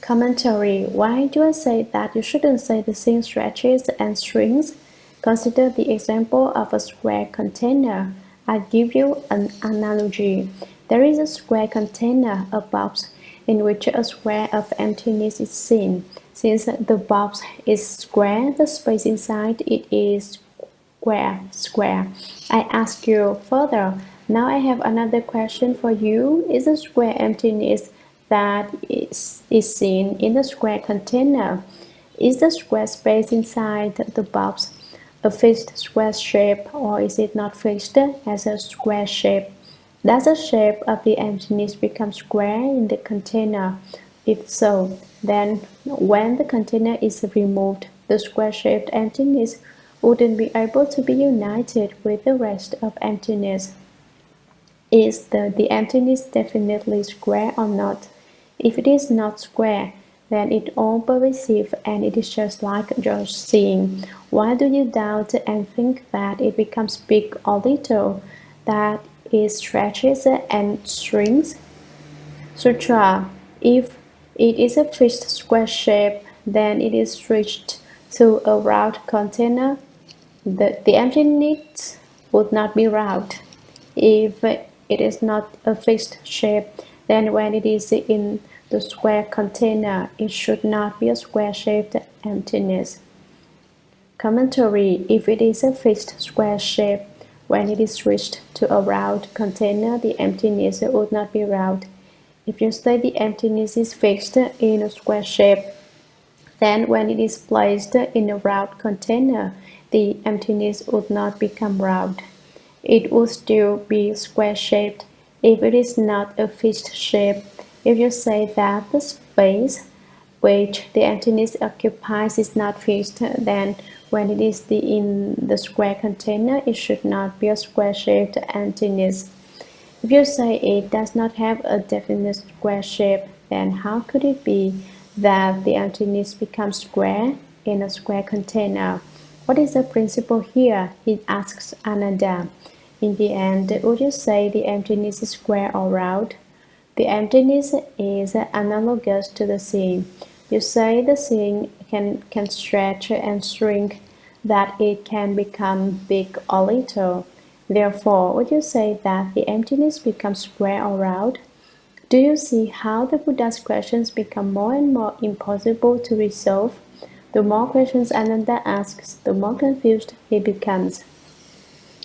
Commentary. Why do I say that you shouldn't say the thing stretches and shrinks? Consider the example of a square container. I give you an analogy. There is a square container, a box, in which a square of emptiness is seen. Since the box is square, the space inside it is square. I ask you further. Now I have another question for you. Is the square emptiness that is seen in the square container? Is the square space inside the box a fixed square shape, or is it not fixed as a square shape? Does the shape of the emptiness become square in the container? If so, then when the container is removed, the square-shaped emptiness wouldn't be able to be united with the rest of emptiness. Is the emptiness definitely square or not? If it is not square, then it all pervasive and it is just like your seeing. Why do you doubt and think that it becomes big or little, that it stretches and shrinks? Sutra. If it is a fixed square shape, then it is stretched to a round container. The emptiness would not be round. If it is not a fixed shape, then when it is in the square container, it should not be a square-shaped emptiness. Commentary: if it is a fixed square shape, when it is reached to a round container, the emptiness would not be round. If you say the emptiness is fixed in a square shape, then when it is placed in a round container, the emptiness would not become round. It would still be square-shaped if it is not a fixed shape. If you say that the space which the emptiness occupies is not fixed, then when it is in the square container, it should not be a square-shaped emptiness. If you say it does not have a definite square shape, then how could it be that the emptiness becomes square in a square container? What is the principle here? He asks Ananda. In the end, would you say the emptiness is square or round? The emptiness is analogous to the seeing. You say the seeing can stretch and shrink, that it can become big or little. Therefore, would you say that the emptiness becomes square or round? Do you see how the Buddha's questions become more and more impossible to resolve? The more questions Ananda asks, the more confused he becomes.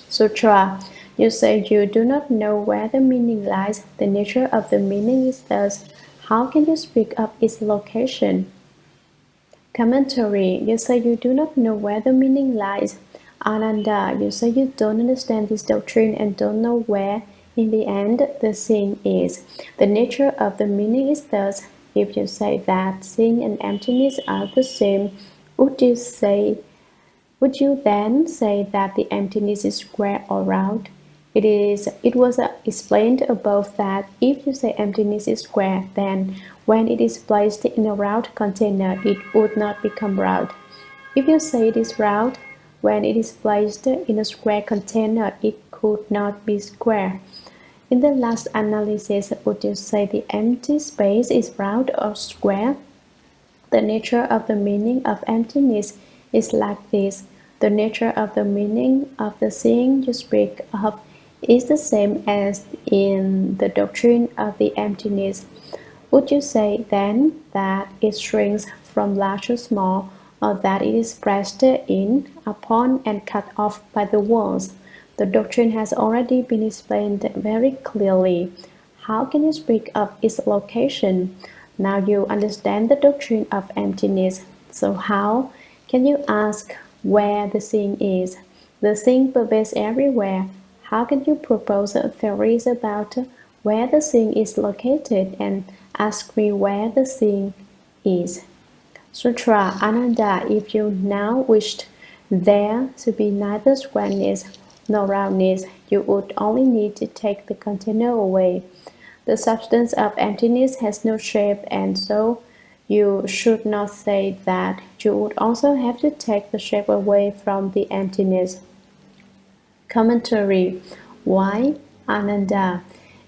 Sutra: you say you do not know where the meaning lies. The nature of the meaning is thus. How can you speak of its location? Commentary: you say you do not know where the meaning lies. Ananda: you say you don't understand this doctrine and don't know where, in the end, the seeing is. The nature of the meaning is thus. If you say that seeing and emptiness are the same, would you then say that the emptiness is square or round? It was explained above that if you say emptiness is square, then when it is placed in a round container, it would not become round. If you say it is round, when it is placed in a square container, it could not be square. In the last analysis, would you say the empty space is round or square? The nature of the meaning of emptiness is like this. The nature of the meaning of the seeing you speak of is the same as in the doctrine of the emptiness. Would you say then that it shrinks from large to small, or that it is pressed in upon and cut off by the walls? The doctrine has already been explained very clearly. How can you speak of its location? Now you understand the doctrine of emptiness, so how can you ask where the seeing is? The seeing pervades everywhere. How can you propose theories about where the seeing is located and ask me where the seeing is? Sutra: Ananda, if you now wished there to be neither squareness nor roundness, you would only need to take the container away. The substance of emptiness has no shape, and so you should not say that you would also have to take the shape away from the emptiness. Commentary: why, Ananda?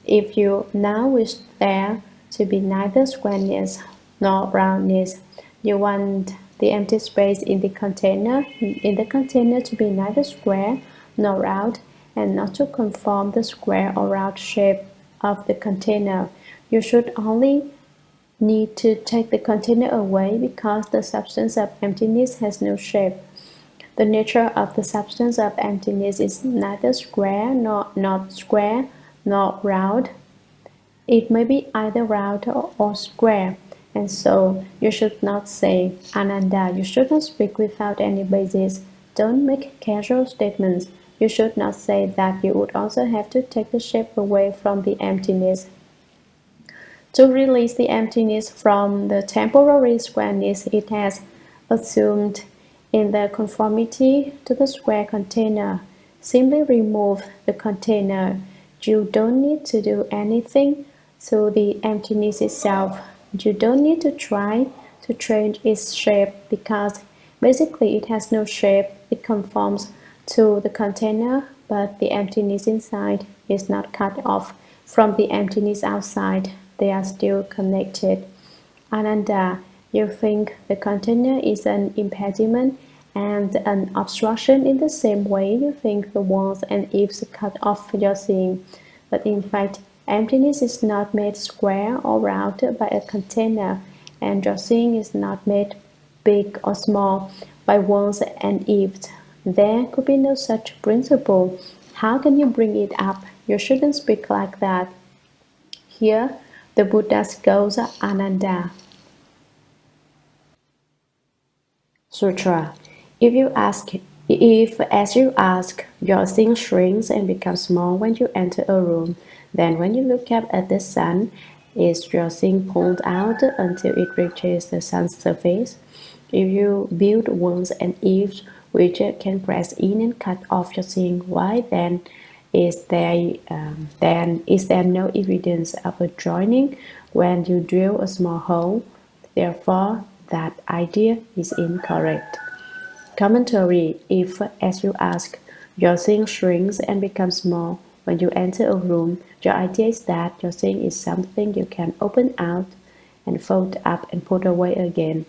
If you now wish there to be neither squareness nor roundness, you want the empty space in the container to be neither square nor round, and not to conform the square or round shape of the container. You should only need to take the container away because the substance of emptiness has no shape. The nature of the substance of emptiness is neither square nor not square nor round. It may be either round or square, and so you should not say, Ananda, you should not speak without any basis. Don't make casual statements. You should not say that you would also have to take the shape away from the emptiness. To release the emptiness from the temporary squareness it has assumed in the conformity to the square container, simply remove the container. You don't need to do anything to the emptiness itself. You don't need to try to change its shape because basically it has no shape. It conforms to the container, but the emptiness inside is not cut off from the emptiness outside. They are still connected. Ananda, you think the container is an impediment and an obstruction in the same way you think the walls and eaves cut off your seeing. But in fact, Emptiness is not made square or round by a container, and your seeing is not made big or small by wants and ifs. There could be no such principle. How can you bring it up? You shouldn't speak like that. Here, the Buddha goes Ananda. Sutra. If as you ask, your seeing shrinks and becomes small when you enter a room, then when you look up at the sun, is your seeing pulled out until it reaches the sun's surface? If you build wants and ifs which can press in and cut off your seeing, why then is there no evidence of a joining when you drill a small hole? Therefore, that idea is incorrect. Commentary. If, as you ask, your seeing shrinks and becomes small when you enter a room, your idea is that your seeing is something you can open out and fold up and put away again.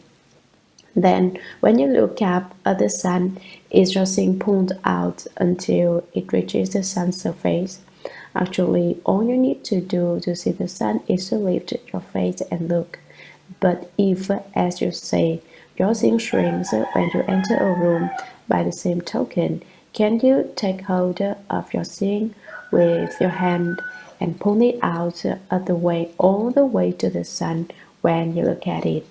Then, when you look up at the sun, is your seeing pulled out until it reaches the sun's surface? Actually, all you need to do to see the sun is to lift your face and look. But if, as you say, your seeing shrinks when you enter a room, by the same token, can you take hold of your seeing with your hand and pull it out all the way to the sun when you look at it?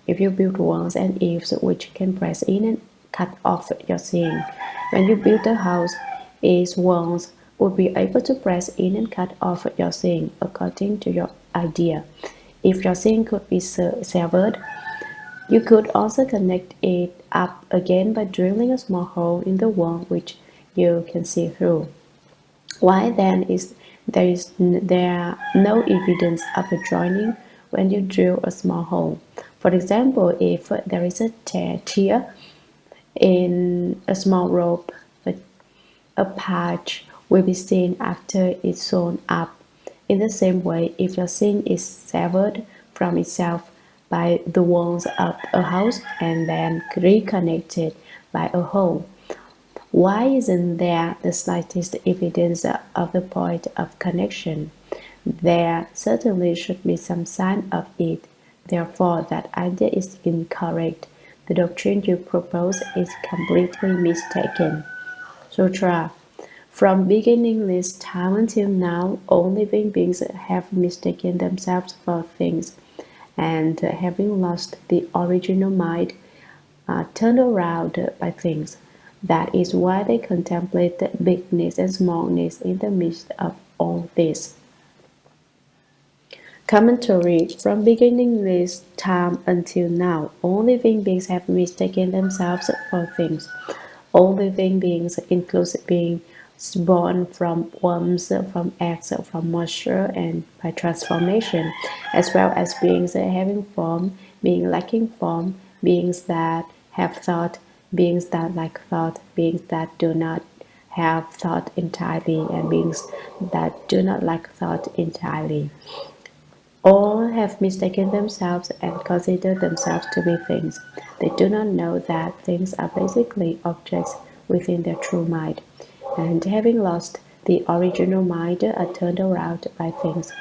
If you build wants and ifs which can press in and cut off your seeing, when you build a house, its walls would be able to press in and cut off your seeing according to your idea. If your seeing could be severed, you could also connect it up again by drilling a small hole in the wall which you can see through. Why then is there no evidence of a joining when you drill a small hole? For example, if there is a tear in a small rope, a patch will be seen after it's sewn up. In the same way, if your seeing is severed from itself by the walls of a house and then reconnected by a hole, why isn't there the slightest evidence of the point of connection? There certainly should be some sign of it. Therefore, that idea is incorrect. The doctrine you propose is completely mistaken. Sutra. From beginningless time until now, all living beings have mistaken themselves for things, and having lost the original mind, are turned around by things. That is why they contemplate bigness and smallness in the midst of all this. Commentary. From beginningless time until now, all living beings have mistaken themselves for things. All living beings, inclusive beings born from worms, from eggs, from moisture, and by transformation, as well as beings having form, beings lacking form, beings that have thought, beings that lack thought, beings that do not have thought entirely, and beings that do not lack thought entirely. All have mistaken themselves and consider themselves to be things. They do not know that things are basically objects within their true mind, and having lost the original mind are turned around by things.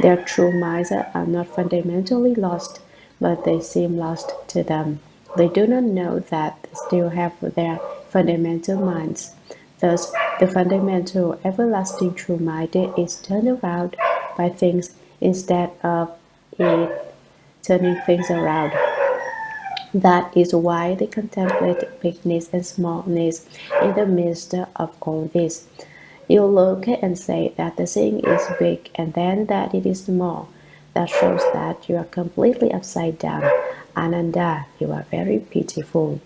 Their true minds are not fundamentally lost, but they seem lost to them. They do not know that they still have their fundamental minds. Thus, the fundamental, everlasting true mind is turned around by things instead of it turning things around. That is why they contemplate bigness and smallness in the midst of all this. You look and say that the seeing is big and then that it is small. That shows that you are completely upside down. Ananda, you are very pitiful.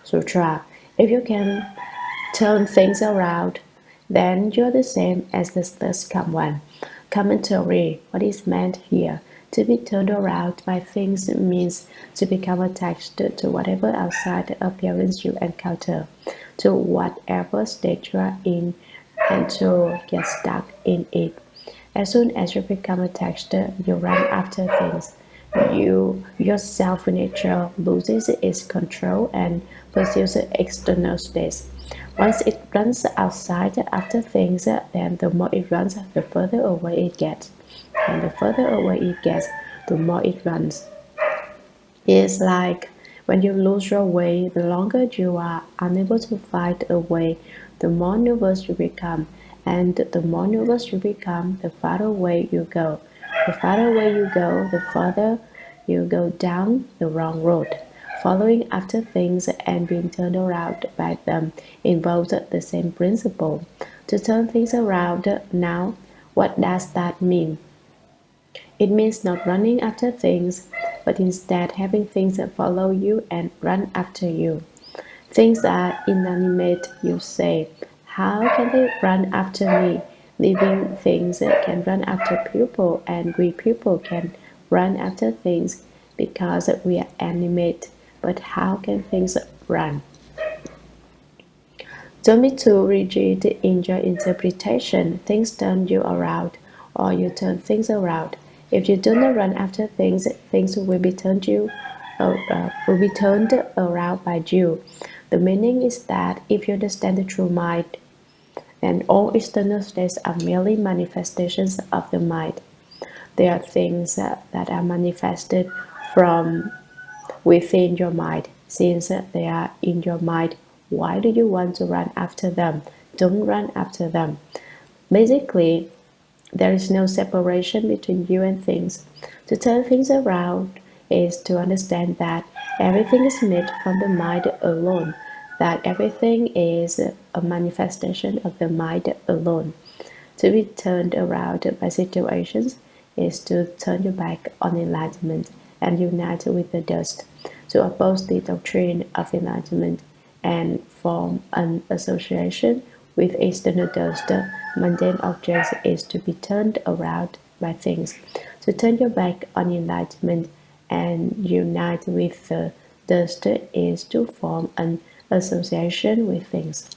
Sutra. If you can turn things around, then you are the same as the thirst come one. Commentary. What is meant here? To be turned around by things means to become attached to whatever outside appearance you encounter, to whatever state you are in, and to get stuck in it. As soon as you become attached, you run after things. Your self-nature loses its control and pursues external states. Once it runs outside after things, then the more it runs, the further away it gets. And the further away it gets, the more it runs. It's like when you lose your way, the longer you are unable to find a way, the more nervous you become. And the more nervous you become, the farther away you go. The farther away you go, the further you go down the wrong road. Following after things and being turned around by them involves the same principle. To turn things around now, what does that mean? It means not running after things, but instead having things that follow you and run after you. Things are inanimate, you say. How can they run after me? Living things can run after people, and we people can run after things because we are animate. But how can things run? Don't be too rigid in your interpretation. Things turn you around, or you turn things around. If you do not run after things, things will be turned around by you. The meaning is that if you understand the true mind, then all external states are merely manifestations of the mind. They are things that are manifested from within your mind. Since they are in your mind, why do you want to run after them? Don't run after them. Basically, there is no separation between you and things. To turn things around is to understand that everything is made from the mind alone, that everything is a manifestation of the mind alone. To be turned around by situations is to turn your back on enlightenment and unite with the dust, to oppose the doctrine of enlightenment and form an association with external dust. Mundane objects is to be turned around by things. To turn your back on enlightenment and unite with the dust is to form an association with things.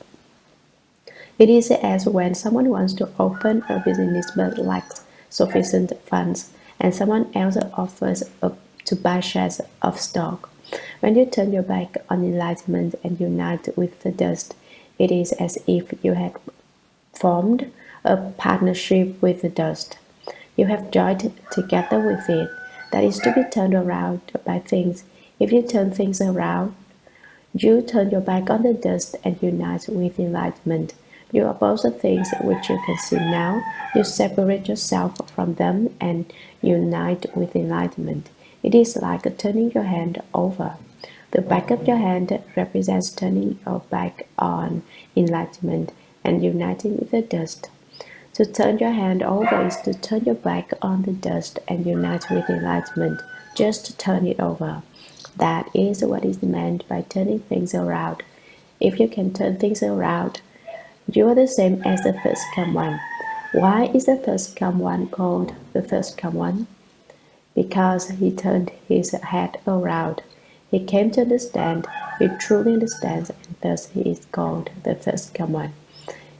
It is as when someone wants to open a business but lacks sufficient funds, and someone else offers to buy shares of stock. When you turn your back on enlightenment and unite with the dust, it is as if you had formed a partnership with the dust. You have joined together with it. That is to be turned around by things. If you turn things around, you turn your back on the dust and unite with enlightenment. You oppose the things which you can see now. You separate yourself from them and unite with enlightenment. It is like turning your hand over. The back of your hand represents turning your back on enlightenment and uniting with the dust. To turn your hand over is to turn your back on the dust and unite with enlightenment. Just turn it over. That is what is meant by turning things around. If you can turn things around, you are the same as the first come one. Why is the first come one called the first come one? Because he turned his head around. He came to understand, he truly understands, and thus he is called the first come one.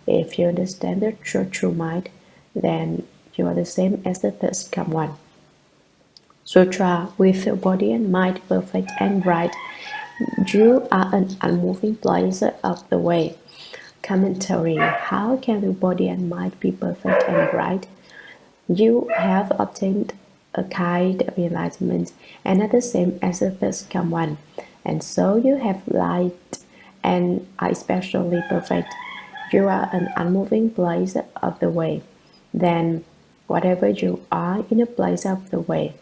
If you understand the true mind, then you are the same as the first come one. Sutra, with body and mind perfect and right, you are an unmoving place of the way. Commentary: how can the body and mind be perfect and right? You have obtained a kind of enlightenment and are the same as the first come one, and so you have light and are especially perfect. You are an unmoving place of the way. Then, whatever you are in a place of the way,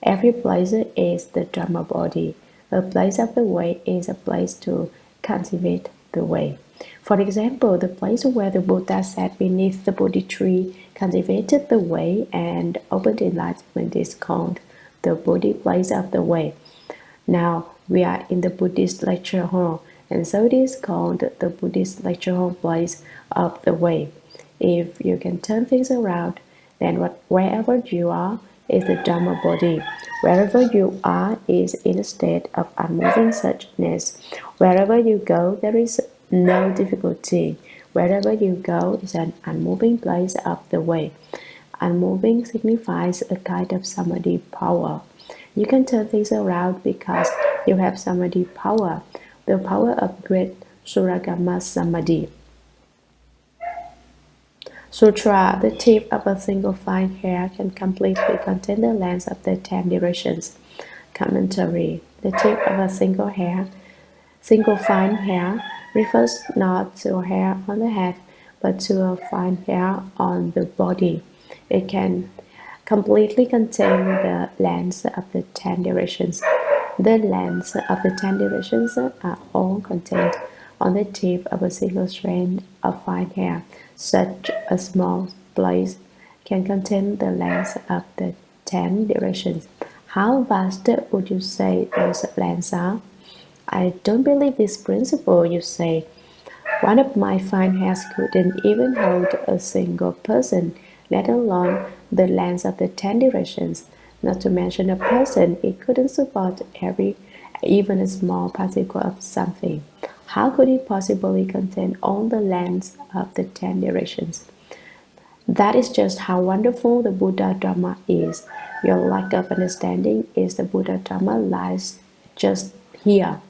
every place is the Dharma body. A place of the way is a place to cultivate the way. For example, the place where the Buddha sat beneath the Bodhi tree cultivated the way and opened enlightenment is called the Bodhi place of the way. Now we are in the Buddhist lecture hall, and so it is called the Buddhist lecture hall place of the way. If you can turn things around, then wherever you are is the Dharma body. Wherever you are is in a state of unmoving suchness. Wherever you go, there is no difficulty. Wherever you go is an unmoving place of the way. Unmoving signifies a kind of samadhi power. You can turn things around because you have samadhi power, the power of great Shurangama Samadhi. Sutra, the tip of a single fine hair can completely contain the length of the 10 directions. Commentary. The tip of a single fine hair refers not to a hair on the head, but to a fine hair on the body. It can completely contain the length of the 10 directions. The lengths of the 10 directions are all contained on the tip of a single strand of fine hair. Such a small place can contain the length of the 10 directions. How vast would you say those lengths are? I don't believe this principle, you say. One of my fine hairs couldn't even hold a single person, let alone the length of the 10 directions. Not to mention a person, it couldn't support even a small particle of something. How could it possibly contain all the lengths of the 10 directions? That is just how wonderful the Buddha Dharma is. Your lack of understanding is the Buddha Dharma lies just here.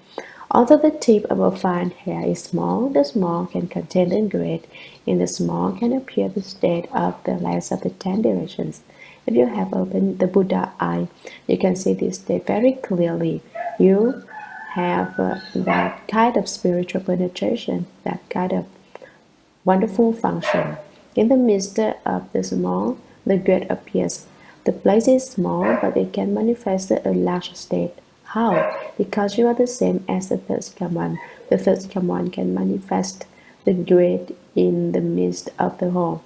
Although the tip of a fine hair is small, the small can contain the great. In the small can appear the state of the length of the 10 directions. If you have opened the Buddha eye, you can see this state very clearly. You have that kind of spiritual penetration, that kind of wonderful function. In the midst of the small, the great appears. The place is small, but it can manifest a large state. How? Because you are the same as the third command. The third command can manifest the great in the midst of the whole.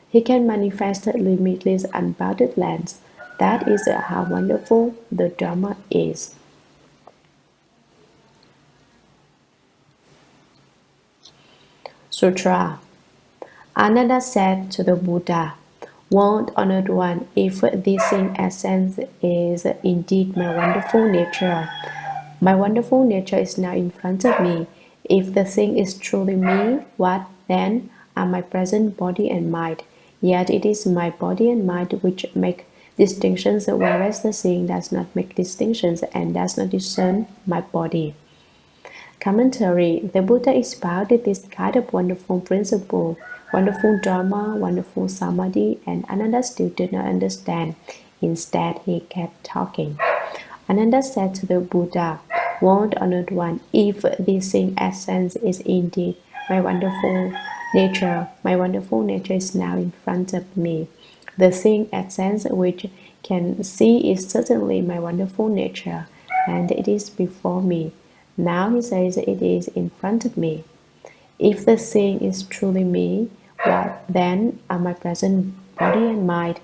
He can manifest limitless, unbounded lengths. That is how wonderful the Dharma is. Sutra. Ananda said to the Buddha, "World honored one, if this in essence is indeed my wonderful nature, my wonderful nature is now in front of me. If the thing is truly me, what then are my present body and mind? Yet it is my body and mind which make distinctions, whereas the thing does not make distinctions and does not discern my body." Commentary. The Buddha expounded this kind of wonderful principle, wonderful Dharma, wonderful Samadhi, and Ananda still did not understand. Instead, he kept talking. Ananda said to the Buddha, "World honored one, if this in essence is indeed my wonderful nature is now in front of me. The thing essence which can see is certainly my wonderful nature, and it is before me. Now he says it is in front of me. If the thing is truly me, what then are my present body and mind?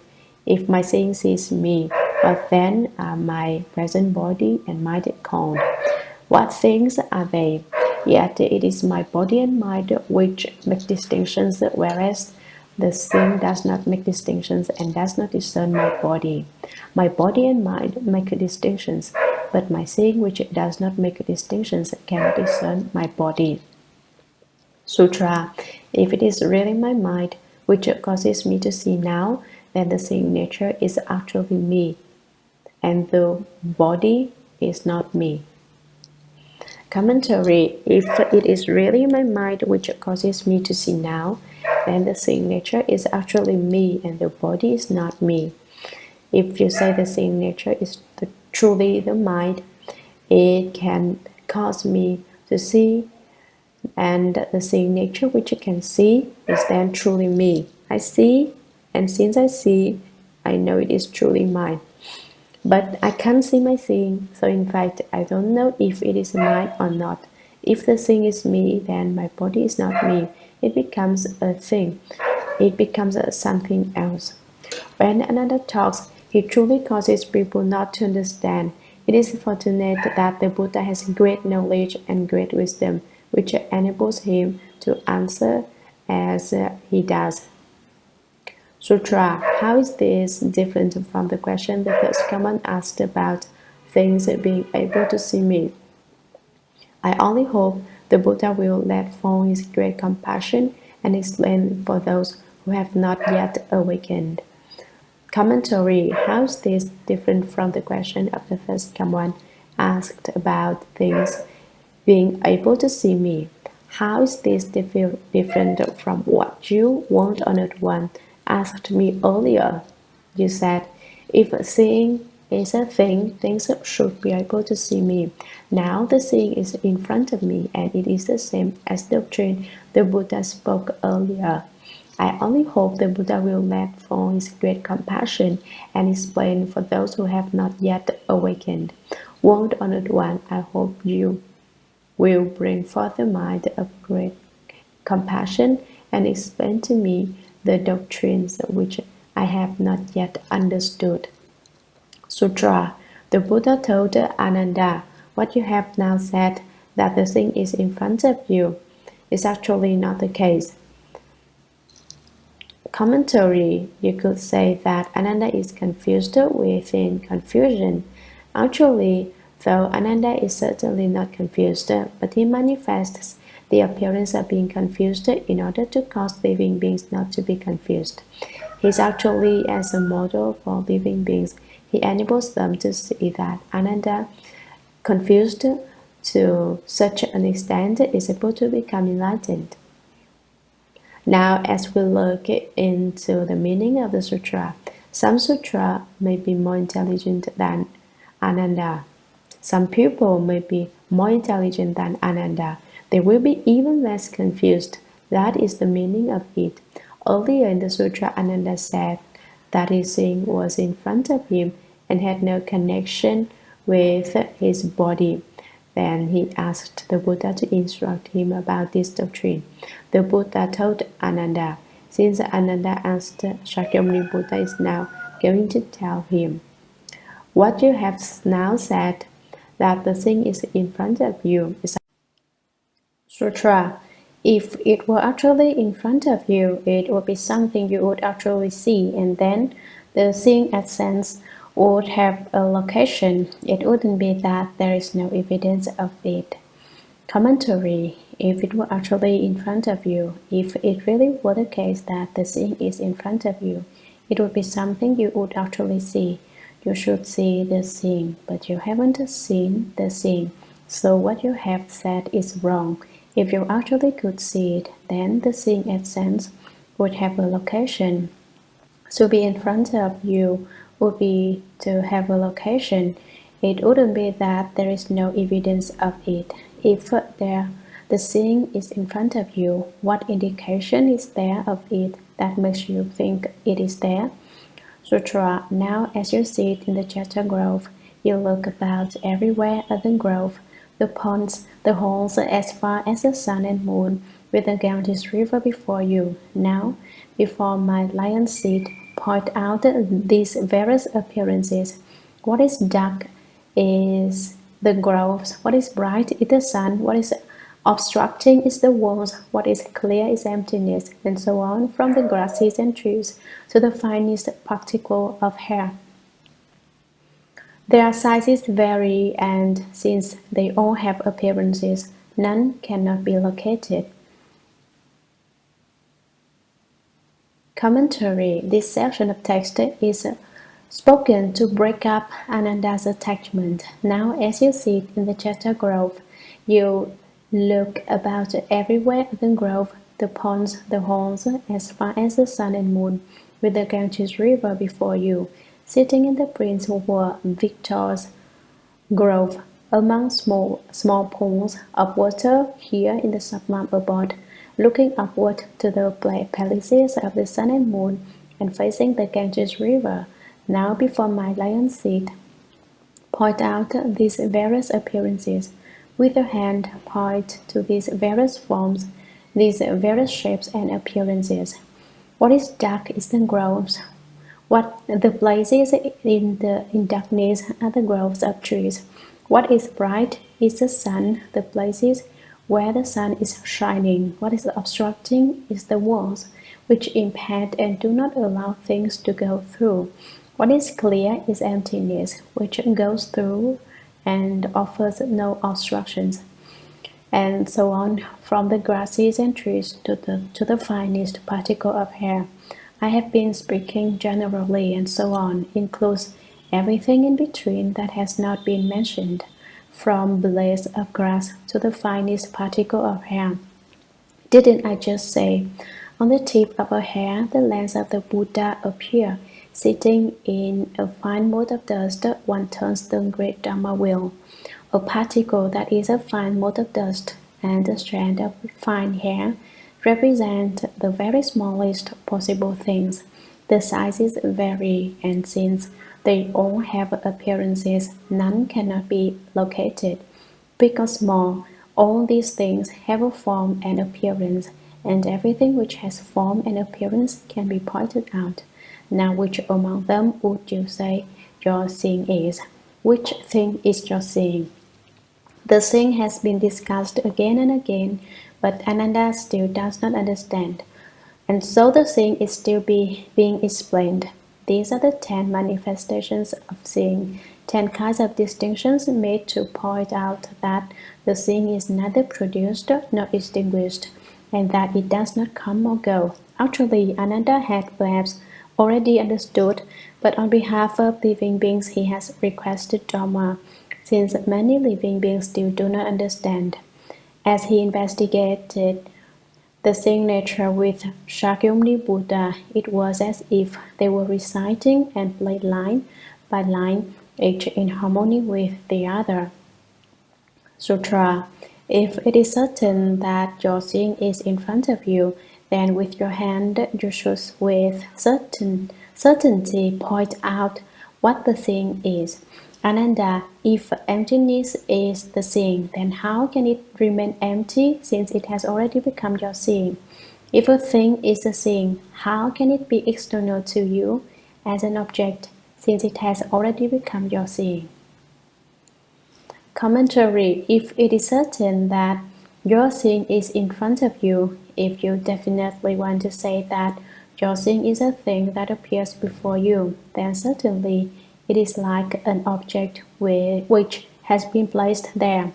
If my thing sees me, what then are my present body and mind called? What things are they? Yet it is my body and mind which make distinctions, whereas the thing does not make distinctions and does not discern my body. My body and mind make distinctions, but my thing which does not make distinctions cannot discern my body. Sutra. If it is really my mind which causes me to see now, then the seeing nature is actually me, and the body is not me. Commentary. If it is really my mind which causes me to see now, then the seeing nature is actually me, and the body is not me. If you say the seeing nature is truly the mind, it can cause me to see, and the seeing nature which it can see is then truly me. I see, and since I see, I know it is truly mine. But I can't see my thing, so in fact, I don't know if it is mine or not. If the thing is me, then my body is not me. It becomes a thing. It becomes something else. When Ananda talks, he truly causes people not to understand. It is fortunate that the Buddha has great knowledge and great wisdom, which enables him to answer as he does. Sutra. How is this different from the question the first command asked about things being able to see me? I only hope the Buddha will let fall his great compassion and explain for those who have not yet awakened. Commentary. How is this different from the question of the first command asked about things being able to see me. How is this different from what you, World Honored One, asked me earlier? You said, if seeing is a thing, things should be able to see me. Now the seeing is in front of me, and it is the same as doctrine the Buddha spoke earlier. I only hope the Buddha will let fall his great compassion and explain for those who have not yet awakened. World Honored One, I hope you will bring forth a mind of great compassion and explain to me the doctrines which I have not yet understood. Sutra. The Buddha told Ananda, what you have now said, that the thing is in front of you, is actually not the case. Commentary. You could say that Ananda is confused within confusion. Actually, though Ananda is certainly not confused, but he manifests the appearance of being confused in order to cause living beings not to be confused. He is actually as a model for living beings. He enables them to see that Ananda, confused to such an extent, is able to become enlightened. Now, as we look into the meaning of the sutra, some sutra may be more intelligent than Ananda. Some people may be more intelligent than Ananda. They will be even less confused. That is the meaning of it. Earlier in the sutra, Ananda said that his seeing was in front of him and had no connection with his body. Then he asked the Buddha to instruct him about this doctrine. The Buddha told Ananda. Since Ananda asked, Shakyamuni Buddha is now going to tell him. What you have now said, that the thing is in front of you, is Sutra. If it were actually in front of you, it would be something you would actually see, and then the seeing essence would have a location. It wouldn't be that there is no evidence of it. Commentary. If it were actually in front of you, if it really were the case that the seeing is in front of you, it would be something you would actually see. You should see the seeing, but you haven't seen the seeing. So what you have said is wrong. If you actually could see it, then the seeing essence would have a location. To be in front of you would be to have a location. It wouldn't be that there is no evidence of it. If the seeing is in front of you, what indication is there of it that makes you think it is there? Sutra. Now as you sit in the Chatter Grove, you look about everywhere at the grove, the ponds, the holes as far as the sun and moon, with the Ganges river before you. Now, before my lion's seat, point out these various appearances. What is dark is the groves, what is bright is the sun, what is obstructing is the walls, what is clear is emptiness, and so on, from the grasses and trees to the finest particle of hair. Their sizes vary, and since they all have appearances, none cannot be located. Commentary. This section of text is spoken to break up Ananda's attachment. Now, as you sit in the Chatter Grove, you look about everywhere at the grove, the ponds, the holes, as far as the sun and moon, with the Ganges river before you, sitting in the Prince Victor's grove, among small pools of water here in the sublime abode, looking upward to the palaces of the sun and moon, and facing the Ganges river. Now before my lion's seat, point out these various appearances. With your hand, point to these various forms, these various shapes and appearances. What is dark is the groves. What the places in darkness are the groves of trees. What is bright is the sun, the places where the sun is shining. What is obstructing is the walls, which impede and do not allow things to go through. What is clear is emptiness, which goes through and offers no obstructions. And so on, from the grasses and trees to the finest particle of hair. I have been speaking generally, and so on includes everything in between that has not been mentioned. from blades of grass to the finest particle of hair. Didn't I just say? On the tip of a hair, the lens of the Buddha appear. Sitting in a fine mote of dust, one turns the great Dharma wheel. A particle that is a fine mote of dust and a strand of fine hair represent the very smallest possible things. The sizes vary, and since they all have appearances, none cannot be located. Big or small, all these things have a form and appearance, and everything which has form and appearance can be pointed out. Now which among them would you say your seeing is? Which thing is your seeing? The thing has been discussed again and again, but Ananda still does not understand. And so the thing is still being explained. These are the 10 manifestations of seeing, 10 kinds of distinctions made to point out that the seeing is neither produced nor extinguished, and that it does not come or go. Actually, Ananda had perhaps already understood, but on behalf of living beings he has requested Dharma, since many living beings still do not understand. As he investigated the seeing nature with Shakyamuni Buddha, it was as if they were reciting and played line by line, each in harmony with the other. Sutra. If it is certain that your seeing is in front of you, then with your hand you should with certainty point out what the seeing is. Ananda, if emptiness is the seeing, then how can it remain empty since it has already become your seeing? If a thing is a seeing, how can it be external to you as an object since it has already become your seeing? Commentary. If it is certain that your seeing is in front of you, if you definitely want to say that your seeing is a thing that appears before you, then certainly it is like an object which has been placed there.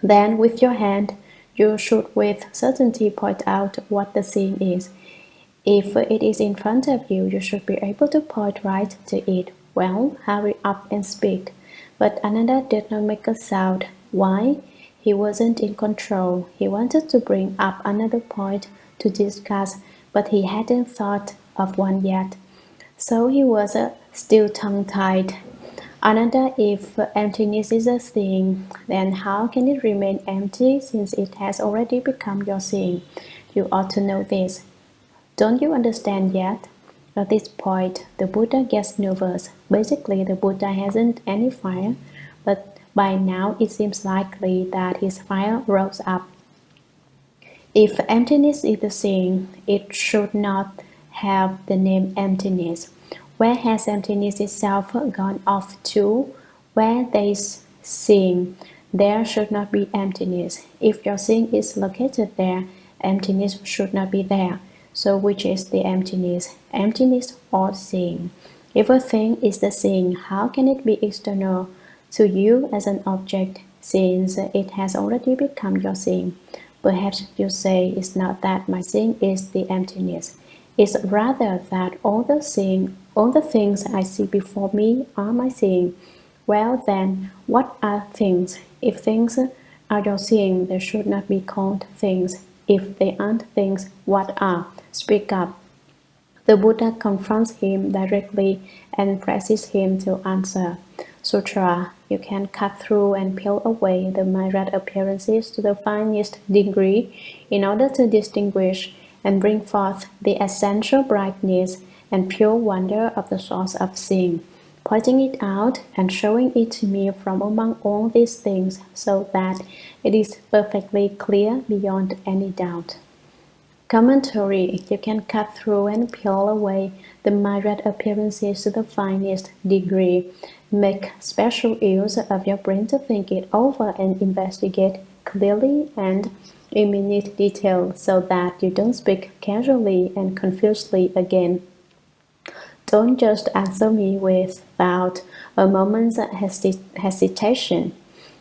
Then with your hand, you should with certainty point out what the seeing is. If it is in front of you, you should be able to point right to it. Well, hurry up and speak. But Ananda did not make a sound. Why? He wasn't in control. He wanted to bring up another point to discuss, but he hadn't thought of one yet. So he was still tongue-tied. Ananda, if emptiness is a thing, then how can it remain empty since it has already become your seeing? You ought to know this. Don't you understand yet? At this point, the Buddha gets nervous. Basically, the Buddha hasn't any fire, but by now it seems likely that his fire rose up. If emptiness is the seeing, it should not have the name emptiness. Where has emptiness itself gone off to? Where there is seeing, there should not be emptiness. If your seeing is located there, emptiness should not be there. So which is the emptiness? Emptiness or seeing? If a thing is the seeing, how can it be external to you as an object, since it has already become your seeing? Perhaps you say it's not that my seeing is the emptiness. It's rather that all the things I see before me are my seeing. Well then, what are things? If things are your seeing, they should not be called things. If they aren't things, what are? Speak up. The Buddha confronts him directly and presses him to answer. Sutra. You can cut through and peel away the myriad appearances to the finest degree in order to distinguish and bring forth the essential brightness and pure wonder of the source of seeing, pointing it out and showing it to me from among all these things so that it is perfectly clear beyond any doubt. Commentary. You can cut through and peel away the myriad appearances to the finest degree. Make special use of your brain to think it over and investigate clearly and in minute detail so that you don't speak casually and confusedly again. Don't just answer me without a moment's hesitation.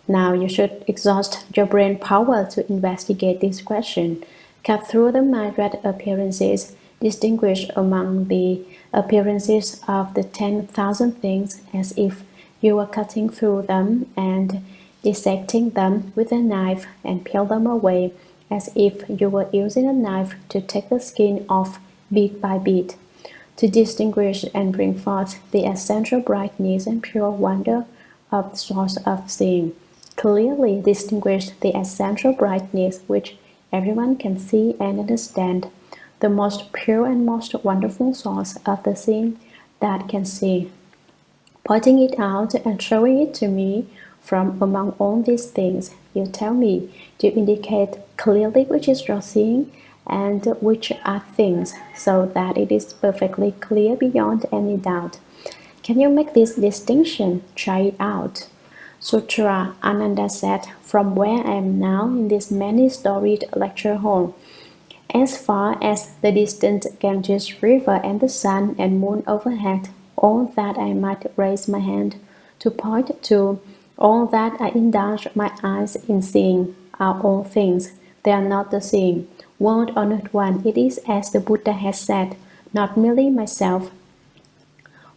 Now you should exhaust your brain power to investigate this question. Cut through the myriad appearances, distinguish among the appearances of the 10,000 things as if you were cutting through them, and dissecting them with a knife and peel them away as if you were using a knife to take the skin off bit by bit, to distinguish and bring forth the essential brightness and pure wonder of the source of seeing. Clearly distinguish the essential brightness which everyone can see and understand, the most pure and most wonderful source of the seeing that can see, pointing it out and showing it to me from among all these things. You tell me to indicate clearly which is your seeing and which are things, so that it is perfectly clear beyond any doubt. Can you make this distinction? Try it out. Sutra, Ananda said, from where I am now in this many-storied lecture hall, as far as the distant Ganges River and the sun and moon overhead, all that I might raise my hand to point to, all that I indulge my eyes in seeing, are all things. They are not the seeing. World Honored One, it is as the Buddha has said, not merely myself,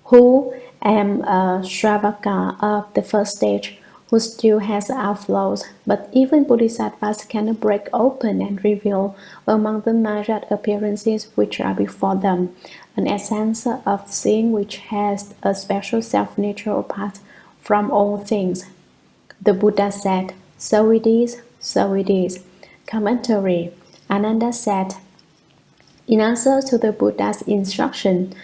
who am a Shravaka of the first stage, who still has outflows, but even Bodhisattvas cannot break open and reveal among the myriad appearances which are before them an essence of seeing which has a special self-nature apart from all things. The Buddha said, so it is, so it is. Commentary. Ananda said, in answer to the Buddha's instruction,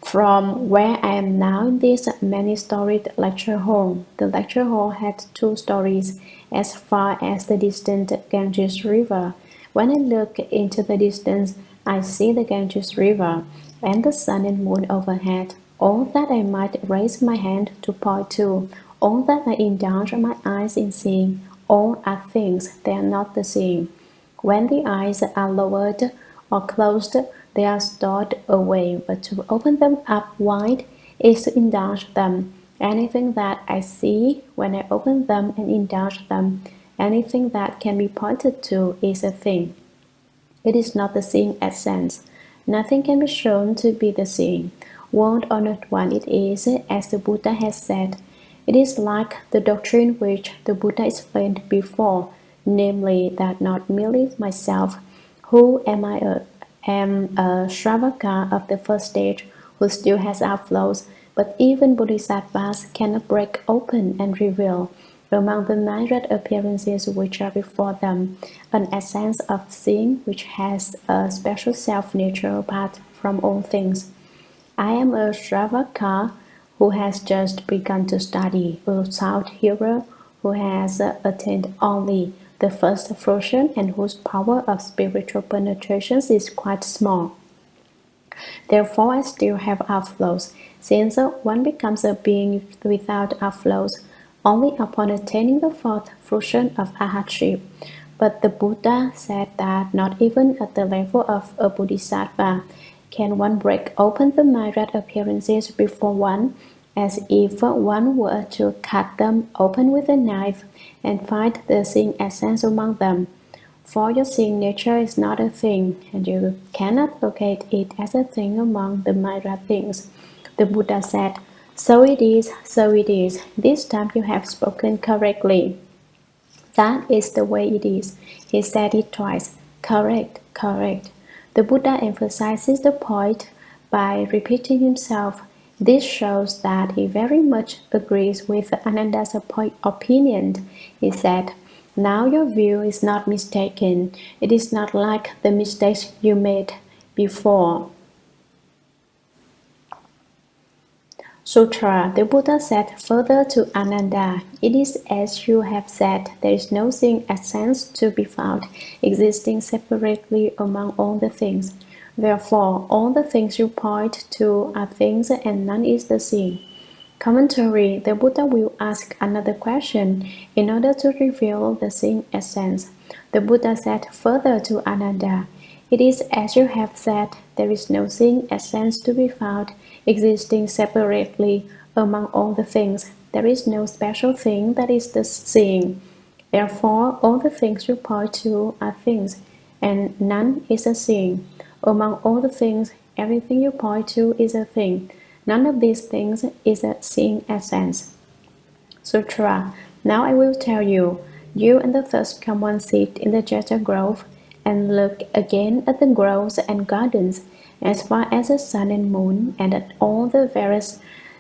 from where I am now in this many-storied lecture hall, the lecture hall had 2 stories as far as the distant Ganges River. When I look into the distance, I see the Ganges River and the sun and moon overhead, all that I might raise my hand to point to, all that I indulge my eyes in seeing, all are things, they are not the seeing. When the eyes are lowered or closed, they are stored away, but to open them up wide is to indulge them. Anything that I see, when I open them and indulge them, anything that can be pointed to is a thing. It is not the seeing essence. Nothing can be shown to be the seeing. World Honored One, it is as the Buddha has said. It is like the doctrine which the Buddha explained before, namely that not merely myself, who am a Shravaka of the first stage, who still has outflows, but even Bodhisattvas cannot break open and reveal, among the myriad appearances which are before them, an essence of seeing which has a special self-nature apart from all things. I am a Shravaka who has just begun to study, a without hearer who has attained only the first fruition and whose power of spiritual penetration is quite small. Therefore, I still have outflows, since one becomes a being without outflows only upon attaining the fourth fruition of arhatship. But the Buddha said that not even at the level of a bodhisattva can one break open the myriad appearances before one, as if one were to cut them open with a knife and find the seeing essence among them. For your seeing nature is not a thing, and you cannot locate it as a thing among the myriad things. The Buddha said, so it is, so it is. This time you have spoken correctly. That is the way it is. He said it twice. Correct, correct. The Buddha emphasizes the point by repeating himself. This shows that he very much agrees with Ananda's opinion. He said, now your view is not mistaken. It is not like the mistakes you made before. Sutra. The Buddha said further to Ananda, it is as you have said, there is no seeing essence to be found, existing separately among all the things. Therefore, all the things you point to are things and none is the seeing. Commentary. The Buddha will ask another question in order to reveal the seeing essence. The Buddha said further to Ananda, it is as you have said, there is no seeing essence to be found, existing separately among all the things. There is no special thing that is the seeing. Therefore, all the things you point to are things, and none is a seeing. Among all the things, everything you point to is a thing. None of these things is a seeing essence. Sutra. Now I will tell you, you and the first come one sit in the Jeta grove, and look again at the groves and gardens, as far as the sun and moon, and at all the various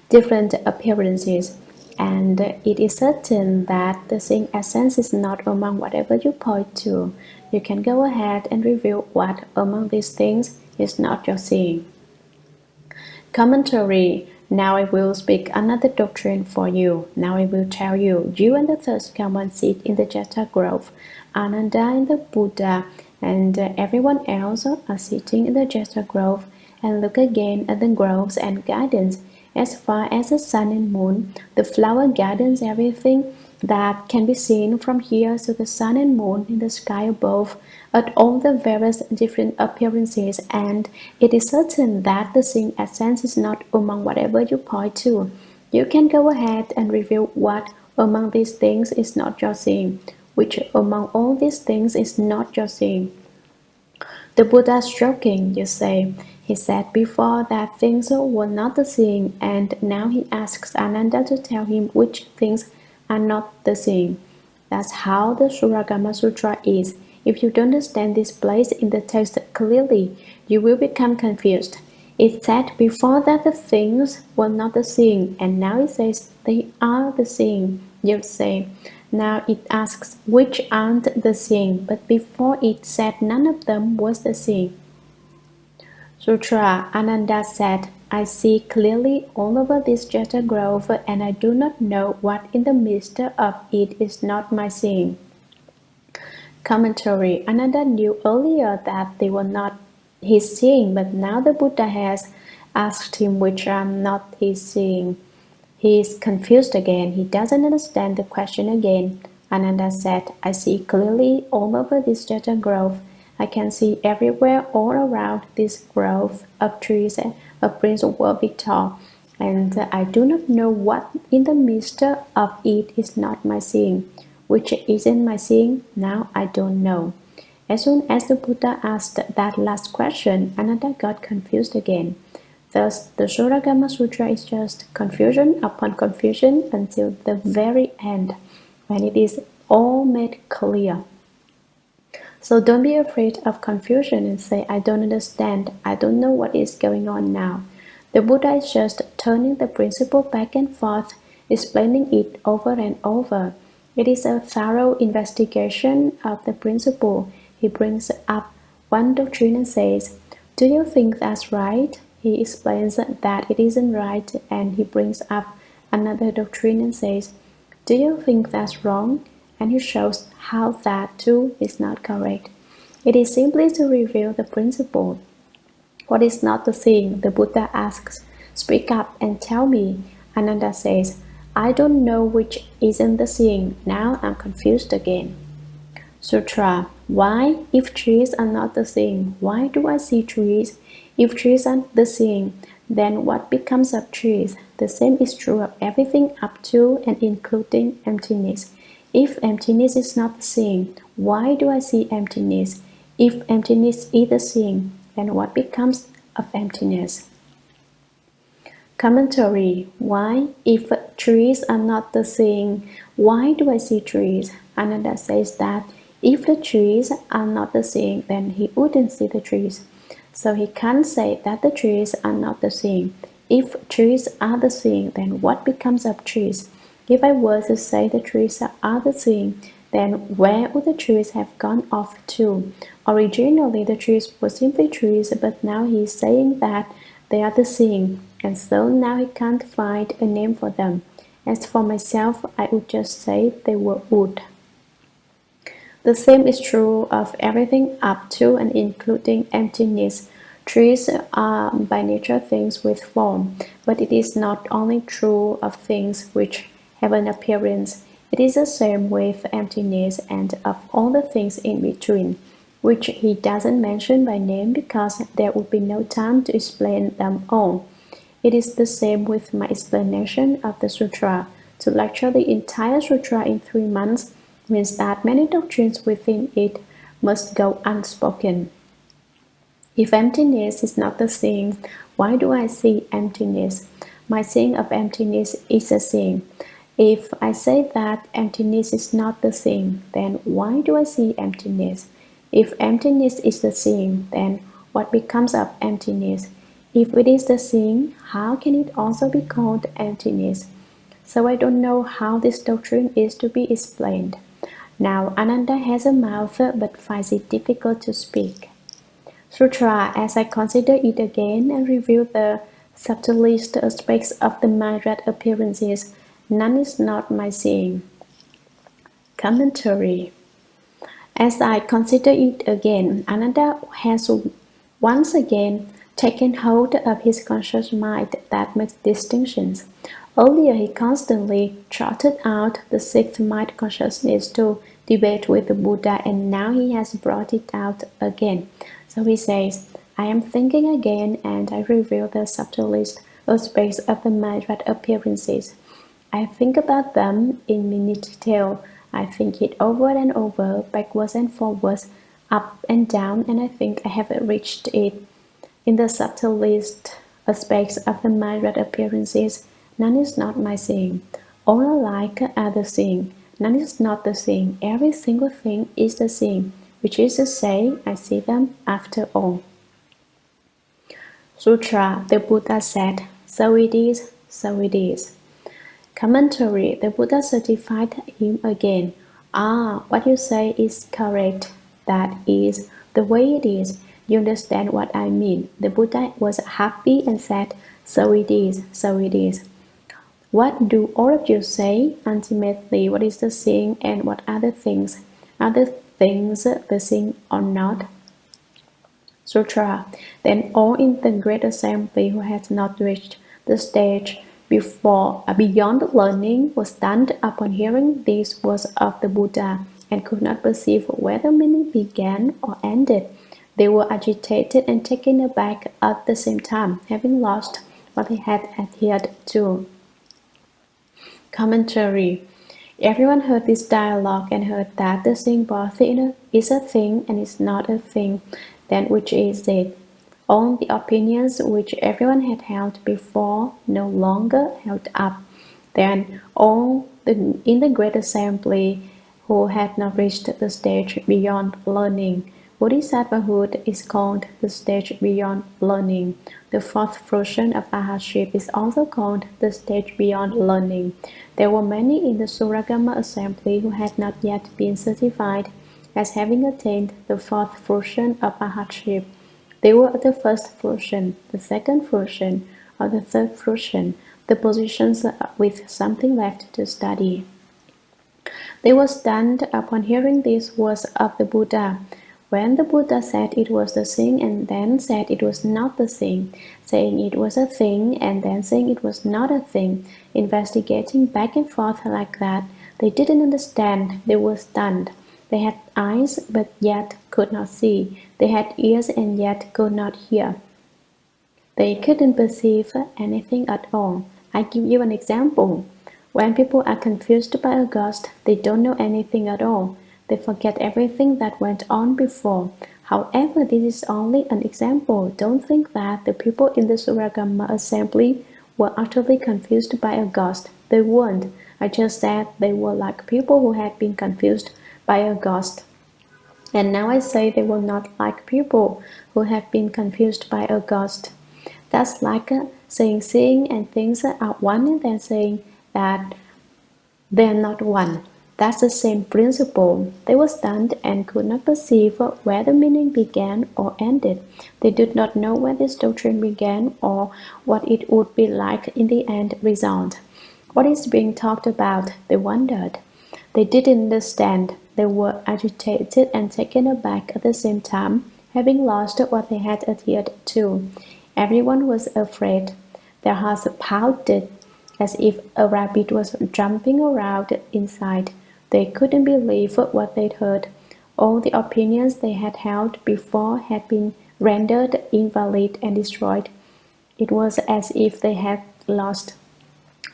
different appearances. And it is certain that the seeing essence is not among whatever you point to. You can go ahead and reveal what among these things is not your seeing. Commentary. Now I will speak another doctrine for you. Now I will tell you, you and the first come one sit in the Jeta grove, Ananda and the Buddha, and everyone else are sitting in the Jeta grove, and look again at the groves and gardens, as far as the sun and moon, the flower gardens, everything that can be seen from here to the sun and moon in the sky above, at all the various different appearances, and it is certain that the seeing essence is not among whatever you point to. You can go ahead and reveal what among these things is not your seeing, which among all these things is not your seeing. The Buddha is joking, you say. He said before that things were not the seeing, and now he asks Ananda to tell him which things are not the seeing. That's how the Shurangama Sutra is. If you don't understand this place in the text clearly, you will become confused. It said before that the things were not the seeing, and now it says they are the seeing. You say, now it asks which aren't the seeing, but before it said none of them was the seeing. Sutra. Ananda said, I see clearly all over this Jeta grove, and I do not know what in the midst of it is not my seeing. Commentary. Ananda knew earlier that they were not his seeing, but now the Buddha has asked him which are not his seeing. He is confused again. He doesn't understand the question again. Ananda said, I see clearly all over this Jeta grove. I can see everywhere all around this grove of trees of Prince World Victor, and I do not know what in the midst of it is not my seeing. Which isn't my seeing, now I don't know. As soon as the Buddha asked that last question, Ananda got confused again. Thus, the Shurangama Sutra is just confusion upon confusion until the very end, when it is all made clear. So don't be afraid of confusion and say, I don't understand, I don't know what is going on now. The Buddha is just turning the principle back and forth, explaining it over and over. It is a thorough investigation of the principle. He brings up one doctrine and says, do you think that's right? He explains that it isn't right, and he brings up another doctrine and says, do you think that's wrong? And he shows how that too is not correct. It is simply to reveal the principle. What is not the seeing? The Buddha asks, speak up and tell me. Ananda says, I don't know which isn't the seeing. Now I'm confused again. Sutra. Why, if trees are not the seeing, why do I see trees? If trees are the seeing, then what becomes of trees? The same is true of everything up to and including emptiness. If emptiness is not the seeing, why do I see emptiness? If emptiness is the seeing, then what becomes of emptiness? Commentary. Why, if trees are not the seeing, why do I see trees? Ananda says that if the trees are not the seeing, then he wouldn't see the trees. So he can't say that the trees are not the seeing. If trees are the seeing, then what becomes of trees? If I were to say the trees are the seeing, then where would the trees have gone off to? Originally, the trees were simply trees, but now he is saying that they are the seeing, and so now he can't find a name for them. As for myself, I would just say they were wood. The same is true of everything up to and including emptiness. Trees are by nature things with form, but it is not only true of things which have an appearance. It is the same with emptiness and of all the things in between, which he doesn't mention by name because there would be no time to explain them all. It is the same with my explanation of the sutra. To lecture the entire sutra in 3 months means that many doctrines within it must go unspoken. If emptiness is not the seeing, why do I see emptiness? My seeing of emptiness is a seeing. If I say that emptiness is not the thing, then why do I see emptiness? If emptiness is the thing, then what becomes of emptiness? If it is the thing, how can it also be called emptiness? So I don't know how this doctrine is to be explained. Now Ananda has a mouth but finds it difficult to speak. Sutra, as I consider it again and review the subtlest aspects of the myriad appearances, none is not my seeing. Commentary. As I consider it again, Ananda has once again taken hold of his conscious mind that makes distinctions. Earlier, he constantly trotted out the sixth mind consciousness to debate with the Buddha, and now he has brought it out again. So he says, I am thinking again, and I reveal the subtlest aspects of the myriad appearances. I think about them in minute detail. I think it over and over, backwards and forwards, up and down, and I think I have reached it. In the subtlest aspects of the myriad appearances, none is not my seeing. All alike are the seeing. None is not the seeing. Every single thing is the seeing, which is to say, I see them after all. Sutra, the Buddha said, so it is, so it is. Commentary, the Buddha certified him again. Ah, what you say is correct. That is the way it is. You understand what I mean. The Buddha was happy and said, so it is, so it is. What do all of you say? Ultimately, what is the seeing and what are the things? Are the things the seeing or not? Sutra. Then all in the great assembly who had not reached the stage beyond learning was stunned upon hearing these words of the Buddha and could not perceive whether meaning began or ended. They were agitated and taken aback at the same time, having lost what they had adhered to. Commentary. Everyone heard this dialogue and heard that the seeing both is a thing and is not a thing. Then which is it? All the opinions which everyone had held before no longer held up. Then all in the great assembly who had not reached the stage beyond learning. Bodhisattvahood is called the stage beyond learning. The fourth fruition of arhatship is also called the stage beyond learning. There were many in the Shurangama assembly who had not yet been certified as having attained the fourth fruition of arhatship. They were at the first fruition, the second fruition, or the third fruition, the positions with something left to study. They were stunned upon hearing these words of the Buddha. When the Buddha said it was the thing and then said it was not the thing, saying it was a thing and then saying it was not a thing, investigating back and forth like that, they didn't understand, they were stunned. They had eyes but yet could not see. They had ears and yet could not hear. They couldn't perceive anything at all. I give you an example. When people are confused by a ghost, they don't know anything at all. They forget everything that went on before. However, this is only an example. Don't think that the people in the Shurangama assembly were utterly confused by a ghost. They weren't. I just said they were like people who had been confused by a ghost. And now I say they were not like people who have been confused by a ghost. That's like saying seeing and things are one and then saying that they're not one. That's the same principle. They were stunned and could not perceive where the meaning began or ended. They did not know where this doctrine began or what it would be like in the end result. What is being talked about? They wondered. They didn't understand. They were agitated and taken aback at the same time, having lost what they had adhered to. Everyone was afraid. Their hearts pounded as if a rabbit was jumping around inside. They couldn't believe what they'd heard. All the opinions they had held before had been rendered invalid and destroyed. It was as if they had lost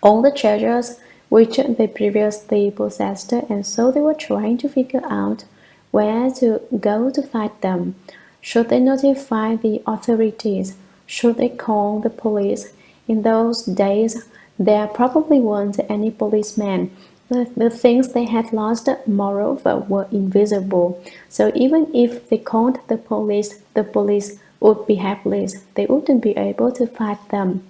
all the treasures which they previously possessed, and so they were trying to figure out where to go to fight them. Should they notify the authorities? Should they call the police? In those days, There probably weren't any policemen. The things they had lost, moreover, were invisible. So even if they called the police would be helpless. They wouldn't be able to fight them.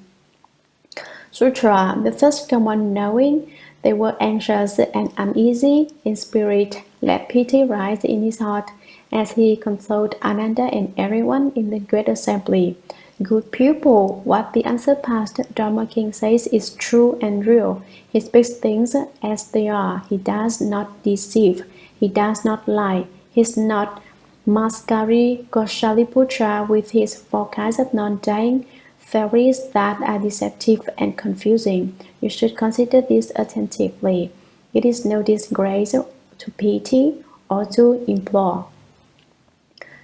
Sutra, the first one knowing they were anxious and uneasy in spirit, let pity rise in his heart as he consoled Ananda and everyone in the great assembly. Good pupil, what the unsurpassed Dharma King says is true and real. He speaks things as they are. He does not deceive. He does not lie. He is not Maskari Goshaliputra with his forecast of non-dying theories that are deceptive and confusing. You should consider this attentively. It is no disgrace to pity or to implore.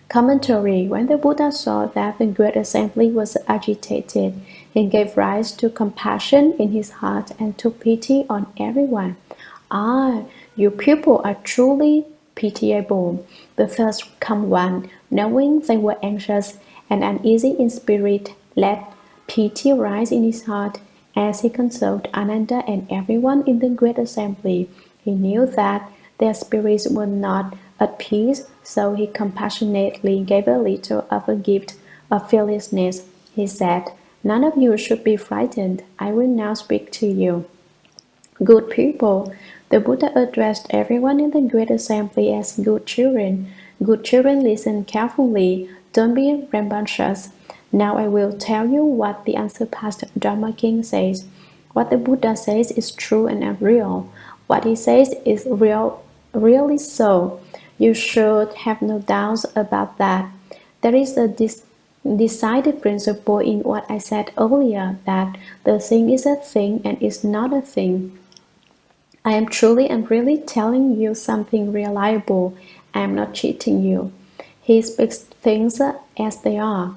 Commentary. When the Buddha saw that the great assembly was agitated, he gave rise to compassion in his heart and took pity on everyone. Ah, you people are truly pitiable. The first come one, knowing they were anxious and uneasy in spirit, let pity rise in his heart as he consoled Ananda and everyone in the great assembly. He knew that their spirits were not at peace, so he compassionately gave a little of a gift of fearlessness. He said, "None of you should be frightened. I will now speak to you." Good people, the Buddha addressed everyone in the great assembly as good children. Good children, listen carefully. Don't be rambunctious. Now I will tell you what the unsurpassed Dharma King says. What the Buddha says is true and real. What he says is really so. You should have no doubts about that. There is a decided principle in what I said earlier, that the thing is a thing and is not a thing. I am truly and really telling you something reliable. I am not cheating you. He speaks things as they are.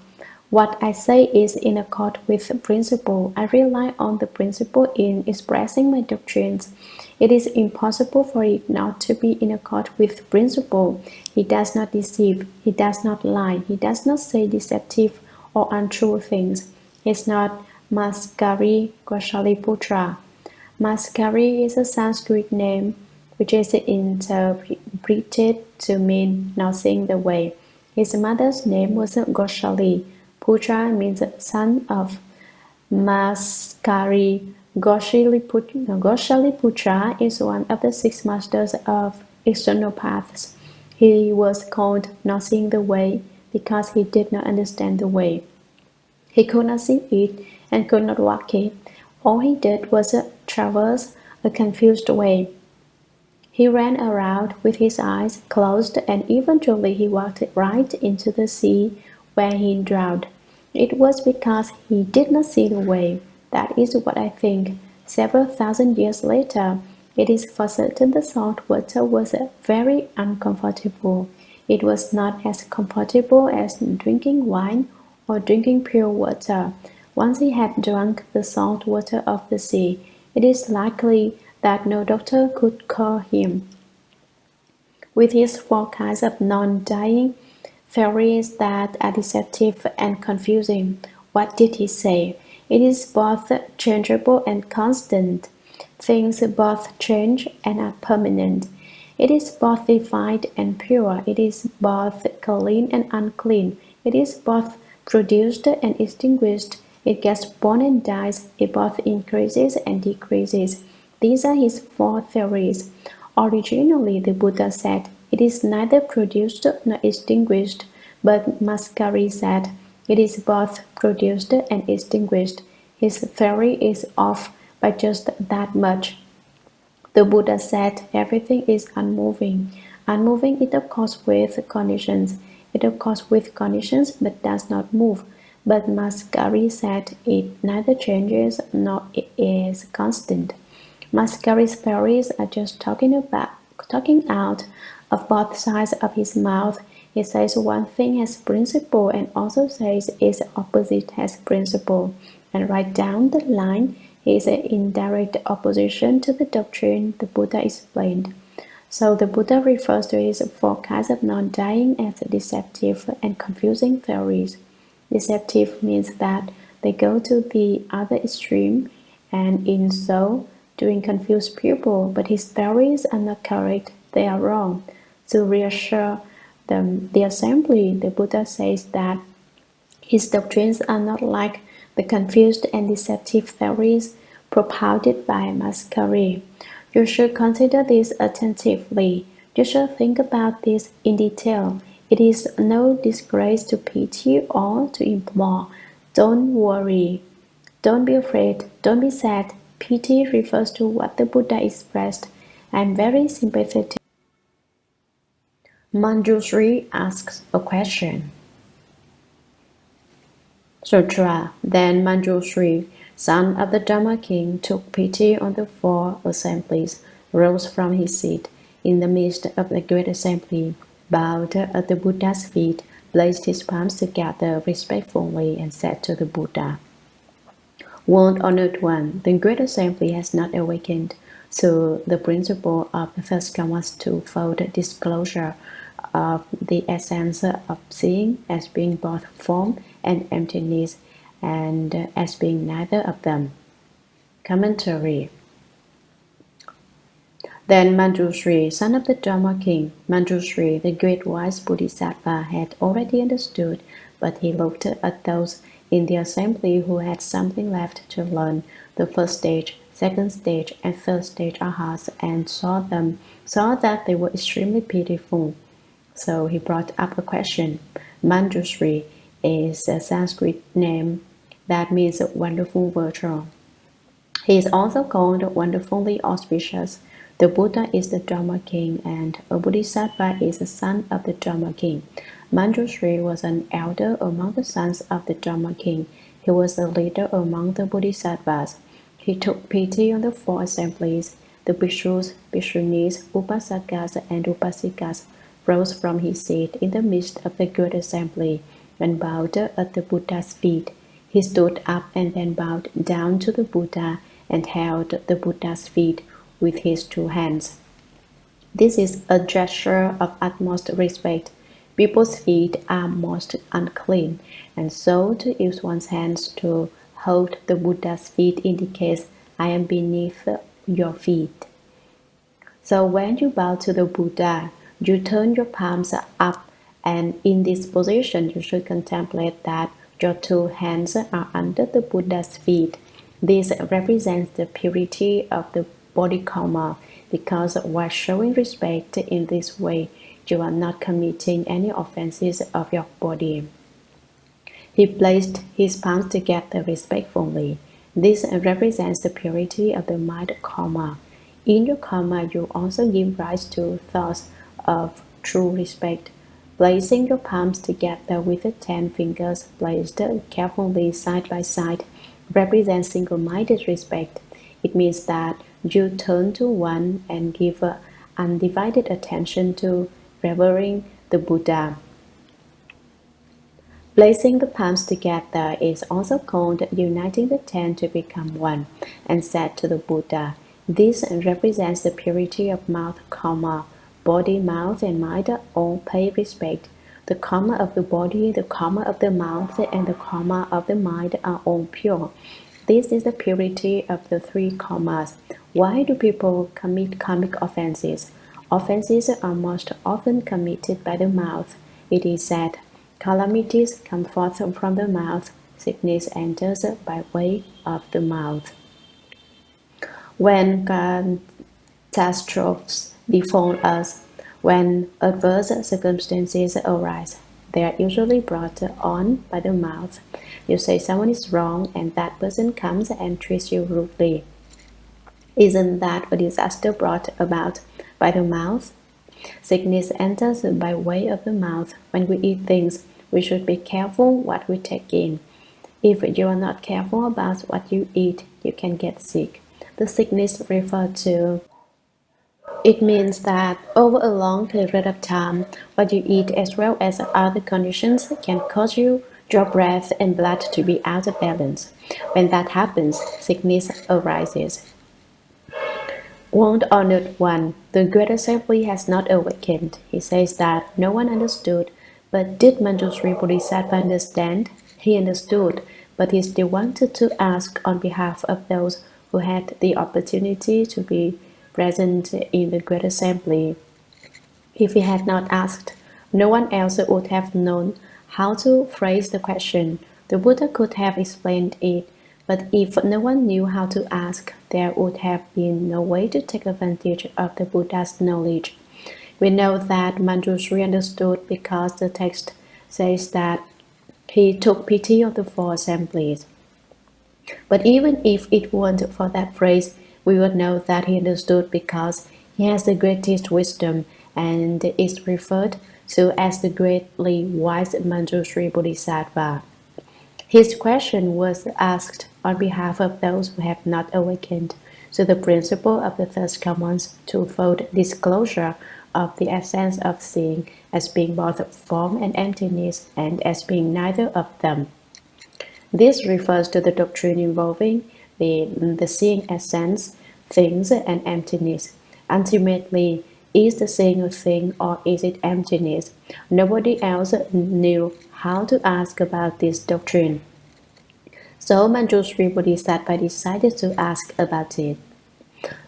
What I say is in accord with the principle. I rely on the principle in expressing my doctrines. It is impossible for it not to be in accord with the principle. He does not deceive. He does not lie. He does not say deceptive or untrue things. He is not Maskari Goshaliputra. Maskari is a Sanskrit name which is interpreted to mean not seeing the way. His mother's name was Goshali. Putra means son of. Maskari Goshaliputra is one of the 6 masters of external paths. He was called not seeing the way because he did not understand the way. He could not see it and could not walk it. All he did was traverse a confused way. He ran around with his eyes closed, and eventually he walked right into the sea, where he drowned. It was because he did not see the way. That is what I think. Several thousand years later, it is for certain the salt water was very uncomfortable. It was not as comfortable as drinking wine or drinking pure water. Once he had drunk the salt water of the sea, it is likely that no doctor could cure him. With his forecast of non-dying theories that are deceptive and confusing, what did he say? It is both changeable and constant. Things both change and are permanent. It is both divine and pure. It is both clean and unclean. It is both produced and extinguished. It gets born and dies. It both increases and decreases. These are his 4 theories. Originally, the Buddha said, it is neither produced nor extinguished, but Maskari said, it is both produced and extinguished. His theory is off by just that much. The Buddha said everything is unmoving. Unmoving it occurs with conditions. It occurs with conditions but does not move. But Maskari said it neither changes nor is constant. Maskari's theories are just talking out of both sides of his mouth. He says one thing has principle and also says its opposite has principle. And right down the line, he is in direct opposition to the doctrine the Buddha explained. So the Buddha refers to his 4 kinds of non-dying as deceptive and confusing theories. Deceptive means that they go to the other extreme and in so doing confuse people, but his theories are not correct, they are wrong. To reassure the assembly, the Buddha says that his doctrines are not like the confused and deceptive theories propounded by Mascari. You should consider this attentively. You should think about this in detail. It is no disgrace to pity or to implore. Don't worry. Don't be afraid. Don't be sad. Pity refers to what the Buddha expressed. I am very sympathetic. Manjushri asks a question. Sutra. Then Manjushri, son of the Dharma king, took pity on the four assemblies, rose from his seat in the midst of the great assembly, bowed at the Buddha's feet, placed his palms together respectfully, and said to the Buddha, World Honored One, the great assembly has not awakened to the principle of the first Karma's twofold disclosure of the essence of seeing as being both form and emptiness, and as being neither of them. Commentary. Then Manjushri, son of the Dharma king, Manjushri, the great wise Bodhisattva, had already understood, but he looked at those in the assembly who had something left to learn, the first stage, second stage, and third stage arhats, and saw that they were extremely pitiful. So he brought up a question. Manjushri is a Sanskrit name that means wonderful virtue. He is also called wonderfully auspicious. The Buddha is the Dharma king, and a Bodhisattva is a son of the Dharma king. Manjushri was an elder among the sons of the Dharma king. He was a leader among the Bodhisattvas. He took pity on the four assemblies. The bhikshus, bhikshunis, upasakas, and upasikas rose from his seat in the midst of the great assembly and bowed at the Buddha's feet. He stood up and then bowed down to the Buddha and held the Buddha's feet with his two hands. This is a gesture of utmost respect. People's feet are most unclean, and so to use one's hands to hold the Buddha's feet indicates, I am beneath your feet. So when you bow to the Buddha, you turn your palms up, and in this position you should contemplate that your two hands are under the Buddha's feet. This represents the purity of the body karma, because while showing respect in this way, you are not committing any offenses of your body. He placed his palms together respectfully. This represents the purity of the mind karma. In your karma, you also give rise to thoughts of true respect. Placing your palms together with the 10 fingers placed carefully side by side represents single-minded respect. It means that you turn to one and give undivided attention to revering the Buddha. Placing the palms together is also called uniting the 10 to become one, and said to the Buddha. This represents the purity of mouth karma. Body, mouth, and mind all pay respect. The karma of the body, the karma of the mouth, and the karma of the mind are all pure. This is the purity of the three karmas. Why do people commit karmic offenses? Offenses are most often committed by the mouth. It is said, calamities come forth from the mouth, sickness enters by way of the mouth. When catastrophes befall us, when adverse circumstances arise, they are usually brought on by the mouth. You say someone is wrong and that person comes and treats you rudely. Isn't that a disaster brought about by the mouth? Sickness enters by way of the mouth. When we eat things, we should be careful what we take in. If you are not careful about what you eat, you can get sick. The sickness referred to, it means that over a long period of time, what you eat as well as other conditions can cause your breath and blood to be out of balance. When that happens, sickness arises. World Honored One, the Great Assembly has not awakened. He says that no one understood, but did Manjushri Bodhisattva understand? He understood, but he still wanted to ask on behalf of those who had the opportunity to be present in the great assembly. If he had not asked, no one else would have known how to phrase the question. The Buddha could have explained it, but if no one knew how to ask, there would have been no way to take advantage of the Buddha's knowledge. We know that Manjushri understood because the text says that he took pity on the 4 assemblies. But even if it weren't for that phrase, we would know that he understood because he has the greatest wisdom and is referred to as the greatly wise Manjushri Bodhisattva. His question was asked on behalf of those who have not awakened to the principle of the Third Command's twofold disclosure of the essence of seeing as being both form and emptiness, and as being neither of them. This refers to the doctrine involving the seeing essence, things, and emptiness. Ultimately, is the seeing a thing or is it emptiness? Nobody else knew how to ask about this doctrine. So Manjushri Bodhisattva decided to ask about it.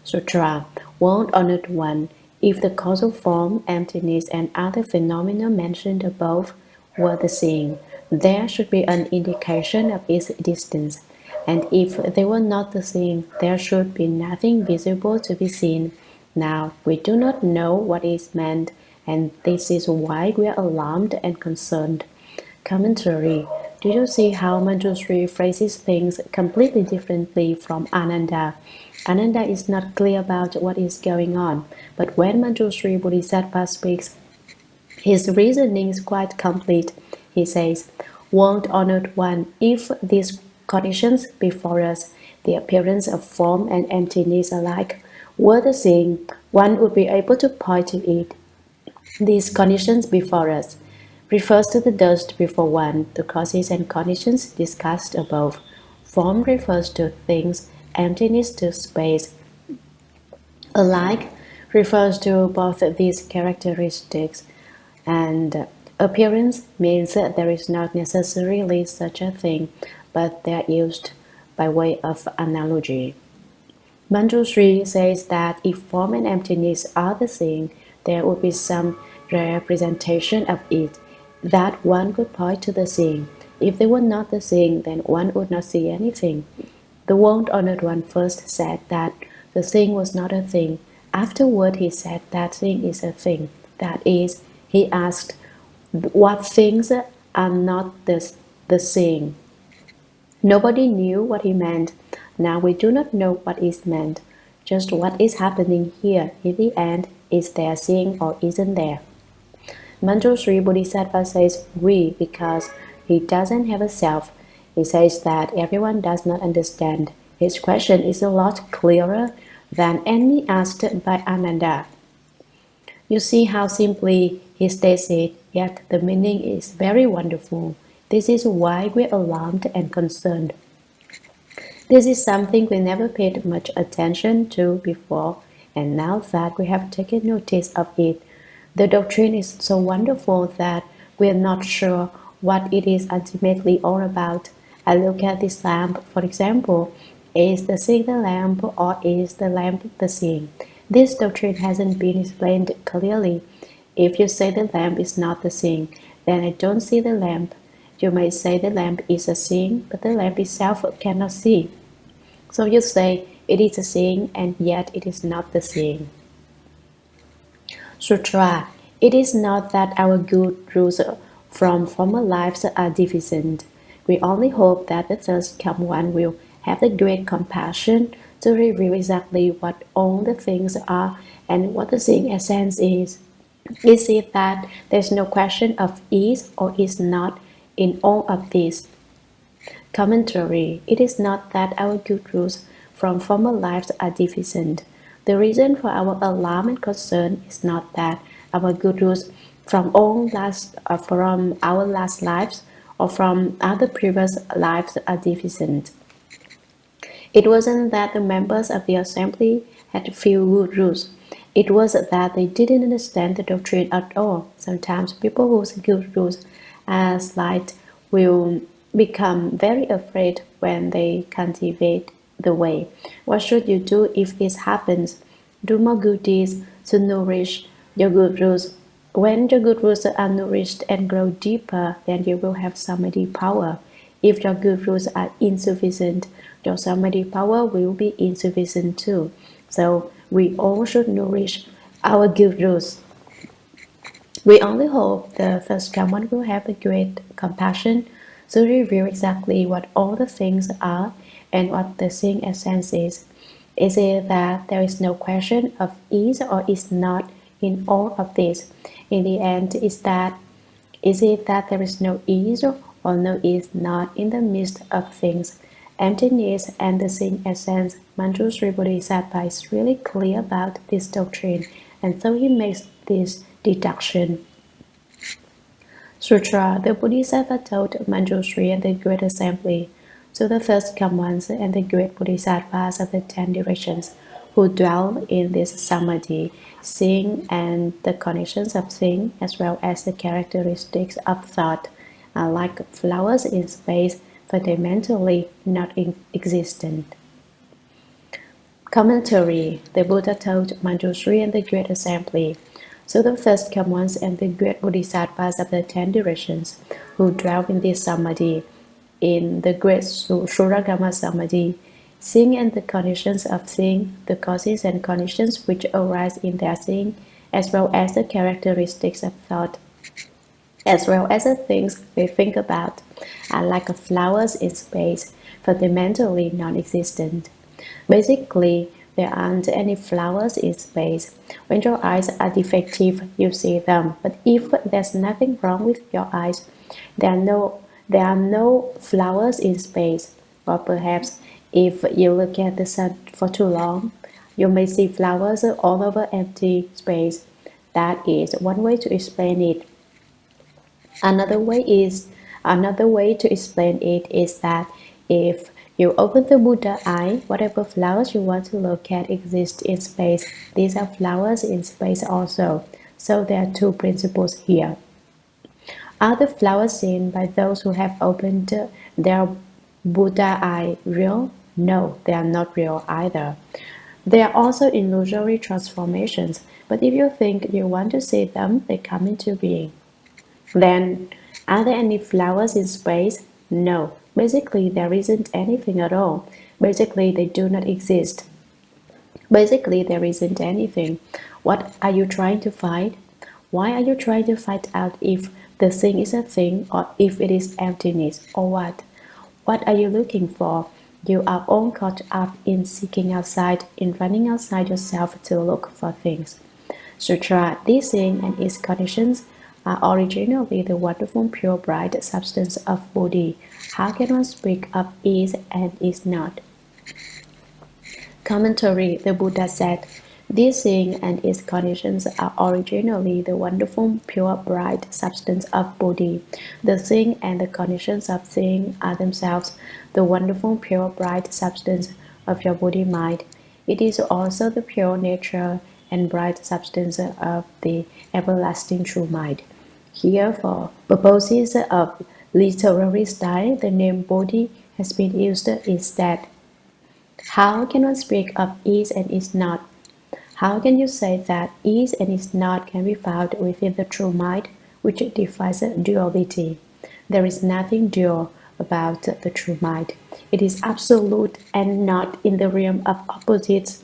Sutra, World Honored One, if the causal form, emptiness, and other phenomena mentioned above were the seeing, there should be an indication of its existence, and if they were not the seeing, there should be nothing visible to be seen. Now, we do not know what is meant, and this is why we are alarmed and concerned. Commentary. Do you see how Manjushri phrases things completely differently from Ananda? Ananda is not clear about what is going on, but when Manjushri Bodhisattva speaks, his reasoning is quite complete. He says, World Honored One, if these conditions before us, the appearance of form and emptiness alike, were the seeing, one would be able to point to it. These conditions before us refers to the dust before one, the causes and conditions discussed above. Form refers to things, emptiness to space. Alike refers to both of these characteristics, and appearance means that there is not necessarily such a thing, but they are used by way of analogy. Manjushri says that if form and emptiness are the same, there would be some representation of it, that one could point to the seeing. If they were not the seeing, then one would not see anything. The World Honored One first said that the thing was not a thing. Afterward, he said that thing is a thing. That is, he asked, what things are not the seeing? Nobody knew what he meant. Now we do not know what is meant. Just what is happening here in the end, is there seeing or isn't there? Manjushri Bodhisattva says we because he doesn't have a self. He says that everyone does not understand. His question is a lot clearer than any asked by Ananda. You see how simply he states it, yet the meaning is very wonderful. This is why we're alarmed and concerned. This is something we never paid much attention to before, and now that we have taken notice of it, the doctrine is so wonderful that we are not sure what it is ultimately all about. I look at this lamp, for example. Is the seeing the lamp, or is the lamp the seeing? This doctrine hasn't been explained clearly. If you say the lamp is not the seeing, then I don't see the lamp. You may say the lamp is a seeing, but the lamp itself cannot see. So you say it is a seeing, and yet it is not the seeing. Sutra. It is not that our good rules from former lives are deficient. We only hope that the third come one will have the great compassion to reveal exactly what all the things are and what the seeing essence is. Is it that there's no question of is or is not in all of this? Commentary. It is not that our good rules from former lives are deficient. The reason for our alarm and concern is not that our good rules from our last lives or from other previous lives are deficient. It wasn't that the members of the assembly had few good rules. It was that they didn't understand the doctrine at all. Sometimes people whose good rules are slight will become very afraid when they cultivate the way. What should you do if this happens? Do more good deeds to nourish your good roots. When your good roots are nourished and grow deeper, then you will have samadhi power. If your good roots are insufficient, your samadhi power will be insufficient too. So we all should nourish our good roots. We only hope the first common will have the great compassion to reveal exactly what all the things are and what the seeing essence is. Is it that there is no question of is or is not in all of this? In the end, is it that there is no is or no is not in the midst of things? Emptiness and the seeing essence. Manjushri Bodhisattva is really clear about this doctrine, and so he makes this deduction. Sutra. The Bodhisattva told Manjushri and the Great Assembly, to the first come ones and the great Bodhisattvas of the 10 directions, who dwell in this samadhi, seeing and the conditions of seeing, as well as the characteristics of thought, are like flowers in space, fundamentally not existent. Commentary. The Buddha told Manjushri and the Great Assembly, so the first come ones and the great Bodhisattvas of the 10 directions, who dwell in this samadhi, in the great Shurangama Samadhi, seeing and the conditions of seeing, the causes and conditions which arise in their seeing, as well as the characteristics of thought, as well as the things we think about, are like flowers in space, fundamentally non-existent. Basically, there aren't any flowers in space. When your eyes are defective, you see them. But if there's nothing wrong with your eyes, there are no flowers in space. Or perhaps if you look at the sun for too long, you may see flowers all over empty space. That is one way to explain it. Another way to explain it is that if you open the Buddha eye, whatever flowers you want to look at exist in space. These are flowers in space also. So there are two principles here. Are the flowers seen by those who have opened their Buddha eye real? No, they are not real either. They are also illusory transformations, but if you think you want to see them, they come into being. Then, are there any flowers in space? No. Basically, there isn't anything at all. Basically, they do not exist. Basically, there isn't anything. What are you trying to find? Why are you trying to find out if the thing is a thing or if it is emptiness or what? What are you looking for? You are all caught up in seeking outside, in running outside yourself to look for things. Sutra, this thing and its conditions are originally the wonderful pure bright substance of Bodhi. How can one speak of is and is not? Commentary. The Buddha said, this thing and its conditions are originally the wonderful pure bright substance of Bodhi. The thing and the conditions of thing are themselves the wonderful pure bright substance of your Bodhi mind. It is also the pure nature and bright substance of the everlasting true mind. Here, for purposes of literary style, the name Bodhi has been used instead. How can one speak of is and is not? How can you say that is and is not can be found within the true mind, which defies duality? There is nothing dual about the true mind. It is absolute and not in the realm of opposites.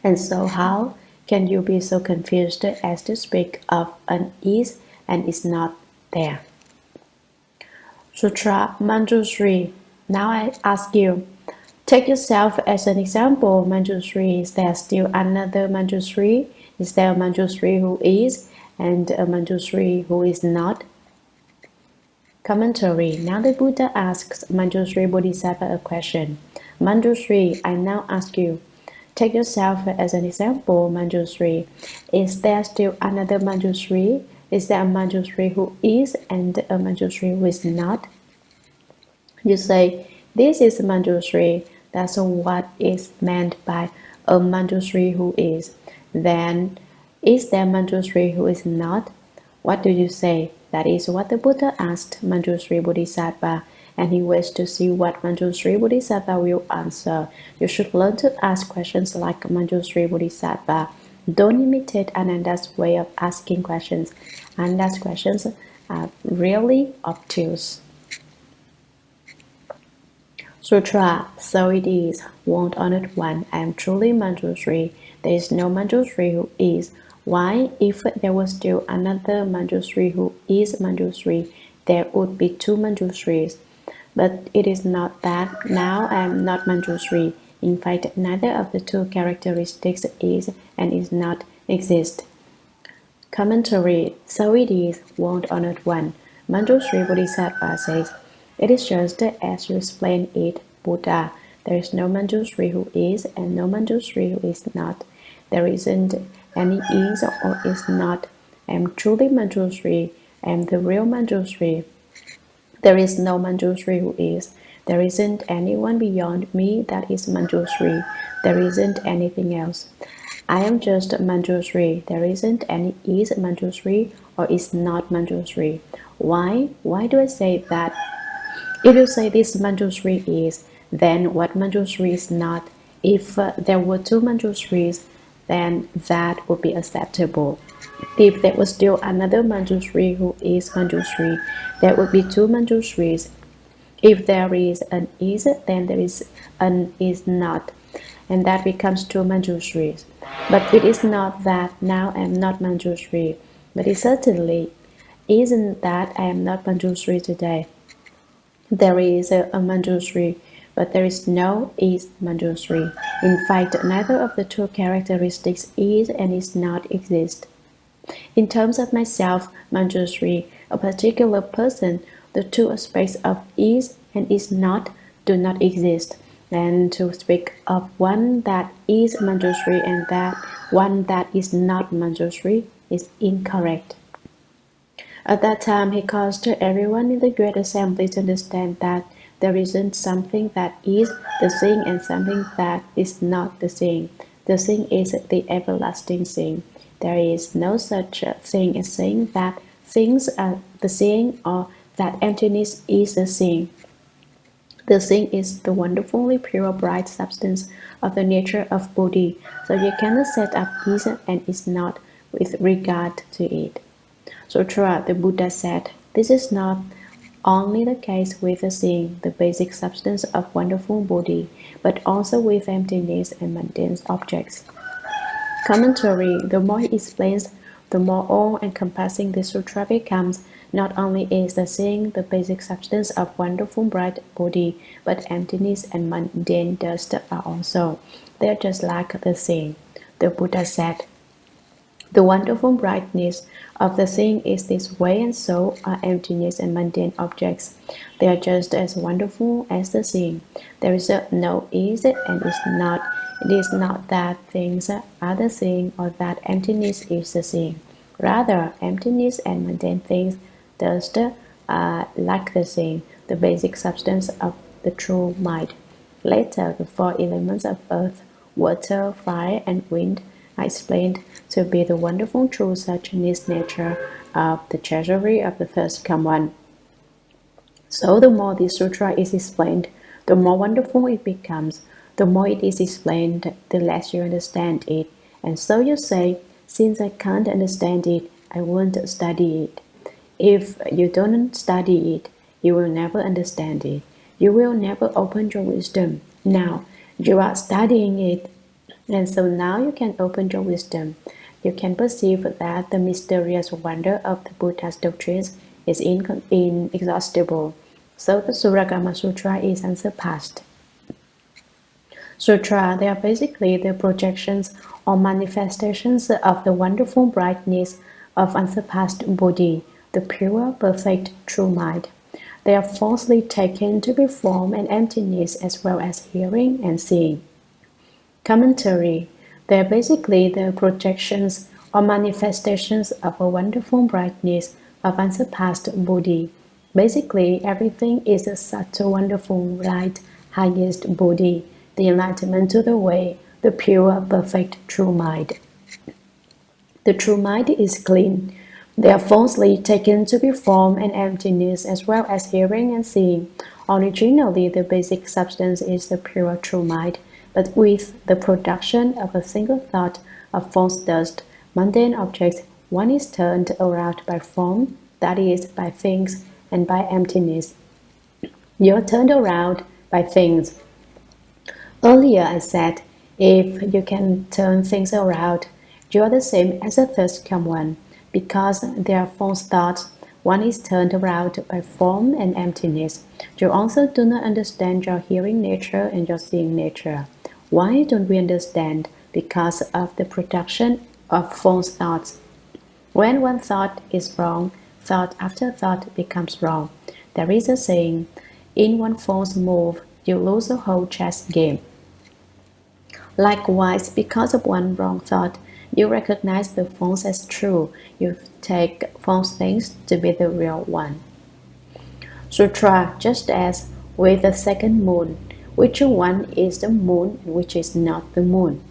And so how can you be so confused as to speak of an is and is not there? Sutra. Manjushri. Now I ask you, take yourself as an example. Manjushri, is there still another Manjushri? Is there a Manjushri who is and a Manjushri who is not? Commentary. Now the Buddha asks Manjushri Bodhisattva a question. Manjushri, I now ask you, take yourself as an example. Manjushri, is there still another Manjushri? Is there a Manjushri who is and a Manjushri who is not? You say, this is Manjushri. That's what is meant by a Manjushri who is. Then, is there Manjushri who is not? What do you say? That is what the Buddha asked Manjushri Bodhisattva, and he waits to see what Manjushri Bodhisattva will answer. You should learn to ask questions like Manjushri Bodhisattva. Don't imitate Ananda's way of asking questions. Ananda's questions are really obtuse. Sutra, so it is, won't honored one, I am truly Manjushri. There is no Manjushri who is. Why? If there was still another Manjushri who is Manjushri, there would be two Manjushris. But it is not that. Now I am not Manjushri. In fact, neither of the two characteristics is and is not exist. Commentary, so it is, won't honored one. Manjushri Bodhisattva says, it is just as you explain it, Buddha. There is no Manjushri who is and no Manjushri who is not. There isn't any is or is not. I am truly Manjushri. I am the real Manjushri. There is no Manjushri who is. There isn't anyone beyond me that is Manjushri. There isn't anything else. I am just Manjushri. There isn't any is Manjushri or is not Manjushri. Why? Why do I say that? If you say this Manjushri is, then what Manjushri is not? If there were two Manjushris, then that would be acceptable. If there was still another Manjushri who is Manjushri, there would be two Manjushris. If there is an is, then there is an is not, and that becomes two Manjushris. But it is not that now I am not Manjushri, but it certainly isn't that I am not Manjushri today. There is a Manjushri, but there is no is Manjushri. In fact, neither of the two characteristics is and is not exist. In terms of myself, Manjushri, a particular person, the two aspects of is and is not do not exist. And to speak of one that is Manjushri and that one that is not Manjushri is incorrect. At that time, he caused everyone in the great assembly to understand that there isn't something that is the thing and something that is not the thing. The thing is the everlasting thing. There is no such thing as saying that things are the thing or that emptiness is the thing. The thing is the wonderfully pure, bright substance of the nature of Bodhi, so you cannot set up is and is not with regard to it. Sutra, the Buddha said, this is not only the case with the thing, the basic substance of wonderful Bodhi, but also with emptiness and mundane objects. Commentary, the more he explains, the more all-encompassing the sutra becomes. Not only is the thing the basic substance of wonderful bright Bodhi, but emptiness and mundane dust are also. They are just like the thing. The Buddha said, the wonderful brightness of the thing is this way, and so are emptiness and mundane objects. They are just as wonderful as the thing. There is no is and is not. It is not that things are the thing or that emptiness is the thing. Rather, emptiness and mundane things dust are like the thing, the basic substance of the true mind. Later, the four elements of earth, water, fire, and wind are explained to be the wonderful true suchness nature of the treasury of the first come one. So the more this sutra is explained, the more wonderful it becomes. The more it is explained, the less you understand it. And so you say, since I can't understand it, I won't study it. If you don't study it, you will never understand it. You will never open your wisdom. Now, you are studying it, and so now you can open your wisdom. You can perceive that the mysterious wonder of the Buddha's doctrines is inexhaustible. So the Shurangama Sutra is unsurpassed. Sutra, they are basically the projections or manifestations of the wonderful brightness of unsurpassed Bodhi, the pure, perfect, true mind. They are falsely taken to be form and emptiness as well as hearing and seeing. Commentary, they are basically the projections or manifestations of a wonderful brightness of unsurpassed Bodhi. Basically, everything is such a wonderful light, highest Bodhi, the enlightenment to the way, the pure, perfect, true mind. The true mind is clean. They are falsely taken to be form and emptiness as well as hearing and seeing. Originally, the basic substance is the pure true mind, but with the production of a single thought of false dust, mundane objects, one is turned around by form, that is, by things, and by emptiness. You're turned around by things. Earlier I said, if you can turn things around, you are the same as a thirst-come one. Because there are false thoughts, one is turned around by form and emptiness. You also do not understand your hearing nature and your seeing nature. Why don't we understand? Because of the production of false thoughts. When one thought is wrong, thought after thought becomes wrong. There is a saying, in one false move, you lose the whole chess game. Likewise, because of one wrong thought, you recognize the false as true. You take false things to be the real one. Sutra, just as with the second moon, which one is the moon and which is not the moon.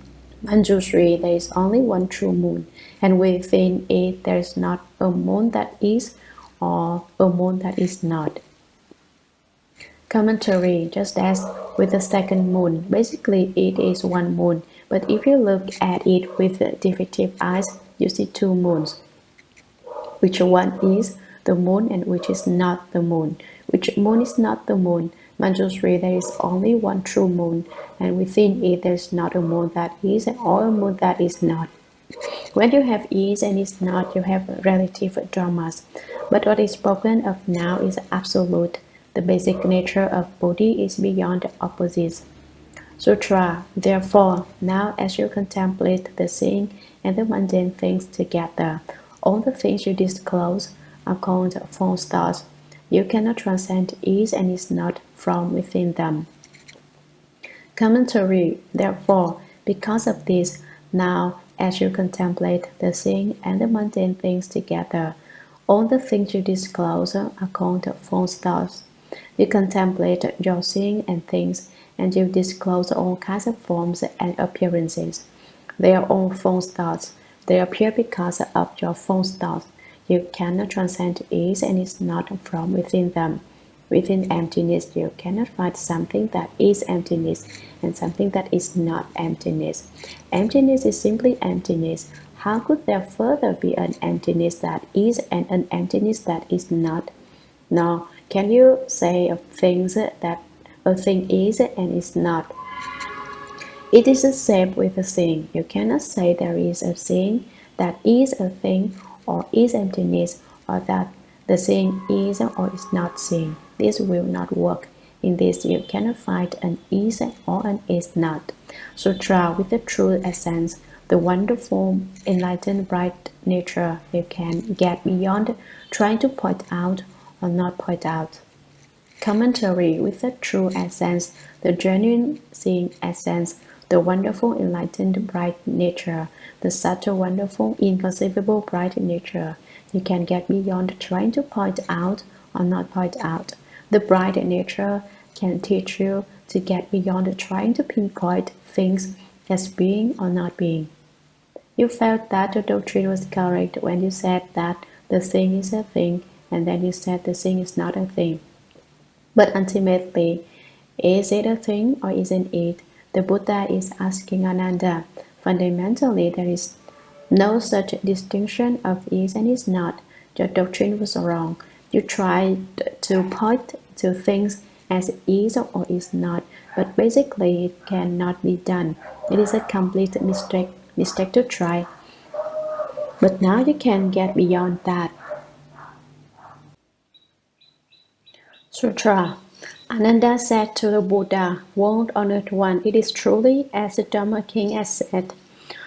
Manjushri, there is only one true moon, and within it there is not a moon that is or a moon that is not. Commentary, just as with the second moon, basically it is one moon, but if you look at it with defective eyes, you see two moons. Which one is the moon and which is not the moon? Which moon is not the moon? Manjushri, there is only one true moon, and within it there is not a moon that is or a moon that is not. When you have is and is not, you have relative dramas. But what is spoken of now is absolute. The basic nature of Bodhi is beyond opposites. Sutra, therefore, now as you contemplate the seeing and the mundane things together, all the things you disclose are called false thoughts. You cannot transcend is and is not from within them. Commentary, therefore, because of this, now as you contemplate the seeing and the mundane things together, all the things you disclose are called false thoughts. You contemplate your seeing and things, and you disclose all kinds of forms and appearances. They are all false thoughts. They appear because of your false thoughts. You cannot transcend is and is not from within them. Within emptiness, you cannot find something that is emptiness and something that is not emptiness. Emptiness is simply emptiness. How could there further be an emptiness that is and an emptiness that is not? Now, can you say of things that a thing is and is not? It is the same with a thing. You cannot say there is a thing that is a thing or is emptiness, or that the thing is or is not seen. This will not work. In this, you cannot find an is or an is not. Sutra, with the true essence, the wonderful, enlightened, bright nature, you can get beyond trying to point out or not point out. Commentary, with the true essence, the genuine seeing essence, the wonderful, enlightened, bright nature, the subtle, wonderful, inconceivable, bright nature, you can get beyond trying to point out or not point out. The bright nature can teach you to get beyond trying to pinpoint things as being or not being. You felt that the doctrine was correct when you said that the thing is a thing, and then you said the thing is not a thing. But ultimately, is it a thing or isn't it? The Buddha is asking Ananda. Fundamentally, there is no such distinction of is and is not. Your doctrine was wrong. You tried to point to things as is or is not, but basically it cannot be done. It is a complete mistake to try. But now you can get beyond that. Sutra. Ananda said to the Buddha, World Honored One, it is truly as the Dharma King has said.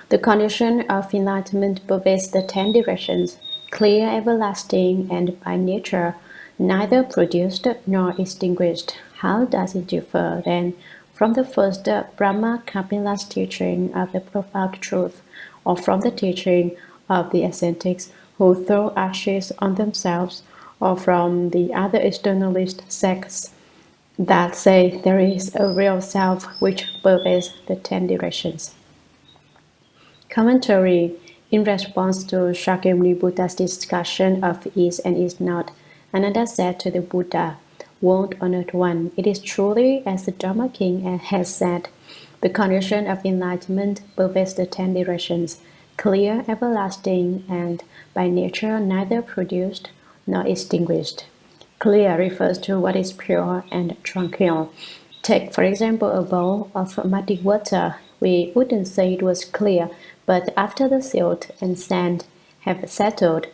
The condition of enlightenment pervades the 10 directions, clear, everlasting, and by nature, neither produced nor extinguished. How does it differ, then, from the first Brahma Kapila's teaching of the profound truth, or from the teaching of the ascetics who throw ashes on themselves, or from the other externalist sects that say there is a real self which pervades the 10 directions? Commentary. In response to Shakyamuni Buddha's discussion of is and is not, Ananda said to the Buddha, won't honor one. It is truly, as the Dharma King has said, the condition of enlightenment pervades the 10 directions, clear, everlasting, and by nature neither produced nor extinguished. Clear refers to what is pure and tranquil. Take, for example, a bowl of muddy water. We wouldn't say it was clear, but after the silt and sand have settled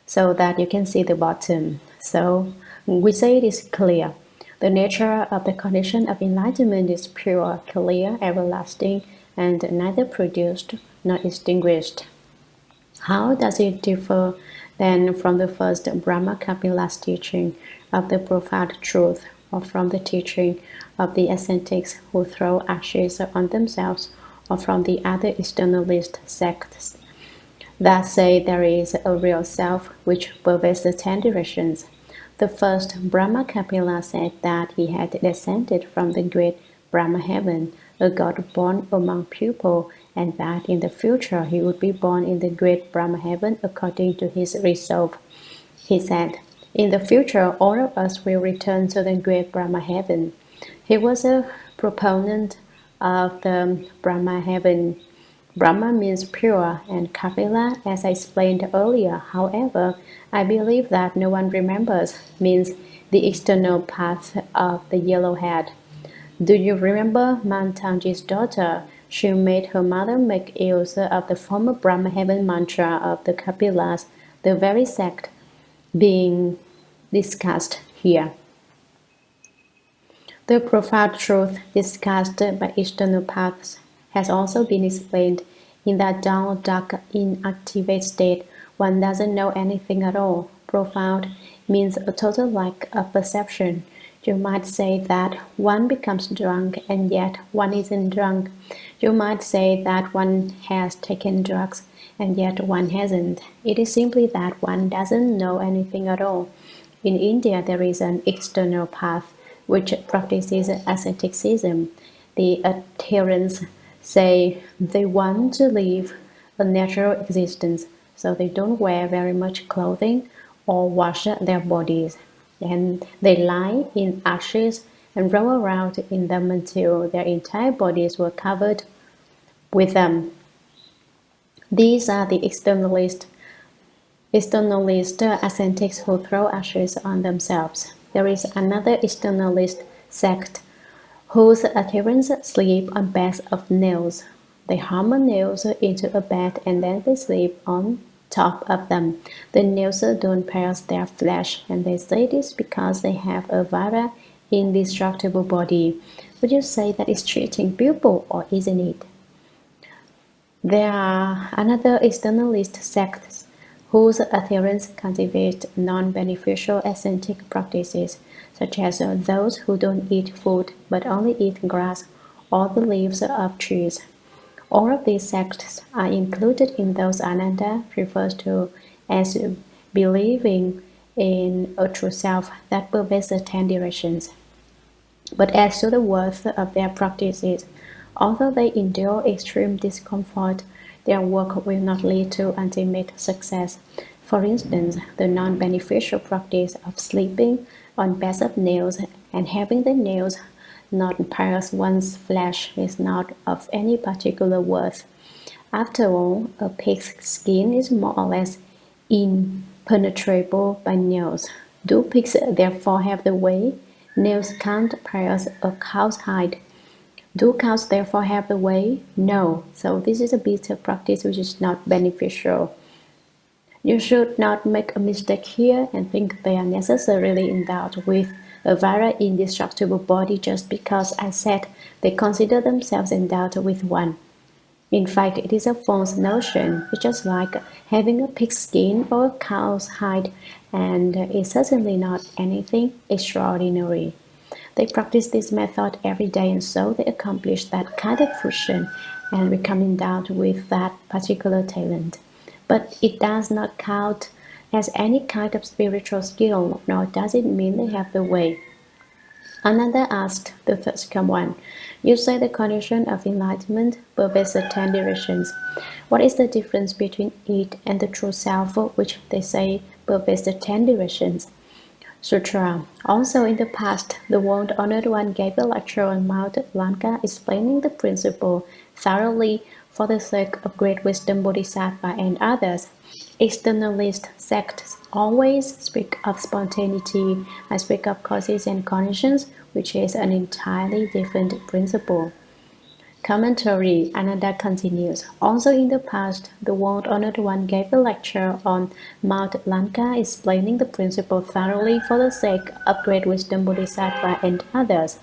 so that you can see the bottom, so we say it is clear. The nature of the condition of enlightenment is pure, clear, everlasting, and neither produced nor extinguished. How does it differ then from the first Brahma Kapila's teaching of the profound truth, or from the teaching of the ascetics who throw ashes on themselves, or from the other externalist sects that say there is a real self which pervades the 10 directions? The first Brahma Kapila said that he had descended from the great Brahma heaven, a god born among people, and that in the future he would be born in the great Brahma heaven according to his resolve. He said, in the future all of us will return to the great Brahma heaven. He was a proponent of the Brahma heaven. Brahma means pure, and Kapila, as I explained earlier. However, I believe that no one remembers means the external path of the yellow head. Do you remember Mantanji's daughter? She made her mother make use of the former Brahma heaven mantra of the Kapilas, the very sect being discussed here. The profound truth discussed by external paths has also been explained. In that dull, dark, inactive state, one doesn't know anything at all. Profound means a total lack of perception. You might say that one becomes drunk and yet one isn't drunk. You might say that one has taken drugs and yet one hasn't. It is simply that one doesn't know anything at all. In India, there is an external path which practices asceticism. The adherents say they want to live a natural existence, so they don't wear very much clothing or wash their bodies. And they lie in ashes and roll around in them until their entire bodies were covered with them. These are the externalist ascetics who throw ashes on themselves. There is another externalist sect whose adherents sleep on beds of nails. They hammer nails into a bed and then they sleep on top of them. The nails don't pierce their flesh, and they say this because they have a vara indestructible body. Would you say that is treating people, or isn't it? There are another externalist sects whose adherents cultivate non-beneficial ascetic practices, such as those who don't eat food but only eat grass or the leaves of trees. All of these sects are included in those Ananda refers to as believing in a true self that pervades the 10 directions. But as to the worth of their practices, although they endure extreme discomfort, their work will not lead to ultimate success. For instance, the non-beneficial practice of sleeping on beds of nails and having the nails not pierce one's flesh is not of any particular worth. After all, a pig's skin is more or less impenetrable by nails. Do pigs therefore have the way? Nails can't pierce a cow's hide. Do cows therefore have the way? No. So this is a bit of practice which is not beneficial. You should not make a mistake here and think they are necessarily endowed with a very indestructible body just because I said they consider themselves endowed with one. In fact, it is a false notion. It's just like having a pig's skin or a cow's hide, and it's certainly not anything extraordinary. They practice this method every day, and so they accomplish that kind of fruition and become endowed with that particular talent. But it does not count as any kind of spiritual skill, nor does it mean they have the way. Another asked the third one, you say the condition of enlightenment pervades the 10 directions. What is the difference between it and the true self, which they say pervades the 10 directions? Sutra. Also in the past, the world honored one gave a lecture on Mount Langa explaining the principle thoroughly for the sake of great wisdom Bodhisattva and others. Externalist sects always speak of spontaneity and speak of causes and conditions, which is an entirely different principle. Commentary. Ananda continues. Also in the past, the world-honored one gave a lecture on Mount Langa explaining the principle thoroughly for the sake of great wisdom Bodhisattva and others.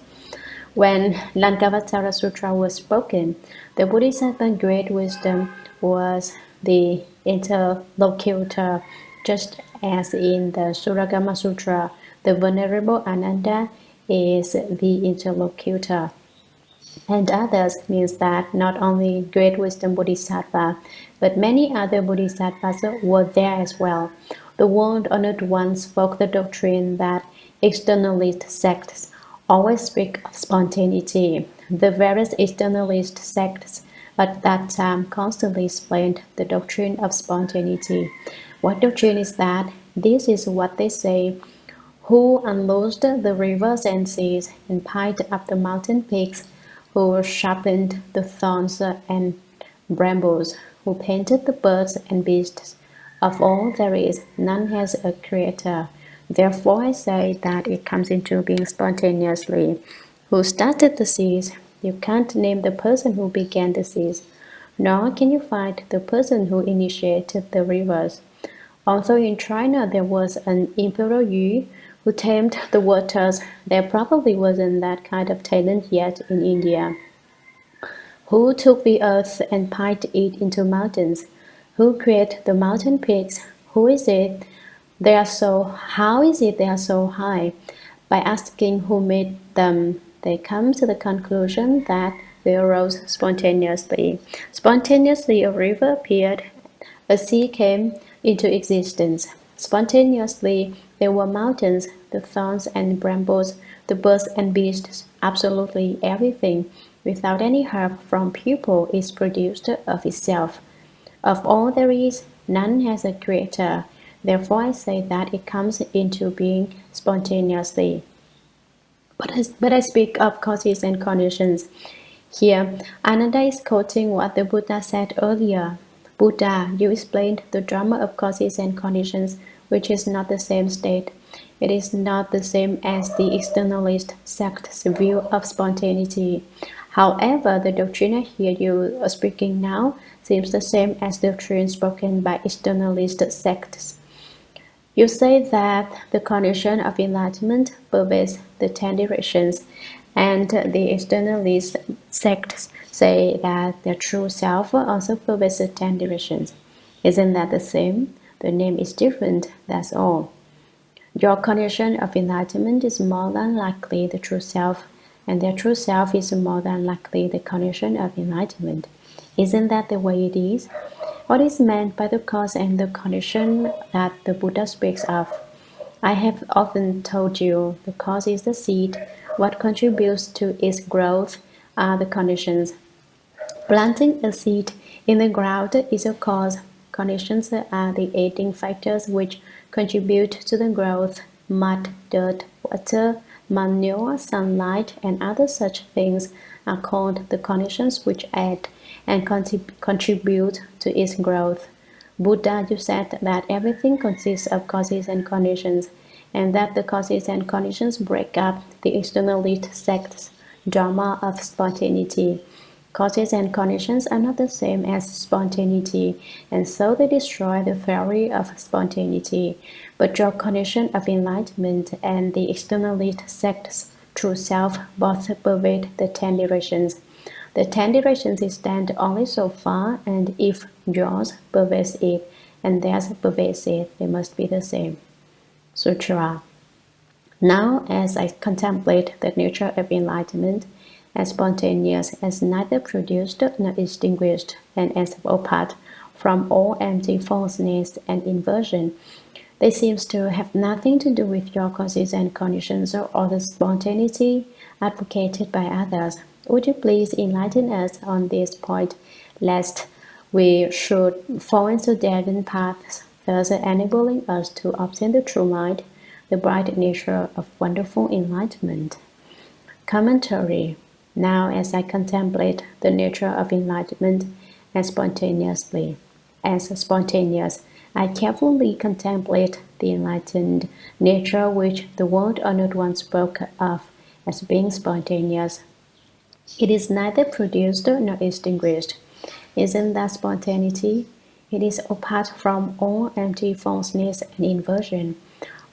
When Lankavatara Sutra was spoken, the Bodhisattva great wisdom was the interlocutor, just as in the Shurangama Sutra, the Venerable Ananda is the interlocutor. And others means that not only great wisdom Bodhisattva, but many other Bodhisattvas were there as well. The world-honored one spoke the doctrine that externalist sects always speak of spontaneity. The various externalist sects at that time constantly explained the doctrine of spontaneity. What doctrine is that? This is what they say. Who unloosed the rivers and seas and piled up the mountain peaks, who sharpened the thorns and brambles, who painted the birds and beasts. Of all there is, none has a creator. Therefore I say that it comes into being spontaneously. Who started the seas? You can't name the person who began the seas, nor can you find the person who initiated the rivers. Also in China there was an Emperor Yu who tamed the waters. There probably wasn't that kind of talent yet in India. Who took the earth and piled it into mountains? Who created the mountain peaks? Who is it? How is it they are so high? By asking who made them, they come to the conclusion that they arose spontaneously. Spontaneously a river appeared, a sea came into existence. Spontaneously there were mountains, the thorns and brambles, the birds and beasts, absolutely everything, without any help from people, is produced of itself. Of all there is, none has a creator. Therefore I say that it comes into being spontaneously. But I speak of causes and conditions. Here, Ananda is quoting what the Buddha said earlier. Buddha, you explained the drama of causes and conditions, which is not the same state. It is not the same as the externalist sect's view of spontaneity. However, the doctrine I hear you speaking now seems the same as the doctrine spoken by externalist sects. You say that the condition of enlightenment pervades the 10 directions, and the externalist sects say that their true self also pervades the 10 directions. Isn't that the same? The name is different, that's all. Your condition of enlightenment is more than likely the true self, and their true self is more than likely the condition of enlightenment. Isn't that the way it is? What is meant by the cause and the condition that the Buddha speaks of? I have often told you the cause is the seed. What contributes to its growth are the conditions. Planting a seed in the ground is a cause. Conditions are the aiding factors which contribute to the growth. Mud, dirt, water, manure, sunlight, and other such things are called the conditions which aid and contribute to its growth. Buddha, you said that everything consists of causes and conditions, and that the causes and conditions break up the externalist sect's dharma of spontaneity. Causes and conditions are not the same as spontaneity, and so they destroy the theory of spontaneity. But your condition of enlightenment and the externalist sect's true self both pervade the 10 directions. The 10 directions extend only so far, and if yours pervades it and theirs pervades it, they must be the same. Sutra. Now, as I contemplate the nature of enlightenment, as spontaneous, as neither produced nor extinguished, and as apart from all empty falseness and inversion, they seem to have nothing to do with your causes and conditions or the spontaneity advocated by others. Would you please enlighten us on this point, lest we should fall into dead-end paths, thus enabling us to obtain the true mind? the bright nature of wonderful enlightenment. Commentary. Now, as I contemplate the nature of enlightenment as spontaneous, I carefully contemplate the enlightened nature which the world honored one spoke of as being spontaneous. It is neither produced nor extinguished. Isn't that spontaneity? It is apart from all empty falseness and inversion,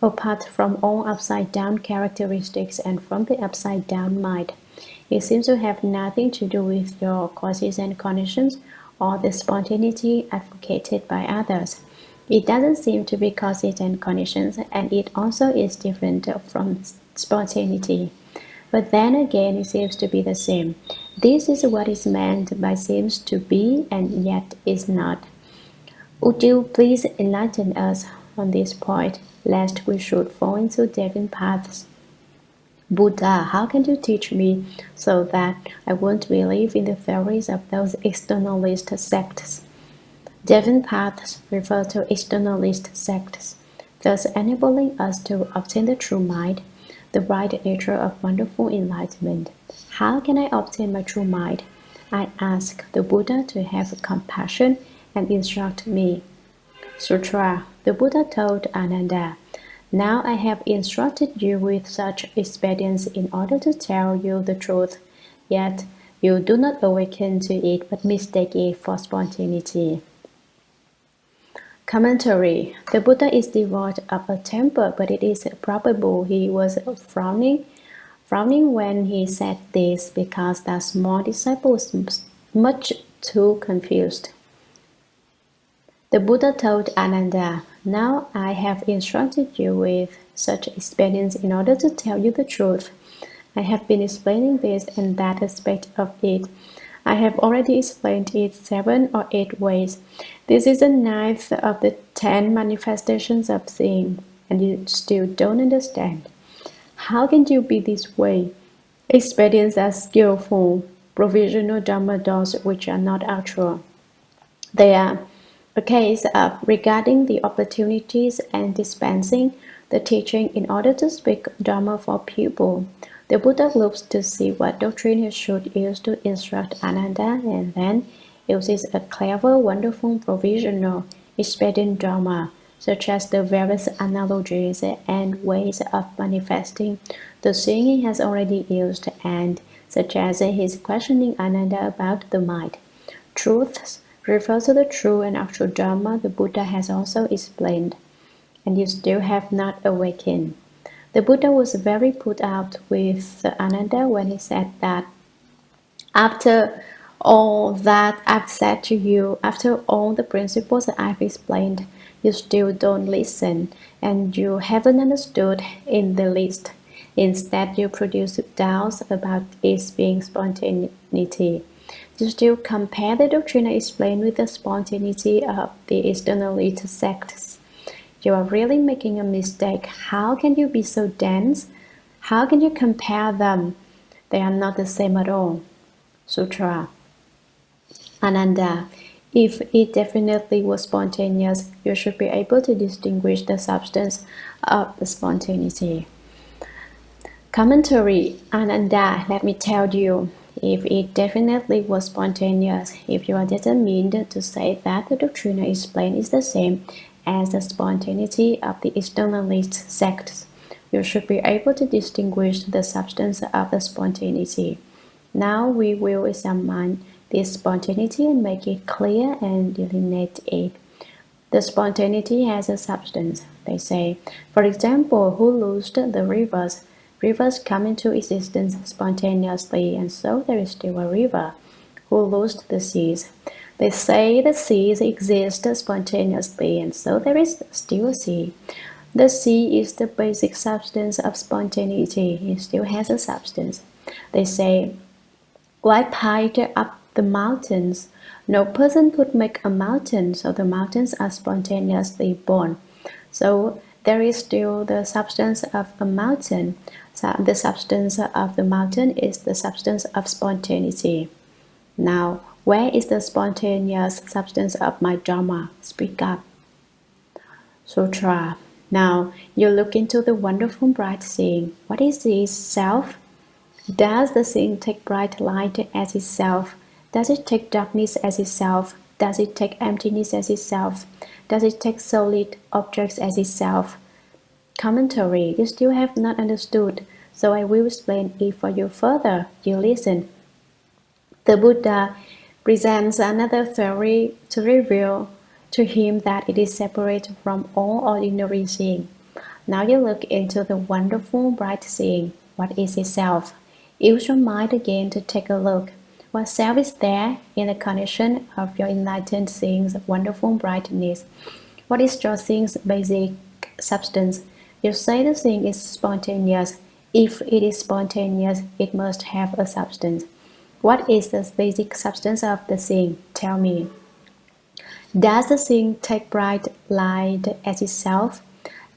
apart from all upside-down characteristics and from the upside-down mind. It seems to have nothing to do with your causes and conditions or the spontaneity advocated by others. It doesn't seem to be causes and conditions, and it also is different from spontaneity. But then again, it seems to be the same. This is what is meant by seems to be and yet is not. Would you please enlighten us on this point, lest we should fall into deviant paths? Buddha, how can you teach me so that I won't believe in the theories of those externalist sects? Deviant paths refer to externalist sects, thus enabling us to obtain the true mind, the bright nature of wonderful enlightenment. How can I obtain my true mind? I ask the Buddha to have compassion and instruct me. Sutra. The Buddha told Ananda, now I have instructed you with such expedients in order to tell you the truth, yet you do not awaken to it but mistake it for spontaneity. Commentary. The Buddha is devoid of a temper, but it is probable he was frowning when he said this, because the small disciple was much too confused. The Buddha told Ananda, now I have instructed you with such expedients in order to tell you the truth. I have been explaining this and that aspect of it. I have already explained it 7 or 8 ways. This is the 9th of the 10 manifestations of seeing, and you still don't understand. How can you be this way? Expedients are skillful, provisional Dharma doors which are not actual. They are a case of regarding the opportunities and dispensing the teaching in order to speak Dharma for people. The Buddha looks to see what doctrine he should use to instruct Ananda, and then uses a clever, wonderful, provisional, expedient Dharma, such as the various analogies and ways of manifesting the seeing he has already used, and such as his questioning Ananda about the mind. Truths refers to the true and actual Dharma the Buddha has also explained, and you still have not awakened. The Buddha was very put out with Ananda when he said that after all that I've said to you, after all the principles that I've explained, you still don't listen, and you haven't understood in the least. Instead, you produce doubts about its being spontaneity. You still compare the doctrine I explained with the spontaneity of the externalist sects. You are really making a mistake. How can you be so dense? How can you compare them? They are not the same at all. Sutra. Ananda, if it definitely was spontaneous, you should be able to distinguish the substance of the spontaneity. Commentary. Ananda, let me tell you, if it definitely was spontaneous, if you are determined to say that the doctrine I explained is the same as the spontaneity of the externalist sects, you should be able to distinguish the substance of the spontaneity. Now we will examine this spontaneity and make it clear and delineate it. The spontaneity has a substance, they say. For example, who loosed the rivers? Rivers come into existence spontaneously, and so there is still a river. Who loosed the seas? They say the seas exist spontaneously, and so there is still a sea. The sea is the basic substance of spontaneity. It still has a substance. They say, why piled up the mountains? No person could make a mountain, so the mountains are spontaneously born. So there is still the substance of a mountain. So the substance of the mountain is the substance of spontaneity. Now, where is the spontaneous substance of my Dharma? Speak up. Sutra. Now you look into the wonderful bright seeing. What is itself? Does the seeing take bright light as itself? Does it take darkness as itself? Does it take emptiness as itself? Does it take solid objects as itself? Commentary. You still have not understood, so I will explain it for you further. You listen. The Buddha presents another theory to reveal to him that it is separate from all ordinary seeing. Now you look into the wonderful bright seeing. What is itself? Use your mind again to take a look. What self is there in the condition of your enlightened seeing's wonderful brightness? What is your seeing's basic substance? You say the seeing is spontaneous. If it is spontaneous, it must have a substance. What is the basic substance of the seeing? Tell me. Does the seeing take bright light as itself?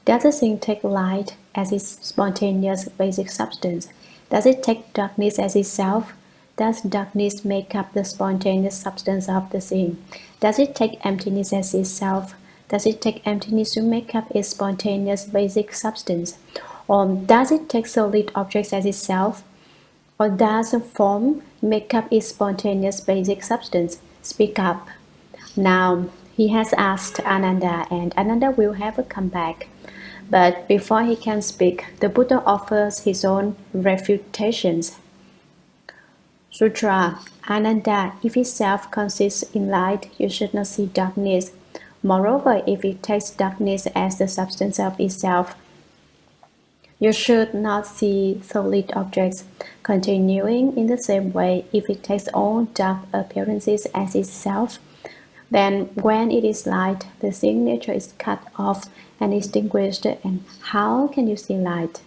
Does the seeing take light as its spontaneous basic substance? Does it take darkness as itself? Does darkness make up the spontaneous substance of the seeing? Does it take emptiness as itself? Does it take emptiness to make up its spontaneous basic substance? Or does it take solid objects as itself? Or does a form make up its spontaneous basic substance? Speak up. Now, he has asked Ananda, and Ananda will have a comeback. But before he can speak, the Buddha offers his own refutations. Sutra. Ananda, if itself consists in light, you should not see darkness. Moreover, if it takes darkness as the substance of itself, you should not see solid objects. Continuing in the same way, if it takes all dark appearances as itself, then when it is light, the seeing nature is cut off and extinguished, and how can you see light?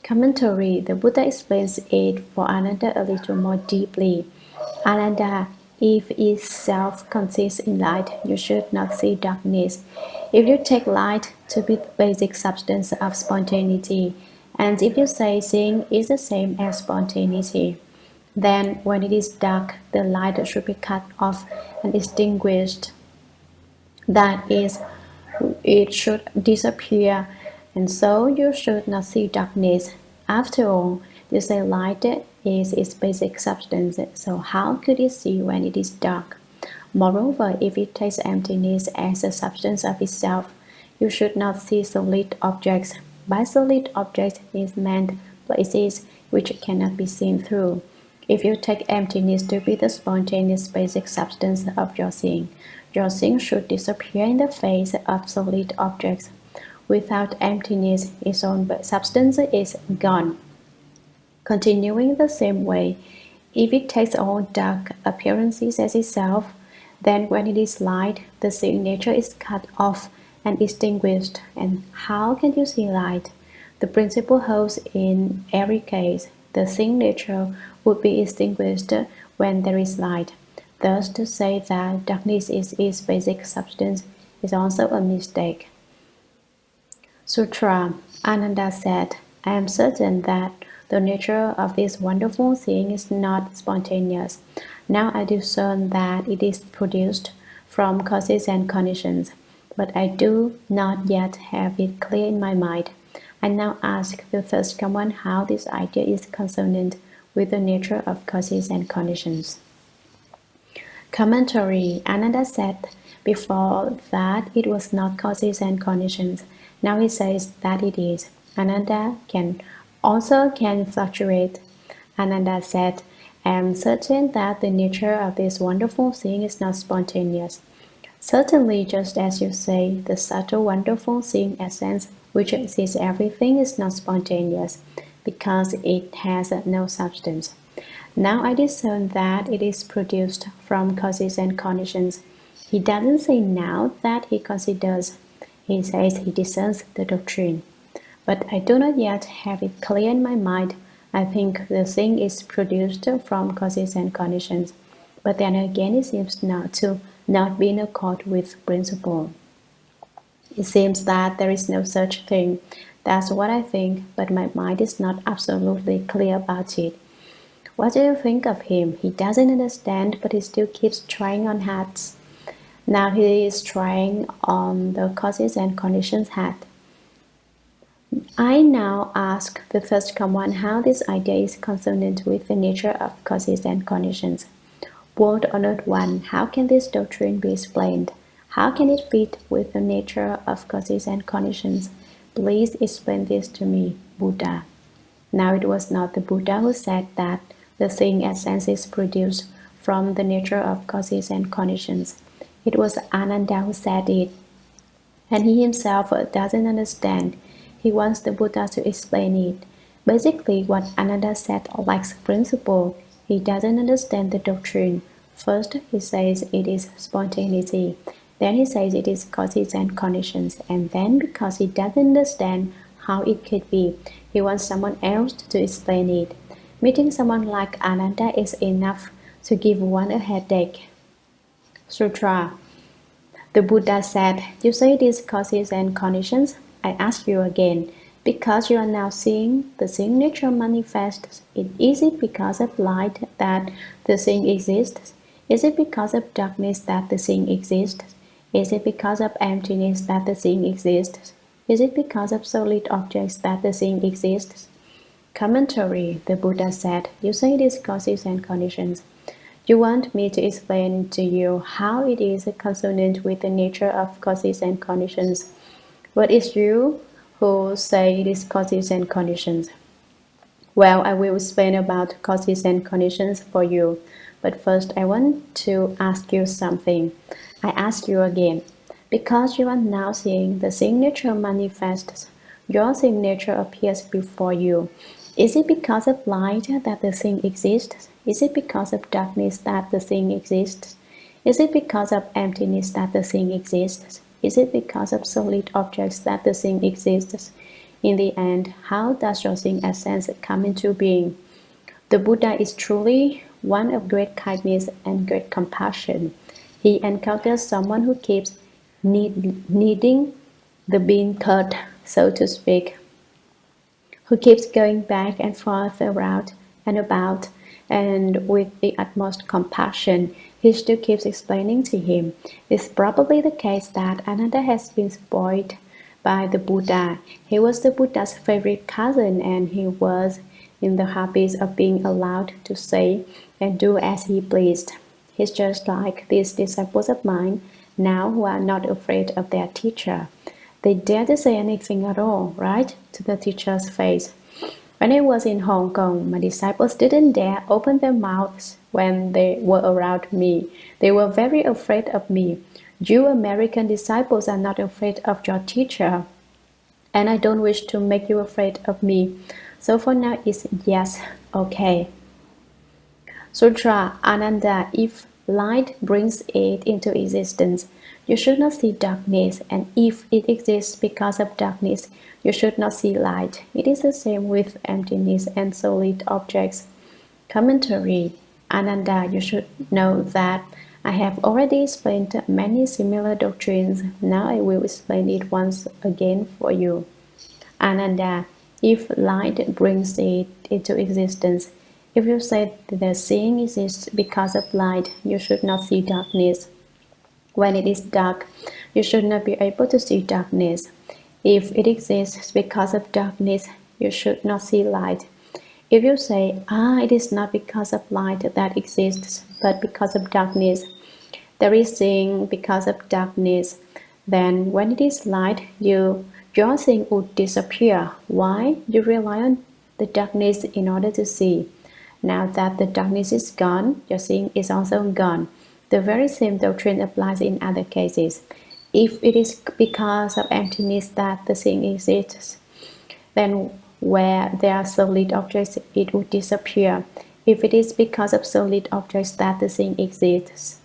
Commentary. The Buddha explains it for Ananda a little more deeply. Ananda, if itself consists in light, you should not see darkness. If you take light to be the basic substance of spontaneity, and if you say seeing is the same as spontaneity, then when it is dark, the light should be cut off and extinguished. That is, it should disappear, and so you should not see darkness. After all, you say light is its basic substance, so how could it see when it is dark? Moreover, if it takes emptiness as a substance of itself, you should not see solid objects. By solid objects is meant places which cannot be seen through. If you take emptiness to be the spontaneous basic substance of your seeing should disappear in the face of solid objects. Without emptiness, its own substance is gone. Continuing the same way, if it takes all dark appearances as itself, then when it is light, the seeing nature is cut off and extinguished. And how can you see light? The principle holds in every case. The seeing nature would be extinguished when there is light. Thus, to say that darkness is its basic substance is also a mistake. Sutra. Ananda said, I am certain that the nature of this wonderful seeing is not spontaneous. Now I discern that it is produced from causes and conditions, but I do not yet have it clear in my mind. I now ask the third one how this idea is consonant with the nature of causes and conditions. Commentary. Ananda said before that it was not causes and conditions. Now he says that it is. Ananda can fluctuate. Ananda said, I am certain that the nature of this wonderful seeing is not spontaneous. Certainly, just as you say, the subtle wonderful seeing essence which sees everything is not spontaneous, because it has no substance. Now I discern that it is produced from causes and conditions. He doesn't say now that he considers. He says he discerns the doctrine. But I do not yet have it clear in my mind. I think the thing is produced from causes and conditions. But then again it seems not be in accord with principle. It seems that there is no such thing. That's what I think, but my mind is not absolutely clear about it. What do you think of him? He doesn't understand, but he still keeps trying on hats. Now he is trying on the causes and conditions hat. I now ask the first command how this idea is consonant with the nature of causes and conditions. World Honored One, how can this doctrine be explained? How can it fit with the nature of causes and conditions? Please explain this to me, Buddha. Now it was not the Buddha who said that the thing as sense is produced from the nature of causes and conditions. It was Ananda who said it. And he himself doesn't understand. He wants the Buddha to explain it. Basically, what Ananda said lacks principle. He doesn't understand the doctrine. First, he says it is spontaneity. Then he says it is causes and conditions. And then, because he doesn't understand how it could be, he wants someone else to explain it. Meeting someone like Ananda is enough to give one a headache. Sutra. The Buddha said, you say it is causes and conditions. I ask you again, because you are now seeing the seeing nature manifests, is it because of light that the seeing exists? Is it because of darkness that the seeing exists? Is it because of emptiness that the seeing exists? Is it because of solid objects that the seeing exists? Commentary. The Buddha said, you say it is causes and conditions. You want me to explain to you how it is consonant with the nature of causes and conditions. But it's you who say it is causes and conditions. Well, I will explain about causes and conditions for you. But first, I want to ask you something. I ask you again. Because you are now seeing the seeing nature manifests, your seeing nature appears before you. Is it because of light that the seeing exists? Is it because of darkness that the seeing exists? Is it because of emptiness that the seeing exists? Is it because of solid objects that the seeing exists? In the end, how does your seeing essence come into being? The Buddha is truly one of great kindness and great compassion. He encounters someone who keeps needing the bean curd, so to speak, who keeps going back and forth around and about, and with the utmost compassion, he still keeps explaining to him. It's probably the case that Ananda has been spoiled by the Buddha. He was the Buddha's favorite cousin, and he was in the habit of being allowed to say and do as he pleased. He's just like these disciples of mine now who are not afraid of their teacher. They dare to say anything at all, right, to the teacher's face. When I was in Hong Kong, my disciples didn't dare open their mouths when they were around me. They were very afraid of me. You American disciples are not afraid of your teacher, and I don't wish to make you afraid of me. So for now, it's yes, okay. Sutra. Ananda, if light brings it into existence, you should not see darkness, and if it exists because of darkness, you should not see light. It is the same with emptiness and solid objects. Commentary. Ananda, you should know that I have already explained many similar doctrines. Now I will explain it once again for you. Ananda, if light brings it into existence, if you say that seeing exists because of light, you should not see darkness. When it is dark, you should not be able to see darkness. If it exists because of darkness, you should not see light. If you say, it is not because of light that exists, but because of darkness, there is seeing because of darkness, then when it is light, your seeing would disappear. Why? You rely on the darkness in order to see. Now that the darkness is gone, your seeing is also gone. The very same doctrine applies in other cases. If it is because of emptiness that the seeing exists, then where there are solid objects, it would disappear. If it is because of solid objects that the seeing exists,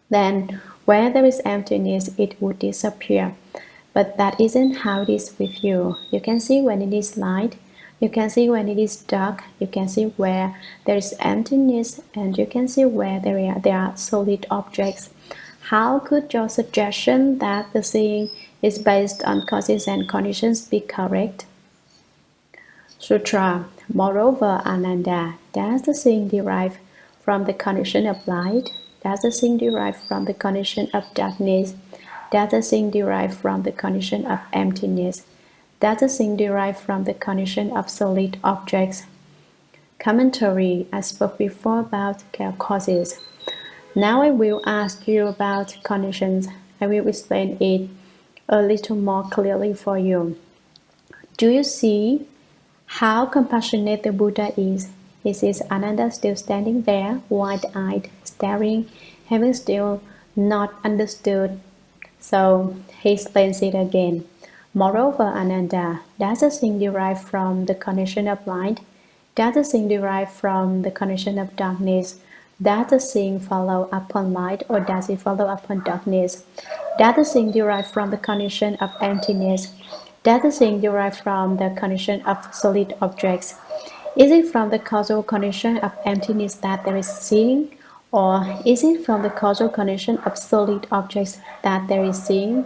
then where there is emptiness, it would disappear. But that isn't how it is with you. You can see when it is light, you can see when it is dark, you can see where there is emptiness, and you can see where there are solid objects. How could your suggestion that the seeing is based on causes and conditions be correct? Sutra. Moreover, Ananda, does the seeing derive from the condition of light? Does the seeing derive from the condition of darkness? Does the seeing derive from the condition of emptiness? Does the seeing derive from the condition of solid objects? Commentary. I spoke before about causes. Now I will ask you about conditions. I will explain it a little more clearly for you. Do you see how compassionate the Buddha is? Is his Ananda still standing there, wide-eyed, staring, having still not understood? So he explains it again. Moreover, Ananda, does the seeing derive from the condition of light? Does the seeing derive from the condition of darkness? Does the seeing follow upon light, or does it follow upon darkness? Does the seeing derive from the condition of emptiness? Does the seeing derive from the condition of solid objects? Is it from the causal condition of emptiness that there is seeing, or is it from the causal condition of solid objects that there is seeing?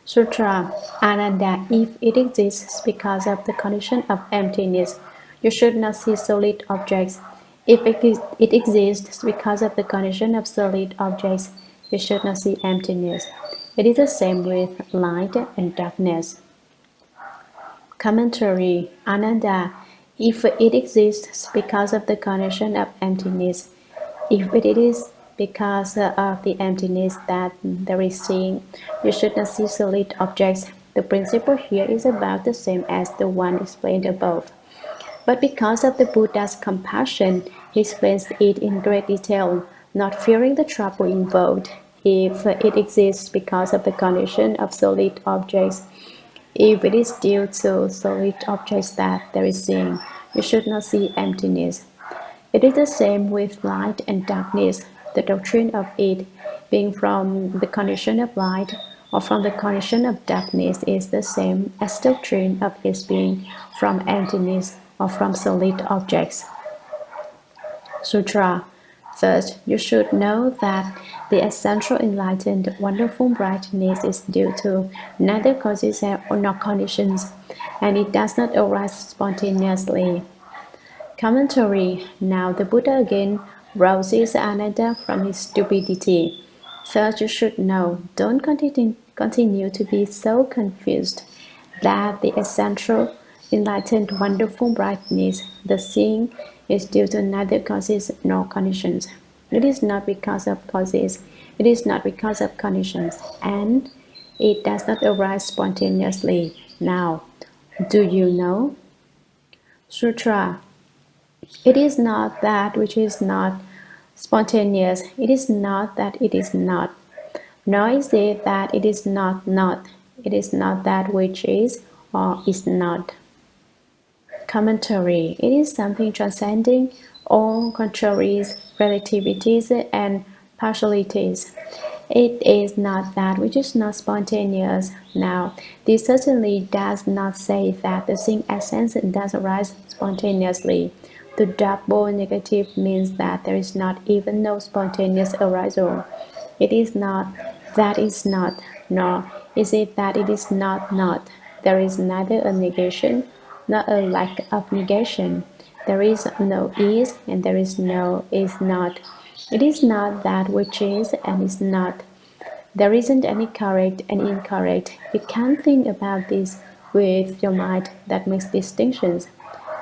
Sutra. Ananda, if it exists because of the condition of emptiness, you should not see solid objects. If it exists because of the condition of solid objects, you should not see emptiness. It is the same with light and darkness. Commentary. Ananda, if it exists because of the condition of emptiness, if it is because of the emptiness that there is seeing, you should not see solid objects. The principle here is about the same as the one explained above. But because of the Buddha's compassion, he explains it in great detail, not fearing the trouble involved. If it exists because of the condition of solid objects, if it is due to solid objects that there is seeing, you should not see emptiness. It is the same with light and darkness. The doctrine of it being from the condition of light or from the condition of darkness is the same as the doctrine of its being from emptiness or from solid objects. Sutra. First, you should know that the essential enlightened wonderful brightness is due to neither causes nor conditions, and it does not arise spontaneously. Commentary. Now the Buddha again rouses Ananda from his stupidity. First, you should know, don't continue to be so confused, that the essential enlightened wonderful brightness, the seeing, is due to neither causes nor conditions. It is not because of causes, it is not because of conditions, and it does not arise spontaneously. Now, do you know? Sutra. It is not that which is not spontaneous. It is not that it is not. Nor is it that it is not not. It is not that which is or is not. Commentary. It is something transcending all contraries, relativities, and partialities. It is not that which is not spontaneous. Now, this certainly does not say that the seeing essence does arise spontaneously. The double negative means that there is not even no spontaneous arisal. It is not that is not, nor is it that it is not not. There is neither a negation nor a lack of negation. There is no is and there is no is not. It is not that which is and is not. There isn't any correct and incorrect. You can't think about this with your mind that makes distinctions.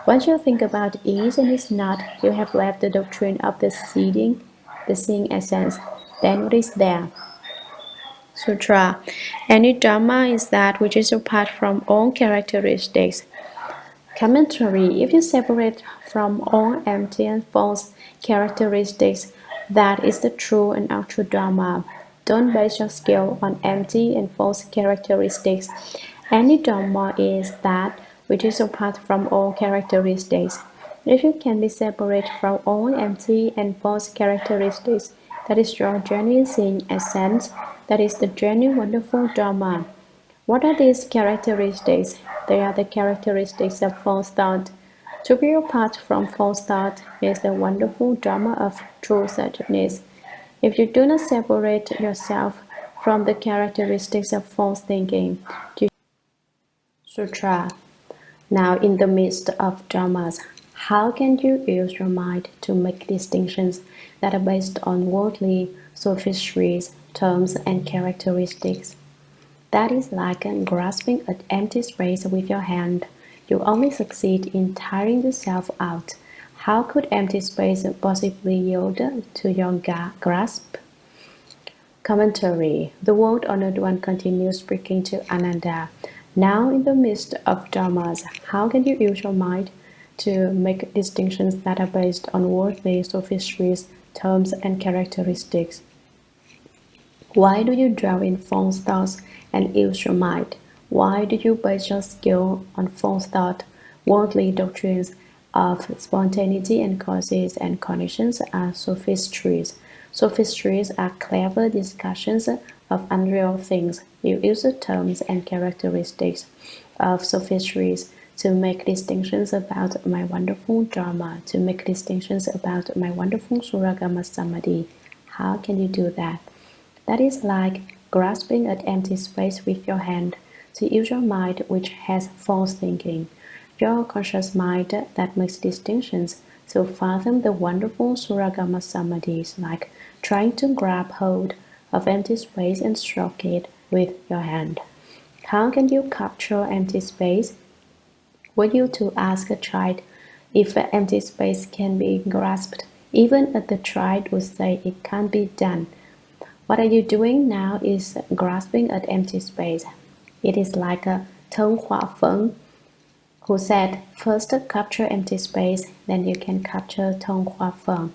Once you think about is and is not, you have left the doctrine of the seeing essence. Then what is there? Sutra. Any Dharma is that which is apart from all characteristics. Commentary. If you separate from all empty and false characteristics, that is the true and actual Dharma. Don't base your skill on empty and false characteristics. Any Dharma is that which is apart from all characteristics. If you can be separate from all empty and false characteristics, that is your genuine seeing essence, that is the genuine wonderful Dharma. What are these characteristics? They are the characteristics of false thought. To be apart from false thought is the wonderful Dharma of true centeredness. If you do not separate yourself from the characteristics of false thinking, Sutra. Now, in the midst of dharmas, how can you use your mind to make distinctions that are based on worldly sophistries, terms, and characteristics? That is like grasping at empty space with your hand. You only succeed in tiring yourself out. How could empty space possibly yield to your grasp? Commentary. The World Honored One continues speaking to Ananda. Now, in the midst of dharmas, how can you use your mind to make distinctions that are based on worldly sophistries, terms, and characteristics? Why do you dwell in false thoughts and use your mind? Why do you base your skill on false thought? Worldly doctrines of spontaneity and causes and conditions are sophistries. Sophistries are clever discussions of unreal things. You use the terms and characteristics of sophistries to make distinctions about my wonderful Dharma, to make distinctions about my wonderful Shurangama Samadhi. How can you do that? That is like grasping at empty space with your hand, to use your mind which has false thinking, your conscious mind that makes distinctions, to fathom the wonderful Shurangama Samadhi is like trying to grab hold of empty space and stroke it with your hand. How can you capture empty space? Were you to ask a child if empty space can be grasped, even the child would say it can't be done. What are you doing now is grasping at empty space. It is like a Tông Hỏa Phấn who said, first capture empty space, then you can capture Tông Hỏa Phấn.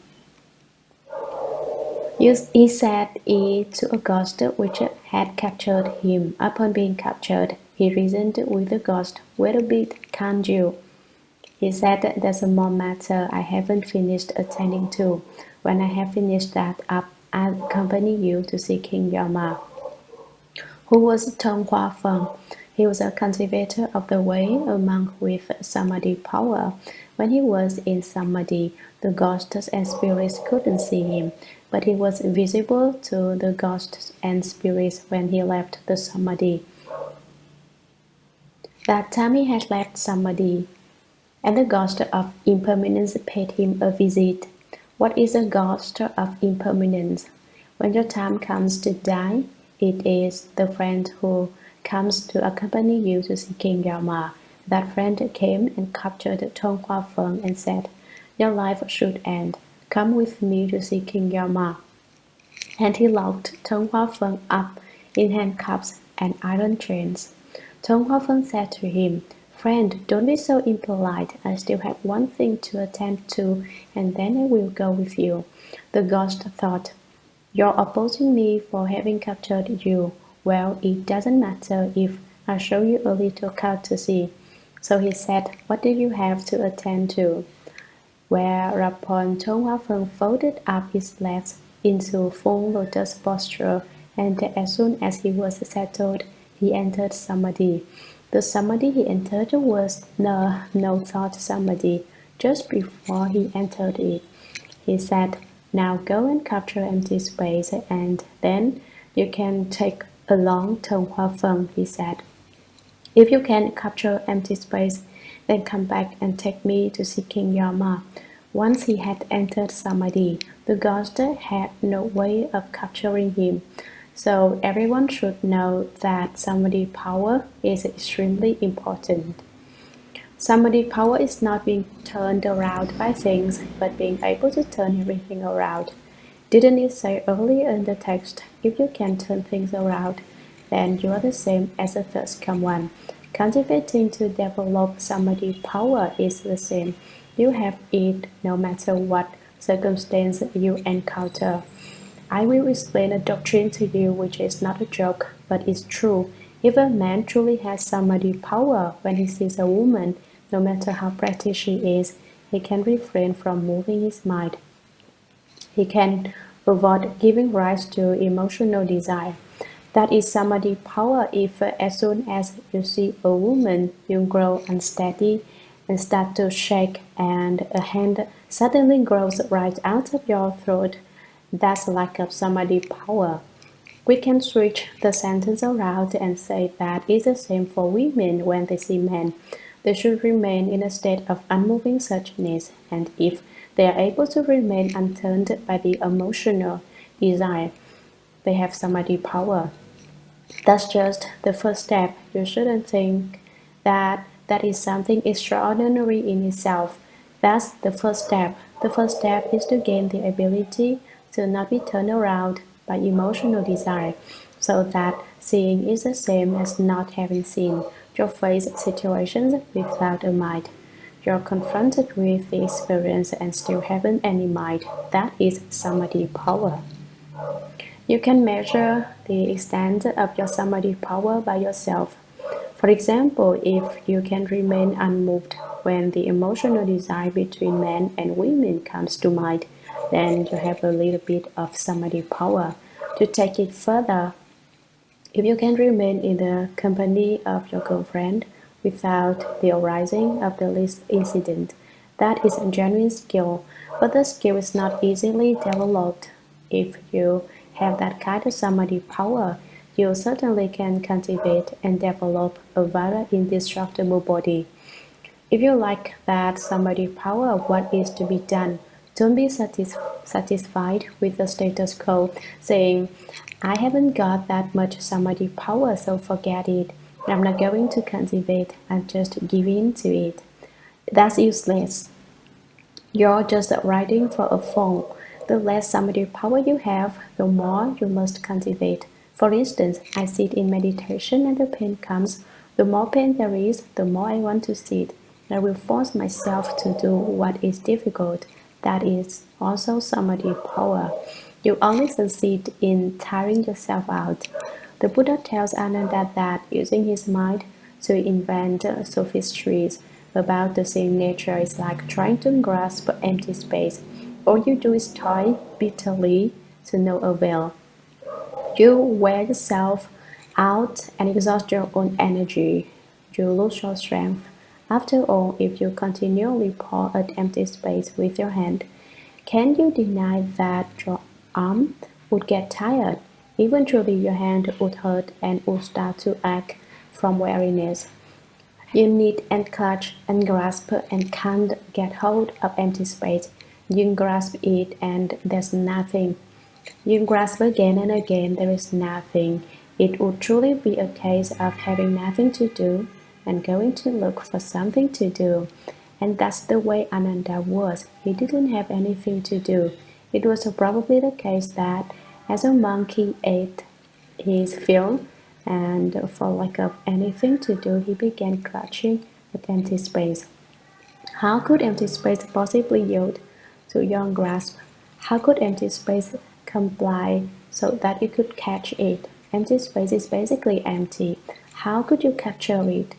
He said it to a ghost which had captured him. Upon being captured, he reasoned with the ghost, wait a bit, can't you? He said, there's a more matter I haven't finished attending to. When I have finished that up, I'll accompany you to see King Yama. Who was Tông Hỏa Phấn? He was a cultivator of the way, a monk with Samadhi power. When he was in Samadhi, the ghosts and spirits couldn't see him, but he was visible to the ghosts and spirits when he left the Samadhi. That time he had left Samadhi, and the ghost of impermanence paid him a visit. What is a ghost of impermanence? When your time comes to die, it is the friend who comes to accompany you to see King Yama. That friend came and captured Tông Hỏa Phấn and said, your life should end. Come with me to see King Yama. And he locked Tông Hỏa Phấn up in handcuffs and iron chains. Tông Hỏa Phấn said to him, friend, don't be so impolite. I still have one thing to attend to, and then I will go with you. The ghost thought, you're opposing me for having captured you. Well, it doesn't matter if I show you a little courtesy. So he said, what do you have to attend to? Whereupon Tông Hỏa Phấn folded up his legs into full lotus posture, and as soon as he was settled, he entered Samadhi. The Samadhi he entered was no thought Samadhi. Just before he entered it, he said, now go and capture empty space, and then you can take along Tông Hỏa Phấn, he said. If you can capture empty space, then come back and take me to see King Yama. Once he had entered Samadhi, the ghost had no way of capturing him. So everyone should know that Samadhi power is extremely important. Samadhi power is not being turned around by things, but being able to turn everything around. Didn't it say earlier in the text, if you can turn things around, then you are the same as a thirsty one. Cultivating to develop Samadhi power is the same. You have it no matter what circumstance you encounter. I will explain a doctrine to you which is not a joke, but is true. If a man truly has Samadhi power, when he sees a woman, no matter how pretty she is, he can refrain from moving his mind. He can avoid giving rise to emotional desire. That is Samadhi power if as soon as you see a woman, you grow unsteady and start to shake, and a hand suddenly grows right out of your throat. That's lack of Samadhi power. We can switch the sentence around and say that is the same for women when they see men. They should remain in a state of unmoving suchness, and if they are able to remain unturned by the emotional desire, they have Samadhi power. That's just the first step. You shouldn't think that that is something extraordinary in itself. That's the first step. The first step is to gain the ability to not be turned around by emotional desire, so that seeing is the same as not having seen. You face situations without a mind. You're confronted with the experience and still haven't any mind. That is samadhi power. You can measure the extent of your samadhi power by yourself. For example, if you can remain unmoved when the emotional desire between men and women comes to mind, then you have a little bit of samadhi power. To take it further, if you can remain in the company of your girlfriend without the arising of the least incident, that is a genuine skill, but the skill is not easily developed. If you have that kind of samadhi power, you certainly can cultivate and develop a very indestructible body. If you like that samadhi power, what is to be done? Don't be satisfied with the status quo, saying, I haven't got that much samadhi power, so forget it. I'm not going to cultivate, I'm just giving to it. That's useless. You're just writing for a phone. The less samadhi power you have, the more you must cultivate. For instance, I sit in meditation and the pain comes. The more pain there is, the more I want to sit. I will force myself to do what is difficult. That is also samadhi power. You only succeed in tiring yourself out. The Buddha tells Ananda that using his mind to invent sophistries about the same nature is like trying to grasp empty space. All you do is toil bitterly to no avail. You wear yourself out and exhaust your own energy. You lose your strength. After all, if you continually paw at empty space with your hand, can you deny that your arm would get tired? Eventually, your hand would hurt and would start to ache from weariness. You need and clutch and grasp and can't get hold of empty space. You grasp it and there's nothing. You grasp again and again, there is nothing. It would truly be a case of having nothing to do and going to look for something to do. And that's the way Ananda was. He didn't have anything to do. It was probably the case that as a monk he ate his fill, and for lack of anything to do, he began clutching at empty space. How could empty space possibly yield to your grasp? How could empty space comply so that you could catch it? Empty space is basically empty. How could you capture it?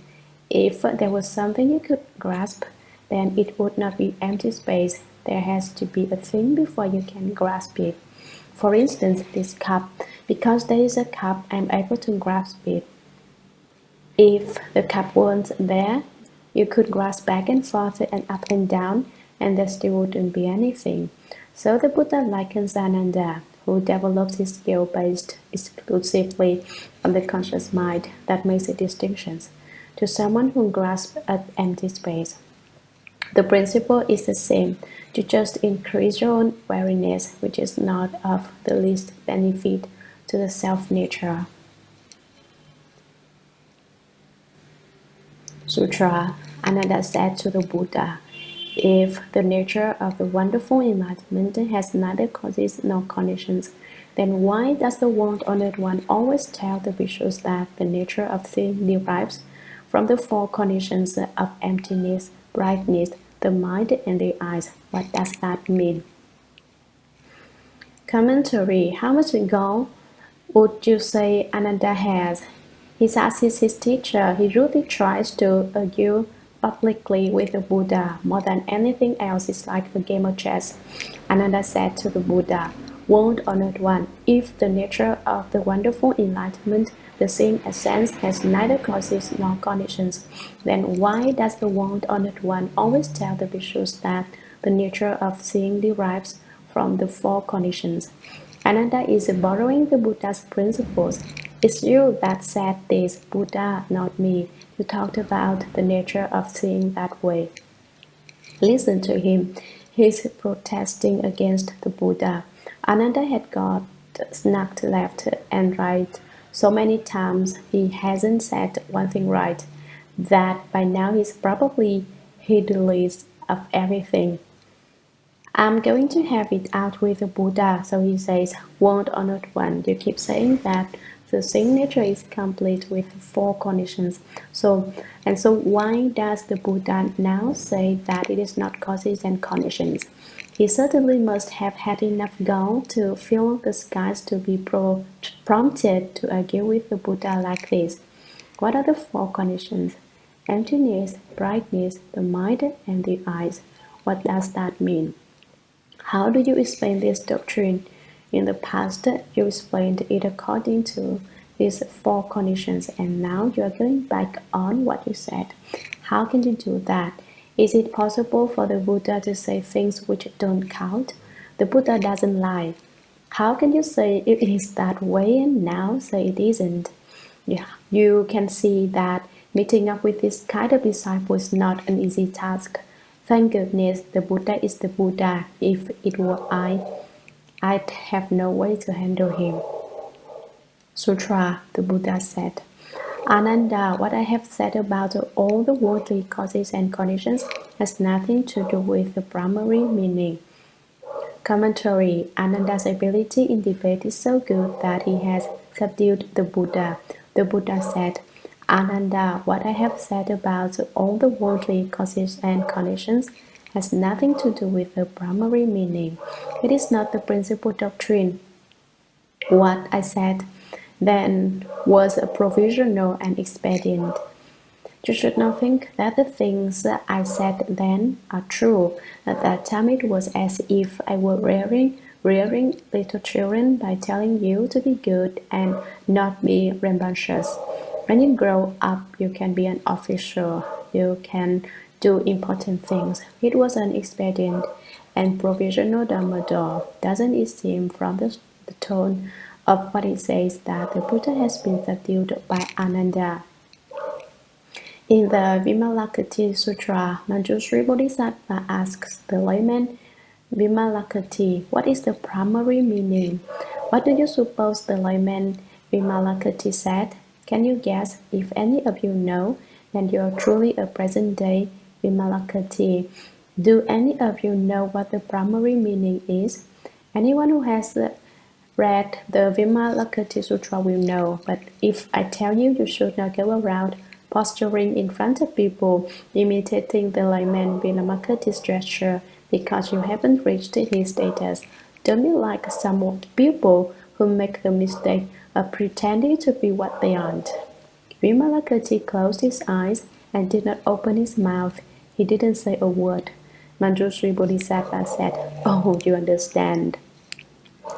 If there was something you could grasp, then it would not be empty space. There has to be a thing before you can grasp it. For instance, this cup. Because there is a cup, I'm able to grasp it. If the cup weren't there, you could grasp back and forth and up and down, and there still wouldn't be anything. So the Buddha likens Ananda, who develops his skill based exclusively on the conscious mind that makes the distinctions, to someone who grasps at empty space. The principle is the same, to just increase your own wariness, which is not of the least benefit to the self-nature. Sutra. Ananda said to the Buddha, if the nature of the wonderful enlightenment has neither causes nor conditions, then why does the world-honored one always tell the bhikkhus that the nature of thing derives from the four conditions of emptiness, brightness, the mind, and the eyes? What does that mean? Commentary. How much gold would you say Ananda has? He assists his teacher. He really tries to argue publicly with the Buddha. More than anything else, it's like a game of chess. Ananda said to the Buddha, World-honored one, if the nature of the wonderful enlightenment, the same essence, has neither causes nor conditions, then why does the world-honored one always tell the bhikkhus that the nature of seeing derives from the four conditions? Ananda is borrowing the Buddha's principles. It's you that said this, Buddha, not me. You talked about the nature of seeing that way. Listen to him. He's protesting against the Buddha. Ananda had got snuck left and right, so many times he hasn't said one thing right that by now he's probably heedless of everything. I'm going to have it out with the Buddha. So he says, word or not one. You keep saying that the seeing nature is complete with 4 conditions. So why does the Buddha now say that it is not causes and conditions? He certainly must have had enough gall to fill the skies to be prompted to argue with the Buddha like this. What are the 4 conditions? Emptiness, brightness, the mind, and the eyes. What does that mean? How do you explain this doctrine? In the past, you explained it according to these 4 conditions, and now you are going back on what you said. How can you do that? Is it possible for the Buddha to say things which don't count? The Buddha doesn't lie. How can you say it is that way and now say it isn't? Yeah, you can see that meeting up with this kind of disciple is not an easy task. Thank goodness the Buddha is the Buddha. If it were I'd have no way to handle him. Sutra, the Buddha said. Ananda, what I have said about all the worldly causes and conditions has nothing to do with the primary meaning. Commentary, Ananda's ability in debate is so good that he has subdued the Buddha. The Buddha said, Ananda, what I have said about all the worldly causes and conditions has nothing to do with the primary meaning. It is not the principal doctrine. What I said then was a provisional and expedient. You should not think that the things I said then are true. At that time it was as if I were rearing little children by telling you to be good and not be rambunctious. When you grow up, you can be an official. You can do important things. It was an expedient and provisional Dharma. Doesn't it seem from the tone of what it says that the Buddha has been subdued by Ananda? In the Vimalakkhati Sutra, Manjushri Bodhisattva asks the layman, Vimalakkhati, what is the primary meaning? What do you suppose the layman Vimalakkhati said? Can you guess? If any of you know, then you are truly a present-day Vimalakkhati. Do any of you know what the primary meaning is? Anyone who has read the Vimalakkhati Sutra will know, but if I tell you, you should not go around posturing in front of people, imitating the layman Vimalakkhati's gesture, because you haven't reached his status. Don't be like some people who make the mistake of pretending to be what they aren't. Vimalakkhati closed his eyes and did not open his mouth. He didn't say a word. Manjushri Bodhisattva said, Oh, you understand.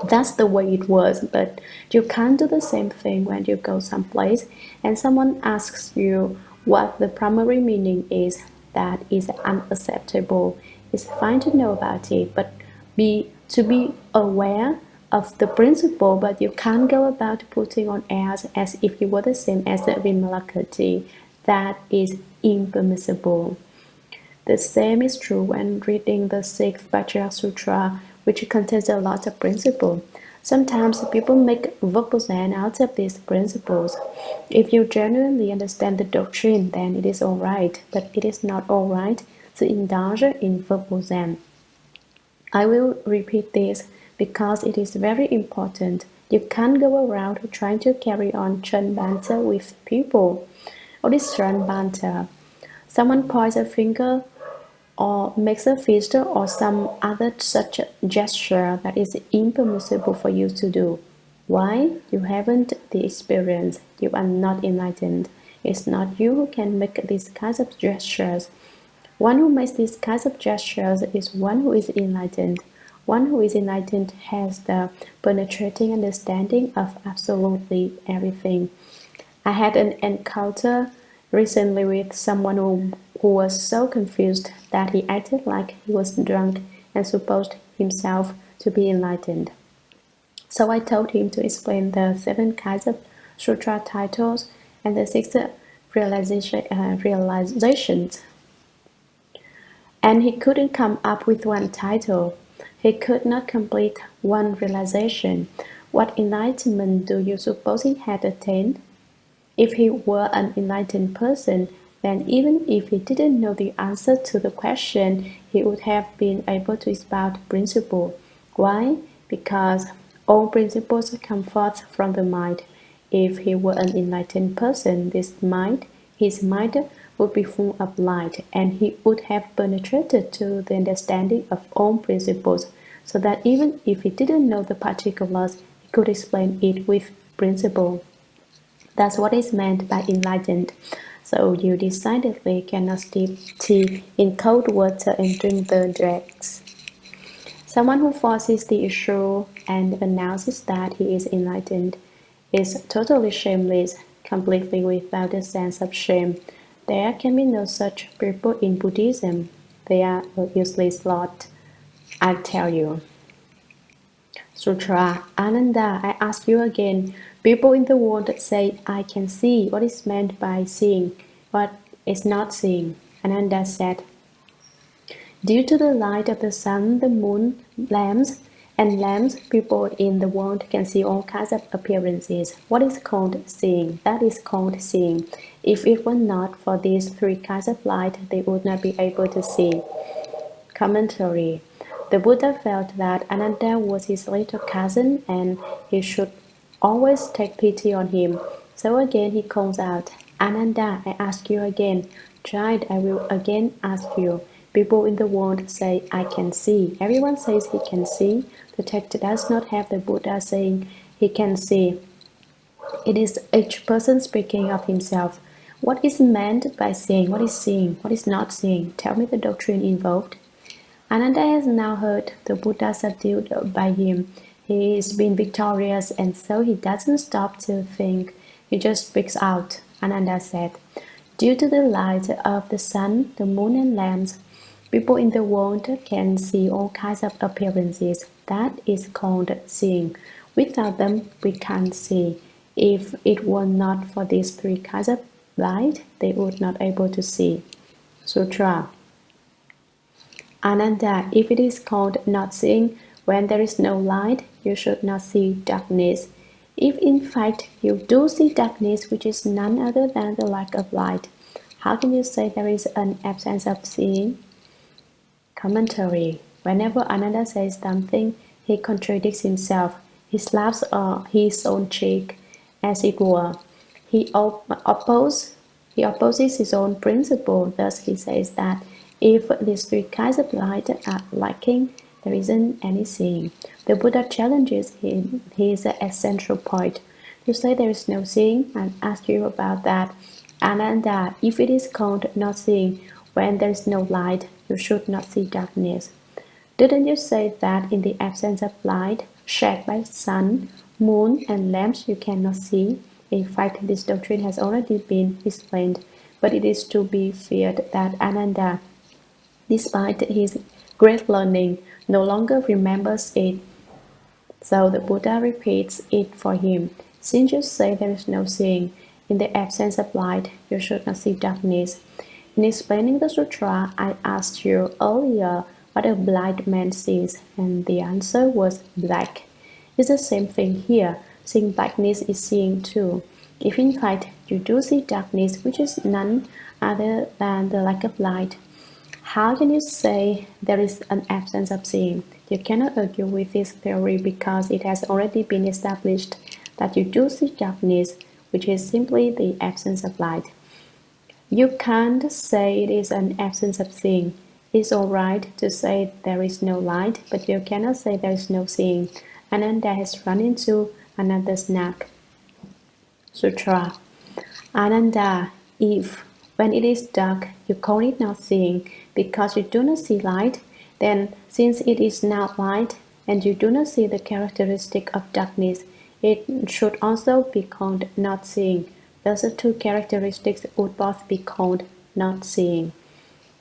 That's the way it was, but you can't do the same thing when you go someplace and someone asks you what the primary meaning is. That is unacceptable. It's fine to know about it, but to be aware of the principle, but you can't go about putting on airs as if you were the same as the Vimalakkhati. That is impermissible. The same is true when reading the 6th Vajra Sutra, which contains a lot of principles. Sometimes people make verbal zen out of these principles. If you genuinely understand the doctrine, then it is all right, but it is not all right to indulge in verbal zen. I will repeat this because it is very important. You can't go around trying to carry on chun banter with people. What is chun banter? Someone points a finger or makes a fist or some other such gesture that is impermissible for you to do. Why? You haven't the experience. You are not enlightened. It's not you who can make these kinds of gestures. One who makes these kinds of gestures is one who is enlightened. One who is enlightened has the penetrating understanding of absolutely everything. I had an encounter recently with someone who was so confused that he acted like he was drunk and supposed himself to be enlightened. So I told him to explain the 7 kinds of sutra titles and the 6 realizations. And he couldn't come up with one title. He could not complete one realization. What enlightenment do you suppose he had attained? If he were an enlightened person, then even if he didn't know the answer to the question, he would have been able to expound principle. Why? Because all principles come forth from the mind. If he were an enlightened person, his mind would be full of light, and he would have penetrated to the understanding of all principles, so that even if he didn't know the particulars, he could explain it with principle. That's what is meant by enlightened. So you decidedly cannot steep tea in cold water and drink the dregs. Someone who forces the issue and announces that he is enlightened is totally shameless, completely without a sense of shame. There can be no such people in Buddhism. They are a useless lot, I tell you. Sutra. Ananda, I ask you again. People in the world say, I can see. What is meant by seeing? What is not seeing? Ananda said, due to the light of the sun, the moon, lamps, people in the world can see all kinds of appearances. What is called seeing? That is called seeing. If it were not for these three kinds of light, they would not be able to see. Commentary. The Buddha felt that Ananda was his little cousin and he should always take pity on him. So again he calls out, Ananda, I ask you again. Child, I will again ask you. People in the world say, I can see. Everyone says he can see. The text does not have the Buddha saying he can see. It is each person speaking of himself. What is meant by seeing? What is seeing? What is not seeing? Tell me the doctrine involved. Ananda has now heard the Buddha subdued by him. He has been victorious, and so he doesn't stop to think. He just speaks out. Ananda said, due to the light of the sun, the moon, and lamps, people in the world can see all kinds of appearances. That is called seeing. Without them, we can't see. If it were not for these three kinds of light, they would not be able to see. Sutra. Ananda, if it is called not seeing, when there is no light, you should not see darkness. If in fact you do see darkness, which is none other than the lack of light, how can you say there is an absence of seeing? Commentary. Whenever Ananda says something, he contradicts himself. He slaps his own cheek, as it were. He opposes his own principle. Thus he says that if these three kinds of light are lacking, there isn't any seeing. The Buddha challenges him, his essential point. You say there is no seeing, and ask you about that. Ananda, if it is called not seeing, when there is no light, you should not see darkness. Didn't you say that in the absence of light, shed by sun, moon, and lamps, you cannot see? In fact, this doctrine has already been explained, but it is to be feared that Ananda, despite his great learning, no longer remembers it. So the Buddha repeats it for him. Since you say there is no seeing, in the absence of light, you should not see darkness. In explaining the sutra, I asked you earlier what a blind man sees, and the answer was black. It's the same thing here. Seeing blackness is seeing too. If in fact you do see darkness, which is none other than the lack of light, how can you say there is an absence of seeing? You cannot argue with this theory because it has already been established that you do see darkness, which is simply the absence of light. You can't say it is an absence of seeing. It's all right to say there is no light, but you cannot say there is no seeing. Ananda has run into another snag. Sutra. Ananda, if when it is dark, you call it not seeing because you do not see light, then since it is not light and you do not see the characteristic of darkness, it should also be called not seeing. Thus the two characteristics would both be called not seeing.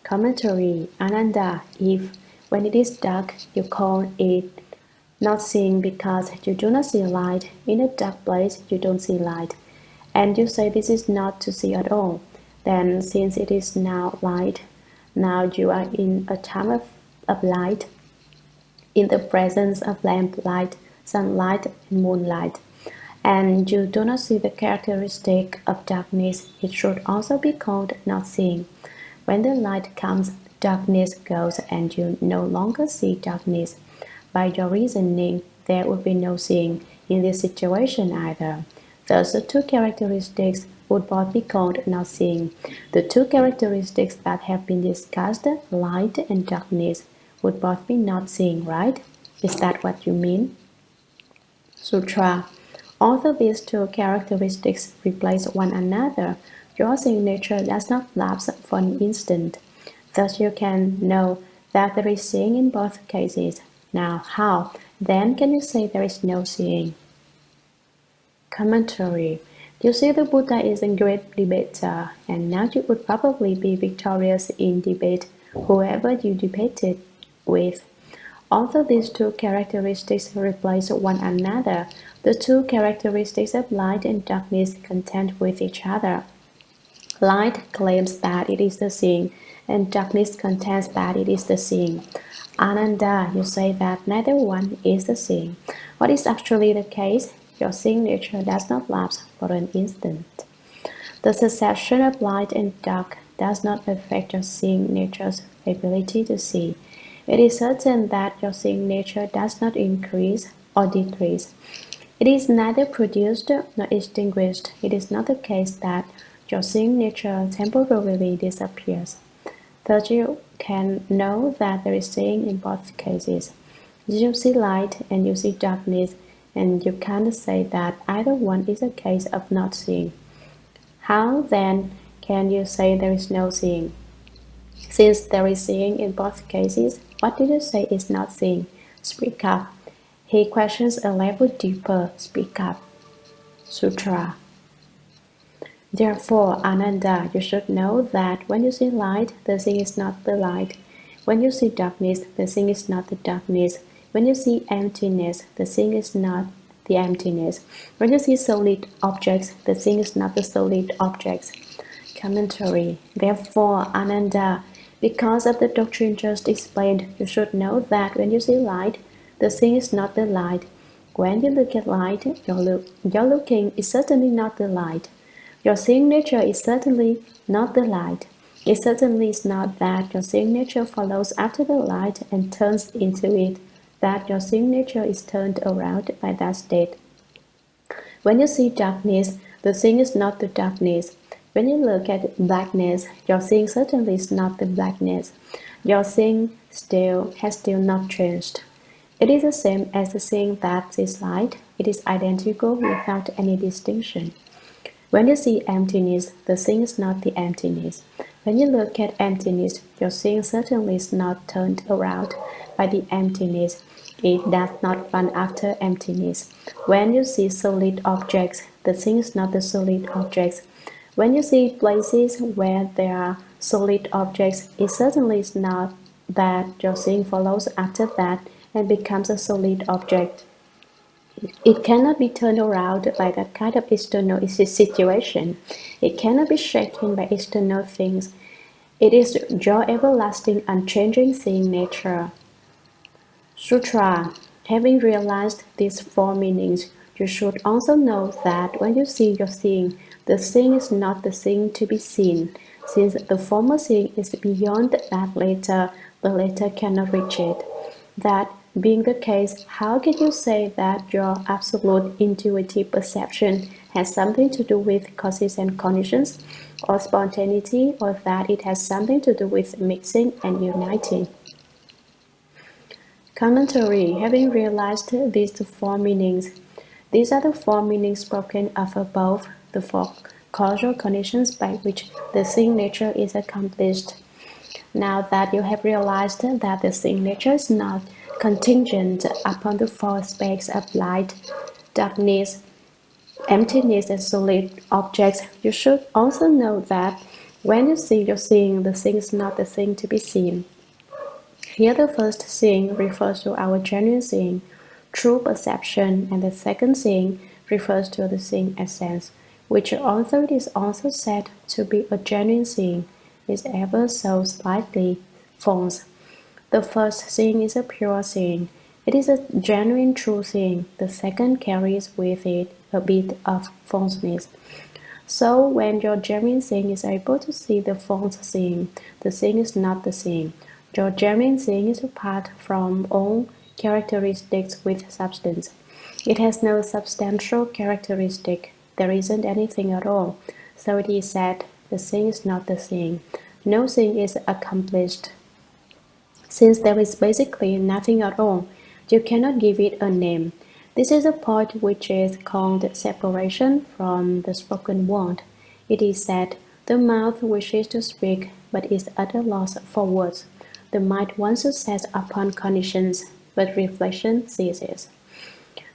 Commentary. Ananda, if when it is dark, you call it not seeing because you do not see light, in a dark place you don't see light, and you say this is not to see at all, then since it is now light, now you are in a time of light, in the presence of lamp light, sunlight, and moonlight, and you do not see the characteristic of darkness, it should also be called not seeing. When the light comes, darkness goes, and you no longer see darkness. By your reasoning, there would be no seeing in this situation either. Thus, the two characteristics would both be called not seeing. The two characteristics that have been discussed, light and darkness, would both be not seeing, right? Is that what you mean? Sutra. Although these two characteristics replace one another, your seeing nature does not lapse for an instant. Thus you can know that there is seeing in both cases. Now how, then, can you say there is no seeing? Commentary. You see, the Buddha is a great debater, and now you would probably be victorious in debate whoever you debated with. Although these two characteristics replace one another, the two characteristics of light and darkness contend with each other. Light claims that it is the seeing, and darkness contends that it is the seeing. Ananda, you say that neither one is the seeing. What is actually the case? Your seeing nature does not lapse for an instant. The succession of light and dark does not affect your seeing nature's ability to see. It is certain that your seeing nature does not increase or decrease. It is neither produced nor extinguished. It is not the case that your seeing nature temporarily disappears. Thus you can know that there is seeing in both cases. You see light and you see darkness, and you can't say that either one is a case of not seeing. How, then, can you say there is no seeing? Since there is seeing in both cases, what did you say is not seeing? Speak up. He questions a level deeper. Speak up. Sutra. Therefore, Ananda, you should know that when you see light, the seeing is not the light. When you see darkness, the seeing is not the darkness. When you see emptiness, the seeing is not the emptiness. When you see solid objects, the seeing is not the solid objects. Commentary. Therefore, Ananda, because of the doctrine just explained, you should know that when you see light, the seeing is not the light. When you look at light, your looking is certainly not the light. Your seeing nature is certainly not the light. It certainly is not that your seeing nature follows after the light and turns into it, that your seeing nature is turned around by that state. When you see darkness, the seeing is not the darkness. When you look at blackness, your seeing certainly is not the blackness. Your seeing has still not changed. It is the same as the seeing that sees light. It is identical without any distinction. When you see emptiness, the seeing is not the emptiness. When you look at emptiness, your seeing certainly is not turned around by the emptiness. It does not run after emptiness. When you see solid objects, the seeing is not the solid objects. When you see places where there are solid objects, it certainly is not that your seeing follows after that and becomes a solid object. It cannot be turned around by that kind of external situation. It cannot be shaken by external things. It is your everlasting, unchanging seeing nature. Sutra. Having realized these four meanings, you should also know that when you see your seeing, the seeing is not the seeing to be seen. Since the former seeing is beyond that later, the later cannot reach it. That being the case, how can you say that your absolute intuitive perception has something to do with causes and conditions, or spontaneity, or that it has something to do with mixing and uniting? Commentary. Having realized these four meanings, these are the four meanings spoken of above, the four causal conditions by which the seeing nature is accomplished. Now that you have realized that the seeing nature is not contingent upon the four aspects of light, darkness, emptiness, and solid objects, you should also know that when you see your seeing, the seeing is not the thing to be seen. Here the first seeing refers to our genuine seeing, true perception, and the second seeing refers to the seeing essence, which although it is also said to be a genuine seeing, is ever so slightly false. The first seeing is a pure seeing. It is a genuine true seeing. The second carries with it a bit of falseness. So when your genuine seeing is able to see the false seeing, the seeing is not the seeing. Your genuine seeing is apart from all characteristics with substance. It has no substantial characteristic. There isn't anything at all. So it is said, the seeing is not the seeing. No seeing is accomplished. Since there is basically nothing at all, you cannot give it a name. This is a point which is called separation from the spoken word. It is said, the mouth wishes to speak, but is at a loss for words. The mind wants to set upon conditions, but reflection ceases.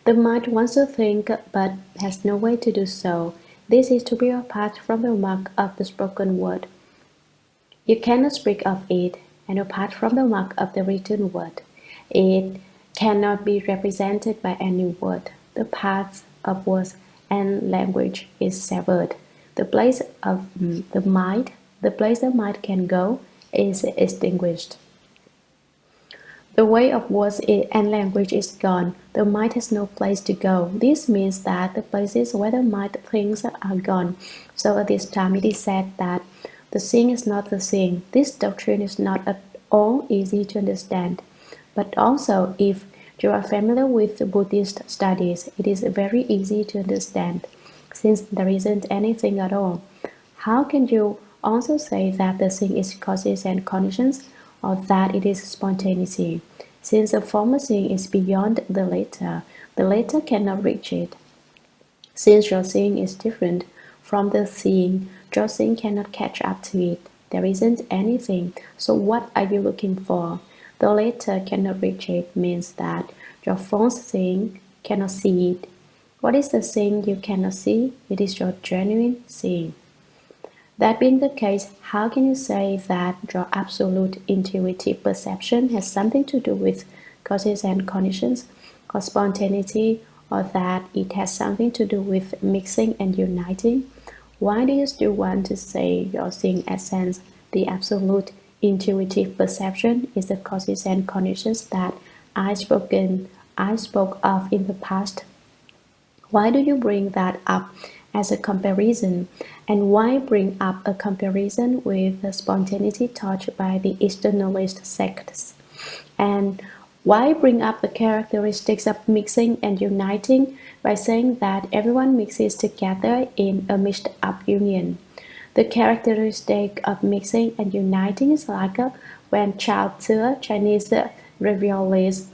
The mind wants to think, but has no way to do so. This is to be apart from the mark of the spoken word. You cannot speak of it, and apart from the mark of the written word. It cannot be represented by any word. The path of words and language is severed. The place of the mind can go is extinguished. The way of words and language is gone. The mind has no place to go. This means that the places where the mind thinks are gone. So at this time it is said that the seeing is not the seeing. This doctrine is not at all easy to understand. But also, if you are familiar with the Buddhist studies, it is very easy to understand, since there isn't anything at all. How can you also say that the seeing is causes and conditions, or that it is spontaneity? Since the former seeing is beyond the latter cannot reach it. Since your seeing is different from the seeing, your seeing cannot catch up to it. There isn't anything, so what are you looking for? The latter cannot reach it means that your false seeing cannot see it. What is the seeing you cannot see? It is your genuine seeing. That being the case, how can you say that your absolute intuitive perception has something to do with causes and conditions, or spontaneity, or that it has something to do with mixing and uniting? Why do you still want to say your seeing essence, the absolute intuitive perception, is the causes and conditions that I spoke of in the past? Why do you bring that up as a comparison? And why bring up a comparison with the spontaneity taught by the externalist sects? And why bring up the characteristics of mixing and uniting by saying that everyone mixes together in a mixed up union? The characteristic of mixing and uniting is like when Chinese raviolis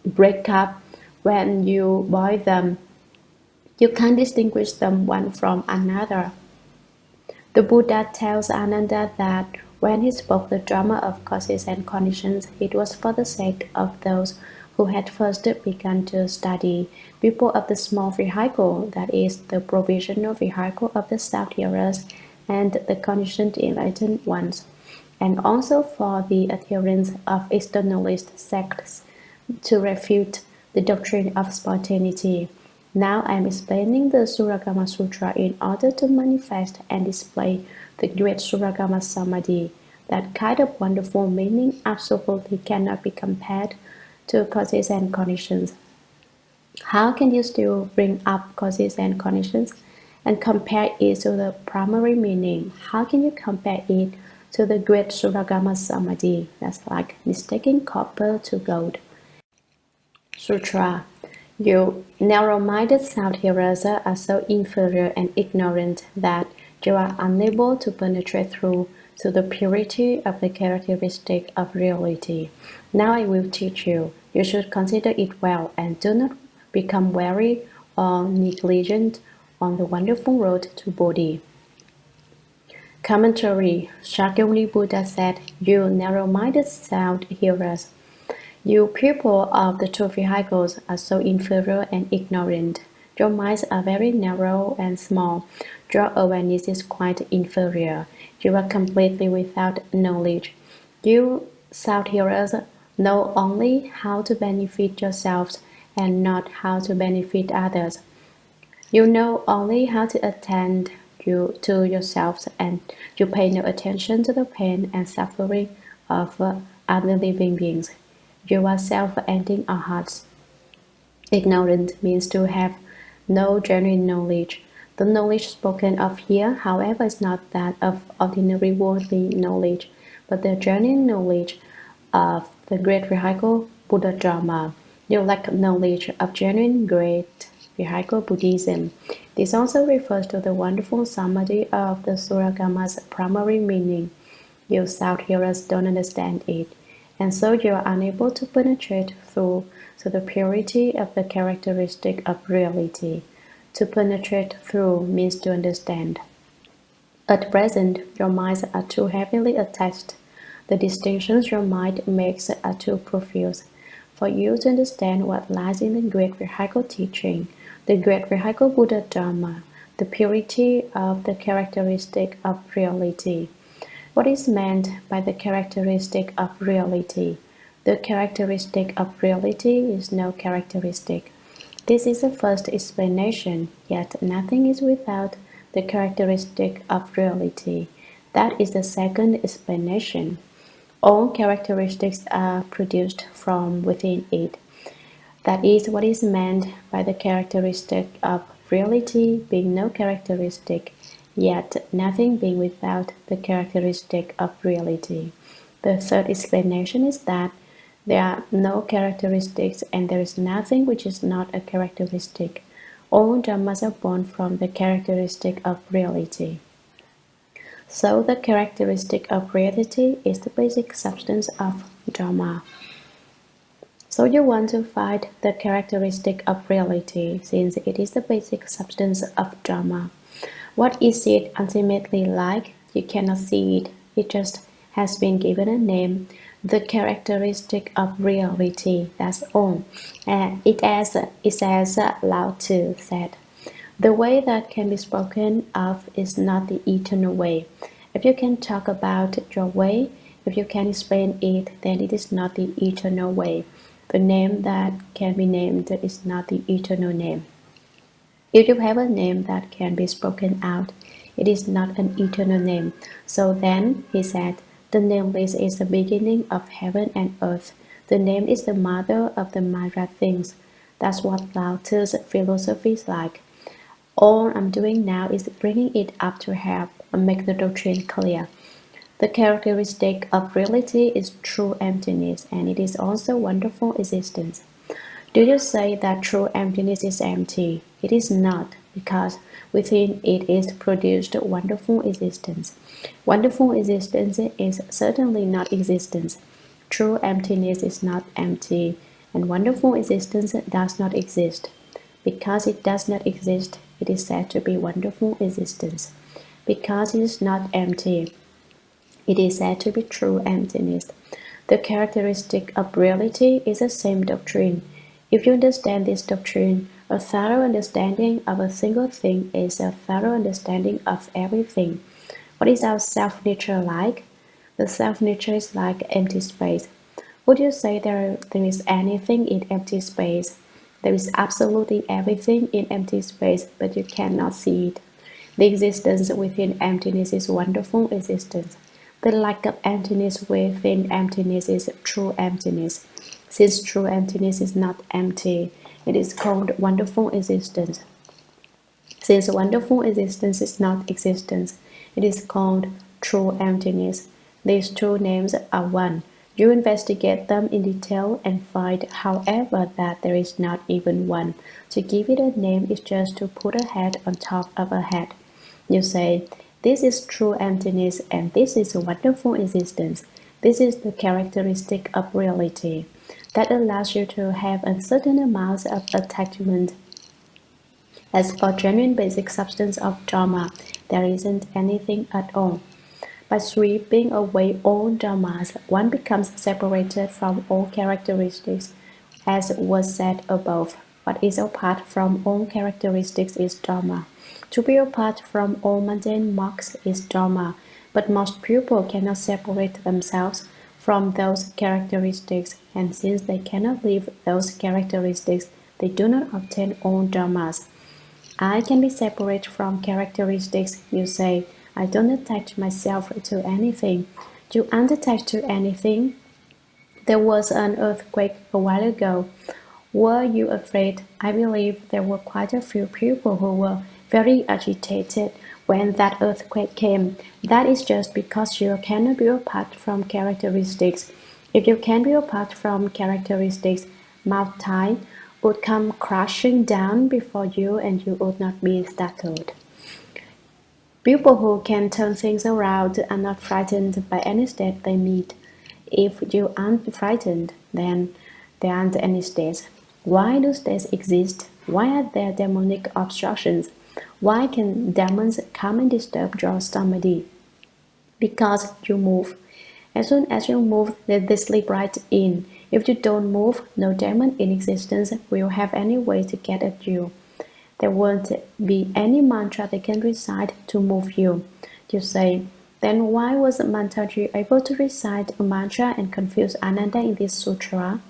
break up. When you boil them, you can't distinguish them one from another. The Buddha tells Ananda that when he spoke the drama of causes and conditions, it was for the sake of those who had first begun to study, people of the small vehicle, that is, the provisional vehicle of the self-hearers, and the conditioned enlightened ones, and also for the adherents of externalist sects to refute the doctrine of spontaneity. Now I am explaining the Shurangama Sutra in order to manifest and display the great Shurangama Samadhi. That kind of wonderful meaning absolutely cannot be compared to causes and conditions. How can you still bring up causes and conditions and compare it to the primary meaning? How can you compare it to the great Shurangama Samadhi? That's like mistaking copper to gold. Sutra. You narrow-minded sound-hearers are so inferior and ignorant that you are unable to penetrate through to the purity of the characteristic of reality. Now I will teach you. You should consider it well and do not become weary or negligent on the wonderful road to Bodhi. Commentary. Shakyamuni Buddha said, you narrow-minded sound-hearers, you people of the two vehicles are so inferior and ignorant. Your minds are very narrow and small. Your awareness is quite inferior. You are completely without knowledge. You sound-hearers know only how to benefit yourselves and not how to benefit others. You know only how to attend to yourselves, and you pay no attention to the pain and suffering of other living beings. You are self-ending hearts. Ignorant means to have no genuine knowledge. The knowledge spoken of here, however, is not that of ordinary worldly knowledge, but the genuine knowledge of the great vehicle Buddha Dharma. You lack knowledge of genuine great vehicle Buddhism. This also refers to the wonderful samadhi of the Shurangama's primary meaning. You South hearers don't understand it, and so you are unable to penetrate through to the purity of the characteristic of reality. To penetrate through means to understand. At present, your minds are too heavily attached. The distinctions your mind makes are too profuse for you to understand what lies in the great vehicle teaching, the great vehicle Buddha Dharma, the purity of the characteristic of reality. What is meant by the characteristic of reality? The characteristic of reality is no characteristic. This is the first explanation, yet nothing is without the characteristic of reality. That is the second explanation. All characteristics are produced from within it. That is what is meant by the characteristic of reality being no characteristic, yet nothing being without the characteristic of reality. The third explanation is that there are no characteristics and there is nothing which is not a characteristic. All dharmas are born from the characteristic of reality. So the characteristic of reality is the basic substance of Dharma. So you want to find the characteristic of reality, since it is the basic substance of Dharma. What is it ultimately like? You cannot see it. It just has been given a name, the characteristic of reality, that's all. It as Lao Tzu said. The way that can be spoken of is not the eternal way. If you can talk about your way, if you can explain it, then it is not the eternal way. The name that can be named is not the eternal name. If you have a name that can be spoken out, it is not an eternal name. So then, he said, the nameless is the beginning of heaven and earth. The name is the mother of the Maya things. That's what Lao Tzu's philosophy is like. All I'm doing now is bringing it up to help and make the doctrine clear. The characteristic of reality is true emptiness, and it is also wonderful existence. Do you say that true emptiness is empty? It is not, because within it is produced wonderful existence. Wonderful existence is certainly not existence. True emptiness is not empty, and wonderful existence does not exist. Because it does not exist, it is said to be wonderful existence. Because it is not empty, it is said to be true emptiness. The characteristic of reality is the same doctrine. If you understand this doctrine, a thorough understanding of a single thing is a thorough understanding of everything. What is our self-nature like? The self-nature is like empty space. Would you say there is anything in empty space? There is absolutely everything in empty space, but you cannot see it. The existence within emptiness is wonderful existence. The lack of emptiness within emptiness is true emptiness. Since true emptiness is not empty, it is called wonderful existence. Since wonderful existence is not existence, it is called true emptiness. These two names are one. You investigate them in detail and find, however, that there is not even one. To give it a name is just to put a head on top of a head. You say, this is true emptiness and this is wonderful existence. This is the characteristic of reality. That allows you to have a certain amount of attachment. As for genuine basic substance of Dharma, there isn't anything at all. By sweeping away all dharmas, one becomes separated from all characteristics. As was said above, what is apart from all characteristics is Dharma. To be apart from all mundane marks is Dharma, but most people cannot separate themselves from those characteristics, and since they cannot leave those characteristics, they do not obtain all dharmas. I can be separate from characteristics, you say. I don't attach myself to anything. You aren't attached to anything. There was an earthquake a while ago. Were you afraid? I believe there were quite a few people who were very agitated when that earthquake came. That is just because you cannot be apart from characteristics. If you can be apart from characteristics, Mount Tai would come crashing down before you and you would not be startled. People who can turn things around are not frightened by any state they meet. If you aren't frightened, then there aren't any states. Why do states exist? Why are there demonic obstructions? Why can demons come and disturb your samadhi? Because you move. As soon as you move, they slip right in. If you don't move, no demon in existence will have any way to get at you. There won't be any mantra they can recite to move you. You say, then why was Mantaji able to recite a mantra and confuse Ananda in this sutra?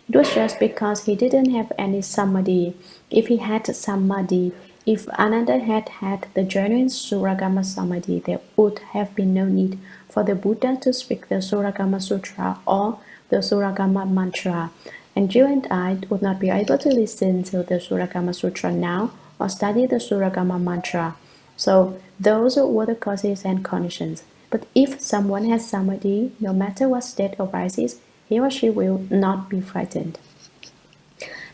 It was just because he didn't have any samadhi. If he had samadhi, if Ananda had had the genuine Shurangama Samadhi, there would have been no need for the Buddha to speak the Shurangama Sutra or the Shurangama mantra, and you and I would not be able to listen to the Shurangama Sutra now or study the Shurangama mantra. So those were the causes and conditions. But if someone has samadhi, no matter what state arises, he or she will not be frightened.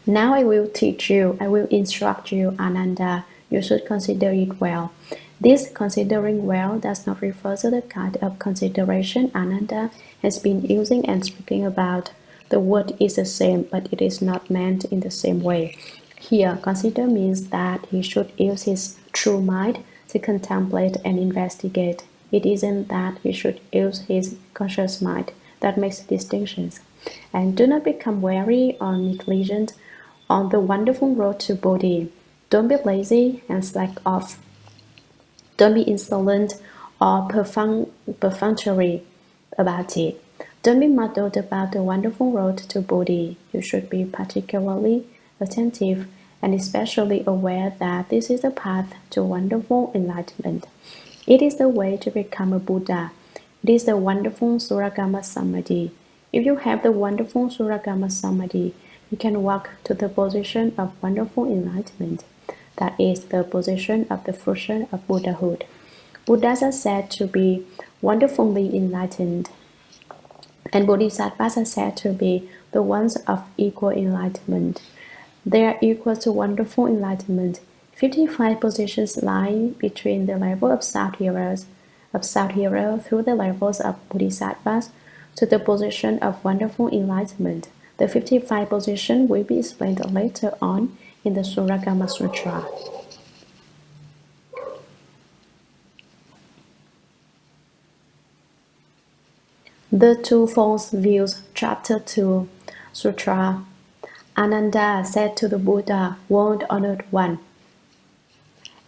Now I will teach you, I will instruct you, Ananda. You should consider it well. This considering well does not refer to the kind of consideration Ananda has been using and speaking about. The word is the same, but it is not meant in the same way. Here, consider means that he should use his true mind to contemplate and investigate. It isn't that he should use his conscious mind. That makes distinctions. And do not become weary or negligent on the wonderful road to Bodhi. Don't be lazy and slack off. Don't be insolent or perfunctory about it. Don't be muddled about the wonderful road to Bodhi. You should be particularly attentive and especially aware that this is the path to wonderful enlightenment. It is the way to become a Buddha. It is the wonderful Shurangama Samadhi. If you have the wonderful Shurangama Samadhi, you can walk to the position of wonderful enlightenment. That is the position of the fruition of Buddhahood. Buddhas are said to be wonderfully enlightened, and Bodhisattvas are said to be the ones of equal enlightenment. They are equal to wonderful enlightenment. 55 positions lie between the level of South-hero through the levels of Bodhisattvas to the position of wonderful enlightenment. The 55 position will be explained later on in the Shurangama Sutra. The Two False Views, Chapter 2, Sutra. Ananda said to the Buddha, World Honored One,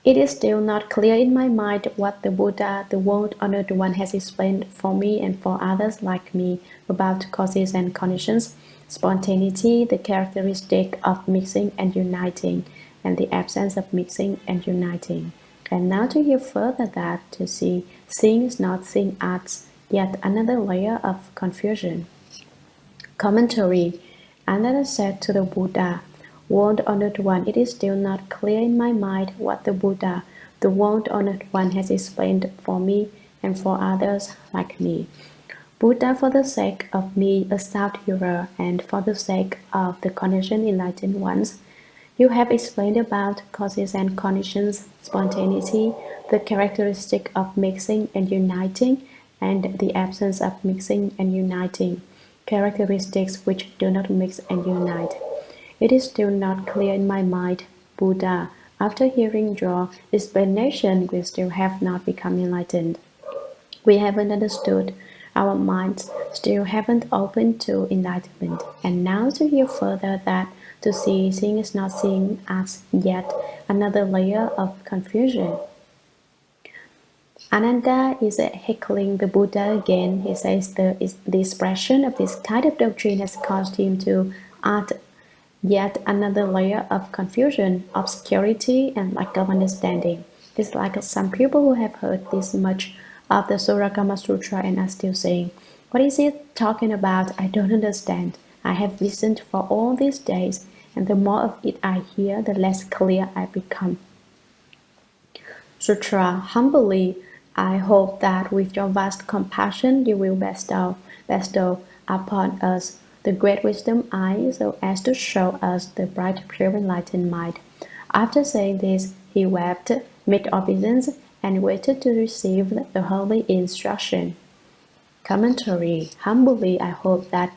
it is still not clear in my mind what the Buddha, the World Honored One, has explained for me and for others like me about causes and conditions, spontaneity, the characteristic of mixing and uniting, and the absence of mixing and uniting. And now to hear further that, to see, seeing is not seeing adds yet another layer of confusion. Commentary. Ananda said to the Buddha, World Honored One, it is still not clear in my mind what the Buddha, the World Honored One, has explained for me and for others like me. Buddha, for the sake of me, a South-hero, and for the sake of the conditioned enlightened ones, you have explained about causes and conditions, spontaneity, the characteristic of mixing and uniting, and the absence of mixing and uniting, characteristics which do not mix and unite. It is still not clear in my mind, Buddha. After hearing your explanation, we still have not become enlightened. We haven't understood. Our minds still haven't opened to enlightenment. And now to hear further that to see, seeing is not seeing adds yet another layer of confusion. Ananda is heckling the Buddha again. He says the expression of this kind of doctrine has caused him to add yet another layer of confusion, obscurity, and lack of understanding. It's like some people who have heard this much of the Shurangama Sutra and are still saying, what is it talking about? I don't understand. I have listened for all these days, and the more of it I hear, the less clear I become. Sutra. Humbly, I hope that with your vast compassion you will bestow upon us the great wisdom eye, so as to show us the bright, pure, enlightened mind. After saying this, he wept, made obeisance, and waited to receive the holy instruction. Commentary. Humbly, I hope that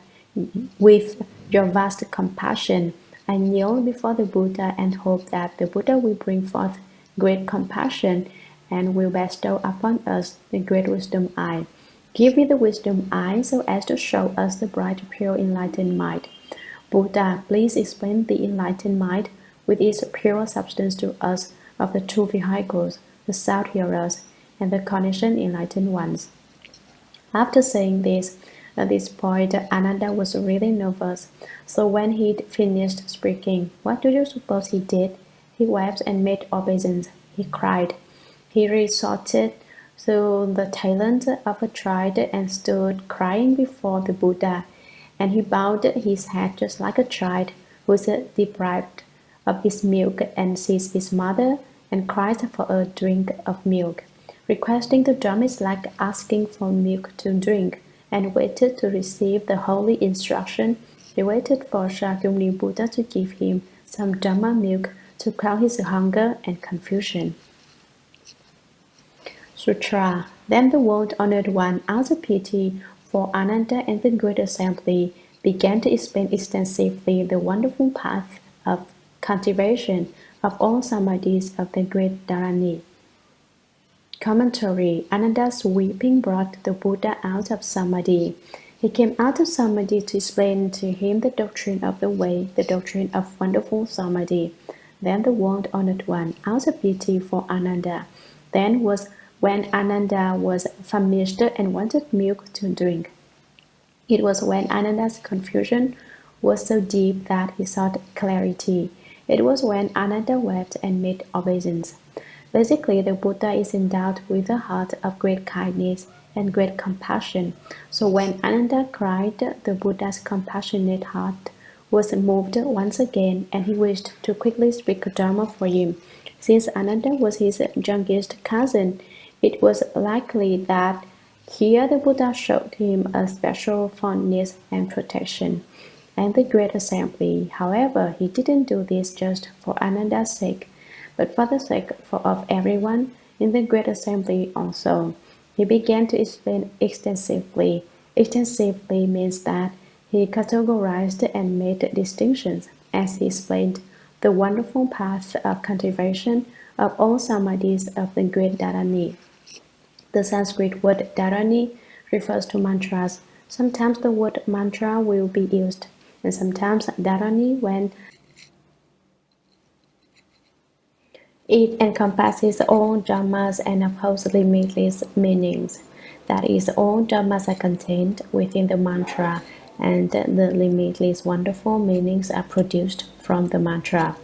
with your vast compassion, I kneel before the Buddha and hope that the Buddha will bring forth great compassion and will bestow upon us the great wisdom eye. Give me the wisdom eye so as to show us the bright, pure, enlightened mind. Buddha, please explain the enlightened mind with its pure substance to us of the two vehicles, the sound hearers and the conditioned enlightened ones. After saying this, at this point, Ananda was really nervous. So when he'd finished speaking, what do you suppose he did? He wept and made obeisance. He cried. He resorted to the talent of a child and stood crying before the Buddha. And he bowed his head just like a child who is deprived of his milk and sees his mother and cries for a drink of milk. Requesting the Dharma is like asking for milk to drink, and waited to receive the holy instruction. He waited for Shakyamuni Buddha to give him some Dharma milk to quell his hunger and confusion. Sutra. Then the world-honored one, out of pity for Ananda and the great assembly, began to explain extensively the wonderful path of cultivation of all samadhis of the great Dharani. Commentary. Ananda's weeping brought the Buddha out of samadhi. He came out of samadhi to explain to him the doctrine of the way, the doctrine of wonderful samadhi. Then the world-honored one, out of pity for Ananda, then was when Ananda was famished and wanted milk to drink. It was when Ananda's confusion was so deep that he sought clarity. It was when Ananda wept and made obeisance. Basically, the Buddha is endowed with a heart of great kindness and great compassion. So when Ananda cried, the Buddha's compassionate heart was moved once again, and he wished to quickly speak Dharma for him. Since Ananda was his youngest cousin, it was likely that here the Buddha showed him a special fondness and protection. And the great assembly, however, he didn't do this just for Ananda's sake, but for the sake of everyone in the great assembly also. He began to explain extensively. Extensively means that he categorized and made distinctions as he explained the wonderful path of cultivation of all samadhis of the great Dharani. The Sanskrit word Dharani refers to mantras. Sometimes the word mantra will be used, and sometimes Dharani when it encompasses all dharmas and upholds limitless meanings. That is, all dharmas are contained within the mantra, and the limitless wonderful meanings are produced from the mantra.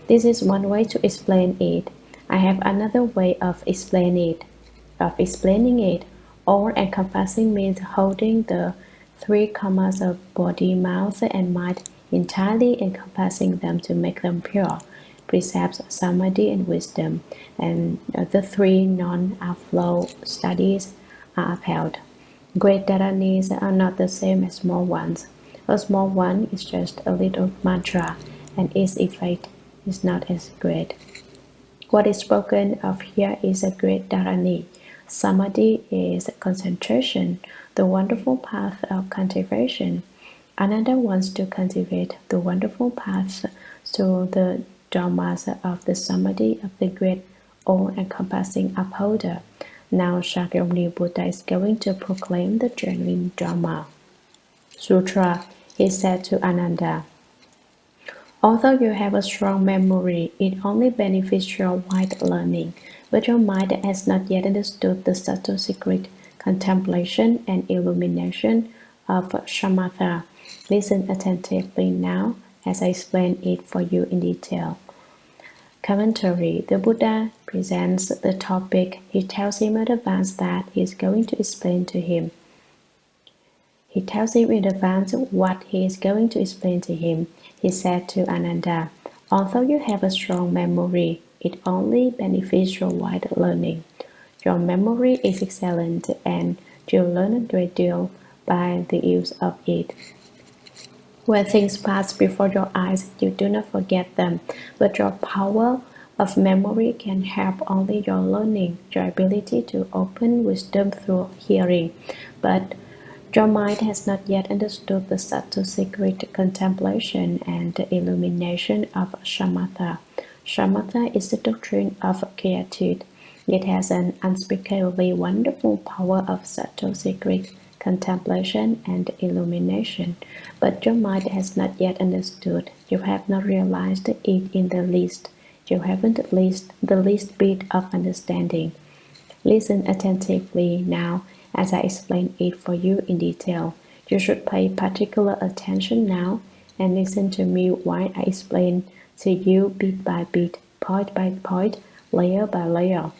This is one way to explain it. I have another way of explaining it. All encompassing means holding the three commas of body, mouth, and mind, entirely encompassing them to make them pure. Precepts, samadhi, and wisdom, and the three non-outflow studies are upheld. Great Dharanis are not the same as small ones. A small one is just a little mantra, and its effect is not as great. What is spoken of here is a great Dharani. Samadhi is concentration, the wonderful path of cultivation. Ananda wants to cultivate the wonderful path to the dharmas of the samadhi of the great all-encompassing upholder. Now Shakyamuni Buddha is going to proclaim the genuine Dharma. Sutra. He said to Ananda, although you have a strong memory, it only benefits your wide learning, but your mind has not yet understood the subtle secret contemplation and illumination of shamatha. Listen attentively now as I explain it for you in detail. Commentary. The Buddha presents the topic. He tells him in advance that he is going to explain to him. He tells him in advance what he is going to explain to him. He said to Ananda, although you have a strong memory, it only benefits your wide learning. Your memory is excellent and you learn a great deal by the use of it. When things pass before your eyes, you do not forget them, but your power of memory can help only your learning, your ability to open wisdom through hearing. But your mind has not yet understood the subtle secret contemplation and the illumination of shamatha. Shamatha is the doctrine of quietude. It has an unspeakably wonderful power of subtle secret contemplation and illumination, but your mind has not yet understood. You have not realized it in the least. You haven't the least bit of understanding. Listen attentively now as I explain it for you in detail. You should pay particular attention now and listen to me while I explain to you bit by bit, point by point, layer by layer.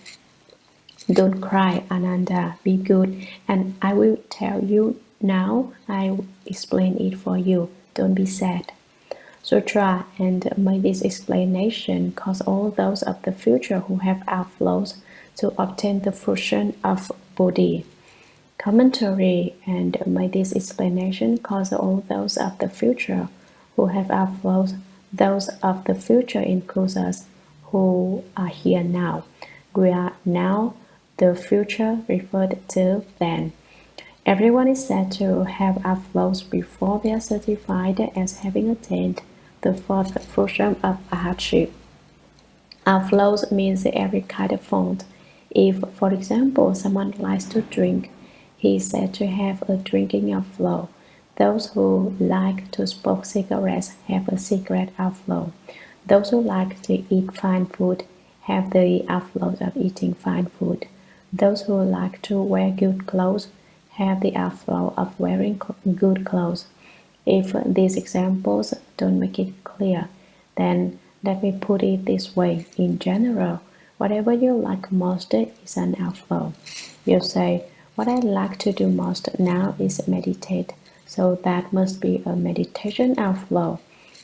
Don't cry, Ananda, be good, and I will tell you now. I will explain it for you. Don't be sad. Sutra, and may this explanation cause all those of the future who have outflows to obtain the fruition of Bodhi. Commentary, and may this explanation cause all those of the future who have outflows. Those of the future includes us who are here now. We are now the future referred to then. Everyone is said to have outflows before they are certified as having attained the fourth fruition of arhatship. Outflows means every kind of font. If, for example, someone likes to drink, he is said to have a drinking outflow. Those who like to smoke cigarettes have a cigarette outflow. Those who like to eat fine food have the outflows of eating fine food. Those who like to wear good clothes have the outflow of wearing good clothes. If these examples don't make it clear, then let me put it this way. In general, whatever you like most is an outflow. You say, what I like to do most now is meditate, so that must be a meditation outflow.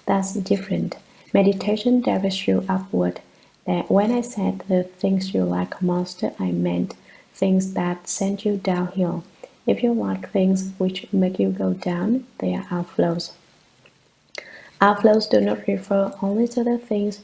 That's different. Meditation directs you upward. That when I said the things you like most, I meant things that send you downhill. If you like things which make you go down, they are outflows. Outflows do not refer only to the things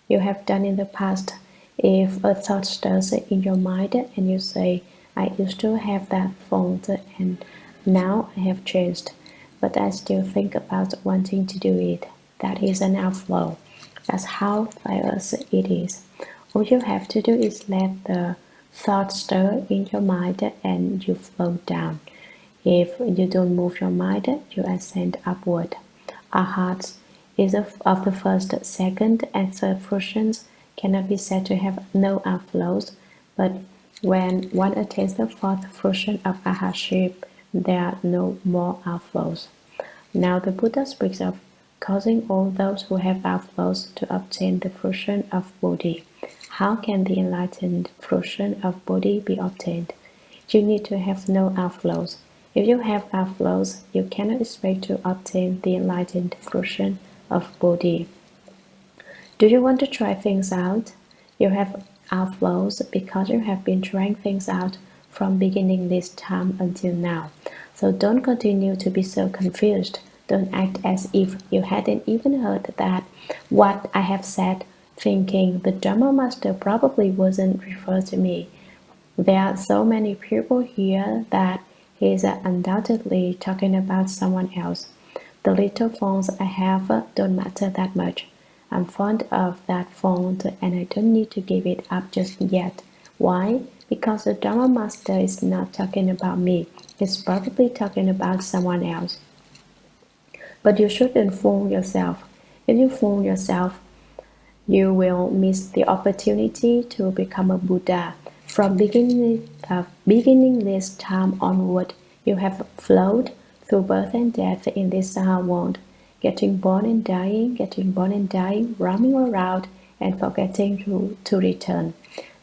you have done in the past. If a thought stirs in your mind and you say, I used to have that font and now I have changed, but I still think about wanting to do it, that is an outflow. That's how fast it is. All you have to do is let the thought stir in your mind and you float down. If you don't move your mind, you ascend upward. Our hearts is of the first, second, and third fruitions cannot be said to have no outflows, but when one attains the fourth fruition of arhatship, there are no more outflows. Now the Buddha speaks of causing all those who have outflows to obtain the fruition of Bodhi. How can the enlightened fruition of Bodhi be obtained? You need to have no outflows. If you have outflows, you cannot expect to obtain the enlightened fruition of Bodhi. Do you want to try things out? You have outflows because you have been trying things out from beginning this time until now. So don't continue to be so confused. Don't act as if you hadn't even heard that what I have said, thinking the Dharma master probably wasn't referred to me. There are so many people here that he is undoubtedly talking about someone else. The little fonts I have don't matter that much. I'm fond of that font and I don't need to give it up just yet. Why? Because the Dharma master is not talking about me. He's probably talking about someone else. But you shouldn't fool yourself. If you fool yourself, you will miss the opportunity to become a Buddha. From beginningless time onward, you have flowed through birth and death in this Sahara world, getting born and dying, roaming around and forgetting to return.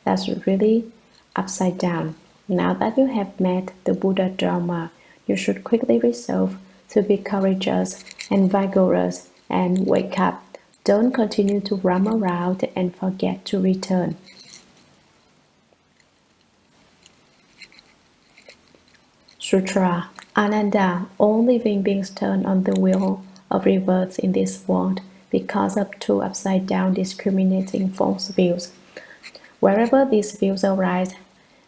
That's really upside down. Now that you have met the Buddha Dharma, you should quickly resolve to be courageous and vigorous and wake up. Don't continue to roam around and forget to return. Sutra. Ananda, all living beings turn on the wheel of rebirth in this world because of two upside-down discriminating false views. Wherever these views arise,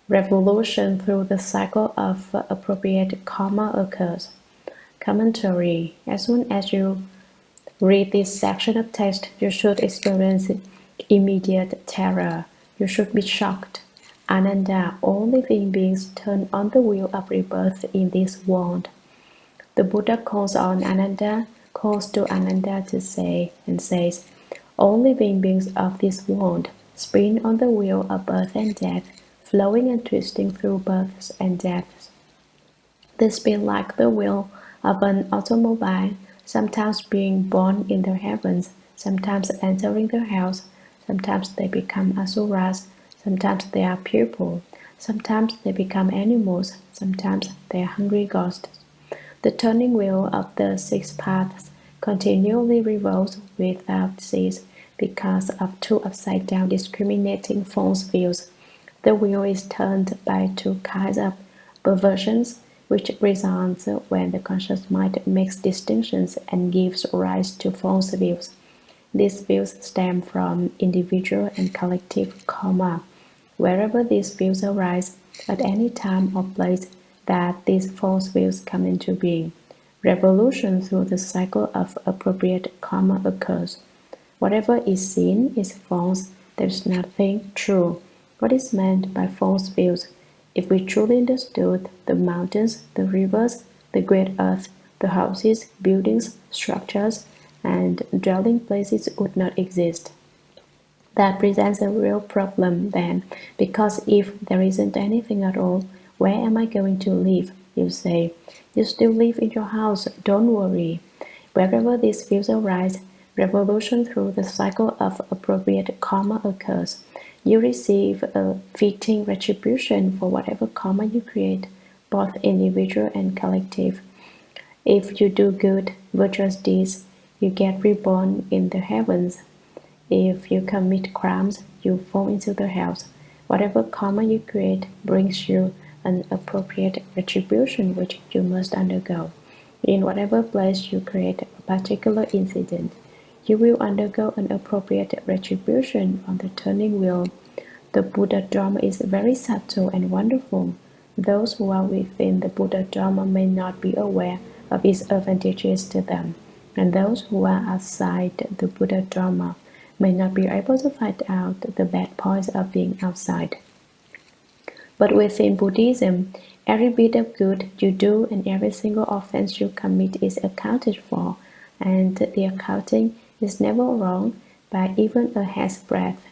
revolution through the cycle of appropriate karma occurs. Commentary. As soon as you read this section of text, you should experience immediate terror. You should be shocked. Ananda, all living beings turn on the wheel of rebirth in this world. The Buddha calls on Ananda, calls to Ananda to say, and says, all living beings of this world spin on the wheel of birth and death, flowing and twisting through births and deaths. They spin like the wheel of an automobile, sometimes being born in the heavens, sometimes entering the house, sometimes they become asuras, sometimes they are people, sometimes they become animals, sometimes they are hungry ghosts. The turning wheel of the six paths continually revolves without cease because of two upside-down discriminating false views. The wheel is turned by two kinds of perversions, which results when the conscious mind makes distinctions and gives rise to false views. These views stem from individual and collective karma. Wherever these views arise, at any time or place that these false views come into being, revolution through the cycle of appropriate karma occurs. Whatever is seen is false, there is nothing true. What is meant by false views? If we truly understood, the mountains, the rivers, the great earth, the houses, buildings, structures, and dwelling places would not exist. That presents a real problem then, because if there isn't anything at all, where am I going to live? You say. You still live in your house, don't worry. Wherever these views arise, revolution through the cycle of appropriate karma occurs. You receive a fitting retribution for whatever karma you create, both individual and collective. If you do good, virtuous deeds, you get reborn in the heavens. If you commit crimes, you fall into the hells. Whatever karma you create brings you an appropriate retribution which you must undergo. In whatever place you create a particular incident, you will undergo an appropriate retribution on the turning wheel. The Buddha Dharma is very subtle and wonderful. Those who are within the Buddha Dharma may not be aware of its advantages to them, and those who are outside the Buddha Dharma may not be able to find out the bad points of being outside. But within Buddhism, every bit of good you do and every single offense you commit is accounted for, and the accounting is never wrong by even a hair's breadth.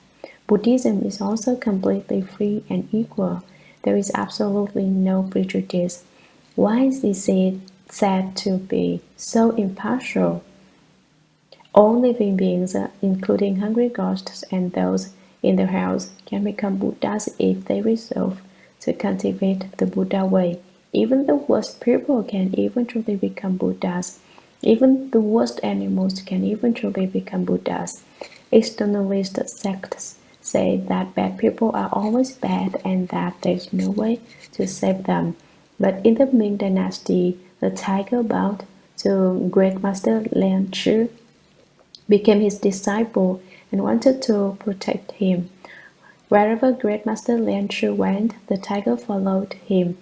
Buddhism is also completely free and equal. There is absolutely no prejudice. Why is it said to be so impartial? All living beings, including hungry ghosts and those in the house, can become Buddhas if they resolve to cultivate the Buddha way. Even the worst people can eventually become Buddhas. Even the worst animals can eventually become Buddhas. Externalist sects say that bad people are always bad and that there is no way to save them. But in the Ming Dynasty, the tiger bowed to Great Master Lan Chi, became his disciple, and wanted to protect him. Wherever Great Master Lan Chi went, the tiger followed him.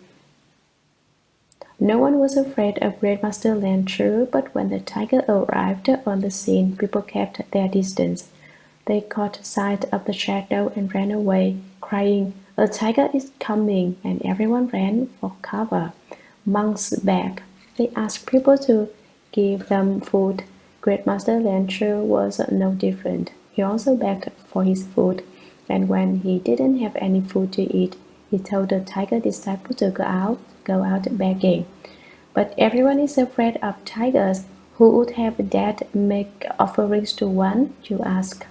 No one was afraid of Great Master Lan Chi, but when the tiger arrived on the scene, people kept their distance. They caught sight of the shadow and ran away, crying, "A tiger is coming," and everyone ran for cover. Monks begged. They asked people to give them food. Great Master Lan Chi was no different. He also begged for his food, and when he didn't have any food to eat, he told the tiger disciple to go out begging. But everyone is afraid of tigers. Who would have dared make offerings to one? You ask.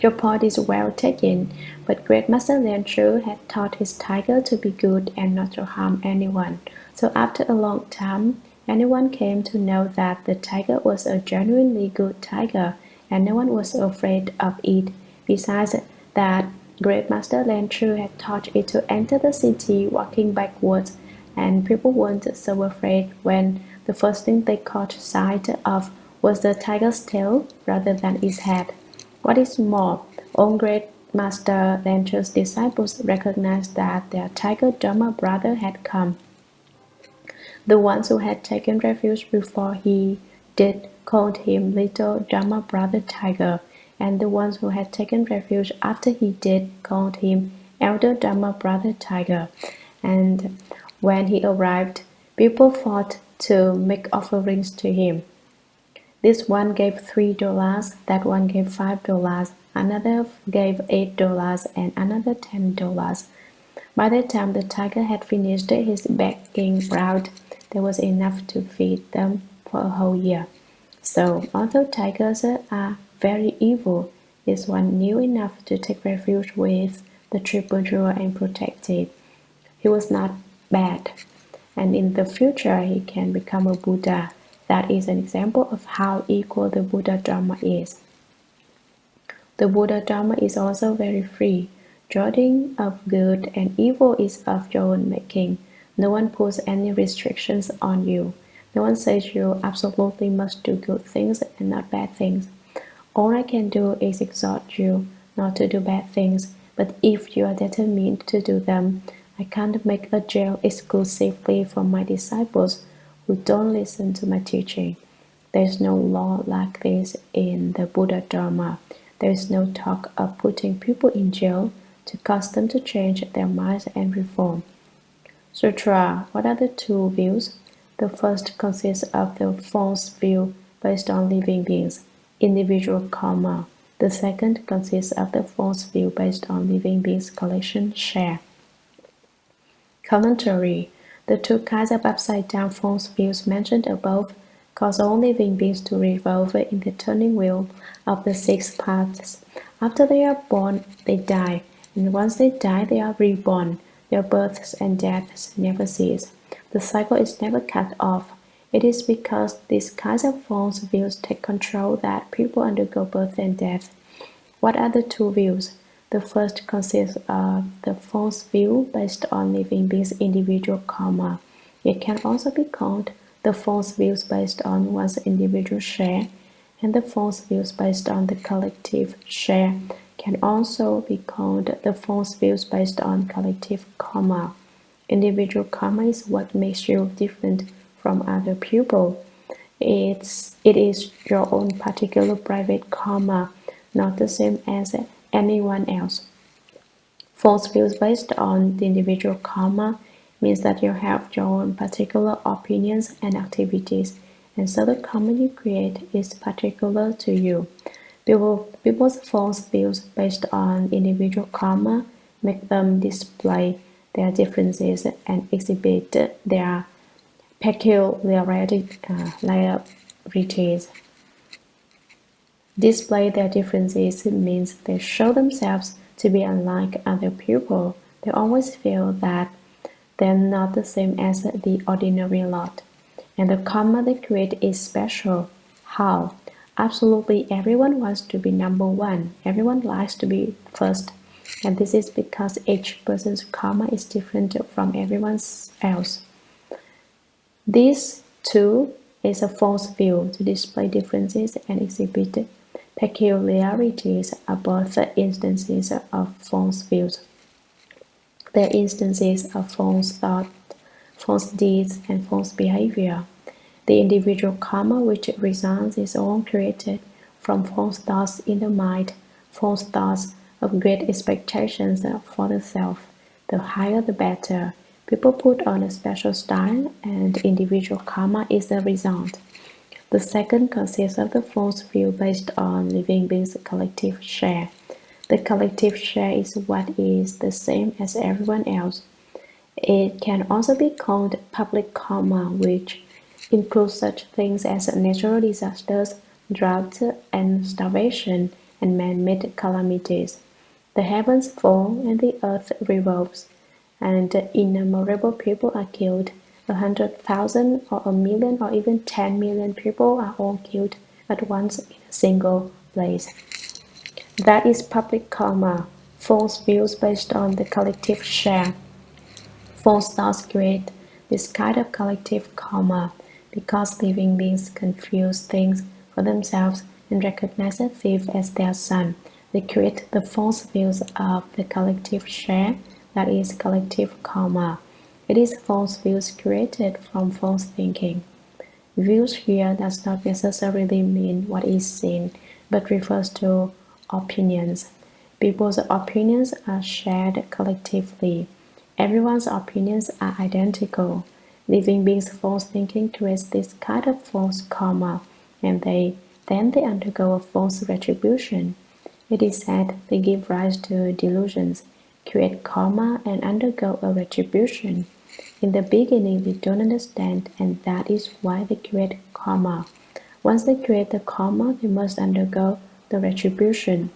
Your point is well taken, but Great Master Lan Chi had taught his tiger to be good and not to harm anyone. So after a long time, anyone came to know that the tiger was a genuinely good tiger, and no one was afraid of it. Besides that, Great Master Lan Chu had taught it to enter the city walking backwards, and people weren't so afraid when the first thing they caught sight of was the tiger's tail rather than its head. What is more, all Great Master Lan Chu's disciples recognized that their tiger Dharma brother had come. The ones who had taken refuge before he did called him Little Dharma Brother Tiger, and the ones who had taken refuge after he did called him Elder Dharma Brother Tiger. And when he arrived, people fought to make offerings to him. This one gave $3, that one gave $5, another gave $8, and another $10. By the time the tiger had finished his begging route, there was enough to feed them for a whole year. So, although tigers are very evil, this one knew enough to take refuge with the triple jewel and protect it. He was not bad, and in the future he can become a Buddha. That is an example of how equal the Buddha Dharma is. The Buddha Dharma is also very free. Judging of good and evil is of your own making. No one puts any restrictions on you. No one says you absolutely must do good things and not bad things. All I can do is exhort you not to do bad things, but if you are determined to do them, I can't make a jail exclusively for my disciples who don't listen to my teaching. There is no law like this in the Buddha Dharma. There is no talk of putting people in jail to cause them to change their minds and reform. Sutra. What are the two views? The first consists of the false view based on living beings, individual karma. The second consists of the false view based on living beings, collection, share. Commentary. The two kinds of upside-down false views mentioned above cause all living beings to revolve in the turning wheel of the six paths. After they are born, they die, and once they die, they are reborn. Their births and deaths never cease. The cycle is never cut off. It is because these kinds of false views take control that people undergo birth and death. What are the two views? The first consists of the false view based on living beings' individual karma. It can also be called the false views based on one's individual share, and the false views based on the collective share can also be called the false views based on collective karma. Individual karma is what makes you different from other people. It is your own particular private karma, not the same as anyone else. False views based on the individual karma means that you have your own particular opinions and activities, and so the karma you create is particular to you. People's false views based on individual karma make them display their differences and exhibit their peculiarities. Display their differences means they show themselves to be unlike other people. They always feel that they're not the same as the ordinary lot, and the karma they create is special. How? Absolutely everyone wants to be number one. Everyone likes to be first. And this is because each person's karma is different from everyone else. This, too, is a false view. To display differences and exhibit peculiarities are both instances of false views. They are instances of false thought, false deeds, and false behavior. The individual karma which results is all created from false thoughts in the mind, false thoughts of great expectations for the self. The higher the better. People put on a special style, and individual karma is the result. The second consists of the false view based on living beings' collective share. The collective share is what is the same as everyone else. It can also be called public karma, which includes such things as natural disasters, drought and starvation, and man-made calamities. The heavens fall and the earth revolves, and innumerable people are killed, 100,000 or 1,000,000 or even 10 million people are all killed at once in a single place. That is public karma, false views based on the collective share. False thoughts create this kind of collective karma because living beings confuse things for themselves and recognize a thief as their son. They create the false views of the collective share, that is collective karma. It is false views created from false thinking. Views here does not necessarily mean what is seen, but refers to opinions. People's opinions are shared collectively. Everyone's opinions are identical. Living beings' false thinking creates this kind of false karma, and then they undergo a false retribution. It is said they give rise to delusions, create karma, and undergo a retribution. In the beginning, they don't understand, and that is why they create karma. Once they create the karma, they must undergo the retribution.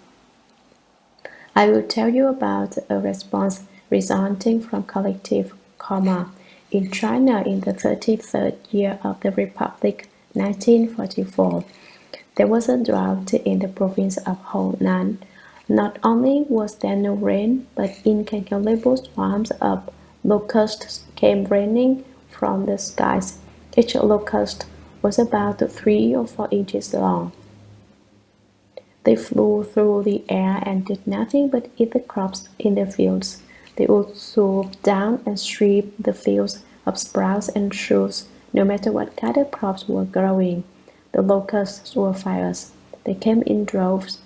I will tell you about a response resulting from collective karma. In China, in the 33rd year of the Republic, 1944, there was a drought in the province of Hsuan. Not only was there no rain, but incalculable swarms of locusts came raining from the skies. Each locust was about 3 or 4 inches long. They flew through the air and did nothing but eat the crops in the fields. They would swoop down and strip the fields of sprouts and shoots, no matter what kind of crops were growing. The locusts were fierce. They came in droves,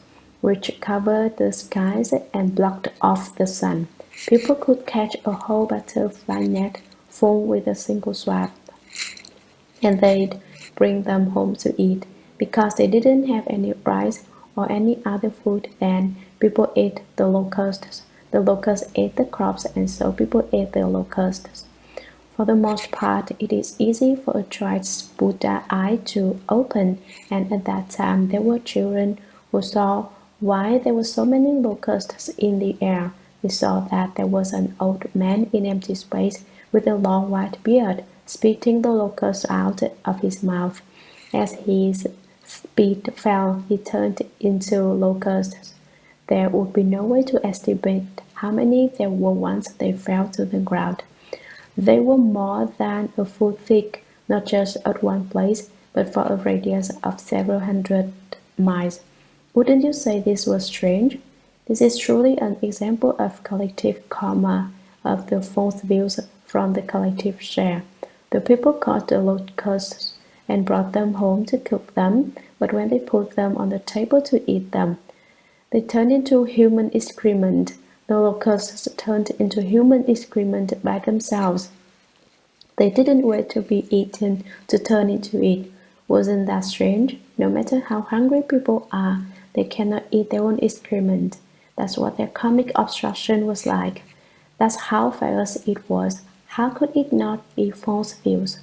which covered the skies and blocked off the sun. People could catch a whole butterfly net full with a single swipe, and they'd bring them home to eat. Because they didn't have any rice or any other food, then people ate the locusts. The locusts ate the crops, and so people ate the locusts. For the most part, it is easy for a child's Buddha eye to open, and at that time there were children who saw why there were so many locusts in the air. They saw that there was an old man in empty space with a long white beard, spitting the locusts out of his mouth. As his spit fell, he turned into locusts. There would be no way to estimate how many there were once they fell to the ground. They were more than a foot thick, not just at one place, but for a radius of several hundred miles. Wouldn't you say this was strange? This is truly an example of collective karma, of the false views from the collective share. The people caught the locusts and brought them home to cook them, but when they put them on the table to eat them, they turned into human excrement. The locusts turned into human excrement by themselves. They didn't wait to be eaten to turn into it. Wasn't that strange? No matter how hungry people are, they cannot eat their own excrement. That's what their karmic obstruction was like. That's how fierce it was. How could it not be false views?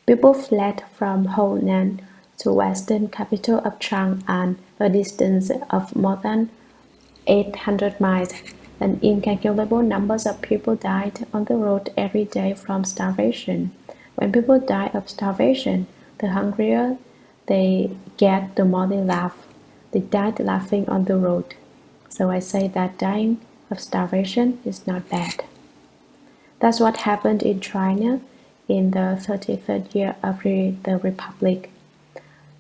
People fled from Hsuan to western capital of Chang'an, a distance of more than 800 miles. And incalculable numbers of people died on the road every day from starvation. When people die of starvation, the hungrier they get, the more they laugh. They died laughing on the road. So I say that dying of starvation is not bad. That's what happened in China in the 33rd year of the Republic.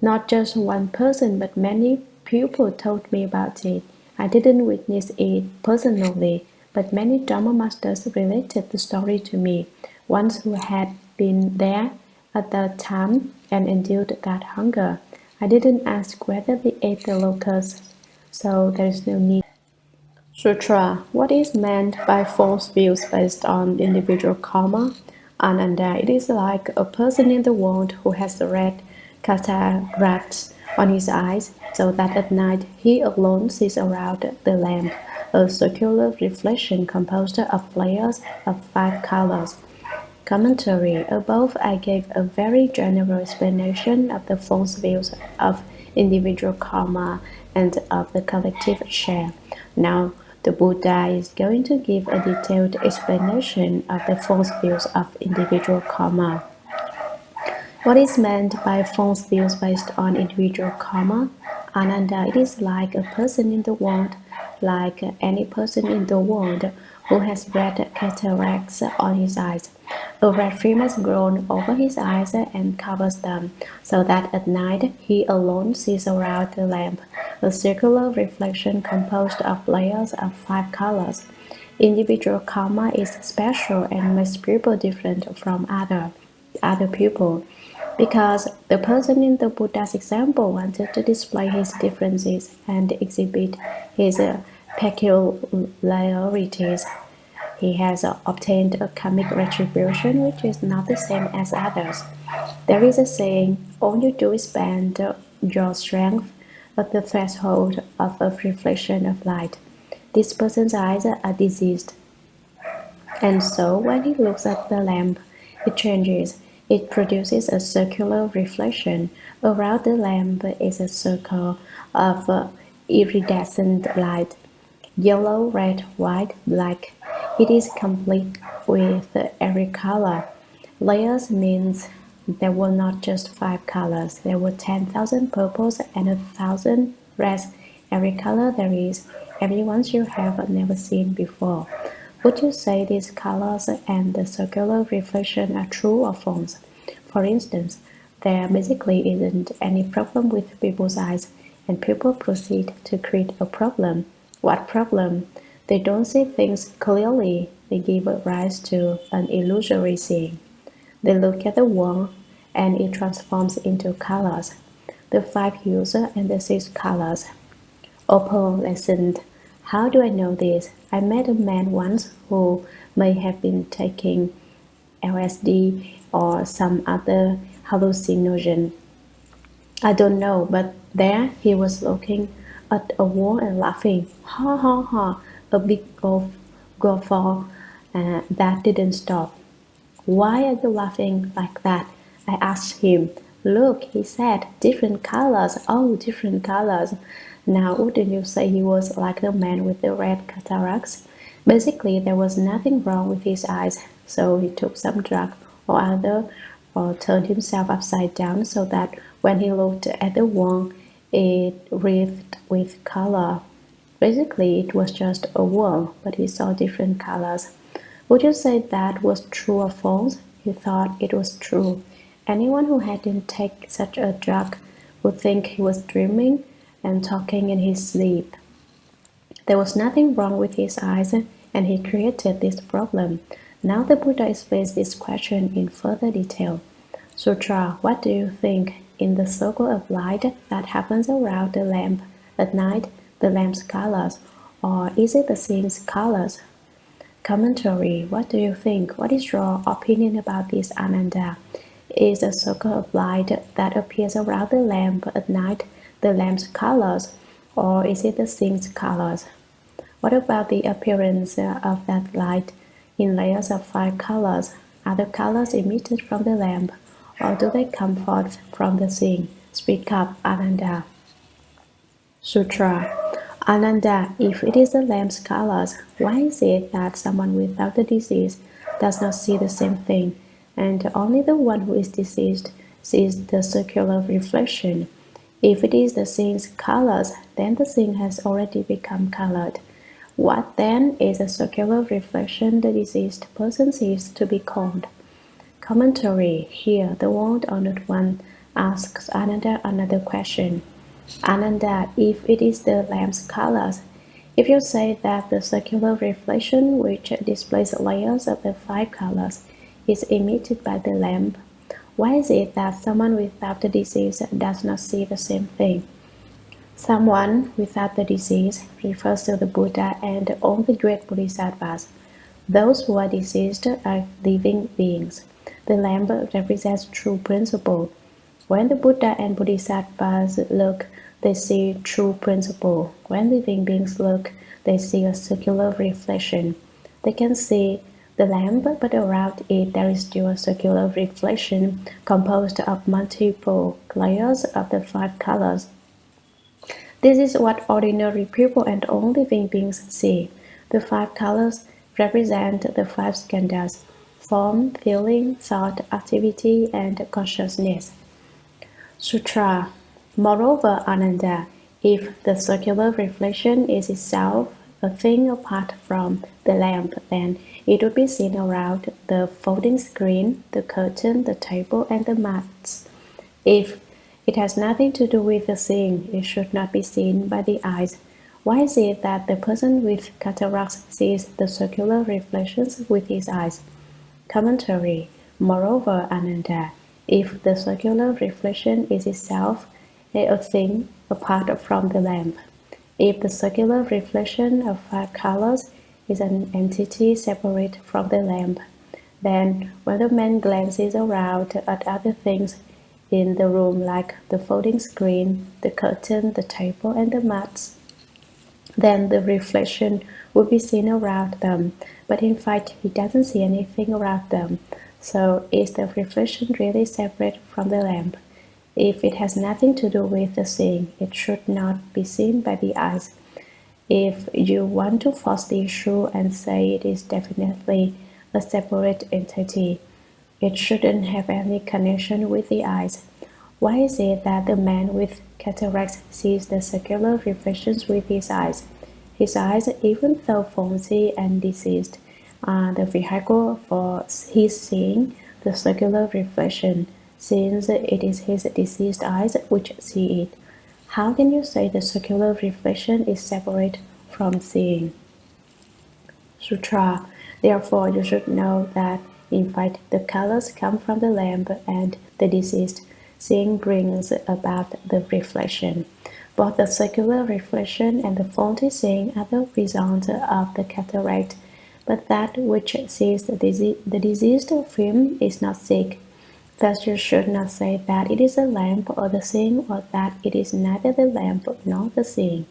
Not just one person, but many people told me about it. I didn't witness it personally, but many Dharma masters related the story to me, ones who had been there at the time and endured that hunger. I didn't ask whether they ate the locusts, so there is no need. Sutra. What is meant by false views based on individual karma? Ananda. It is like a person in the world who has red cataracts on his eyes, so that at night he alone sees around the lamp a circular reflection composed of layers of 5 colors. Commentary. Above I gave a very general explanation of the false views of individual karma and of the collective share. Now The Buddha is going to give a detailed explanation of the false views of individual karma. What is meant by false views based on individual karma? Ananda, it is like a person in the world, like any person in the world who has red cataracts on his eyes. A red film has grown over his eyes and covers them, so that at night he alone sees around the lamp a circular reflection composed of layers of 5 colors. Individual karma is special and makes people different from other people, because the person in the Buddha's example wanted to display his differences and exhibit his peculiarities. He has obtained a karmic retribution which is not the same as others. There is a saying, all you do is bend your strength at the threshold of a reflection of light. This person's eyes are diseased, and so when he looks at the lamp, it changes. It produces a circular reflection. Around the lamp is a circle of iridescent light, yellow, red, white, black. It is complete with every color. Layers means there were not just 5 colors. There were 10,000 purples and 1,000 reds. Every color there is, every one you have never seen before. Would you say these colors and the circular reflection are true or false? For instance, there basically isn't any problem with people's eyes, and people proceed to create a problem. What problem? They don't see things clearly. They give rise to an illusory seeing. They look at the world, and it transforms into colors. The 5 hues and the 6 colors. Opal listened. How do I know this? I met a man once who may have been taking LSD or some other hallucinogen. I don't know, but there he was looking at a wall and laughing. Ha ha ha, a big guffaw that didn't stop. Why are you laughing like that? I asked him. Look, he said, different colors. Oh, different colors. Now, wouldn't you say he was like the man with the red cataracts? Basically, there was nothing wrong with his eyes, so he took some drug or other, or turned himself upside down so that when he looked at the wall, it wreathed with color. Basically, it was just a wall, but he saw different colors. Would you say that was true or false? He thought it was true. Anyone who hadn't taken such a drug would think he was dreaming and talking in his sleep. There was nothing wrong with his eyes, and he created this problem. Now the Buddha explains this question in further detail. Sutra, what do you think? In the circle of light that happens around the lamp at night, the lamp's colors, or is it the scene's colors? Commentary, what do you think? What is your opinion about this, Ananda? Is a circle of light that appears around the lamp at night the lamp's colors, or is it the scene's colors? What about the appearance of that light in layers of 5 colors? Are the colors emitted from the lamp, or do they come forth from the scene? Speak up, Ananda. Sutra. Ananda, if it is the lamp's colors, why is it that someone without the disease does not see the same thing, and only the one who is diseased sees the circular reflection? If it is the scene's colors, then the scene has already become colored. What then is a circular reflection the diseased person sees to be called? Commentary. Here, the world-honored one asks Ananda another question. Ananda, if it is the lamp's colors, if you say that the circular reflection which displays layers of the 5 colors is emitted by the lamp, why is it that someone without the disease does not see the same thing? Someone without the disease refers to the Buddha and all the great Bodhisattvas. Those who are diseased are living beings. The lamp represents true principle. When the Buddha and Bodhisattvas look, they see true principle. When living beings look, they see a circular reflection. They can see the lamp, but around it there is still a circular reflection composed of multiple layers of the 5 colors. This is what ordinary people and all living beings see. The 5 colors represent the 5 skandhas: form, feeling, thought, activity, and consciousness. Sutra. Moreover, Ananda, if the circular reflection is itself a thing apart from the lamp, then it would be seen around the folding screen, the curtain, the table, and the mats. If it has nothing to do with the seeing, it should not be seen by the eyes. Why is it that the person with cataracts sees the circular reflections with his eyes? Commentary. Moreover, Ananda, if the circular reflection is itself a thing apart from the lamp, if the circular reflection of 5 colors is an entity separate from the lamp, then when the man glances around at other things in the room like the folding screen, the curtain, the table, and the mats, then the reflection would be seen around them, but in fact he doesn't see anything around them. So is the reflection really separate from the lamp? If it has nothing to do with the seeing, it should not be seen by the eyes. If you want to force the issue and say it is definitely a separate entity, it shouldn't have any connection with the eyes. Why is it that the man with cataracts sees the circular reflections with his eyes? His eyes, even though faulty and diseased, are the vehicle for his seeing the circular reflection, since it is his diseased eyes which see it. How can you say the circular reflection is separate from seeing? Sutra. Therefore, you should know that, in fact, the colors come from the lamp and the diseased seeing brings about the reflection. Both the circular reflection and the faulty seeing are the result of the cataract, but that which sees the diseased film is not sick. Thus you should not say that it is the lamp or the seeing, or that it is neither the lamp nor the seeing.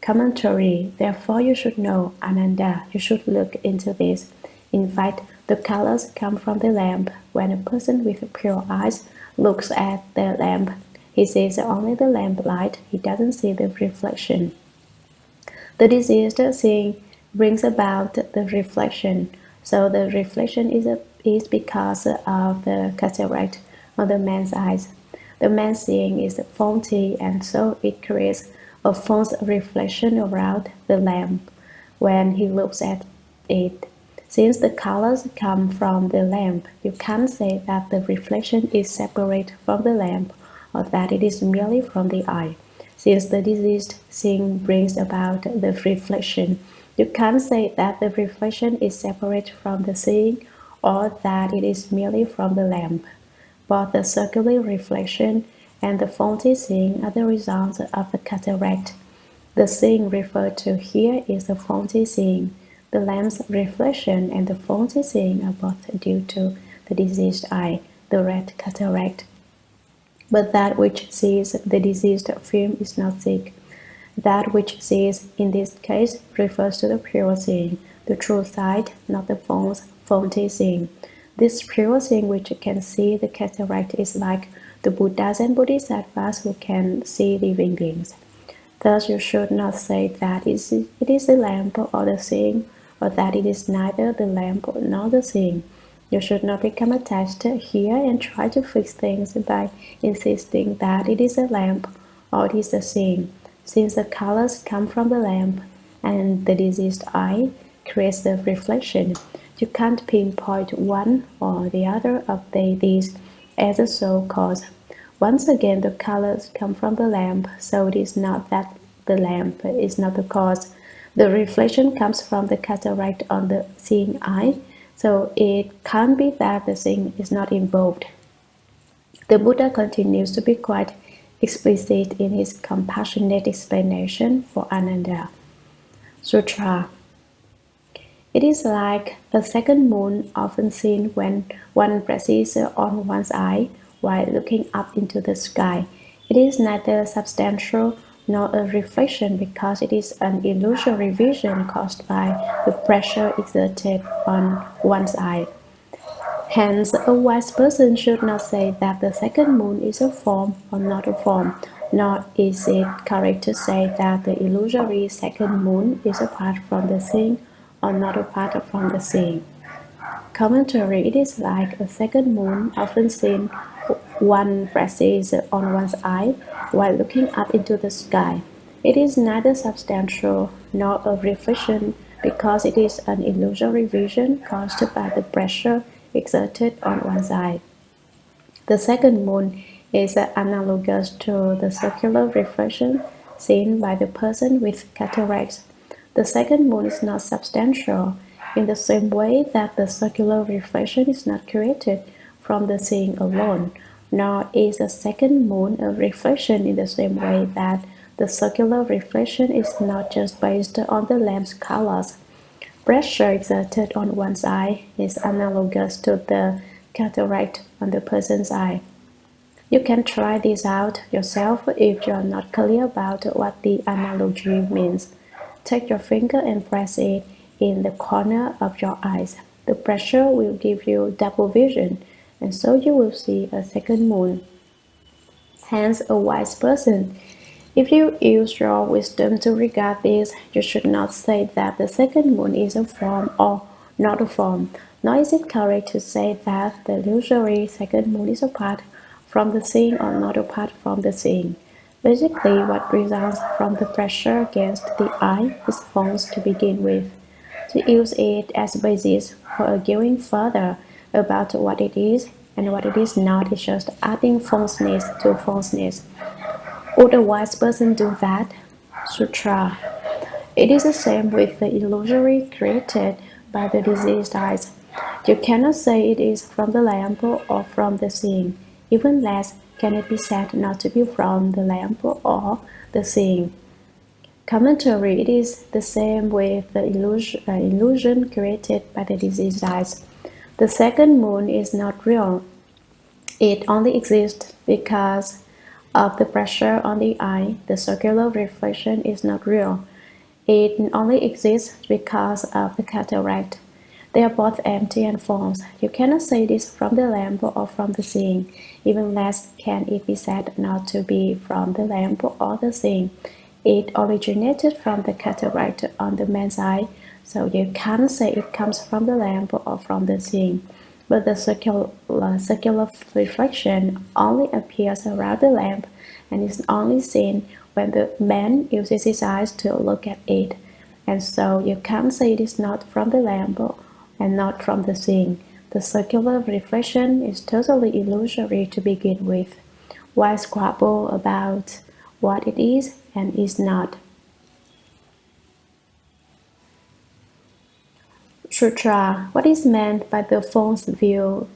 Commentary. Therefore you should know, Ananda, you should look into this. In fact, the colors come from the lamp. When a person with pure eyes looks at the lamp, he sees only the lamp light, he doesn't see the reflection. The diseased seeing brings about the reflection, so the reflection is because of the cataract on the man's eyes. The man's seeing is faulty, and so it creates a false reflection around the lamp when he looks at it. Since the colors come from the lamp, you can't say that the reflection is separate from the lamp, or that it is merely from the eye. Since the diseased seeing brings about the reflection, you can't say that the reflection is separate from the seeing, or that it is merely from the lamp. Both the circular reflection and the faulty seeing are the result of the cataract. The seeing referred to here is the faulty seeing. The lamp's reflection and the faulty seeing are both due to the diseased eye, the red cataract. But that which sees the diseased film is not sick. That which sees in this case refers to the pure seeing, the true sight, not the false, faulty seeing. This pure seeing which can see the cataract is like the Buddhas and Bodhisattvas who can see living beings. Thus you should not say that it is the lamp or the seeing, or that it is neither the lamp nor the seeing. You should not become attached here and try to fix things by insisting that it is a lamp or it is a seeing. Since the colors come from the lamp and the diseased eye creates the reflection, you can't pinpoint one or the other of these as a sole cause. Once again, the colors come from the lamp, so it is not that the lamp is not the cause. The reflection comes from the cataract on the seeing eye, so it can't be that the seeing is not involved. The Buddha continues to be quite explicit in his compassionate explanation for Ananda. Sutra. It is like a second moon often seen when one presses on one's eye while looking up into the sky. It is neither substantial nor a reflection, because it is an illusory vision caused by the pressure exerted on one's eye. Hence, a wise person should not say that the second moon is a form or not a form, nor is it correct to say that the illusory second moon is apart from the seeing or not apart from the seeing. Commentary: it is like a second moon often seen one presses on one's eye while looking up into the sky. It is neither substantial nor a reflection because it is an illusory vision caused by the pressure exerted on one's eye. The second moon is analogous to the circular reflection seen by the person with cataracts. The second moon is not substantial in the same way that the circular reflection is not created from the seeing alone, nor is the second moon a reflection in the same way that the circular reflection is not just based on the lamp's colors. Pressure exerted on one's eye is analogous to the cataract on the person's eye. You can try this out yourself if you are not clear about what the analogy means. Take your finger and press it in the corner of your eyes. The pressure will give you double vision, and so you will see a second moon. Hence, a wise person, if you use your wisdom to regard this, you should not say that the second moon is a form or not a form, nor is it correct to say that the illusory second moon is apart from the seeing or not apart from the seeing. Basically, what results from the pressure against the eye is false to begin with. To use it as a basis for arguing further about what it is and what it is not is just adding falseness to falseness. Would a wise person do that? Sutra. It is the same with the illusory created by the diseased eyes. You cannot say it is from the lamp or from the seeing. Even less can it be said not to be from the lamp or the seeing. Commentary: it is the same with the illusion created by the diseased eyes. The second moon is not real. It only exists because of the pressure on the eye. The circular reflection is not real. It only exists because of the cataract. They are both empty and false. You cannot say this from the lamp or from the seeing. Even less can it be said not to be from the lamp or the seeing. It originated from the cataract on the man's eye, so you can't say it comes from the lamp or from the seeing. But the circular reflection only appears around the lamp and is only seen when the man uses his eyes to look at it. And so you can't say it is not from the lamp and not from the seeing. The circular reflection is totally illusory to begin with. Why squabble about what it is and is not? Sutra. What is meant by the false view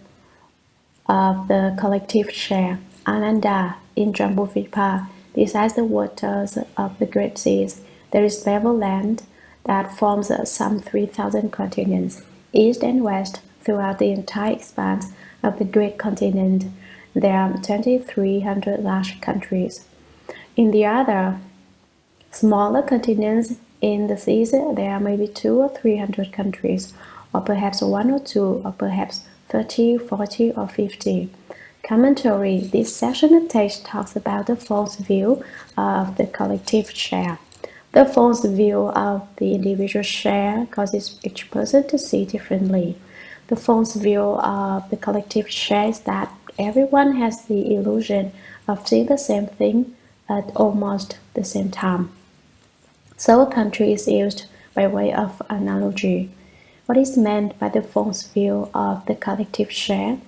of the collective share? Ananda. In Jambudvipa, besides the waters of the great seas, there is level land that forms some 3,000 continents, east and west, throughout the entire expanse of the great continent. There are 2,300 large countries. In the other smaller continents in the seas, there are maybe 200 or 300 countries, or perhaps 1 or 2, or perhaps 30, 40, or 50. Commentary: this section of text talks about the false view of the collective share. The false view of the individual share causes each person to see differently. The false view of the collective share is that everyone has the illusion of seeing the same thing at almost the same time. So a country is used by way of analogy. What is meant by the false view of the collective share?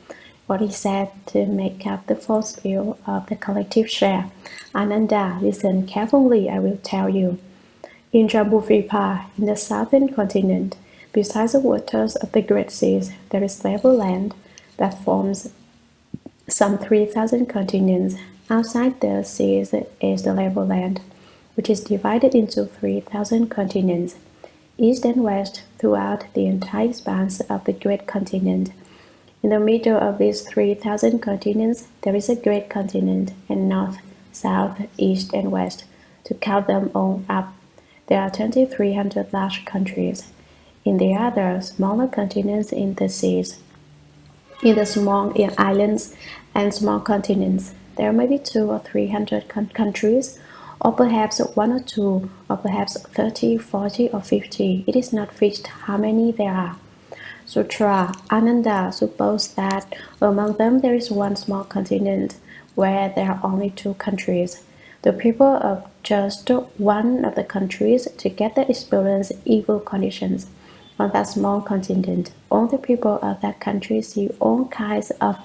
What is said to make up the false view of the collective share? Ananda, listen carefully, I will tell you. In Jambudvipa, in the southern continent, besides the waters of the great seas, there is level land that forms some 3,000 continents. Outside the seas is the level land, which is divided into 3,000 continents, east and west, throughout the entire expanse of the great continent. In the middle of these 3,000 continents, there is a great continent, and north, south, east, and west. To count them all up, there are 2,300 large countries. In the other smaller continents in the seas, in the small islands and small continents, there may be 200 or 300 countries, or perhaps 1 or 2, or perhaps 30, 40, or 50. It is not fixed how many there are. Sutra Ananda suppose that among them there is one small continent where there are only 2 countries. The people of just one of the countries together experience evil conditions. On that small continent, all the people of that country see all kinds of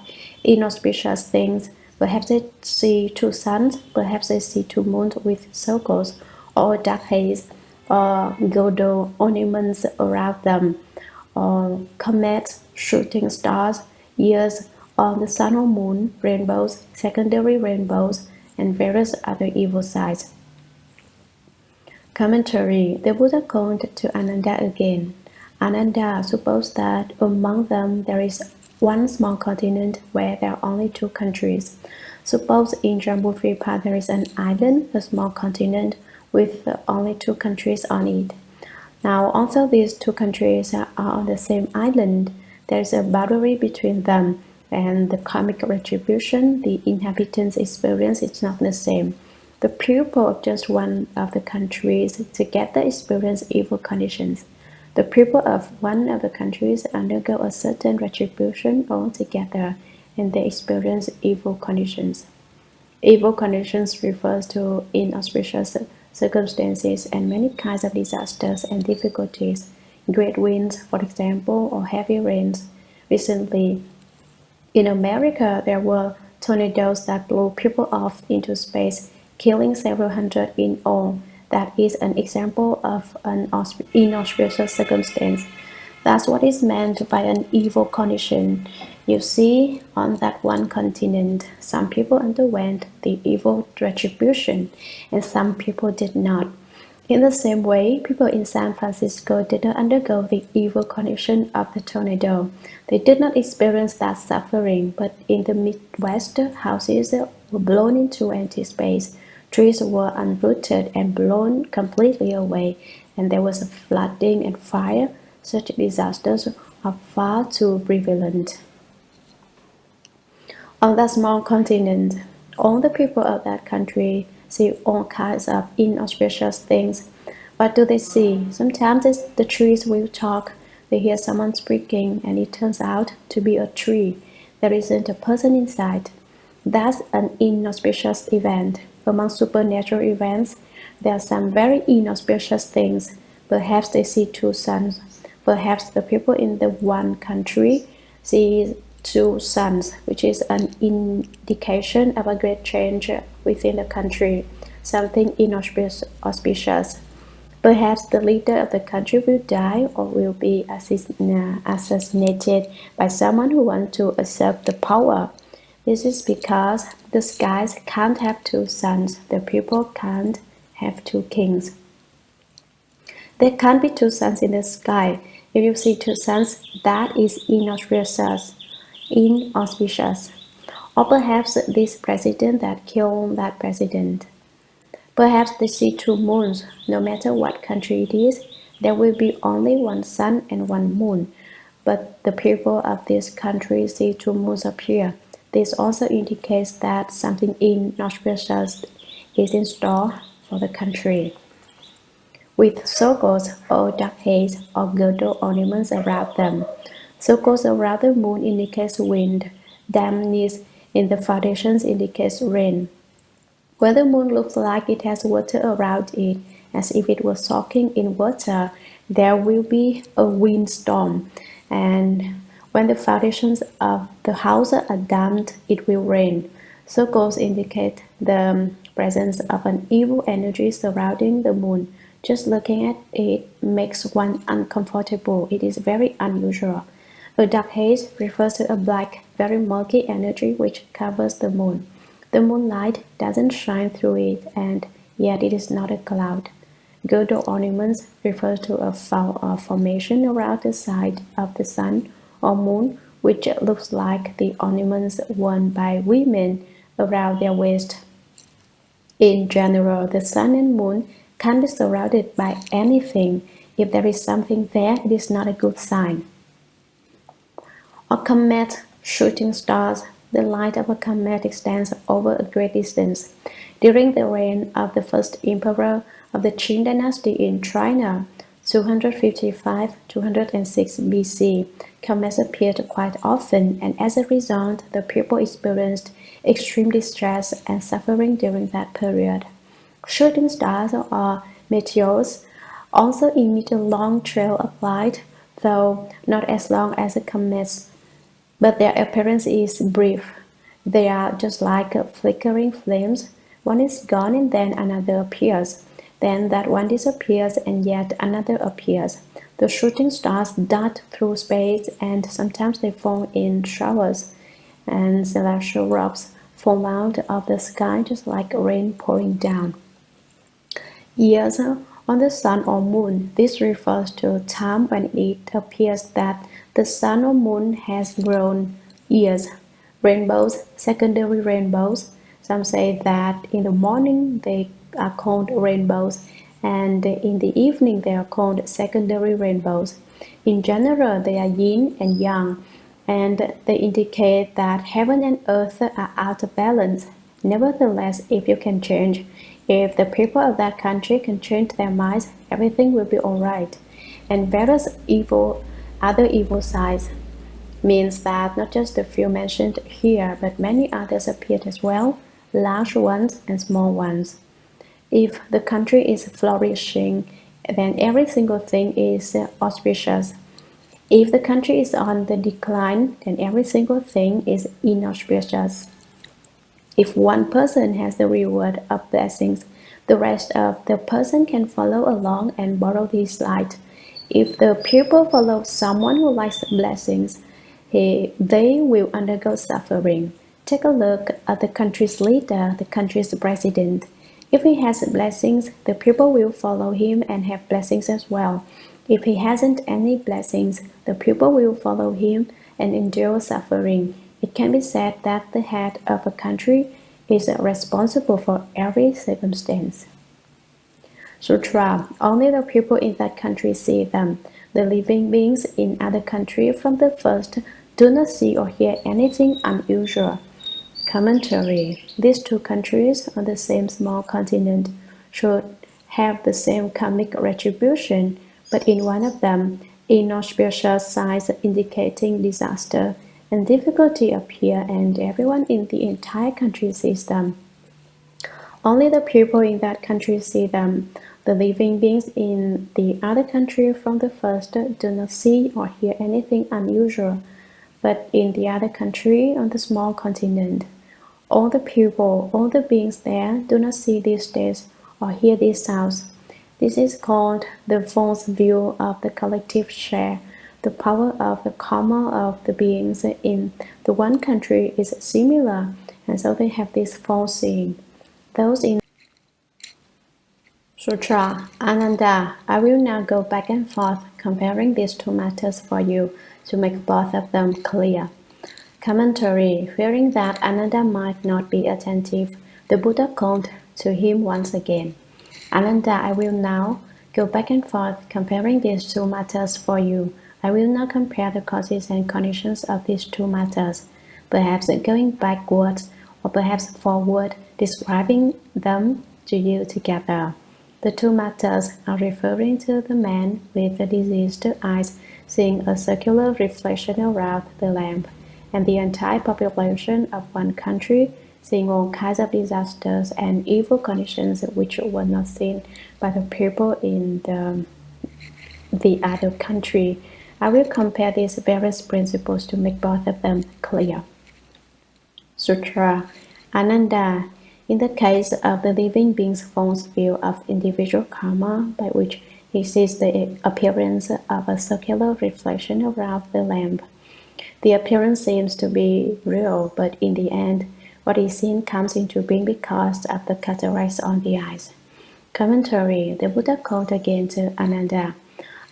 inauspicious things. Perhaps they see 2 suns, perhaps they see 2 moons with circles, or dark haze, or golden ornaments around them, or comets, shooting stars, years on the sun or moon, rainbows, secondary rainbows, and various other evil sights. Commentary. The Buddha called to Ananda again. Ananda supposed that among them there is one small continent where there are only 2 countries. Suppose in Jambudvipa there is an island, a small continent, with only 2 countries on it. Now, although these 2 countries are on the same island, there is a boundary between them, and the karmic retribution the inhabitants experience is not the same. The people of just one of the countries together experience evil conditions. The people of one of the countries undergo a certain retribution altogether, and they experience evil conditions. Evil conditions refers to inauspicious circumstances and many kinds of disasters and difficulties. Great winds, for example, or heavy rains. Recently, in America, there were tornadoes that blew people off into space, killing several hundred in all. That is an example of an inauspicious circumstance. That's what is meant by an evil condition. You see, on that one continent, some people underwent the evil retribution, and some people did not. In the same way, people in San Francisco did not undergo the evil condition of the tornado. They did not experience that suffering, but in the Midwest, houses were blown into empty space. Trees were uprooted and blown completely away, and there was a flooding and fire. Such disasters are far too prevalent. On that small continent, all the people of that country see all kinds of inauspicious things. What do they see? Sometimes the trees will talk. They hear someone speaking, and it turns out to be a tree. There isn't a person inside. That's an inauspicious event. Among supernatural events, there are some very inauspicious things. Perhaps they see 2 suns. Perhaps the people in the one country see 2 suns, which is an indication of a great change within the country, something inauspicious. Perhaps the leader of the country will die or will be assassinated by someone who wants to usurp the power. This is because the skies can't have 2 suns, the people can't have 2 kings. There can't be 2 suns in the sky. If you see 2 suns, that is inauspicious. Or perhaps this president that killed that president. Perhaps they see 2 moons. No matter what country it is, there will be only 1 sun and 1 moon. But the people of this country see 2 moons appear. This also indicates that something inauspicious is in store for the country. With circles or dark haze or golden ornaments around them. Circles around the moon indicates wind. Dampness in the foundations indicates rain. When the moon looks like it has water around it, as if it was soaking in water, there will be a windstorm. And when the foundations of the house are damped, it will rain. Circles indicate the presence of an evil energy surrounding the moon. Just looking at it makes one uncomfortable. It is very unusual. A dark haze refers to a black, very murky energy which covers the moon. The moonlight doesn't shine through it, and yet it is not a cloud. Golden ornaments refer to a formation around the side of the sun or moon, which looks like the ornaments worn by women around their waist. In general, the sun and moon can't be surrounded by anything. If there is something there, it is not a good sign. Or comet, shooting stars. the light of a comet extends over a great distance. During the reign of the first emperor of the Qing dynasty in China, 255-206 BC, comets appeared quite often, and as a result, the people experienced extreme distress and suffering during that period. Shooting stars or meteors also emit a long trail of light, though not as long as the comets, but their appearance is brief. They are just like flickering flames. One is gone and then another appears. Then that one disappears and yet another appears. The shooting stars dart through space and sometimes they fall in showers, and celestial robes fall out of the sky just like rain pouring down. Years on the sun or moon. This refers to a time when it appears that the sun or moon has grown years. Rainbows, secondary rainbows. Some say that in the morning they are called rainbows, and in the evening they are called secondary rainbows. In general, they are yin and yang, and they indicate that heaven and earth are out of balance. Nevertheless, if you can change, if the people of that country can change their minds, everything will be all right. And various other evil sides means that not just the few mentioned here, but many others appeared as well, large ones and small ones. If the country is flourishing, then every single thing is auspicious. If the country is on the decline, then every single thing is inauspicious. If one person has the reward of blessings, the rest of the person can follow along and borrow this light. If the people follow someone who likes blessings, they will undergo suffering. Take a look at the country's leader, the country's president. If he has blessings, the people will follow him and have blessings as well. If he hasn't any blessings, the people will follow him and endure suffering. It can be said that the head of a country is responsible for every circumstance. Sutra. Only the people in that country see them. The living beings in other countries from the first do not see or hear anything unusual. Commentary. These two countries on the same small continent should have the same karmic retribution, but in one of them, inauspicious signs indicating disaster and difficulty appear, and everyone in the entire country sees them. Only the people in that country see them. The living beings in the other country from the first do not see or hear anything unusual, but in the other country on the small continent, all the people, all the beings there do not see these states or hear these sounds. This is called the false view of the collective share. The power of the karma of the beings in the one country is similar, and so they have this false seeing. Those in Sutra. Ananda. I will now go back and forth comparing these two matters for you to make both of them clear. Commentary. Fearing that Ananda might not be attentive, the Buddha called to him once again. Ananda, I will now go back and forth comparing these two matters for you. I will now compare the causes and conditions of these two matters, perhaps going backwards or perhaps forward, describing them to you together. The two matters are referring to the man with the diseased eyes seeing a circular reflection around the lamp, and the entire population of one country seeing all kinds of disasters and evil conditions which were not seen by the people in the other country. I will compare these various principles to make both of them clear. Sutra. Ananda. In the case of the living being's false view of individual karma, by which he sees the appearance of a circular reflection around the lamp, the appearance seems to be real, but in the end, what is seen comes into being because of the cataracts on the eyes. Commentary. The Buddha called again to Ananda.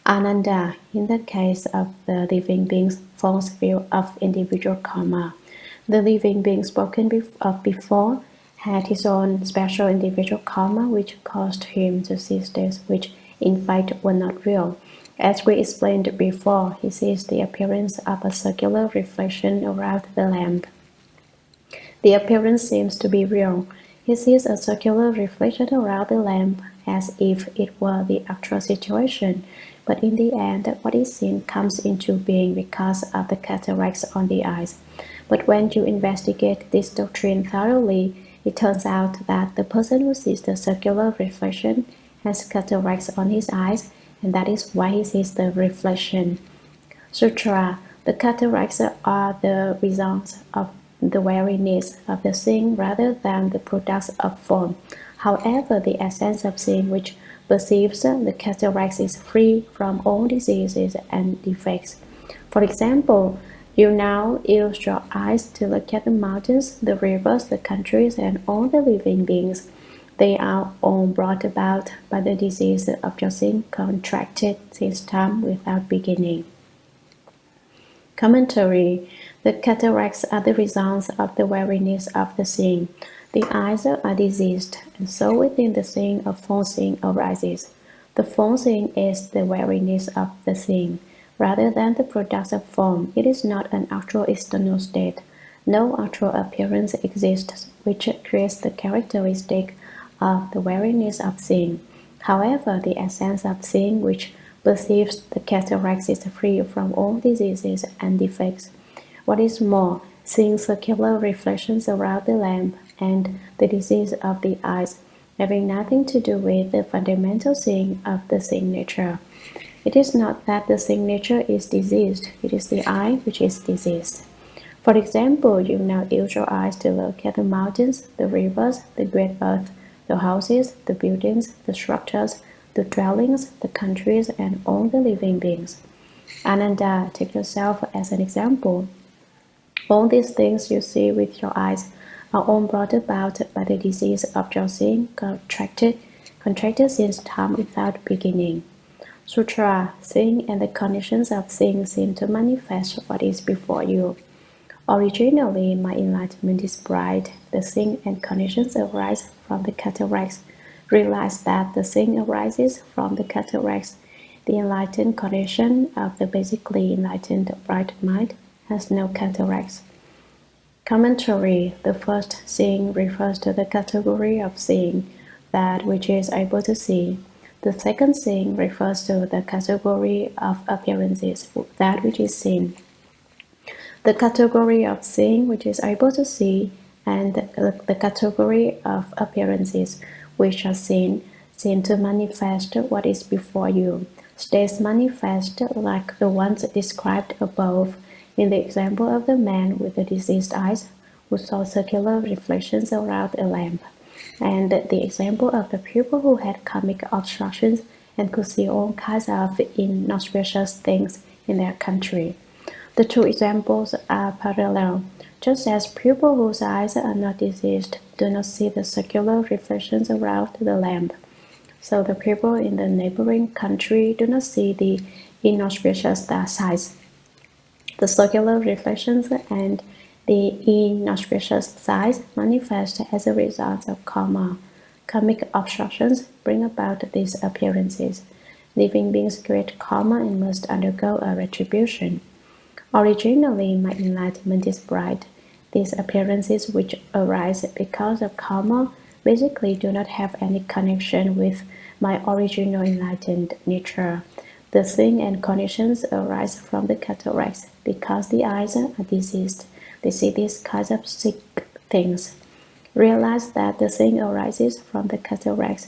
Ananda, in the case of the living being's false view of individual karma, the living being spoken of before had his own special individual karma which caused him to see states which in fact were not real. As we explained before, he sees the appearance of a circular reflection around the lamp. The appearance seems to be real. He sees a circular reflection around the lamp as if it were the actual situation, but in the end, what is seen comes into being because of the cataracts on the eyes. But when you investigate this doctrine thoroughly, it turns out that the person who sees the circular reflection has cataracts on his eyes, and that is why he sees the reflection. Sutra. The cataracts are the results of the weariness of the seeing rather than the products of form. However, the essence of seeing which perceives the cataracts is free from all diseases and defects. For example, you now use your eyes to look at the mountains, the rivers, the countries, and all the living beings. They are all brought about by the disease of your seeing contracted since time without beginning. Commentary. The cataracts are the results of the weariness of the seeing. The eyes are diseased, and so within the seeing a false seeing arises. The false seeing is the weariness of the seeing. Rather than the product of form, it is not an actual external state. No actual appearance exists which creates the characteristic of the weariness of seeing. However, the essence of seeing which perceives the cataracts is free from all diseases and defects. What is more, seeing circular reflections around the lamp and the disease of the eyes having nothing to do with the fundamental seeing of the seeing nature. It is not that the seeing nature is diseased, it is the eye which is diseased. For example, you now use your eyes to look at the mountains, the rivers, the great earth, the houses, the buildings, the structures, the dwellings, the countries, and all the living beings. Ananda, take yourself as an example. All these things you see with your eyes are all brought about by the disease of your seeing contracted since time without beginning. Sutra. Seeing and the conditions of seeing seem to manifest what is before you. Originally, my enlightenment is bright. The seeing and conditions arise from the cataracts. Realize that the seeing arises from the cataracts. The enlightened condition of the basically enlightened bright mind has no cataracts. Commentary. The first seeing refers to the category of seeing, that which is able to see. The second seeing refers to the category of appearances, that which is seen. The category of seeing which is able to see and the category of appearances which are seen seem to manifest what is before you. States manifest like the ones described above in the example of the man with the diseased eyes who saw circular reflections around a lamp, and the example of the people who had karmic obstructions and could see all kinds of inauspicious things in their country. The two examples are parallel. Just as people whose eyes are not diseased do not see the circular reflections around the lamp, so the people in the neighboring country do not see the inauspicious sights. The circular reflections and the inauspicious sights manifest as a result of karma. Karmic obstructions bring about these appearances. Living beings create karma and must undergo a retribution. Originally, my enlightenment is bright. These appearances which arise because of karma basically do not have any connection with my original enlightened nature. The seeing and conditions arise from the cataracts because the eyes are diseased. They see these kinds of sick things. Realize that the seeing arises from the cataracts.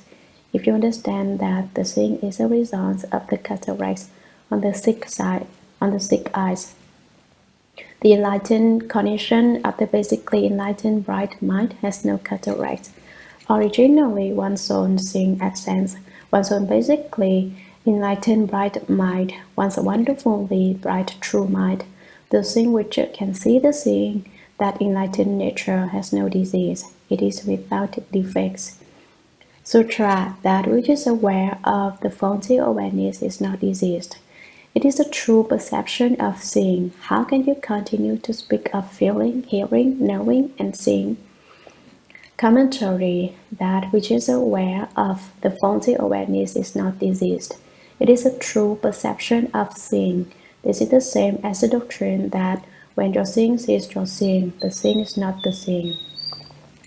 If you understand that the seeing is a result of the cataracts on the sick eyes, the enlightened condition of the basically enlightened bright mind has no cataracts. Originally, one's own seeing absence, one's own basically enlightened bright mind, one's wonderfully bright true mind. The seeing which can see the seeing, that enlightened nature has no disease. It is without defects. Sutra. That which is aware of the faulty awareness is not diseased. It is a true perception of seeing. How can you continue to speak of feeling, hearing, knowing, and seeing? Commentary. That which is aware of the faulty awareness is not diseased. It is a true perception of seeing. This is the same as the doctrine that When your seeing is your seeing, the seeing is not the seeing.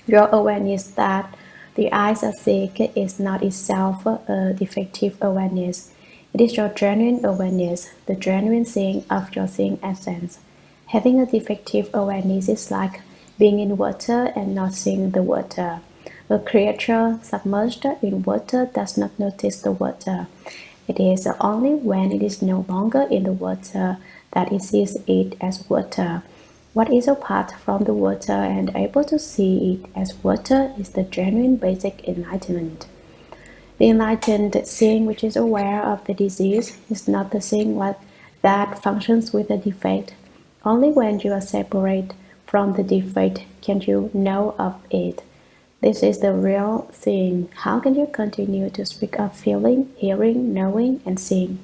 Your awareness that the eyes are sick is not itself a defective awareness. It is your genuine awareness, the genuine seeing of your seeing essence. Having a defective awareness is like being in water and not seeing the water. A creature submerged in water does not notice the water. It is only when it is no longer in the water that it sees it as water. What is apart from the water and able to see it as water is the genuine basic enlightenment. The enlightened seeing which is aware of the disease is not the seeing that functions with a defect. Only when you are separate from the defect can you know of it. This is the real seeing. How can you continue to speak of feeling, hearing, knowing, and seeing?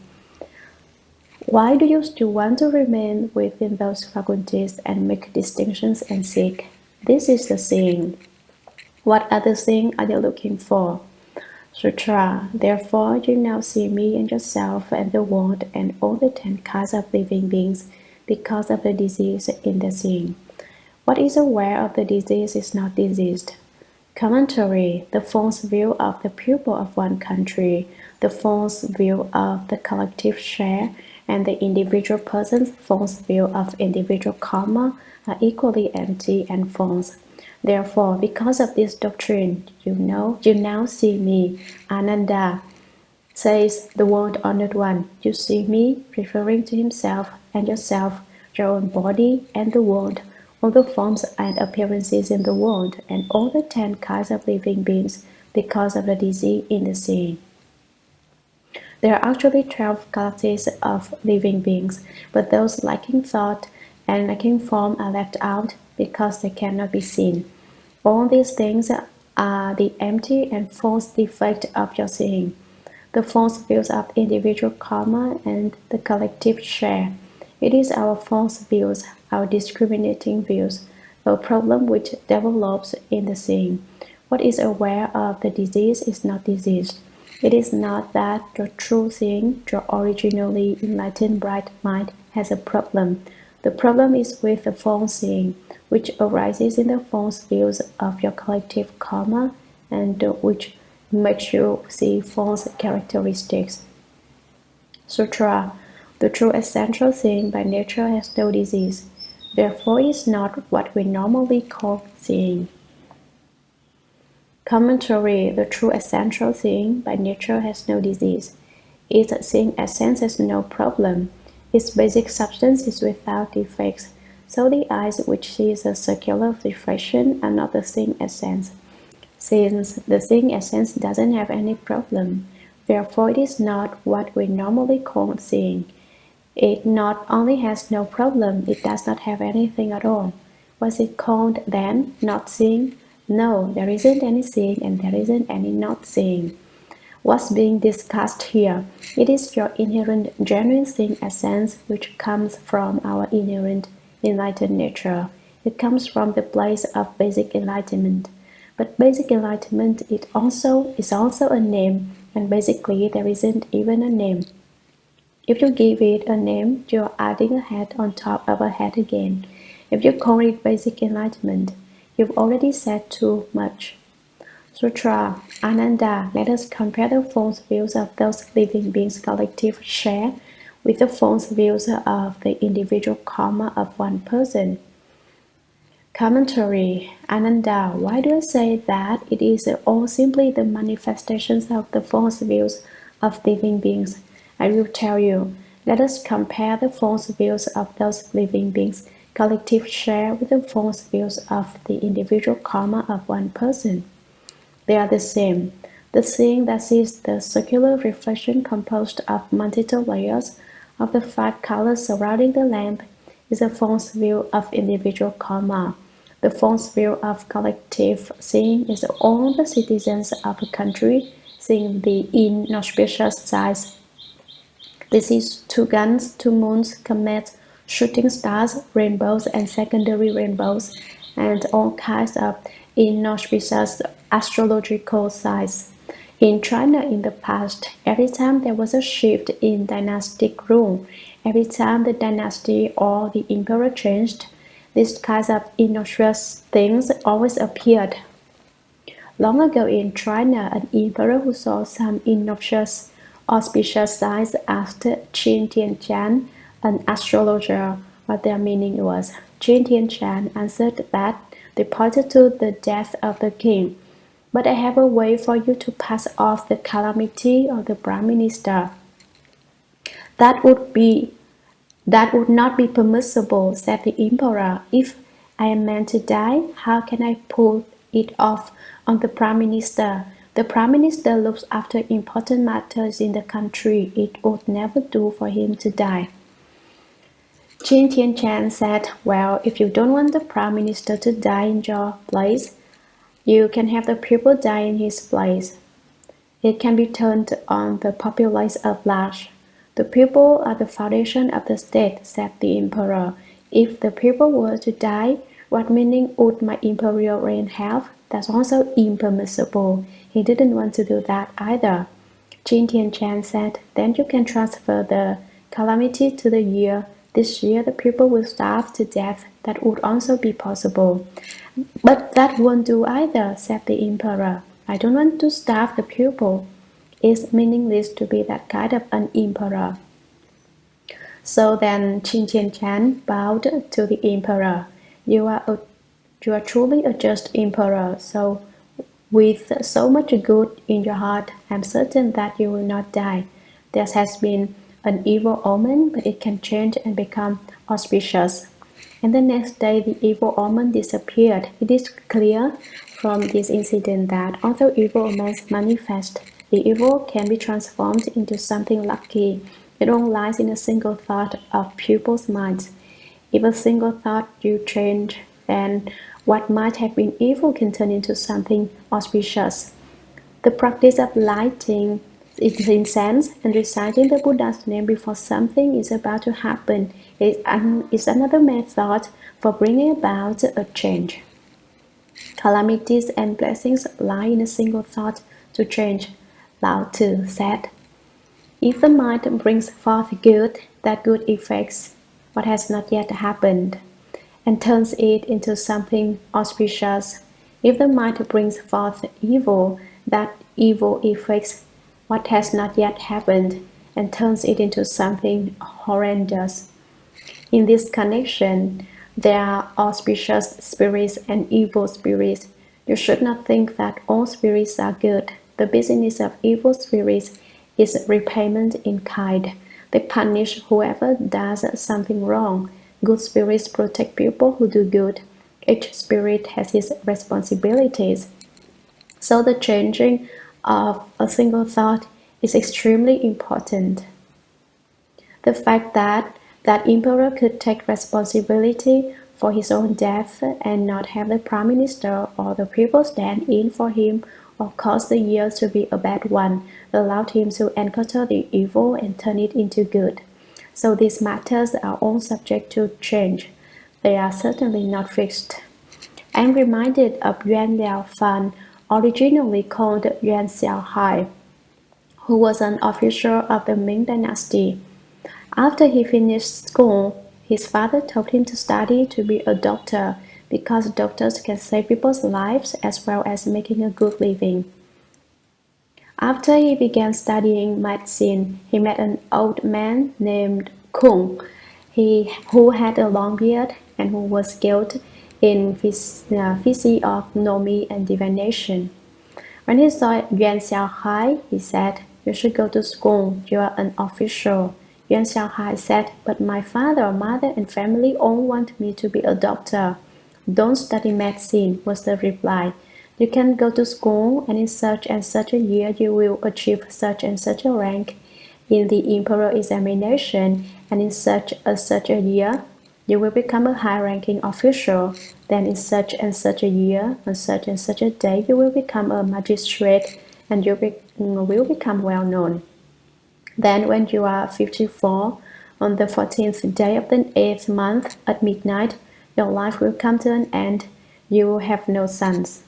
Why do you still want to remain within those faculties and make distinctions and seek? This is the seeing. What other seeing are you looking for? Sutra. Therefore, you now see me and yourself and the world and all the 10 kinds of living beings because of the disease in the seeing. What is aware of the disease is not diseased. Commentary. The false view of the people of one country, the false view of the collective share, and the individual person's false view of individual karma are equally empty and false. Therefore, because of this doctrine, you now see me, Ananda, says the world honored one. You see me, referring to himself and yourself, your own body and the world, all the forms and appearances in the world, and all the 10 kinds of living beings because of the disease in the seeing. There are actually 12 classes of living beings, but those lacking thought and lacking form are left out because they cannot be seen. All these things are the empty and false defect of your seeing, the false views of individual karma and the collective share. It is our false views, our discriminating views, a problem which develops in the seeing. What is aware of the disease is not diseased. It is not that your true seeing, your originally enlightened bright mind, has a problem. The problem is with the false seeing, which arises in the false views of your collective karma and which makes you see false characteristics. Sutra. The true essential seeing by nature has no disease. Therefore, it is not what we normally call seeing. Commentary. The true essential seeing by nature has no disease. Its seeing essence has no problem. Its basic substance is without defects. So the eyes which sees a circular reflection are not the seeing essence. Since the seeing essence doesn't have any problem, therefore it is not what we normally call seeing. It not only has no problem, it does not have anything at all. Was it called then not seeing? No, there isn't any seeing and there isn't any not seeing. What's being discussed here? It is your inherent genuine seeing essence which comes from our inherent enlightened nature. It comes from the place of basic enlightenment. But basic enlightenment is also a name, and basically there isn't even a name. If you give it a name, you're adding a head on top of a head again. If you call it basic enlightenment, you've already said too much. Sutra. Ananda, let us compare the false views of those living beings' collective share with the false views of the individual karma of one person. Commentary. Ananda, why do I say that it is all simply the manifestations of the false views of living beings? I will tell you. Let us compare the false views of those living beings' collective share with the false views of the individual karma of one person. They are the same. The seeing that sees the circular reflection composed of multiple layers of the 5 colors surrounding the lamp is a false view of individual karma. The false view of collective seeing is all the citizens of a country seeing the inauspicious sights. This is 2 guns, 2 moons, comets, shooting stars, rainbows and secondary rainbows, and all kinds of inauspicious astrological signs. In China in the past, every time there was a shift in dynastic rule, Every time the dynasty or the emperor changed, these kinds of innocuous things always appeared. Long ago in China, an emperor who saw some innocuous auspicious signs asked Qin Tianchan, an astrologer, what their meaning was. Qin Tianchan answered that they pointed to the death of the king. But I have a way for you to pass off the calamity of the Prime Minister. That would not be permissible, said the emperor. If I am meant to die, how can I pull it off on the Prime Minister? The Prime Minister looks after important matters in the country. It would never do for him to die. Qin Tianchan said, well, if you don't want the Prime Minister to die in your place, you can have the people die in his place. It can be turned on the populace at large. The people are the foundation of the state, said the emperor. If the people were to die, what meaning would my imperial reign have? That's also impermissible. He didn't want to do that either. Qin Tianchan said, then you can transfer the calamity to the year. This year the people will starve to death. That would also be possible. But that won't do either, said the emperor. I don't want to starve the people. It's meaningless to be that kind of an emperor. So then Qin Tianchan bowed to the emperor. You are truly a just emperor, so with so much good in your heart, I'm certain that you will not die. There has been an evil omen, but it can change and become auspicious. And the next day, the evil omen disappeared. It is clear from this incident that although evil omens manifest, the evil can be transformed into something lucky. It all lies in a single thought of people's minds. If a single thought you change, then what might have been evil can turn into something auspicious. The practice of lighting incense and reciting the Buddha's name before something is about to happen is another method for bringing about a change. Calamities and blessings lie in a single thought to change, Lao Tzu said. If the mind brings forth good, that good affects what has not yet happened and turns it into something auspicious. If the mind brings forth evil, that evil affects what has not yet happened and turns it into something horrendous. In this connection, there are auspicious spirits and evil spirits. You should not think that all spirits are good. The business of evil spirits is repayment in kind. They punish whoever does something wrong. Good spirits protect people who do good. Each spirit has its responsibilities. So the changing of a single thought is extremely important. The fact that that emperor could take responsibility for his own death and not have the prime minister or the people stand in for him or cause the year to be a bad one allowed him to encounter the evil and turn it into good. So these matters are all subject to change. They are certainly not fixed. I am reminded of Yuan Liaofan, originally called Yuan Xiaohai, who was an official of the Ming Dynasty. After he finished school, his father told him to study to be a doctor because doctors can save people's lives as well as making a good living. After he began studying medicine, he met an old man named Công, who had a long beard and who was skilled in physiognomy and divination. When he saw Yuan Xiaohai, he said, "You should go to school. You are an official." Yuan Xiaohai said, "But my father, mother, and family all want me to be a doctor." "Don't study medicine," was the reply. "You can go to school, and in such and such a year you will achieve such and such a rank in the emperor examination, and in such a year you will become a high-ranking official. Then in such and such a year, on such and such a day, you will become a magistrate, and you will become well-known. Then when you are 54, on the 14th day of the 8th month at midnight, your life will come to an end. You will have no sons."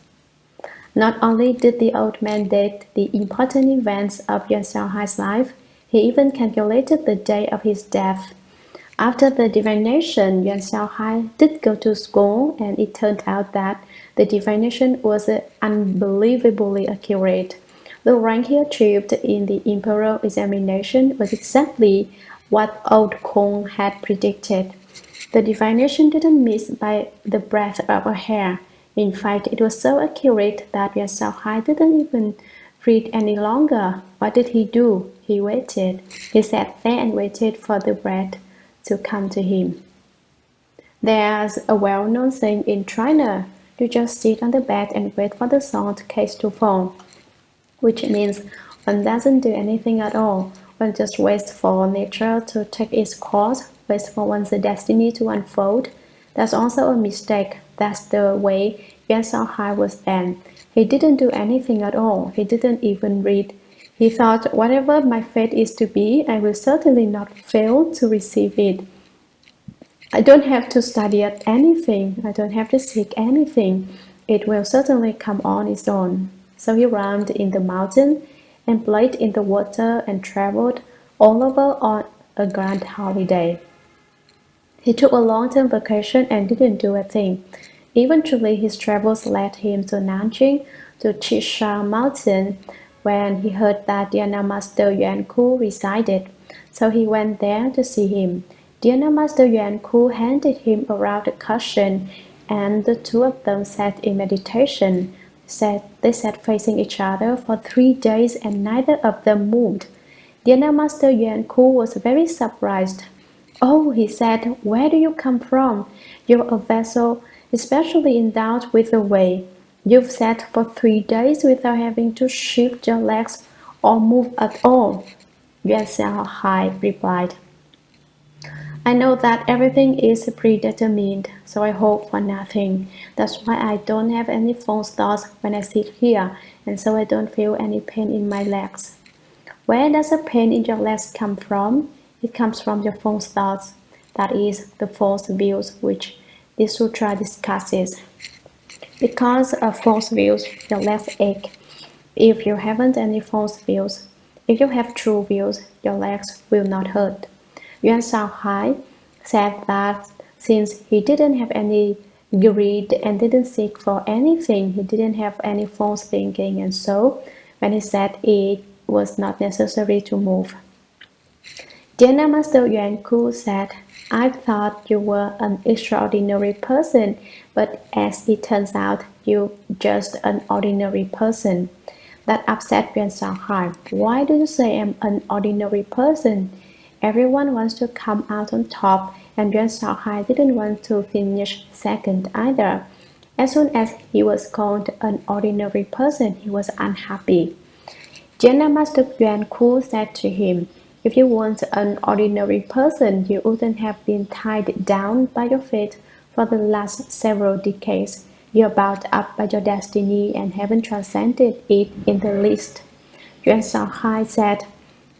Not only did the old man date the important events of Yuan Xiaohai's life, he even calculated the day of his death. After the divination, Yuan Xiaohai did go to school, and it turned out that the divination was unbelievably accurate. The rank he achieved in the imperial examination was exactly what old Kong had predicted. The divination didn't miss by the breadth of a hair. In fact, it was so accurate that Yuan Xiaohai didn't even read any longer. What did he do? He waited. He sat there and waited for the breath to come to him. There's a well-known saying in China, you just sit on the bed and wait for the salt case to fall, which means one doesn't do anything at all. One just waits for nature to take its course, waits for one's destiny to unfold. That's also a mistake. That's the way Yuan Xiaohai was then. He didn't do anything at all. He didn't even read. He thought, whatever my fate is to be, I will certainly not fail to receive it. I don't have to study at anything. I don't have to seek anything. It will certainly come on its own. So he roamed in the mountain and played in the water and traveled all over on a grand holiday. He took a long-term vacation and didn't do a thing. Eventually, his travels led him to Nanjing, to Chisha Mountain, when he heard that Dhyana Master Yuan Ku resided. So he went there to see him. Dhyana Master Yuan Ku handed him a round cushion, and the two of them sat in meditation. They sat facing each other for 3 days, and neither of them moved. Dhyana Master Yuan Ku was very surprised. "Oh," he said, "where do you come from? You're a vessel especially endowed with the way. You've sat for 3 days without having to shift your legs or move at all." Yuan Xiaohai replied, "I know that everything is predetermined, so I hope for nothing. That's why I don't have any false thoughts when I sit here, and so I don't feel any pain in my legs." Where does the pain in your legs come from? It comes from your false thoughts. That is, the false views which this sutra discusses. Because of false views, your legs ache. If you haven't any false views, if you have true views, your legs will not hurt. Yuan Xiaohai said that since he didn't have any greed and didn't seek for anything, he didn't have any false thinking, and so when he said it was not necessary to move. Dhyana Master Yuan Ku said, "I thought you were an extraordinary person, but as it turns out, you're just an ordinary person." That upset Yuan Xiaohai. "Why do you say I'm an ordinary person?" Everyone wants to come out on top, and Yuan Xiaohai didn't want to finish second either. As soon as he was called an ordinary person, he was unhappy. Dhyana Master Yuan Ku said to him, "If you weren't an ordinary person, you wouldn't have been tied down by your fate for the last several decades. You're bound up by your destiny and haven't transcended it in the least." Yuan Xiaohai said,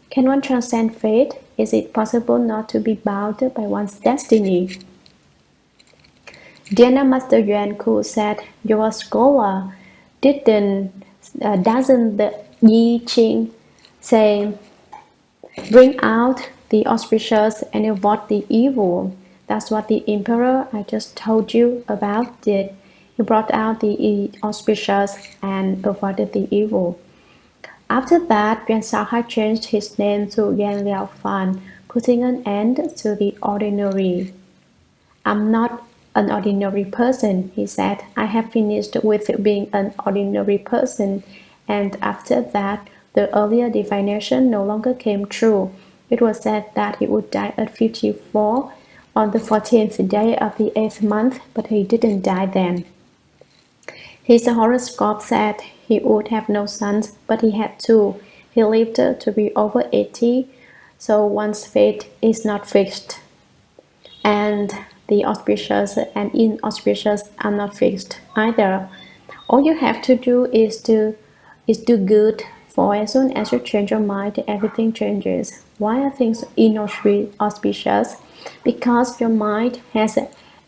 "Can one transcend fate? Is it possible not to be bound by one's destiny?" Dhyana Master Yuan Ku said, "You're a scholar. Doesn't the Yi Ching say, 'Bring out the auspicious and avoid the evil'? That's what the emperor I just told you about did. He brought out the auspicious and avoided the evil." After that, Yuan Xiaohai changed his name to Yan Liao Fan, putting an end to the ordinary. "I'm not an ordinary person," he said. "I have finished with being an ordinary person." And after that, the earlier divination no longer came true. It was said that he would die at 54 on the 14th day of the 8th month, but he didn't die then. His horoscope said he would have no sons, but he had two. He lived to be over 80, so one's fate is not fixed. And the auspicious and inauspicious are not fixed either. All you have to do is do good, for as soon as you change your mind, everything changes. Why are things inauspicious? Because your mind has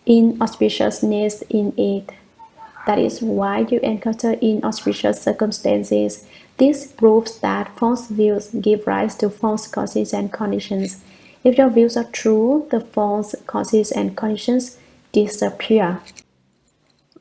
inauspiciousness in it. That is why you encounter inauspicious circumstances. This proves that false views give rise to false causes and conditions. If your views are true, the false causes and conditions disappear.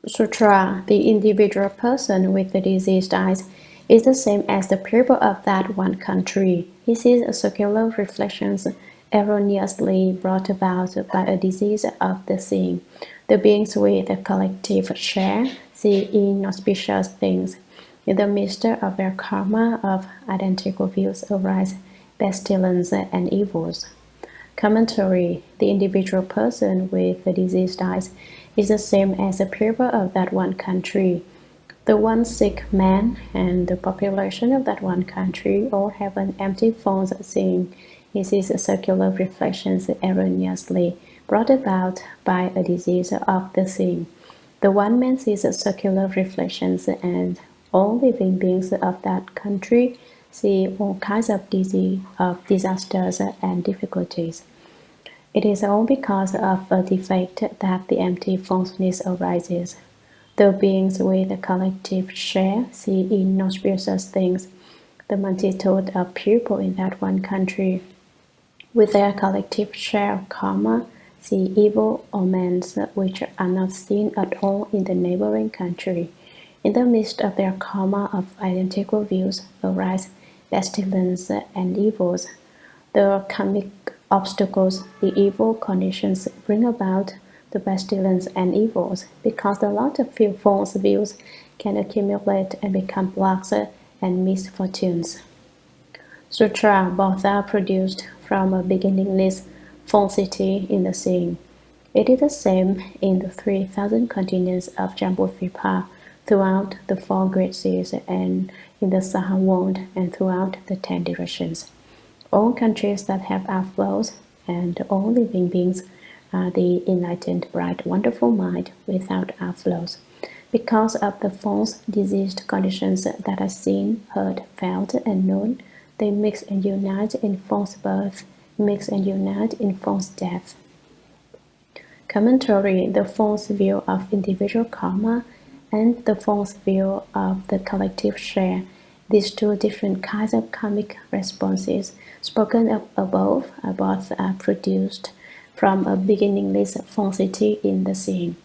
Sutra, the individual person with the diseased eyes, is the same as the people of that one country. He sees circular reflections erroneously brought about by a disease of the seeing. The beings with a collective share see inauspicious things. In the midst of their karma of identical views arise pestilence and evils. Commentary: the individual person with the diseased eyes is the same as the people of that one country. The one sick man and the population of that one country all have an empty false seeing. He sees circular reflections erroneously brought about by a disease of the seeing. The one man sees circular reflections, and all living beings of that country see all kinds of disasters and difficulties. It is all because of a defect that the empty falseness arises. The beings with a collective share see inauspicious things. The multitude of people in that one country, with their collective share of karma, see evil omens which are not seen at all in the neighboring country. In the midst of their karma of identical views arise pestilence and evils. The karmic obstacles, the evil conditions bring about the pestilence and evils, because a lot of false views can accumulate and become blocks and misfortunes. Sutra, both are produced from a beginningless falsity in the seeing. It is the same in the 3,000 continents of Jambudvipa, throughout the 4 great seas, and in the Saha world, and throughout the 10 directions. All countries that have outflows and all living beings are the enlightened, bright, wonderful mind without outflows. Because of the false, diseased conditions that are seen, heard, felt, and known, they mix and unite in false birth, mix and unite in false death. Commentary: the false view of individual karma and the false view of the collective share. These 2 different kinds of karmic responses spoken of above are both produced from a beginningless falsity in the seeing.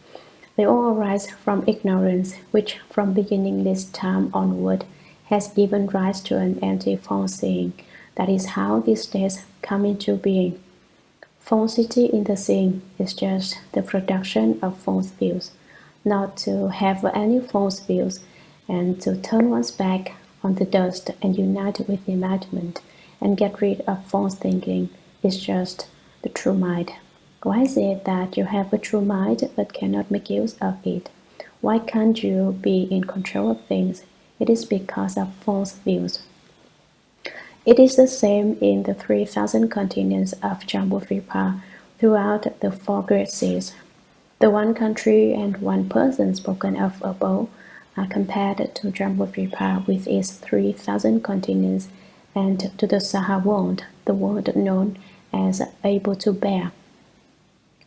They all arise from ignorance, which from beginningless time onward has given rise to an empty false seeing. That is how these states come into being. Falsity in the seeing is just the production of false views. Not to have any false views and to turn one's back on the dust and unite with enlightenment and get rid of false thinking is just the true mind. Why is it that you have a true mind but cannot make use of it? Why can't you be in control of things? It is because of false views. It is the same in the 3,000 continents of Jambudvipa, throughout the 4 great seas. The one country and one person spoken of above are compared to Jambudvipa with its 3,000 continents, and to the Saha world, the world known as able to bear.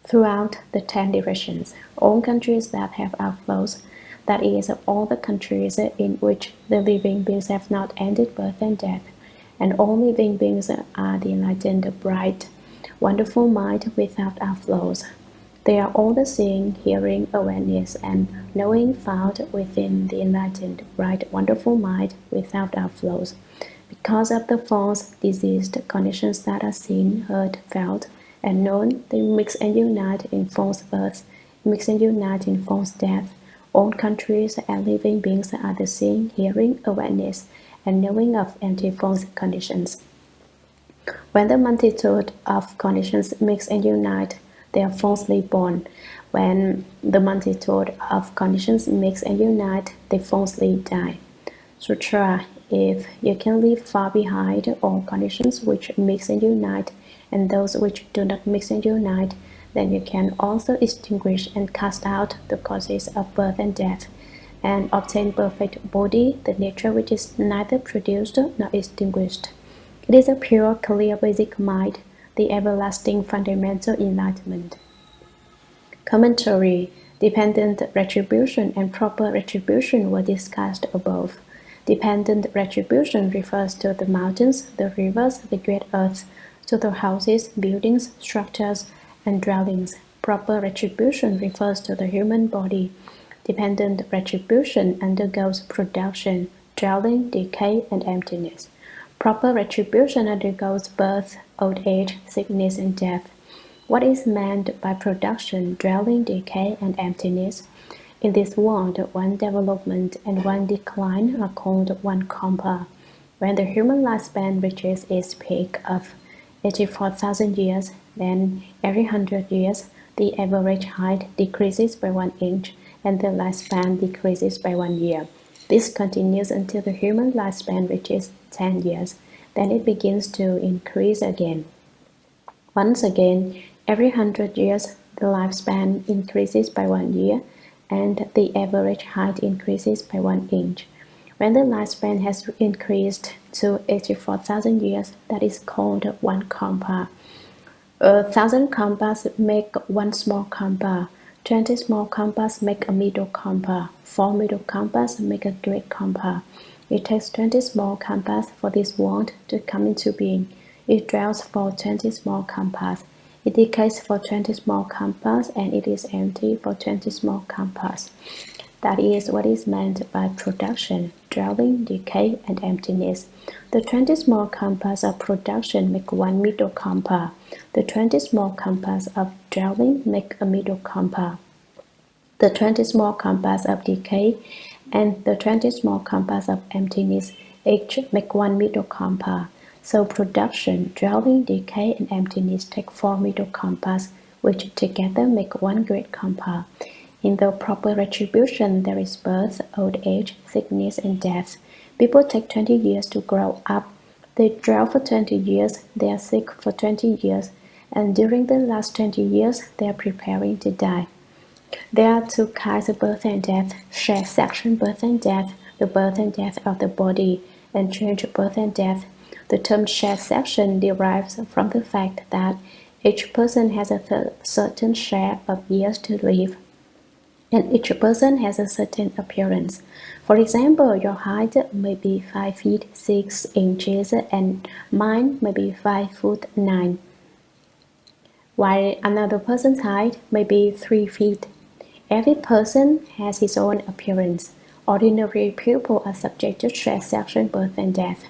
Throughout the 10 directions, all countries that have outflows, that is, all the countries in which the living beings have not ended birth and death, and all living beings are the enlightened, bright, wonderful mind without outflows. They are all the seeing, hearing, awareness, and knowing found within the enlightened, bright, wonderful mind without outflows. Because of the false, diseased conditions that are seen, heard, felt, and known, they mix and unite in false birth, mix and unite in false death. All countries and living beings are the seeing, hearing, awareness, and knowing of empty false conditions. When the multitude of conditions mix and unite, they are falsely born. When the multitude of conditions mix and unite, they falsely die. Sutra: if you can leave far behind all conditions which mix and unite, and those which do not mix and unite, then you can also extinguish and cast out the causes of birth and death, and obtain perfect body, the nature which is neither produced nor extinguished. It is a pure, clear, basic mind, the everlasting fundamental enlightenment. Commentary: dependent retribution and proper retribution were discussed above. Dependent retribution refers to the mountains, the rivers, the great earth, to the houses, buildings, structures, and dwellings. Proper retribution refers to the human body. Dependent retribution undergoes production, dwelling, decay, and emptiness. Proper retribution undergoes birth, old age, sickness, and death. What is meant by production, dwelling, decay, and emptiness? In this world, one development and one decline are called one kampa. When the human lifespan reaches its peak of 84,000 years, then every 100 years, the average height decreases by 1 inch and the lifespan decreases by 1 year. This continues until the human lifespan reaches 10 years. Then it begins to increase again. Once again, every 100 years, the lifespan increases by 1 year and the average height increases by 1 inch. When the lifespan has increased to 84,000 years, that is called one kampa. 1,000 kampas make one small kampa. 20 small kampas make a middle kampa. 4 middle kampas make a great kampa. It takes 20 small kampas for this world to come into being. It dwells for 20 small kampas. It decays for 20 small kampas, and it is empty for 20 small kampas. That is what is meant by production, dwelling, decay, and emptiness. The 20 small kampas of production make one middle kampa. The 20 small kampas of dwelling make a middle kampa. The 20 small kampas of decay and the 20 small kampas of emptiness each make one middle kampa. So production, dwelling, decay, and emptiness take 4 middle kampas, which together make one great kampa. In the proper retribution, there is birth, old age, sickness, and death. People take 20 years to grow up. They dwell for 20 years, they are sick for 20 years, and during the last 20 years, they are preparing to die. There are two kinds of birth and death: shared section birth and death, the birth and death of the body, and change birth and death. The term shared section derives from the fact that each person has a certain share of years to live, and each person has a certain appearance. For example, your height may be 5 feet 6 inches and mine may be 5 foot 9, while another person's height may be 3 feet. Every person has his own appearance. Ordinary people are subject to shared section birth and death.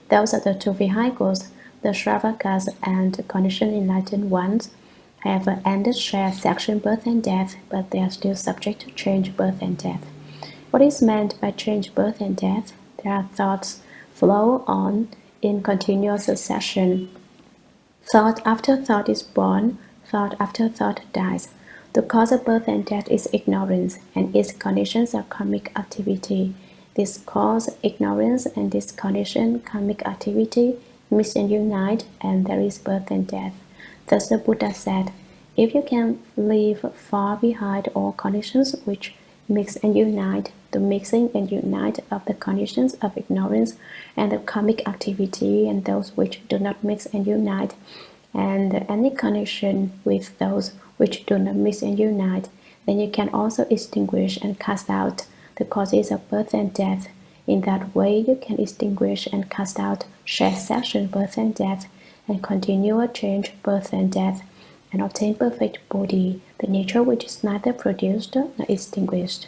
Those are the two vehicles. The Shravakas and conditioned enlightened ones have ended shared section birth and death, but they are still subject to change birth and death. What is meant by change birth and death? There are thoughts flow on in continuous succession. Thought after thought is born, thought after thought dies. The cause of birth and death is ignorance, and its conditions are karmic activity. This cause, ignorance, and this condition, karmic activity, mix and unite, and there is birth and death. Thus the Buddha said, if you can leave far behind all conditions which mix and unite, the mixing and unite of the conditions of ignorance and the karmic activity and those which do not mix and unite, and any connection with those which do not mix and unite, then you can also extinguish and cast out the causes of birth and death. In that way, you can extinguish and cast out shared section birth and death, and continual change birth and death, and obtain perfect Bodhi, the nature which is neither produced nor extinguished.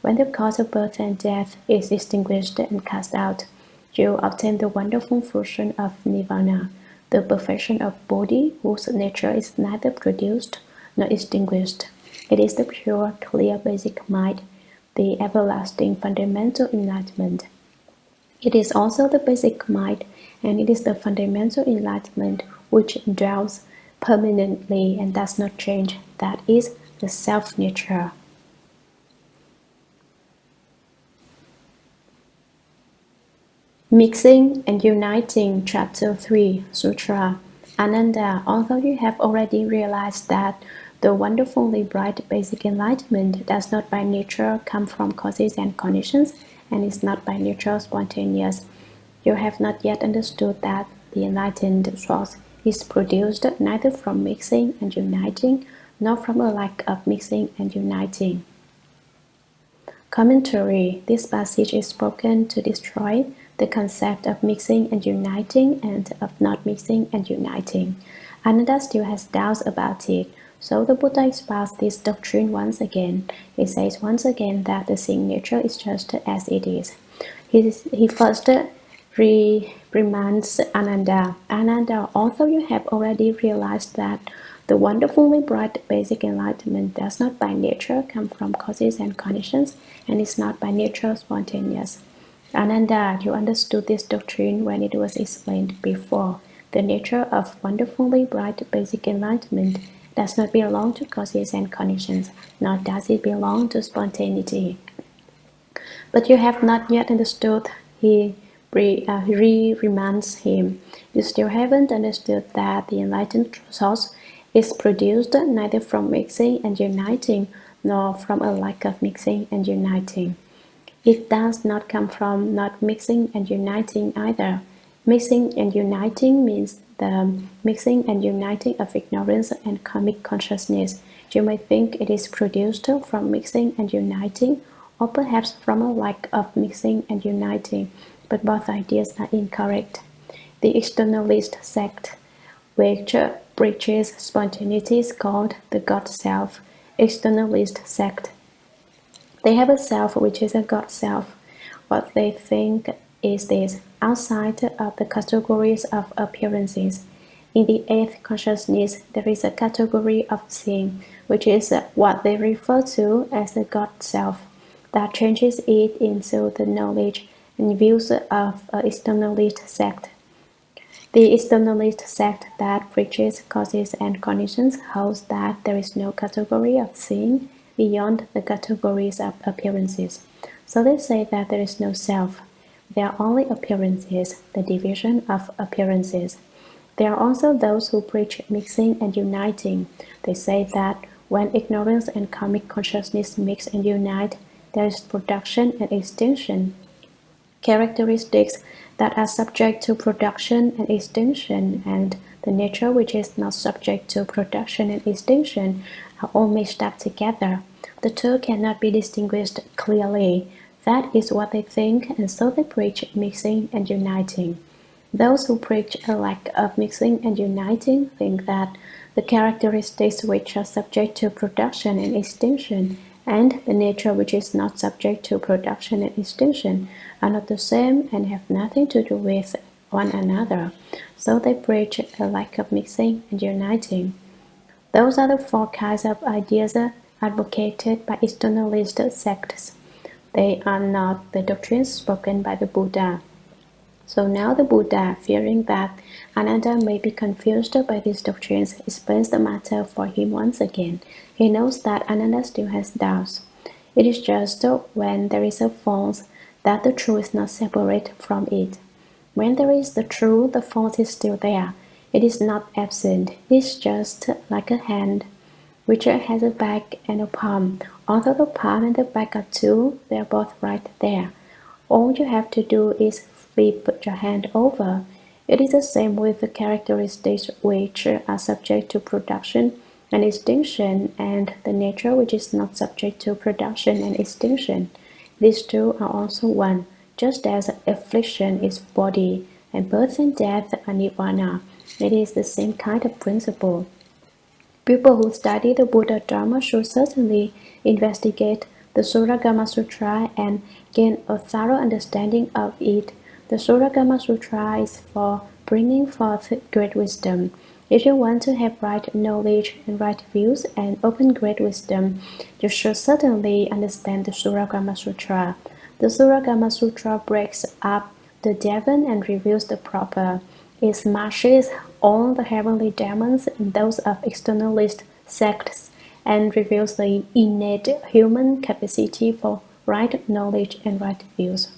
When the cause of birth and death is extinguished and cast out, you obtain the wonderful fruition of Nirvana, the perfection of Bodhi, whose nature is neither produced nor extinguished. It is the pure, clear, basic mind, the everlasting fundamental enlightenment. It is also the basic mind, and it is the fundamental enlightenment which dwells permanently and does not change. That is the self-nature. Mixing and Uniting, Chapter 3, Sutra. Ananda, although you have already realized that the wonderfully bright basic enlightenment does not by nature come from causes and conditions, and is not by nature spontaneous, you have not yet understood that the enlightened source is produced neither from mixing and uniting, nor from a lack of mixing and uniting. Commentary. This passage is spoken to destroy the concept of mixing and uniting and of not mixing and uniting. Ananda still has doubts about it, so the Buddha espoused this doctrine once again. He says once again that the seeing nature is just as it is. He first reminds Ananda, Ananda, although you have already realized that the wonderfully bright basic enlightenment does not by nature come from causes and conditions and is not by nature spontaneous. Ananda, you understood this doctrine when it was explained before. The nature of wonderfully bright basic enlightenment does not belong to causes and conditions, nor does it belong to spontaneity. But you have not yet understood, he reminds him. You still haven't understood that the enlightened source is produced neither from mixing and uniting, nor from a lack of mixing and uniting. It does not come from not mixing and uniting either. Mixing and uniting means the mixing and uniting of ignorance and karmic consciousness. You may think it is produced from mixing and uniting, or perhaps from a lack of mixing and uniting, but both ideas are incorrect. The externalist sect, which preaches spontaneity, is called the God Self. Externalist sect. They have a self which is a God Self. What they think is this, outside of the categories of appearances. In the eighth consciousness, there is a category of seeing, which is what they refer to as the God Self, that changes it into the knowledge and views of an externalist sect. The externalist sect that preaches causes and conditions holds that there is no category of seeing beyond the categories of appearances. So they say that there is no self. There are only appearances, the division of appearances. There are also those who preach mixing and uniting. They say that when ignorance and karmic consciousness mix and unite, there is production and extinction. Characteristics that are subject to production and extinction and the nature which is not subject to production and extinction are all mixed up together. The two cannot be distinguished clearly. That is what they think, and so they preach mixing and uniting. Those who preach a lack of mixing and uniting think that the characteristics which are subject to production and extinction and the nature which is not subject to production and extinction are not the same and have nothing to do with one another. So they preach a lack of mixing and uniting. Those are the four kinds of ideas advocated by externalist sects. They are not the doctrines spoken by the Buddha. So now the Buddha, fearing that Ananda may be confused by these doctrines, explains the matter for him once again. He knows that Ananda still has doubts. It is just when there is a false that the true is not separate from it. When there is the true, the false is still there. It is not absent. It is just like a hand, which has a back and a palm. Although the palm and the back are two, they are both right there. All you have to do is flip your hand over. It is the same with the characteristics which are subject to production and extinction and the nature which is not subject to production and extinction. These two are also one, just as affliction is body and birth and death are nirvana. It is the same kind of principle. People who study the Buddha Dharma should certainly investigate the Shurangama Sutra and gain a thorough understanding of it. The Shurangama Sutra is for bringing forth great wisdom. If you want to have right knowledge and right views and open great wisdom, you should certainly understand the Shurangama Sutra. The Shurangama Sutra breaks up the devon and reveals the proper. It smashes all the heavenly demons and those of externalist sects and reveals the innate human capacity for right knowledge and right views.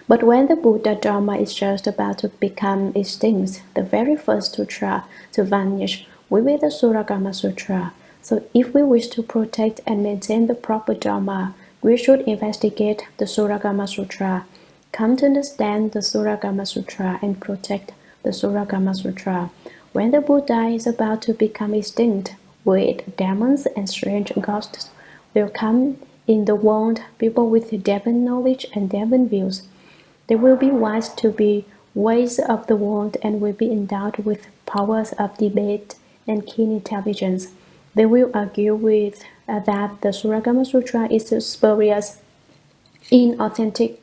But when the Buddha Dharma is just about to become extinct, the very first sutra to vanish will be the Shurangama Sutra. So if we wish to protect and maintain the proper Dharma, we should investigate the Shurangama Sutra, come to understand the Shurangama Sutra and protect the Shurangama Sutra. When the Buddha is about to become extinct, weird demons and strange ghosts will come in the world people with divine knowledge and divine views. They will be wise to be ways of the world and will be endowed with powers of debate and keen intelligence. They will argue with that the Shurangama Sutra is spurious, inauthentic,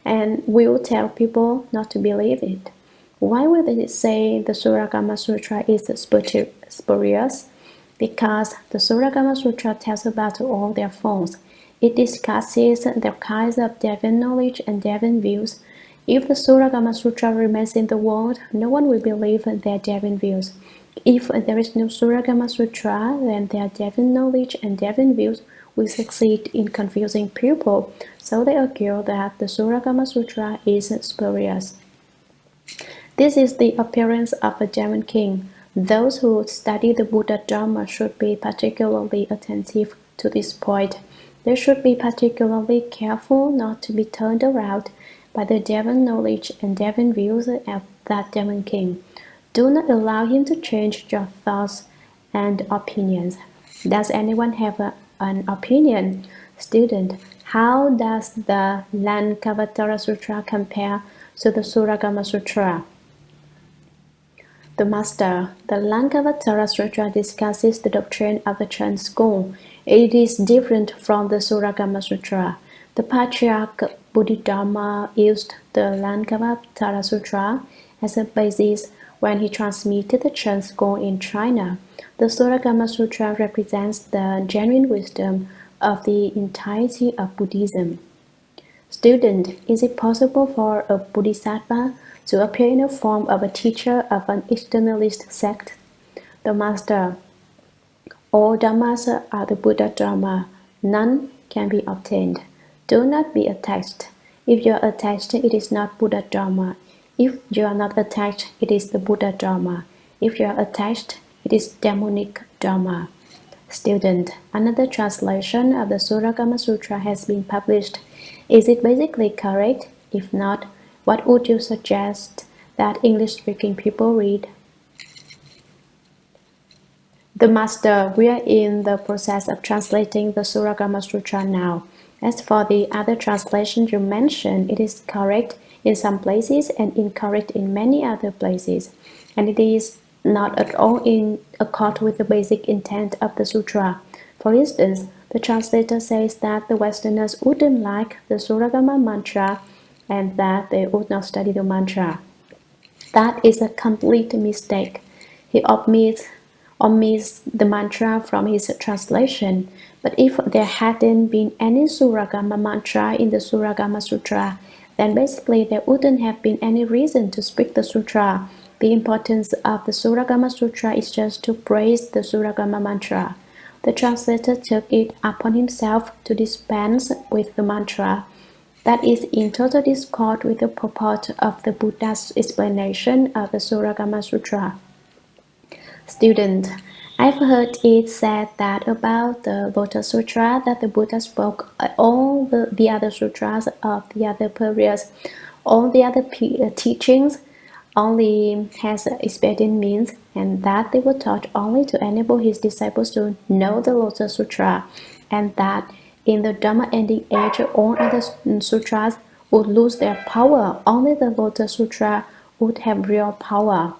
and will tell people not to believe it. Why would they say the Shurangama Sutra is spurious? Because the Shurangama Sutra tells about all their forms. It discusses the kinds of divine knowledge and divine views. If the Shurangama Sutra remains in the world, no one will believe their divine views. If there is no Shurangama Sutra, then their divine knowledge and divine views will succeed in confusing people, so they argue that the Shurangama Sutra is spurious. This is the appearance of a demon king. Those who study the Buddha Dharma should be particularly attentive to this point. They should be particularly careful not to be turned around by the divine knowledge and divine views of that demon king. Do not allow him to change your thoughts and opinions. Does anyone have an opinion? Student, how does the Langa Sutra compare to the Shurangama Sutra? The Master, the Langa Sutra discusses the doctrine of the Chan school. It is different from the Shurangama Sutra. The Patriarch Bodhidharma used the Langa Sutra as a basis when he transmitted the Chan school in China. The Shurangama Sutra represents the genuine wisdom of the entirety of Buddhism. Student, is it possible for a Bodhisattva to appear in the form of a teacher of an externalist sect? The Master, all dharmas are the Buddha Dharma. None can be obtained. Do not be attached. If you are attached, it is not Buddha Dharma. If you are not attached, it is the Buddha Dharma. If you are attached, it is demonic Dharma. Student, another translation of the Shurangama Sutra has been published. Is it basically correct? If not, what would you suggest that English-speaking people read? The Master, we are in the process of translating the Shurangama Sutra now. As for the other translation you mentioned, it is correct in some places and incorrect in many other places, and it is not at all in accord with the basic intent of the sutra. For instance, the translator says that the Westerners wouldn't like the Shurangama mantra and that they would not study the mantra. That is a complete mistake. He omits the mantra from his translation. But if there hadn't been any Shurangama mantra in the Shurangama Sutra, then basically there wouldn't have been any reason to speak the sutra. The importance of the Shurangama Sutra is just to praise the Shurangama mantra. The translator took it upon himself to dispense with the mantra. That is in total discord with the purport of the Buddha's explanation of the Shurangama Sutra. Student, I've heard it said that about the Lotus Sutra that the Buddha spoke all the other sutras of the other periods, all the other teachings only has expedient means, and that they were taught only to enable his disciples to know the Lotus Sutra, and that in the Dharma ending age all other sutras would lose their power, only the Lotus Sutra would have real power.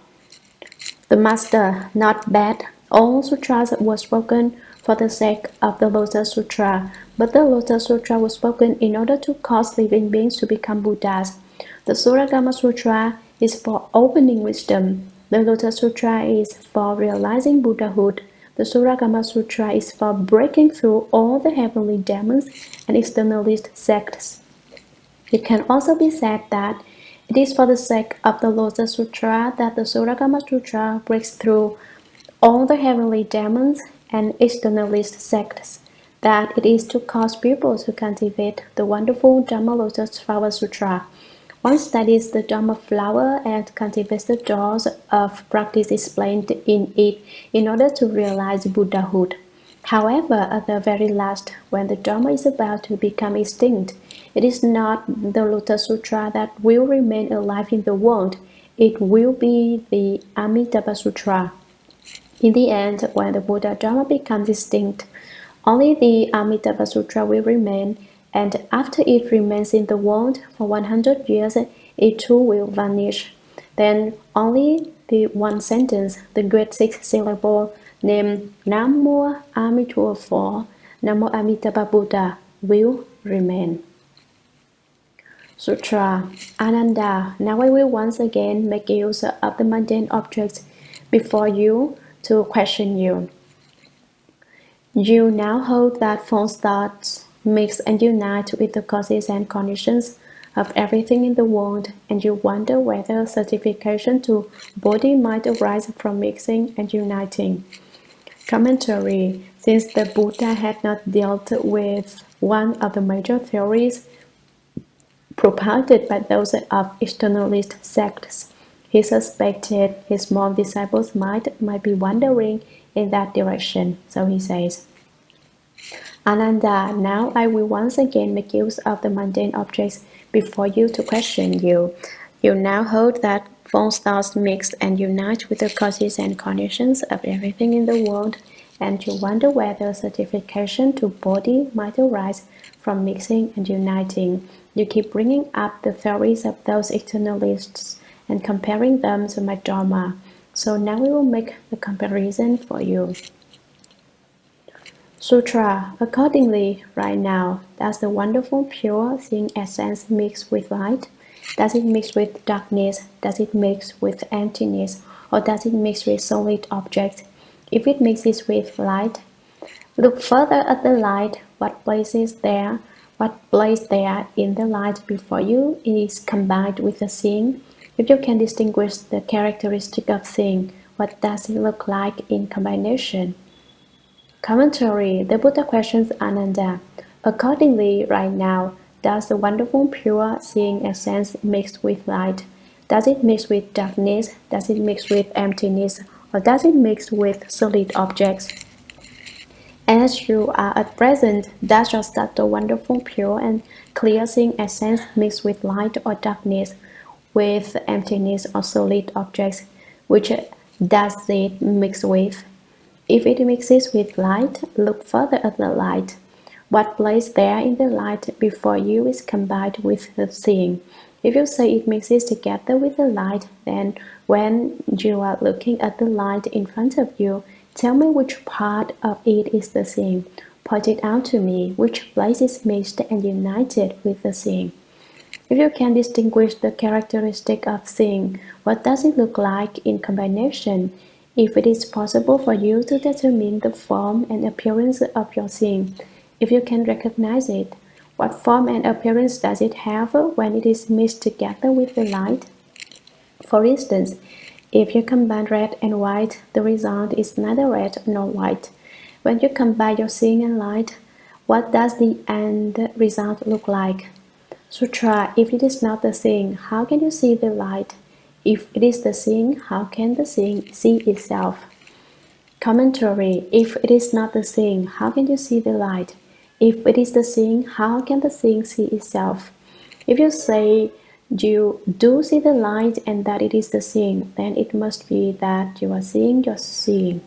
The Master, not bad. All sutras were spoken for the sake of the Lotus Sutra, but the Lotus Sutra was spoken in order to cause living beings to become Buddhas. The Shurangama Sutra is for opening wisdom. The Lotus Sutra is for realizing Buddhahood. The Shurangama Sutra is for breaking through all the heavenly demons and externalist sects. It can also be said that it is for the sake of the Lotus Sutra that the Shurangama Sutra breaks through all the heavenly demons and externalist sects, that it is to cause people to cultivate the wonderful Dharma Lotus Flower Sutra. One studies the Dharma flower and cultivates the doors of practice explained in it in order to realize Buddhahood. However, at the very last, when the Dharma is about to become extinct, it is not the Lotus Sutra that will remain alive in the world. It will be the Amitabha Sutra. In the end, when the Buddha Dharma becomes extinct, Only the Amitabha Sutra will remain, and after it remains in the world for 100 years, it too will vanish. Then only the one sentence, the great six syllable name Namo Amitabha for Namo Amitabha Buddha will remain. Sutra. Ananda, now I will once again make use of the mundane objects before you to question you. You now hold that false thoughts mix and unite with the causes and conditions of everything in the world, and you wonder whether certification to body might arise from mixing and uniting. Commentary. Since the Buddha had not dealt with one of the major theories propounded by those of externalist sects, he suspected his small disciples might be wandering in that direction. So he says, Ananda, now I will once again make use of the mundane objects before you to question you. You now hold that false thoughts mix and unite with the causes and conditions of everything in the world, and you wonder whether certification to body might arise from mixing and uniting. You keep bringing up the theories of those externalists and comparing them to my Dharma. So now we will make the comparison for you. Sutra. Accordingly, right now, does the wonderful pure seeing essence mix with light? Does it mix with darkness? Does it mix with emptiness? Or does it mix with solid objects? If it mixes with light, look further at the light. What place there in the light before you is combined with the seeing? If you can distinguish the characteristic of seeing, what does it look like in combination? Commentary. The Buddha questions Ananda. Accordingly, right now, does the wonderful pure seeing essence mix with light? Does it mix with darkness? Does it mix with emptiness? Or does it mix with solid objects? As you are at present, does your subtle, wonderful, pure, and clear seeing essence mix with light or darkness, with emptiness or solid objects? Which does it mix with? If it mixes with light, look further at the light. What place there in the light before you is combined with the seeing? If you say it mixes together with the light, then when you are looking at the light in front of you, tell me which part of it is the seeing. Point it out to me, which place is mixed and united with the seeing. If you can distinguish the characteristic of seeing, what does it look like in combination? If it is possible for you to determine the form and appearance of your seeing, if you can recognize it, what form and appearance does it have when it is mixed together with the light? For instance, if you combine red and white, the result is neither red nor white. When you combine your seeing and light, what does the end result look like? Sutra. If it is not the seeing, how can you see the light? If it is the seeing, how can the seeing see itself? Commentary. If it is not the seeing, how can you see the light? If it is the seeing, how can the seeing see itself? If you say you do see the light and that it is the seeing, then it must be that you are seeing your seeing.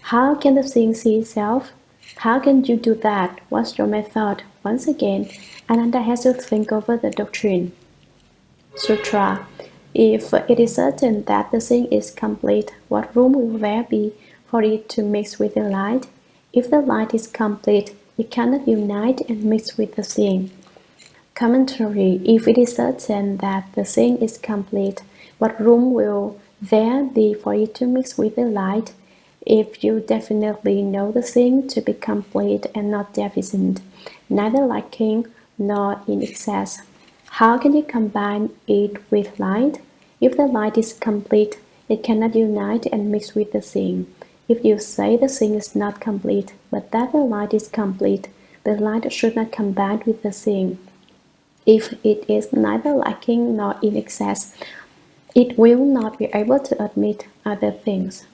How can the seeing see itself? How can you do that? What's your method? Once again, Ananda has to think over the doctrine. Sutra. If it is certain that the seeing is complete, what room will there be for it to mix with the light? If the light is complete, it cannot unite and mix with the seeing. Commentary. If it is certain that the seeing is complete, what room will there be for it to mix with the light? If you definitely know the seeing to be complete and not deficient, neither lacking nor in excess, how can you combine it with light? If the light is complete, it cannot unite and mix with the seeing. If you say the seeing is not complete, but that the light is complete, the light should not combine with the seeing. If it is neither lacking nor in excess, it will not be able to admit other things.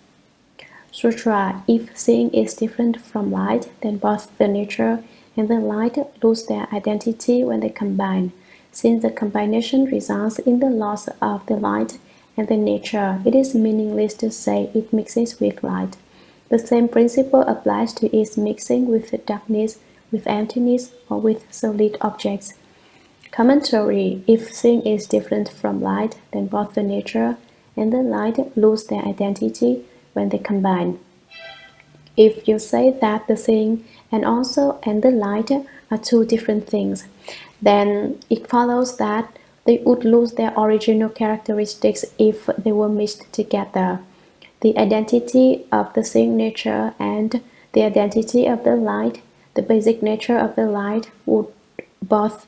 Sutra. If seeing is different from light, then both the nature and the light lose their identity when they combine. Since the combination results in the loss of the light and the nature, it is meaningless to say it mixes with light. The same principle applies to its mixing with darkness, with emptiness, or with solid objects. Commentary: if seeing is different from light, then both the nature and the light lose their identity when they combine. If you say that the seeing and the light are two different things, then it follows that they would lose their original characteristics if they were mixed together. The identity of the seeing nature and the identity of the light, the basic nature of the light, would both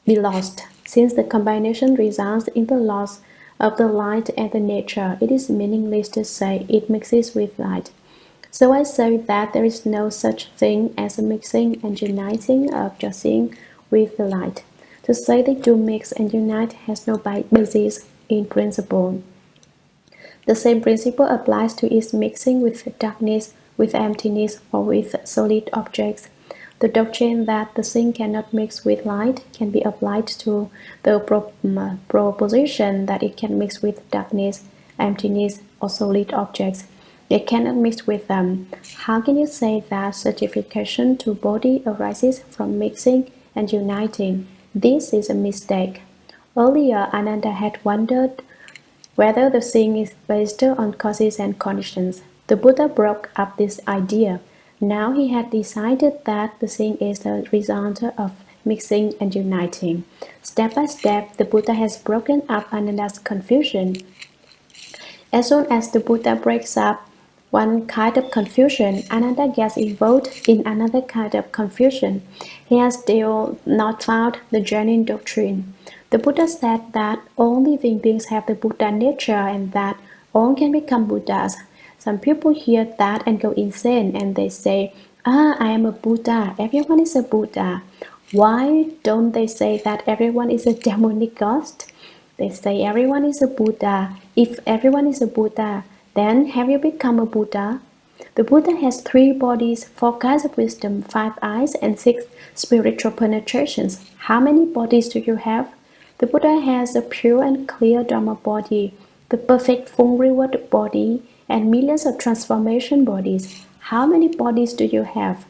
be lost. Since the combination results in the loss of the light and the nature, it is meaningless to say it mixes with light. So I say that there is no such thing as a mixing and uniting of your seeing with the light. To say they do mix and unite has no basis in principle. The same principle applies to its mixing with darkness, with emptiness, or with solid objects. The doctrine that the seeing cannot mix with light can be applied to the proposition that it can mix with darkness, emptiness, or solid objects. It cannot mix with them. How can you say that certification to body arises from mixing and uniting? This is a mistake. Earlier, Ananda had wondered whether the seeing is based on causes and conditions. The Buddha broke up this idea. Now he had decided that the seeing is the result of mixing and uniting. Step by step, the Buddha has broken up Ananda's confusion. As soon as the Buddha breaks up one kind of confusion, Ananda gets involved in another kind of confusion. He has still not found the genuine doctrine. The Buddha said that all living beings have the Buddha nature and that all can become Buddhas. Some people hear that and go insane and they say, I am a Buddha, everyone is a Buddha. Why don't they say that everyone is a demonic ghost? They say everyone is a Buddha. If everyone is a Buddha, then have you become a Buddha? The Buddha has 3 bodies, 4 kinds of wisdom, 5 eyes, and 6 spiritual penetrations. How many bodies do you have? The Buddha has a pure and clear Dharma body, the perfect full reward body, and millions of transformation bodies. How many bodies do you have?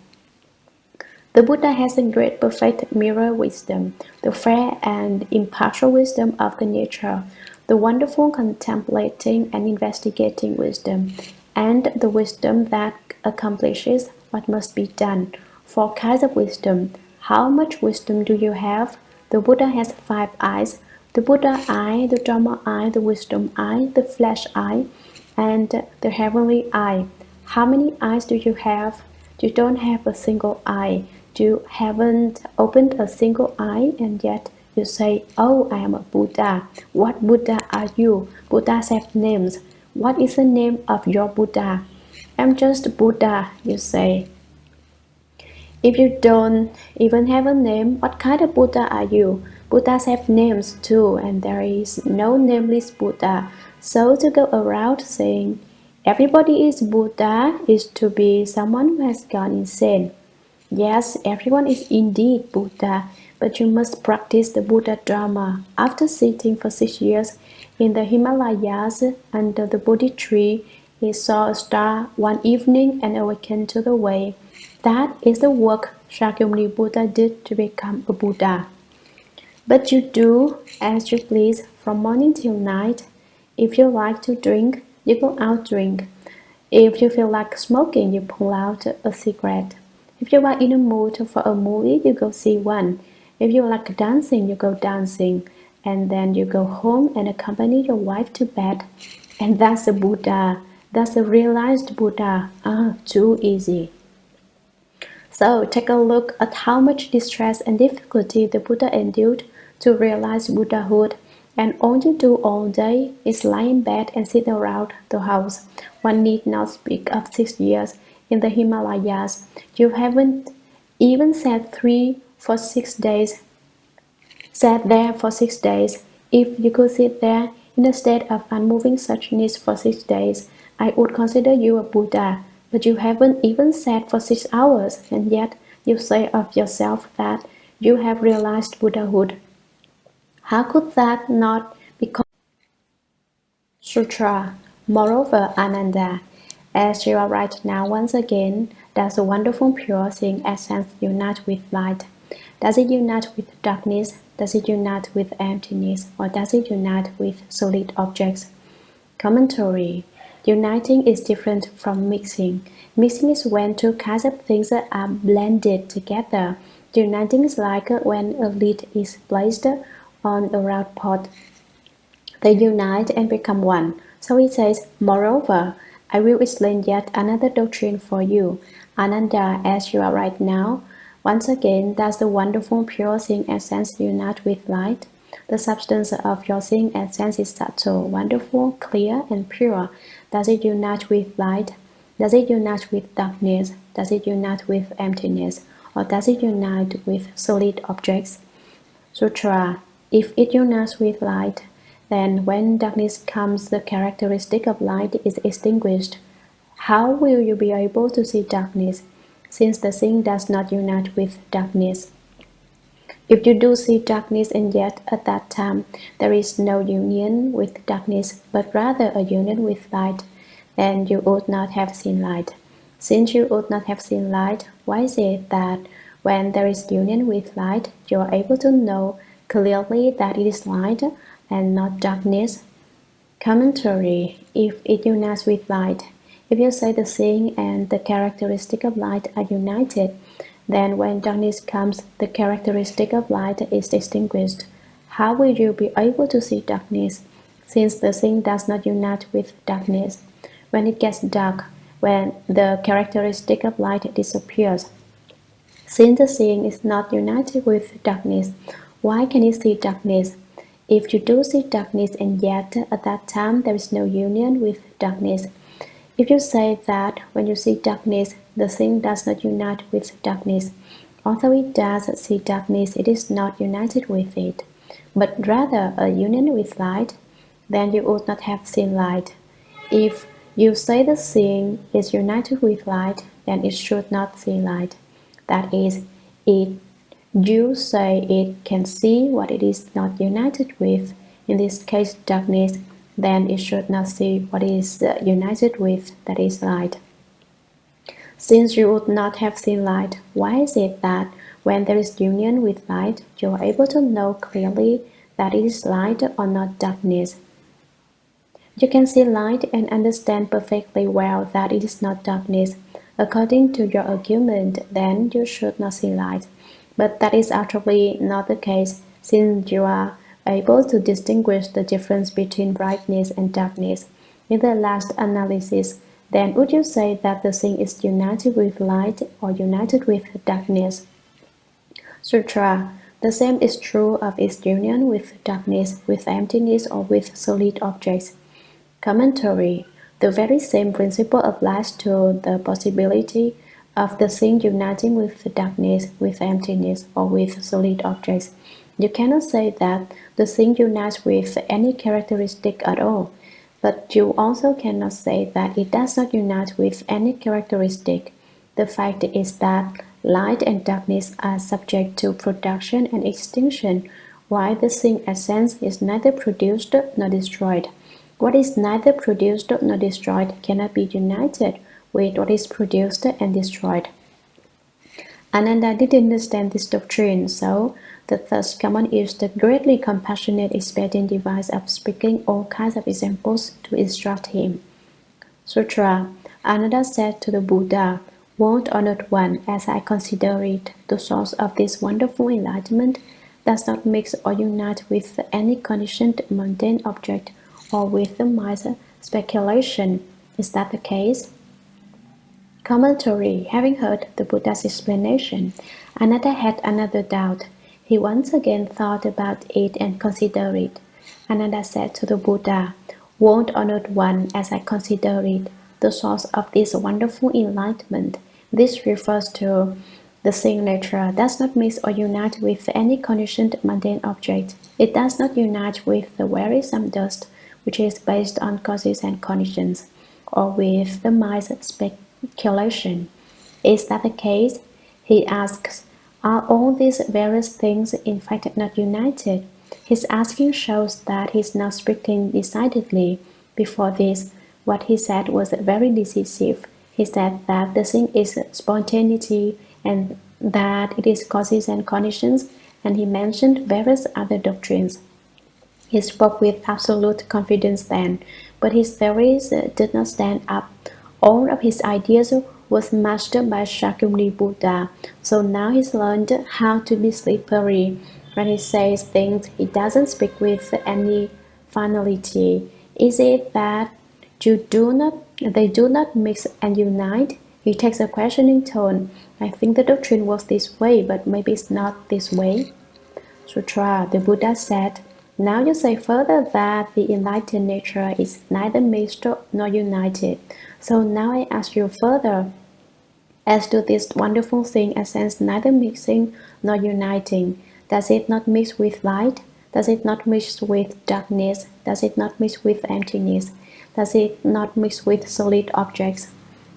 The Buddha has a great perfect mirror wisdom, the fair and impartial wisdom of the nature, the wonderful contemplating and investigating wisdom, and the wisdom that accomplishes what must be done. 4 kinds of wisdom. How much wisdom do you have? The Buddha has 5 eyes, the Buddha eye, the Dharma eye, the wisdom eye, the flesh eye, and the heavenly eye. How many eyes do you have? You don't have a single eye. You haven't opened a single eye, and yet you say, I am a Buddha. What Buddha are you? Buddhas have names. What is the name of your Buddha? I'm just Buddha, you say. If you don't even have a name, what kind of Buddha are you? Buddhas have names too, and there is no nameless Buddha. So to go around saying, everybody is Buddha is to be someone who has gone insane. Yes, everyone is indeed Buddha, but you must practice the Buddha Dharma. After sitting for 6 years in the Himalayas under the Bodhi tree, he saw a star one evening and awakened to the way. That is the work Shakyamuni Buddha did to become a Buddha. But you do as you please from morning till night. If you like to drink, you go out drink. If you feel like smoking, you pull out a cigarette. If you are in a mood for a movie, you go see one. If you like dancing, you go dancing. And then you go home and accompany your wife to bed. And that's a Buddha. That's a realized Buddha. Too easy. So take a look at how much distress and difficulty the Buddha endured to realize Buddhahood. And all you do all day is lie in bed and sit around the house. One need not speak of 6 years in the Himalayas. You haven't even sat there for 6 days. If you could sit there in a state of unmoving suchness for 6 days, I would consider you a Buddha. But you haven't even sat for 6 hours, and yet you say of yourself that you have realized Buddhahood. How could that not be called Sutra? Moreover, Ananda, As you are right now, once again, does the wonderful pure seeing essence unite with light? Does it unite with darkness? Does it unite with emptiness? Or does it unite with solid objects? Commentary. Uniting is different from mixing. Mixing is when two kinds of things are blended together. Uniting is like when a lid is placed on a round pot. They unite and become one. So he says, moreover, I will explain yet another doctrine for you. Ananda, as you are right now, once again, does the wonderful pure seeing essence unite with light? The substance of your seeing essence is subtle, wonderful, clear, and pure. Does it unite with light? Does it unite with darkness? Does it unite with emptiness? Or does it unite with solid objects? Sutra. If it unites with light, then when darkness comes, the characteristic of light is extinguished. How will you be able to see darkness, since the seeing does not unite with darkness? If you do see darkness and yet at that time there is no union with darkness, but rather a union with light, then you ought not have seen light. Since you ought not have seen light, why is it that when there is union with light, you are able to know clearly that it is light and not darkness? Commentary. If it unites with light, if you say the seeing and the characteristic of light are united, then when darkness comes, the characteristic of light is extinguished. How will you be able to see darkness, since the seeing does not unite with darkness? When it gets dark, when the characteristic of light disappears, since the seeing is not united with darkness, why can it see darkness? If you do see darkness and yet at that time there is no union with darkness, if you say that when you see darkness, the seeing does not unite with darkness, although it does see darkness, it is not united with it, but rather a union with light, then you ought not have seen light. If you say the seeing is united with light, then it should not see light. That is, you say it can see what it is not united with, in this case darkness, then it should not see what it is united with, that is light. Since you would not have seen light, why is it that when there is union with light, you are able to know clearly that it is light or not darkness? You can see light and understand perfectly well that it is not darkness. According to your argument, then you should not see light. But that is actually not the case, since you are able to distinguish the difference between brightness and darkness. In the last analysis, then would you say that the seeing is united with light or united with darkness? Sutra. The same is true of its union with darkness, with emptiness, or with solid objects. Commentary. The very same principle applies to the possibility of the seeing uniting with darkness, with emptiness, or with solid objects. You cannot say that the seeing unites with any characteristic at all, but you also cannot say that it does not unite with any characteristic. The fact is that light and darkness are subject to production and extinction, while the seeing essence is neither produced nor destroyed. What is neither produced nor destroyed cannot be united with what is produced and destroyed. Ananda didn't understand this doctrine, so the third common used the greatly compassionate expedient device of speaking all kinds of examples to instruct him. Sutra. Ananda said to the Buddha, "Won't honored one, as I consider it, the source of this wonderful enlightenment does not mix or unite with any conditioned mundane object or with the mind's speculation. Is that the case?" Commentary. Having heard the Buddha's explanation, Ananda had another doubt. He once again thought about it and considered it. Ananda said to the Buddha, "Won't honored one, as I consider it, the source of this wonderful enlightenment." This refers to the seeing nature does not mix or unite with any conditioned mundane object. It does not unite with the wearisome dust, which is based on causes and conditions, or with the mind's speculation. Is that the case? He asks, are all these various things in fact not united? His asking shows that he is not speaking decidedly. Before this, What he said was very decisive. He said that the thing is spontaneity and that it is causes and conditions, and he mentioned various other doctrines. He spoke with absolute confidence then, but his theories did not stand up. All of his ideas was mastered by Shakyamuni Buddha, so now he's learned how to be slippery. When he says things, he doesn't speak with any finality. Is it that they do not mix and unite? He takes a questioning tone. I think the doctrine was this way, but maybe it's not this way. Sutra, the Buddha said, now you say further that the enlightened nature is neither mixed nor united. So now I ask you further, as to this wonderful thing, essence neither mixing nor uniting. Does it not mix with light? Does it not mix with darkness? Does it not mix with emptiness? Does it not mix with solid objects?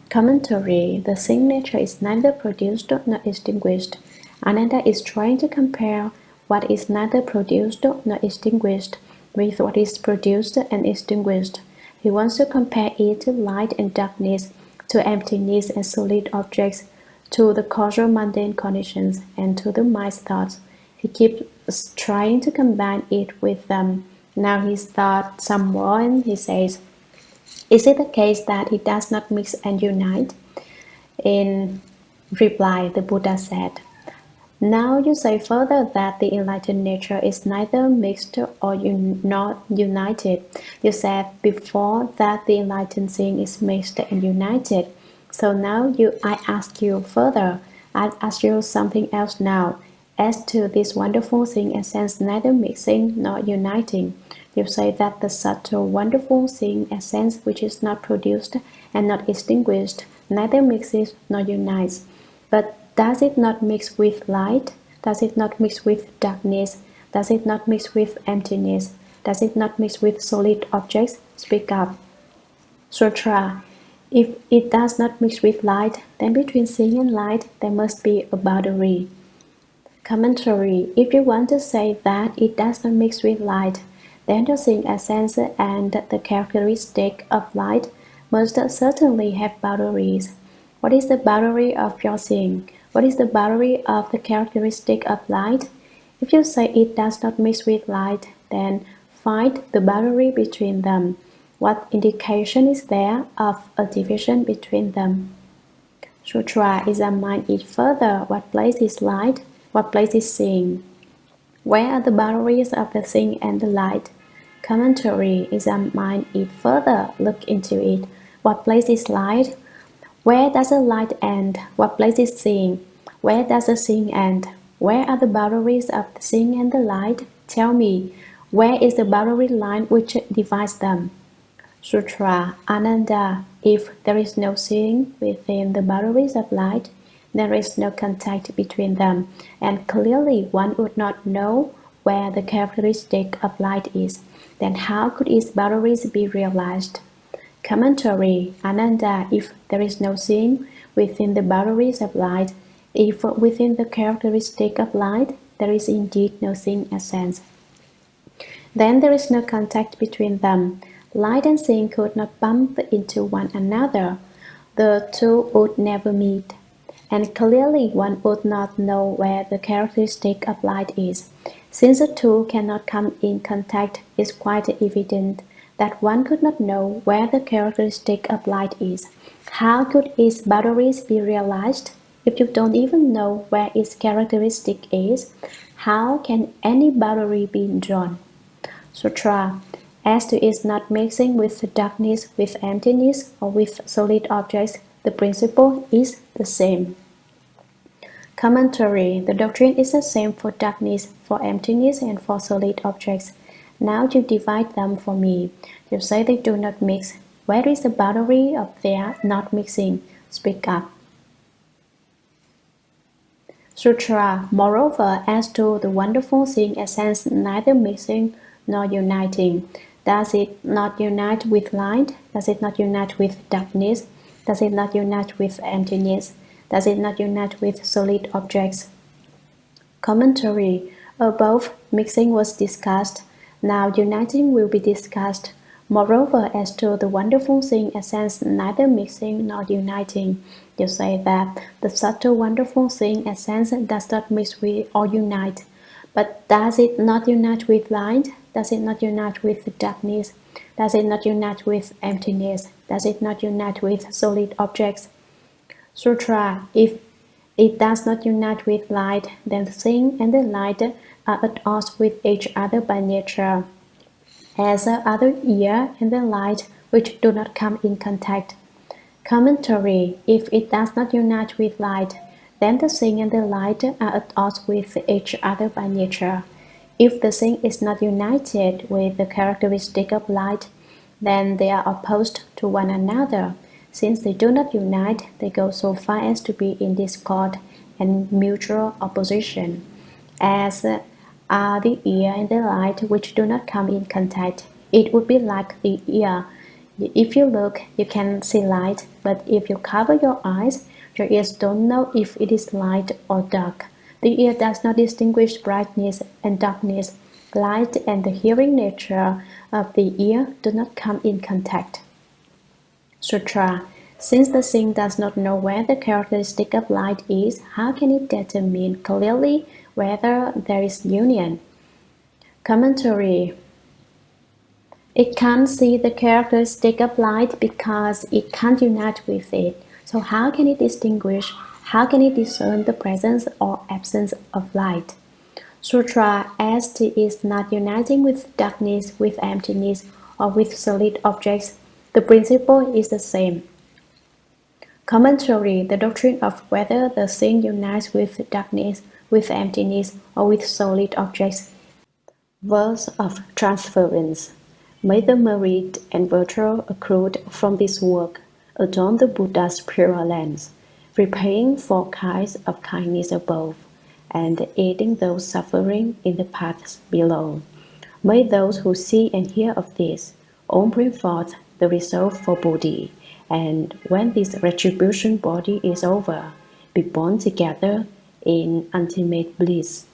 Commentary. The thing nature is neither produced nor extinguished. Ananda is trying to compare what is neither produced nor extinguished with what is produced and extinguished. He wants to compare it to light and darkness, to emptiness and solid objects, to the causal mundane conditions, and to the mind's thoughts. He keeps trying to combine it with them. Now he's thought some more and he says, is it the case that it does not mix and unite? In reply, the Buddha said, now you say further that the enlightened nature is neither mixed or not united. You said before that the enlightened thing is mixed and united. So now I ask you further. I ask you something else now. As to this wonderful thing essence neither mixing nor uniting. You say that the subtle wonderful thing essence which is not produced and not extinguished neither mixes nor unites. But does it not mix with light? Does it not mix with darkness? Does it not mix with emptiness? Does it not mix with solid objects? Speak up. Sutra. If it does not mix with light, then between seeing and light there must be a boundary. Commentary. If you want to say that it does not mix with light, then the seeing essence and the characteristic of light must certainly have boundaries. What is the boundary of your seeing? What is the boundary of the characteristic of light? If you say it does not mix with light, then find the boundary between them. What indication is there of a division between them? Sutra. Examine it further. What place is light? What place is seeing? Where are the boundaries of the seeing and the light? Commentary. Examine it further. Look into it. What place is light? Where does the light end? What place is seeing? Where does the seeing end? Where are the boundaries of the seeing and the light? Tell me, where is the boundary line which divides them? Sutra. Ananda. If there is no seeing within the boundaries of light, there is no contact between them, and clearly one would not know where the characteristic of light is. Then how could its boundaries be realized? Commentary. Ananda. If there is no seeing within the boundaries of light, if within the characteristic of light there is indeed no seeing essence, then there is no contact between them. Light and seeing could not bump into one another. The two would never meet. And clearly one would not know where the characteristic of light is. Since the two cannot come in contact, it is quite evident that one could not know where the characteristic of light is. How could its boundaries be realized? If you don't even know where its characteristic is, how can any boundary be drawn? Sutra. As to its not mixing with darkness, with emptiness, or with solid objects, the principle is the same. Commentary. The doctrine is the same for darkness, for emptiness, and for solid objects. Now you divide them for me. You say they do not mix. Where is the boundary of their not mixing? Speak up. Sutra. Moreover, as to the wonderful seeing essence neither mixing nor uniting, does it not unite with light? Does it not unite with darkness? Does it not unite with emptiness? Does it not unite with solid objects? Commentary. Above, mixing was discussed. Now uniting will be discussed. Moreover, as to the wonderful thing essence neither mixing nor uniting, you say that the subtle wonderful thing essence does not mix with or unite. But does it not unite with light? Does it not unite with darkness? Does it not unite with emptiness? Does it not unite with solid objects? Sutra, if it does not unite with light, then the thing and the light are at odds with each other by nature, as are the ear and the light which do not come in contact. Commentary, if it does not unite with light, then the thing and the light are at odds with each other by nature. If the thing is not united with the characteristic of light, then they are opposed to one another. Since they do not unite, they go so far as to be in discord and mutual opposition, as are the ear and the light which do not come in contact. It would be like the ear. If you look, you can see light, but if you cover your eyes, your ears don't know if it is light or dark. The ear does not distinguish brightness and darkness. Light and the hearing nature of the ear do not come in contact. Sutra. Since the thing does not know where the characteristic of light is, how can it determine clearly whether there is union? Commentary. It can't see the characteristic of light because it can't unite with it. So how can it distinguish? How can it discern the presence or absence of light? Sutra, as it is not uniting with darkness, with emptiness, or with solid objects, the principle is the same. Commentary, the doctrine of whether the thing unites with darkness, with emptiness, or with solid objects. Verse of transference. May the merit and virtue accrued from this work adorn the Buddha's Pure Lands, repaying 4 kinds of kindness above, and aiding those suffering in the paths below. May those who see and hear of this all bring forth the result for Bodhi, and when this retribution body is over, be born together in ultimate bliss.